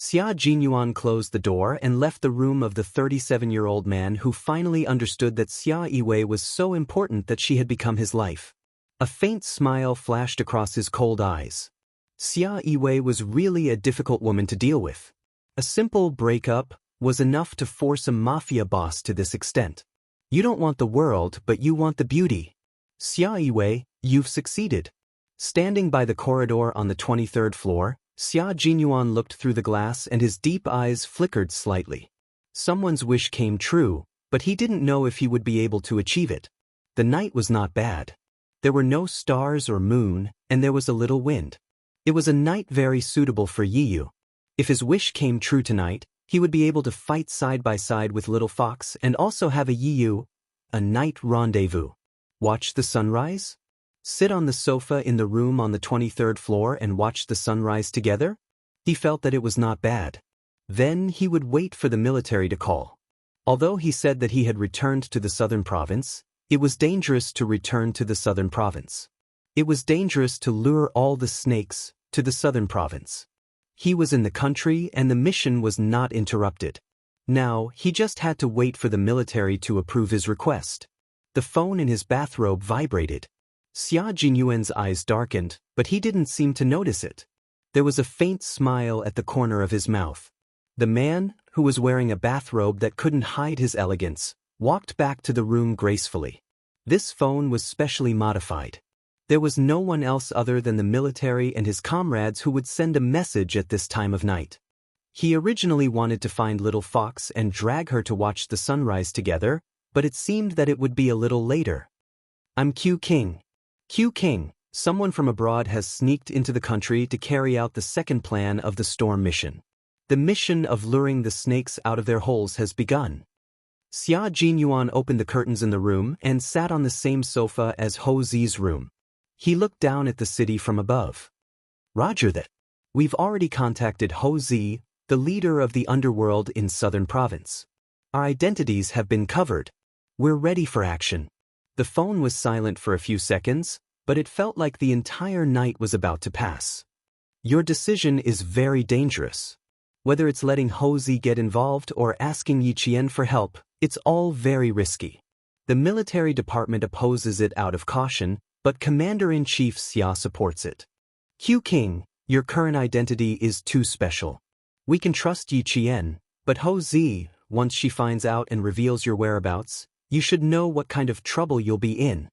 Xia Jinyuan closed the door and left the room of the 37-year-old man who finally understood that Xia Yiwei was so important that she had become his life. A faint smile flashed across his cold eyes. Xia Yiwei was really a difficult woman to deal with. A simple breakup was enough to force a mafia boss to this extent. You don't want the world, but you want the beauty. Xia Yiwei, you've succeeded. Standing by the corridor on the 23rd floor, Xia Jinyuan looked through the glass and his deep eyes flickered slightly. Someone's wish came true, but he didn't know if he would be able to achieve it. The night was not bad. There were no stars or moon, and there was a little wind. It was a night very suitable for Yiyu. If his wish came true tonight, he would be able to fight side by side with Little Fox and also have a Yiyu, a night rendezvous. Watch the sunrise? Sit on the sofa in the room on the 23rd floor and watch the sunrise together? He felt that it was not bad. Then he would wait for the military to call. Although he said that he had returned to the southern province, it was dangerous to return to the southern province. It was dangerous to lure all the snakes to the southern province. He was in the country and the mission was not interrupted. Now, he just had to wait for the military to approve his request. The phone in his bathrobe vibrated. Xia Jinyuan's eyes darkened, but he didn't seem to notice it. There was a faint smile at the corner of his mouth. The man, who was wearing a bathrobe that couldn't hide his elegance, walked back to the room gracefully. This phone was specially modified. There was no one else other than the military and his comrades who would send a message at this time of night. He originally wanted to find Little Fox and drag her to watch the sunrise together, but it seemed that it would be a little later. I'm Q King. Q King, someone from abroad has sneaked into the country to carry out the second plan of the storm mission. The mission of luring the snakes out of their holes has begun. Xia Jinyuan opened the curtains in the room and sat on the same sofa as Ho Zi's room. He looked down at the city from above. Roger that. We've already contacted Ho Zi, the leader of the underworld in southern province. Our identities have been covered. We're ready for action. The phone was silent for a few seconds, but it felt like the entire night was about to pass. Your decision is very dangerous. Whether it's letting Ho Zi get involved or asking Yi Qian for help, it's all very risky. The military department opposes it out of caution, but Commander-in-Chief Xia supports it. Q King, your current identity is too special. We can trust Yi Qian, but Ho Zi, once she finds out and reveals your whereabouts, you should know what kind of trouble you'll be in.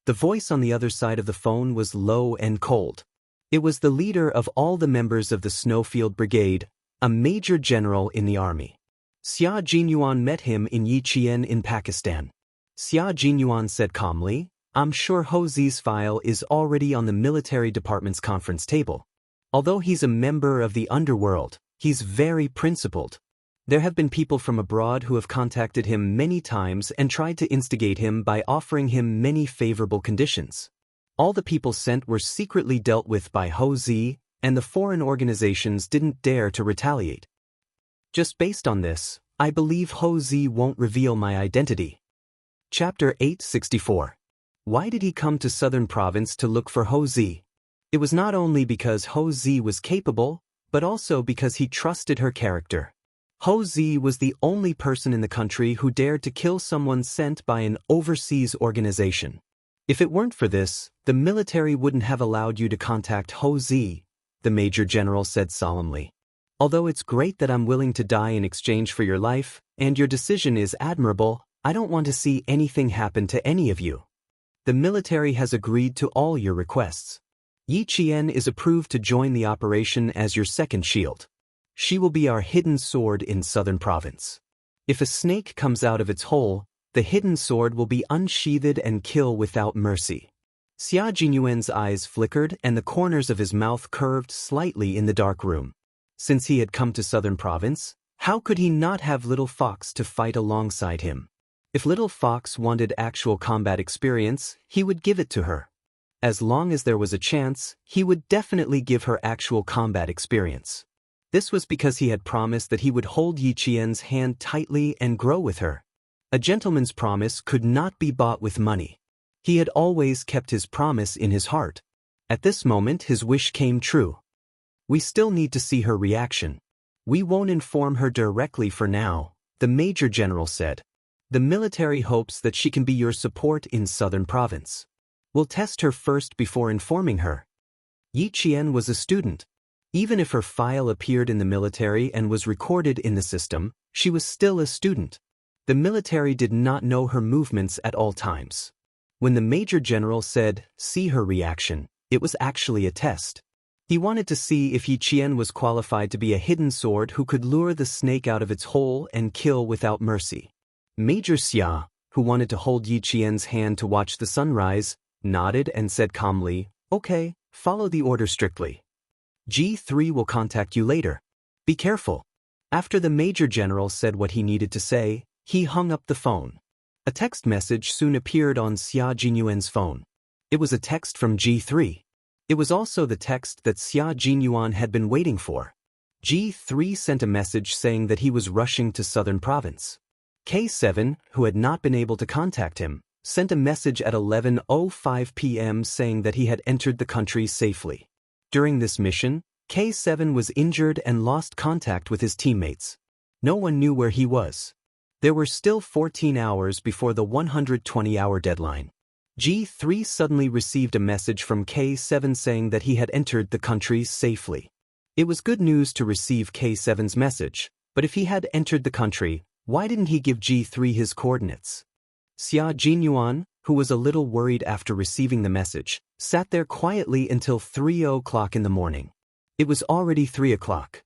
The voice on the other side of the phone was low and cold. It was the leader of all the members of the Snowfield Brigade, a major general in the army. Xia Jinyuan met him in Yi Qian in Pakistan. Xia Jinyuan said calmly, I'm sure Ho Zi's file is already on the military department's conference table. Although he's a member of the underworld, he's very principled. There have been people from abroad who have contacted him many times and tried to instigate him by offering him many favorable conditions. All the people sent were secretly dealt with by Ho Zi, and the foreign organizations didn't dare to retaliate. Just based on this, I believe Ho Zi won't reveal my identity. Chapter 864. Why did he come to Southern Province to look for Ho Zi? It was not only because Ho Zi was capable, but also because he trusted her character. Ho Zi was the only person in the country who dared to kill someone sent by an overseas organization. If it weren't for this, the military wouldn't have allowed you to contact Ho Zi, the Major General said solemnly. Although it's great that I'm willing to die in exchange for your life, and your decision is admirable, I don't want to see anything happen to any of you. The military has agreed to all your requests. Yi Qian is approved to join the operation as your second shield. She will be our hidden sword in Southern Province. If a snake comes out of its hole, the hidden sword will be unsheathed and kill without mercy. Xia Jinyuan's eyes flickered and the corners of his mouth curved slightly in the dark room. Since he had come to Southern Province, how could he not have Little Fox to fight alongside him? If Little Fox wanted actual combat experience, he would give it to her. As long as there was a chance, he would definitely give her actual combat experience. This was because he had promised that he would hold Yi Qian's hand tightly and grow with her. A gentleman's promise could not be bought with money. He had always kept his promise in his heart. At this moment his wish came true. We still need to see her reaction. We won't inform her directly for now, the Major General said. The military hopes that she can be your support in Southern Province. We'll test her first before informing her. Yi Qian was a student. Even if her file appeared in the military and was recorded in the system, she was still a student. The military did not know her movements at all times. When the Major General said, "See her reaction," it was actually a test. He wanted to see if Yi Qian was qualified to be a hidden sword who could lure the snake out of its hole and kill without mercy. Major Xia, who wanted to hold Yi Qian's hand to watch the sunrise, nodded and said calmly, "Okay, follow the order strictly. G3 will contact you later. Be careful." After the Major General said what he needed to say, he hung up the phone. A text message soon appeared on Xia Jinyuan's phone. It was a text from G3. It was also the text that Xia Jinyuan had been waiting for. G3 sent a message saying that he was rushing to Southern Province. K7, who had not been able to contact him, sent a message at 11:05 p.m. saying that he had entered the country safely. During this mission, K7 was injured and lost contact with his teammates. No one knew where he was. There were still 14 hours before the 120-hour deadline. G3 suddenly received a message from K7 saying that he had entered the country safely. It was good news to receive K7's message, but if he had entered the country, why didn't he give G3 his coordinates? Xia Jinyuan, who was a little worried after receiving the message, sat there quietly until 3:00 in the morning. It was already 3:00.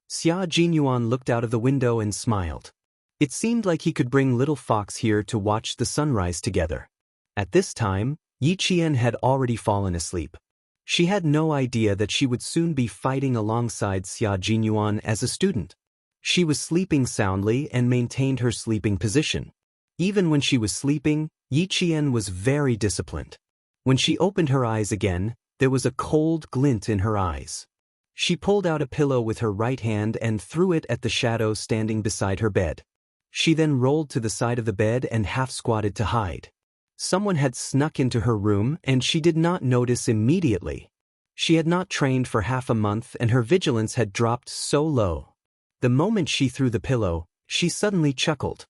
Xia Jinyuan looked out of the window and smiled. It seemed like he could bring Little Fox here to watch the sunrise together. At this time, Yi Qian had already fallen asleep. She had no idea that she would soon be fighting alongside Xia Jinyuan as a student. She was sleeping soundly and maintained her sleeping position. Even when she was sleeping, Yi Qian was very disciplined. When she opened her eyes again, there was a cold glint in her eyes. She pulled out a pillow with her right hand and threw it at the shadow standing beside her bed. She then rolled to the side of the bed and half-squatted to hide. Someone had snuck into her room and she did not notice immediately. She had not trained for half a month and her vigilance had dropped so low. The moment she threw the pillow, she suddenly chuckled.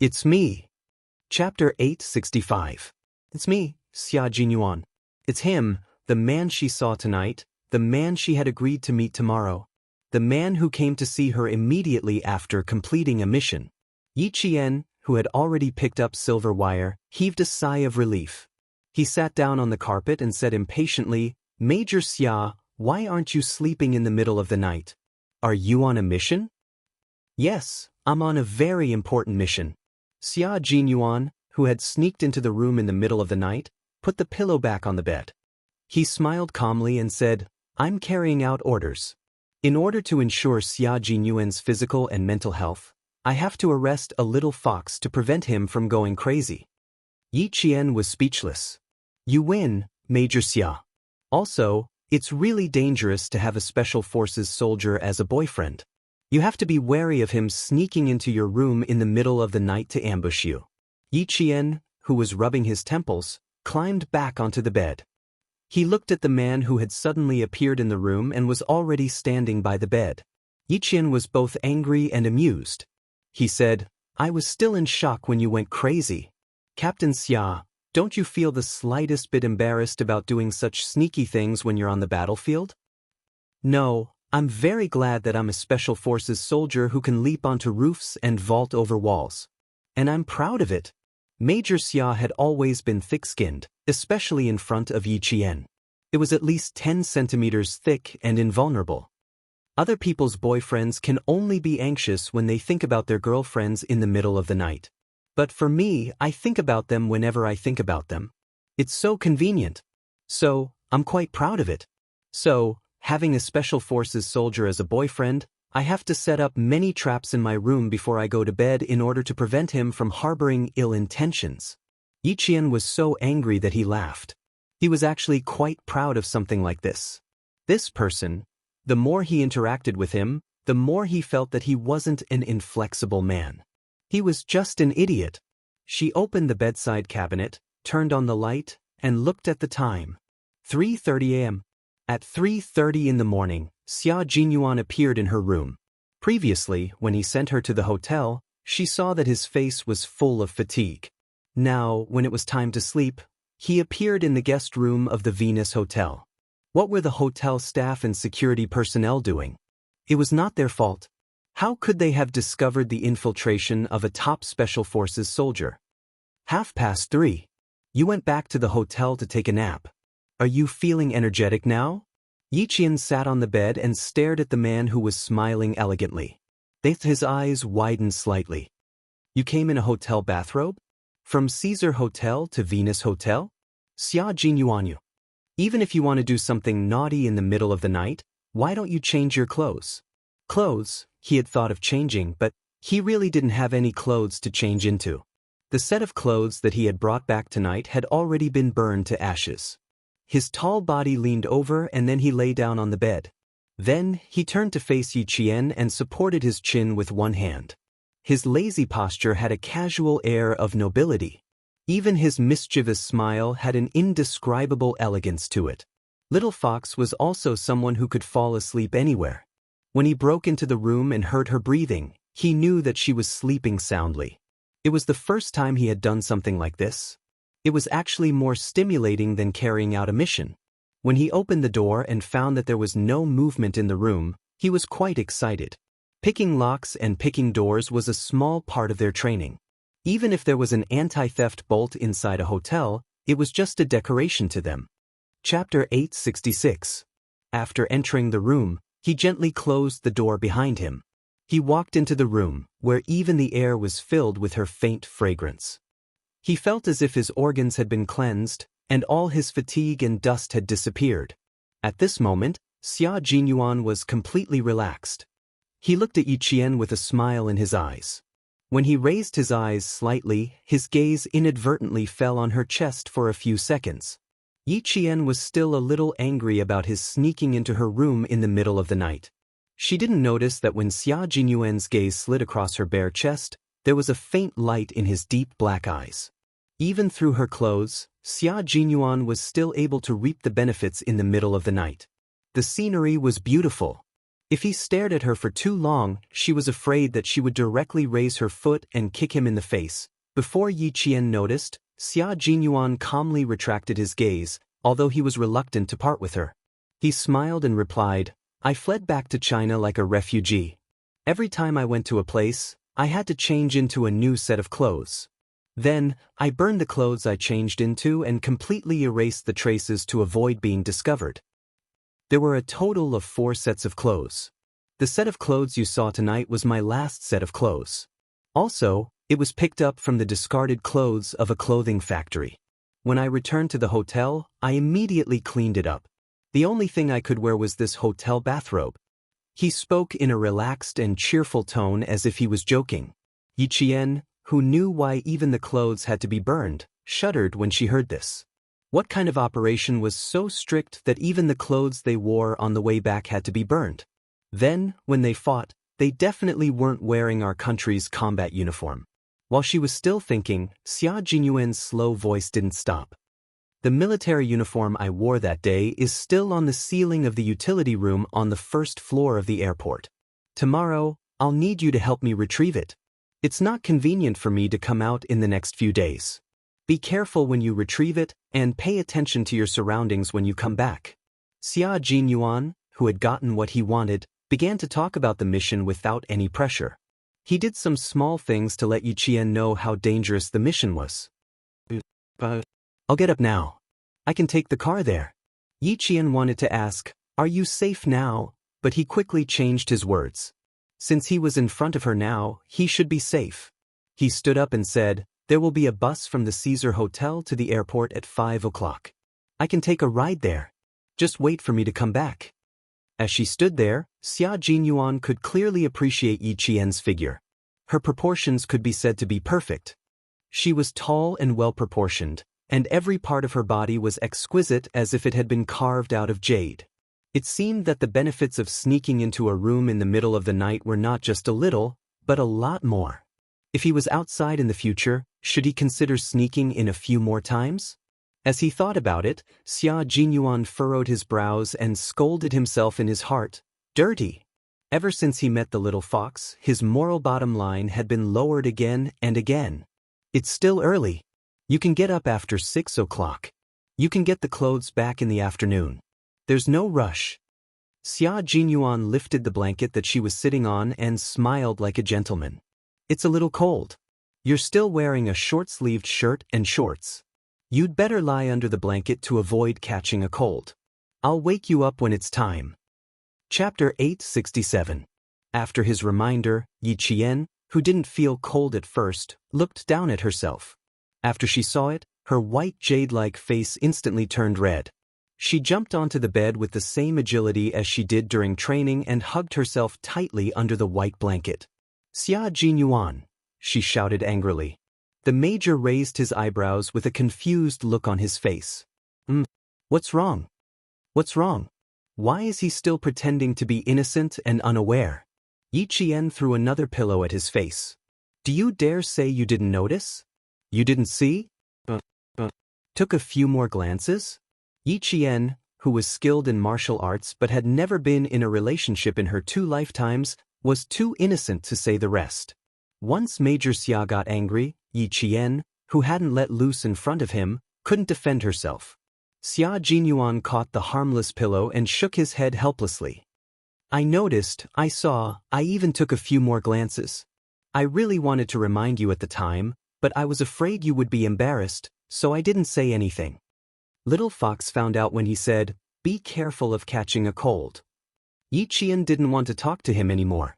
"It's me." Chapter 865. It's me, Xia Jinyuan. It's him, the man she saw tonight, the man she had agreed to meet tomorrow, the man who came to see her immediately after completing a mission. Yi Qian, who had already picked up silver wire, heaved a sigh of relief. He sat down on the carpet and said impatiently, "Major Xia, why aren't you sleeping in the middle of the night? Are you on a mission?" "Yes, I'm on a very important mission." Xia Jinyuan, who had sneaked into the room in the middle of the night, put the pillow back on the bed. He smiled calmly and said, I'm carrying out orders. In order to ensure Xia Jinyuan's physical and mental health, I have to arrest a little fox to prevent him from going crazy. Yi Qian was speechless. You win, Major Xia. Also, it's really dangerous to have a special forces soldier as a boyfriend. You have to be wary of him sneaking into your room in the middle of the night to ambush you. Yi Qian, who was rubbing his temples, climbed back onto the bed. He looked at the man who had suddenly appeared in the room and was already standing by the bed. Yi Qian was both angry and amused. He said, I was still in shock when you went crazy. Captain Xia, don't you feel the slightest bit embarrassed about doing such sneaky things when you're on the battlefield? No, I'm very glad that I'm a special forces soldier who can leap onto roofs and vault over walls. And I'm proud of it. Major Xia had always been thick-skinned, especially in front of Yi Qian. It was at least 10 centimeters thick and invulnerable. Other people's boyfriends can only be anxious when they think about their girlfriends in the middle of the night. But for me, I think about them whenever I think about them. It's so convenient. So, I'm quite proud of it. So, having a special forces soldier as a boyfriend, I have to set up many traps in my room before I go to bed in order to prevent him from harboring ill intentions. Yi Qian was so angry that he laughed. He was actually quite proud of something like this. This person, the more he interacted with him, the more he felt that he wasn't an inflexible man. He was just an idiot. She opened the bedside cabinet, turned on the light, and looked at the time. 3:30 a.m. At 3:30 in the morning, Xia Jinyuan appeared in her room. Previously, when he sent her to the hotel, she saw that his face was full of fatigue. Now, when it was time to sleep, he appeared in the guest room of the Venus Hotel. What were the hotel staff and security personnel doing? It was not their fault. How could they have discovered the infiltration of a top special forces soldier? 3:30. You went back to the hotel to take a nap. Are you feeling energetic now? Yi Qian sat on the bed and stared at the man who was smiling elegantly. His eyes widened slightly. You came in a hotel bathrobe? From Caesar Hotel to Venus Hotel? Xia Jinyuan. Even if you want to do something naughty in the middle of the night, why don't you change your clothes? Clothes, he had thought of changing, but he really didn't have any clothes to change into. The set of clothes that he had brought back tonight had already been burned to ashes. His tall body leaned over and then he lay down on the bed. Then, he turned to face Yi Qian and supported his chin with one hand. His lazy posture had a casual air of nobility. Even his mischievous smile had an indescribable elegance to it. Little Fox was also someone who could fall asleep anywhere. When he broke into the room and heard her breathing, he knew that she was sleeping soundly. It was the first time he had done something like this. It was actually more stimulating than carrying out a mission. When he opened the door and found that there was no movement in the room, he was quite excited. Picking locks and picking doors was a small part of their training. Even if there was an anti-theft bolt inside a hotel, it was just a decoration to them. Chapter 866. After entering the room, he gently closed the door behind him. He walked into the room, where even the air was filled with her faint fragrance. He felt as if his organs had been cleansed, and all his fatigue and dust had disappeared. At this moment, Xia Jinyuan was completely relaxed. He looked at Yi Qian with a smile in his eyes. When he raised his eyes slightly, his gaze inadvertently fell on her chest for a few seconds. Yi Qian was still a little angry about his sneaking into her room in the middle of the night. She didn't notice that when Xia Jinyuan's gaze slid across her bare chest, there was a faint light in his deep black eyes. Even through her clothes, Xia Jinyuan was still able to reap the benefits in the middle of the night. The scenery was beautiful. If he stared at her for too long, she was afraid that she would directly raise her foot and kick him in the face. Before Yi Qian noticed, Xia Jinyuan calmly retracted his gaze, although he was reluctant to part with her. He smiled and replied, I fled back to China like a refugee. Every time I went to a place, I had to change into a new set of clothes. Then, I burned the clothes I changed into and completely erased the traces to avoid being discovered. There were a total of 4 sets of clothes. The set of clothes you saw tonight was my last set of clothes. Also, it was picked up from the discarded clothes of a clothing factory. When I returned to the hotel, I immediately cleaned it up. The only thing I could wear was this hotel bathrobe. He spoke in a relaxed and cheerful tone as if he was joking. Yi Qian, who knew why even the clothes had to be burned, shuddered when she heard this. What kind of operation was so strict that even the clothes they wore on the way back had to be burned? Then, when they fought, they definitely weren't wearing our country's combat uniform. While she was still thinking, Xia Jinyuan's slow voice didn't stop. The military uniform I wore that day is still on the ceiling of the utility room on the first floor of the airport. Tomorrow, I'll need you to help me retrieve it. It's not convenient for me to come out in the next few days. Be careful when you retrieve it, and pay attention to your surroundings when you come back. Xia Jinyuan, who had gotten what he wanted, began to talk about the mission without any pressure. He did some small things to let Yi Qian know how dangerous the mission was. I'll get up now. I can take the car there. Yi Qian wanted to ask, "Are you safe now?" But he quickly changed his words. Since he was in front of her now, he should be safe. He stood up and said, "There will be a bus from the Caesar Hotel to the airport at 5 o'clock. I can take a ride there. Just wait for me to come back." As she stood there, Xia Jinyuan could clearly appreciate Yi Qian's figure. Her proportions could be said to be perfect. She was tall and well-proportioned, and every part of her body was exquisite as if it had been carved out of jade. It seemed that the benefits of sneaking into a room in the middle of the night were not just a little, but a lot more. If he was outside in the future, should he consider sneaking in a few more times? As he thought about it, Xia Jinyuan furrowed his brows and scolded himself in his heart. Dirty! Ever since he met the little fox, his moral bottom line had been lowered again and again. It's still early. You can get up after 6 o'clock. You can get the clothes back in the afternoon. There's no rush. Xia Jinyuan lifted the blanket that she was sitting on and smiled like a gentleman. It's a little cold. You're still wearing a short-sleeved shirt and shorts. You'd better lie under the blanket to avoid catching a cold. I'll wake you up when it's time. Chapter 867. After his reminder, Yi Qian, who didn't feel cold at first, looked down at herself. After she saw it, her white jade-like face instantly turned red. She jumped onto the bed with the same agility as she did during training and hugged herself tightly under the white blanket. Xia Jinyuan, she shouted angrily. The major raised his eyebrows with a confused look on his face. What's wrong? What's wrong? Why is he still pretending to be innocent and unaware? Yi Qian threw another pillow at his face. Do you dare say you didn't notice? You didn't see? Took a few more glances? Yi Qian, who was skilled in martial arts but had never been in a relationship in her 2 lifetimes, was too innocent to say the rest. Once Major Xia got angry, Yi Qian, who hadn't let loose in front of him, couldn't defend herself. Xia Jinyuan caught the harmless pillow and shook his head helplessly. I noticed, I saw, I even took a few more glances. I really wanted to remind you at the time, but I was afraid you would be embarrassed, so I didn't say anything. Little Fox found out when he said, "Be careful of catching a cold." Yi Qian didn't want to talk to him anymore.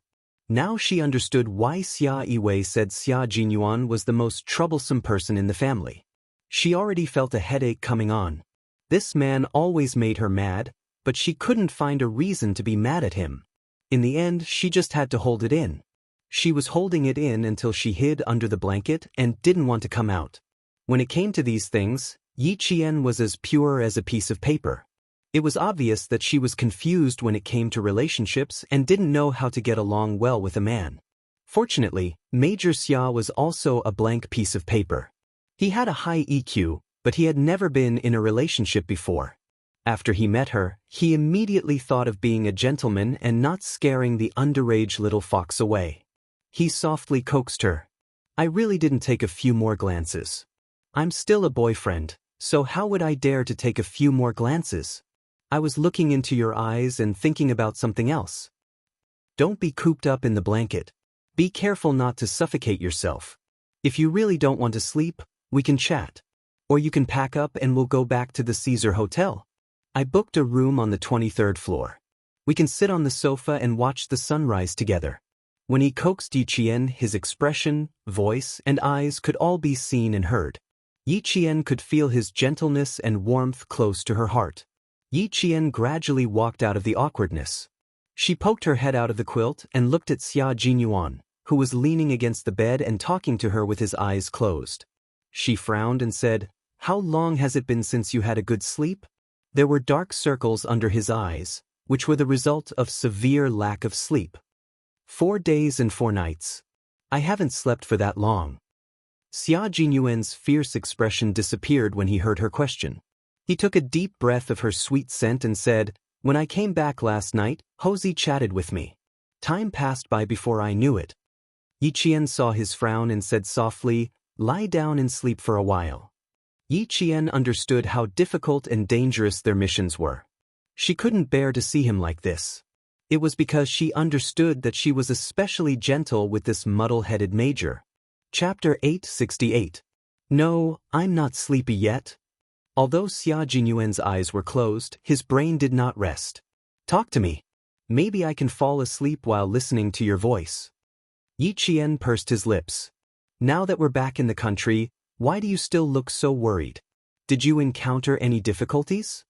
Now she understood why Xia Yiwei said Xia Jinyuan was the most troublesome person in the family. She already felt a headache coming on. This man always made her mad, but she couldn't find a reason to be mad at him. In the end, she just had to hold it in. She was holding it in until she hid under the blanket and didn't want to come out. When it came to these things, Yi Qian was as pure as a piece of paper. It was obvious that she was confused when it came to relationships and didn't know how to get along well with a man. Fortunately, Major Xia was also a blank piece of paper. He had a high EQ, but he had never been in a relationship before. After he met her, he immediately thought of being a gentleman and not scaring the underage little fox away. He softly coaxed her. I really didn't take a few more glances. I'm still a boyfriend, so how would I dare to take a few more glances? I was looking into your eyes and thinking about something else. Don't be cooped up in the blanket. Be careful not to suffocate yourself. If you really don't want to sleep, we can chat. Or you can pack up and we'll go back to the Caesar Hotel. I booked a room on the 23rd floor. We can sit on the sofa and watch the sunrise together. When he coaxed Yi Qian, his expression, voice, and eyes could all be seen and heard. Yi Qian could feel his gentleness and warmth close to her heart. Yi Qian gradually walked out of the awkwardness. She poked her head out of the quilt and looked at Xia Jinyuan, who was leaning against the bed and talking to her with his eyes closed. She frowned and said, "How long has it been since you had a good sleep?" There were dark circles under his eyes, which were the result of severe lack of sleep. 4 days and 4 nights. I haven't slept for that long. Xia Jinyuan's fierce expression disappeared when he heard her question. He took a deep breath of her sweet scent and said, "When I came back last night, Hosey chatted with me. Time passed by before I knew it." Yi Qian saw his frown and said softly, "Lie down and sleep for a while." Yi Qian understood how difficult and dangerous their missions were. She couldn't bear to see him like this. It was because she understood that she was especially gentle with this muddle-headed major. Chapter 868. No, I'm not sleepy yet. Although Xia Jinyuan's eyes were closed, his brain did not rest. Talk to me. Maybe I can fall asleep while listening to your voice. Yi Qian pursed his lips. Now that we're back in the country, why do you still look so worried? Did you encounter any difficulties?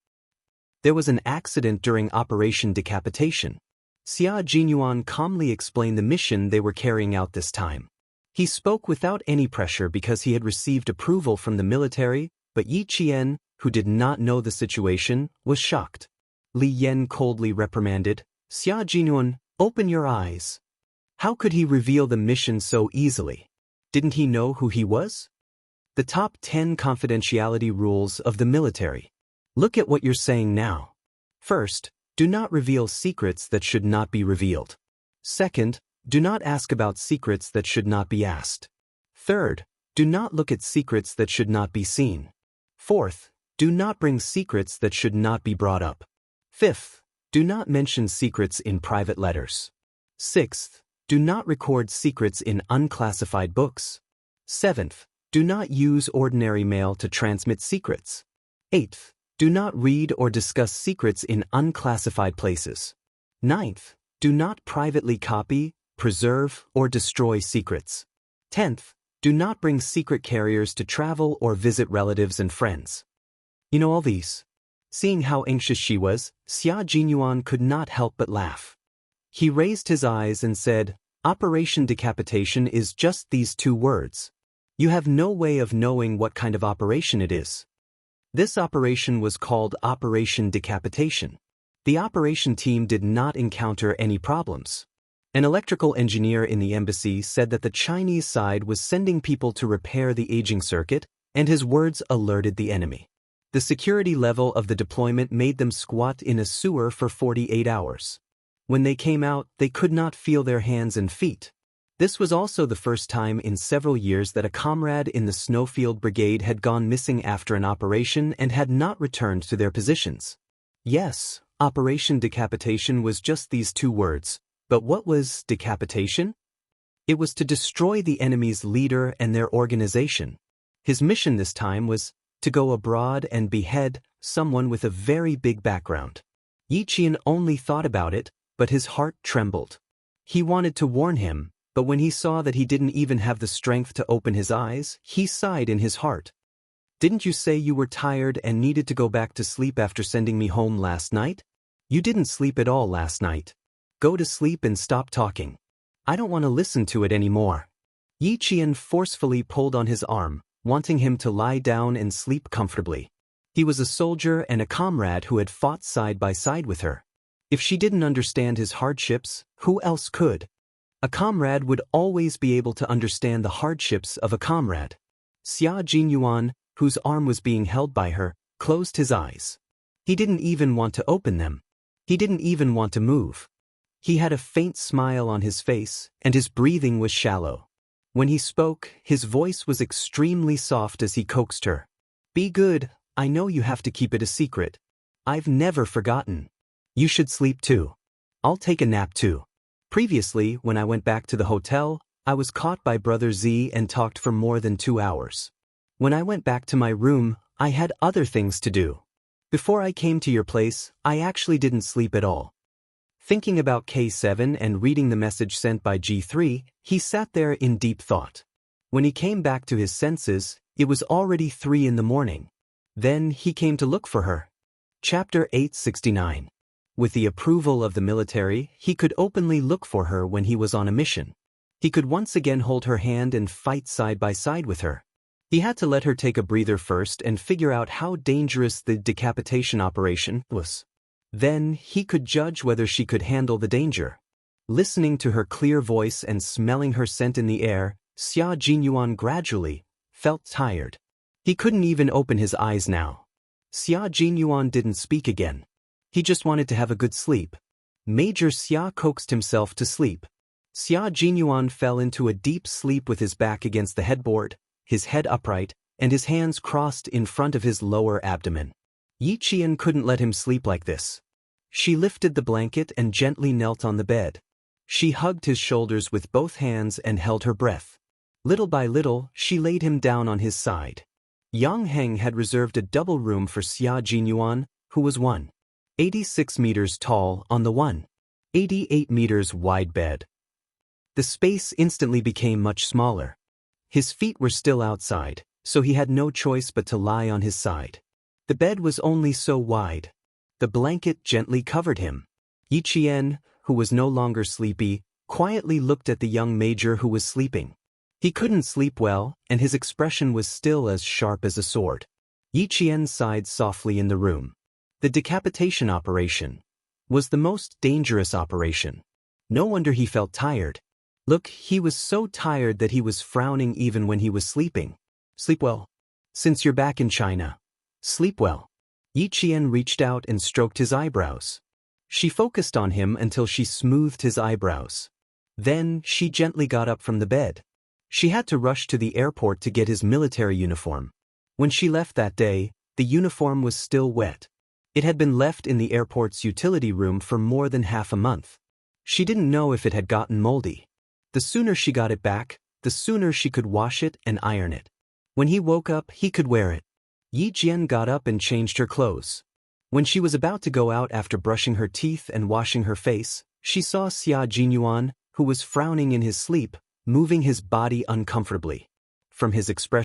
There was an accident during Operation Decapitation. Xia Jinyuan calmly explained the mission they were carrying out this time. He spoke without any pressure because he had received approval from the military, but Yi Qian, who did not know the situation, was shocked. Li Yan coldly reprimanded, "Xia Jinyuan, open your eyes. How could he reveal the mission so easily? Didn't he know who he was?" The top 10 confidentiality rules of the military. Look at what you're saying now. First, do not reveal secrets that should not be revealed. Second, do not ask about secrets that should not be asked. Third, do not look at secrets that should not be seen. Fourth, do not bring secrets that should not be brought up. Fifth, do not mention secrets in private letters. Sixth, do not record secrets in unclassified books. Seventh, do not use ordinary mail to transmit secrets. Eighth, do not read or discuss secrets in unclassified places. Ninth, do not privately copy, preserve, or destroy secrets. 10th, do not bring secret carriers to travel or visit relatives and friends. You know all these. Seeing how anxious she was, Xia Jinyuan could not help but laugh. He raised his eyes and said, "Operation Decapitation is just these 2 words. You have no way of knowing what kind of operation it is." This operation was called Operation Decapitation. The operation team did not encounter any problems. An electrical engineer in the embassy said that the Chinese side was sending people to repair the aging circuit, and his words alerted the enemy. The security level of the deployment made them squat in a sewer for 48 hours. When they came out, they could not feel their hands and feet. This was also the first time in several years that a comrade in the Snowfield Brigade had gone missing after an operation and had not returned to their positions. Yes, Operation Decapitation was just these 2 words, but what was decapitation? It was to destroy the enemy's leader and their organization. His mission this time was to go abroad and behead someone with a very big background. Yi Qian only thought about it, but his heart trembled. He wanted to warn him, but when he saw that he didn't even have the strength to open his eyes, he sighed in his heart. "Didn't you say you were tired and needed to go back to sleep after sending me home last night? You didn't sleep at all last night. Go to sleep and stop talking. I don't want to listen to it anymore." Yi Qian forcefully pulled on his arm, wanting him to lie down and sleep comfortably. He was a soldier and a comrade who had fought side by side with her. If she didn't understand his hardships, who else could? A comrade would always be able to understand the hardships of a comrade. Xia Jinyuan, whose arm was being held by her, closed his eyes. He didn't even want to open them. He didn't even want to move. He had a faint smile on his face, and his breathing was shallow. When he spoke, his voice was extremely soft as he coaxed her. "Be good, I know you have to keep it a secret. I've never forgotten. You should sleep too. I'll take a nap too. Previously, when I went back to the hotel, I was caught by Brother Z and talked for more than 2 hours. When I went back to my room, I had other things to do. Before I came to your place, I actually didn't sleep at all." Thinking about K7 and reading the message sent by G3, he sat there in deep thought. When he came back to his senses, It was already 3 in the morning. Then he came to look for her. Chapter 869. With the approval of the military, he could openly look for her when he was on a mission. He could once again hold her hand and fight side by side with her. He had to let her take a breather first and figure out how dangerous the decapitation operation was. Then he could judge whether she could handle the danger. Listening to her clear voice and smelling her scent in the air, Xia Jinyuan gradually felt tired. He couldn't even open his eyes now. Xia Jinyuan didn't speak again. He just wanted to have a good sleep. Major Xia coaxed himself to sleep. Xia Jinyuan fell into a deep sleep with his back against the headboard, his head upright, and his hands crossed in front of his lower abdomen. Yi Qian couldn't let him sleep like this. She lifted the blanket and gently knelt on the bed. She hugged his shoulders with both hands and held her breath. Little by little, she laid him down on his side. Yang Heng had reserved a double room for Xia Jinyuan, who was 186 meters tall on the 188 meters wide bed. The space instantly became much smaller. His feet were still outside, so he had no choice but to lie on his side. The bed was only so wide. The blanket gently covered him. Yi Qian, who was no longer sleepy, quietly looked at the young major who was sleeping. He couldn't sleep well, and his expression was still as sharp as a sword. Yi Qian sighed softly in the room. The decapitation operation was the most dangerous operation. No wonder he felt tired. Look, he was so tired that he was frowning even when he was sleeping. Sleep well. Since you're back in China. Sleep well. Yi Qian reached out and stroked his eyebrows. She focused on him until she smoothed his eyebrows. Then she gently got up from the bed. She had to rush to the airport to get his military uniform. When she left that day, the uniform was still wet. It had been left in the airport's utility room for more than half a month. She didn't know if it had gotten moldy. The sooner she got it back, the sooner she could wash it and iron it. When he woke up, he could wear it. Yi Jian got up and changed her clothes. When she was about to go out after brushing her teeth and washing her face, she saw Xia Jinyuan, who was frowning in his sleep, moving his body uncomfortably. From his expression,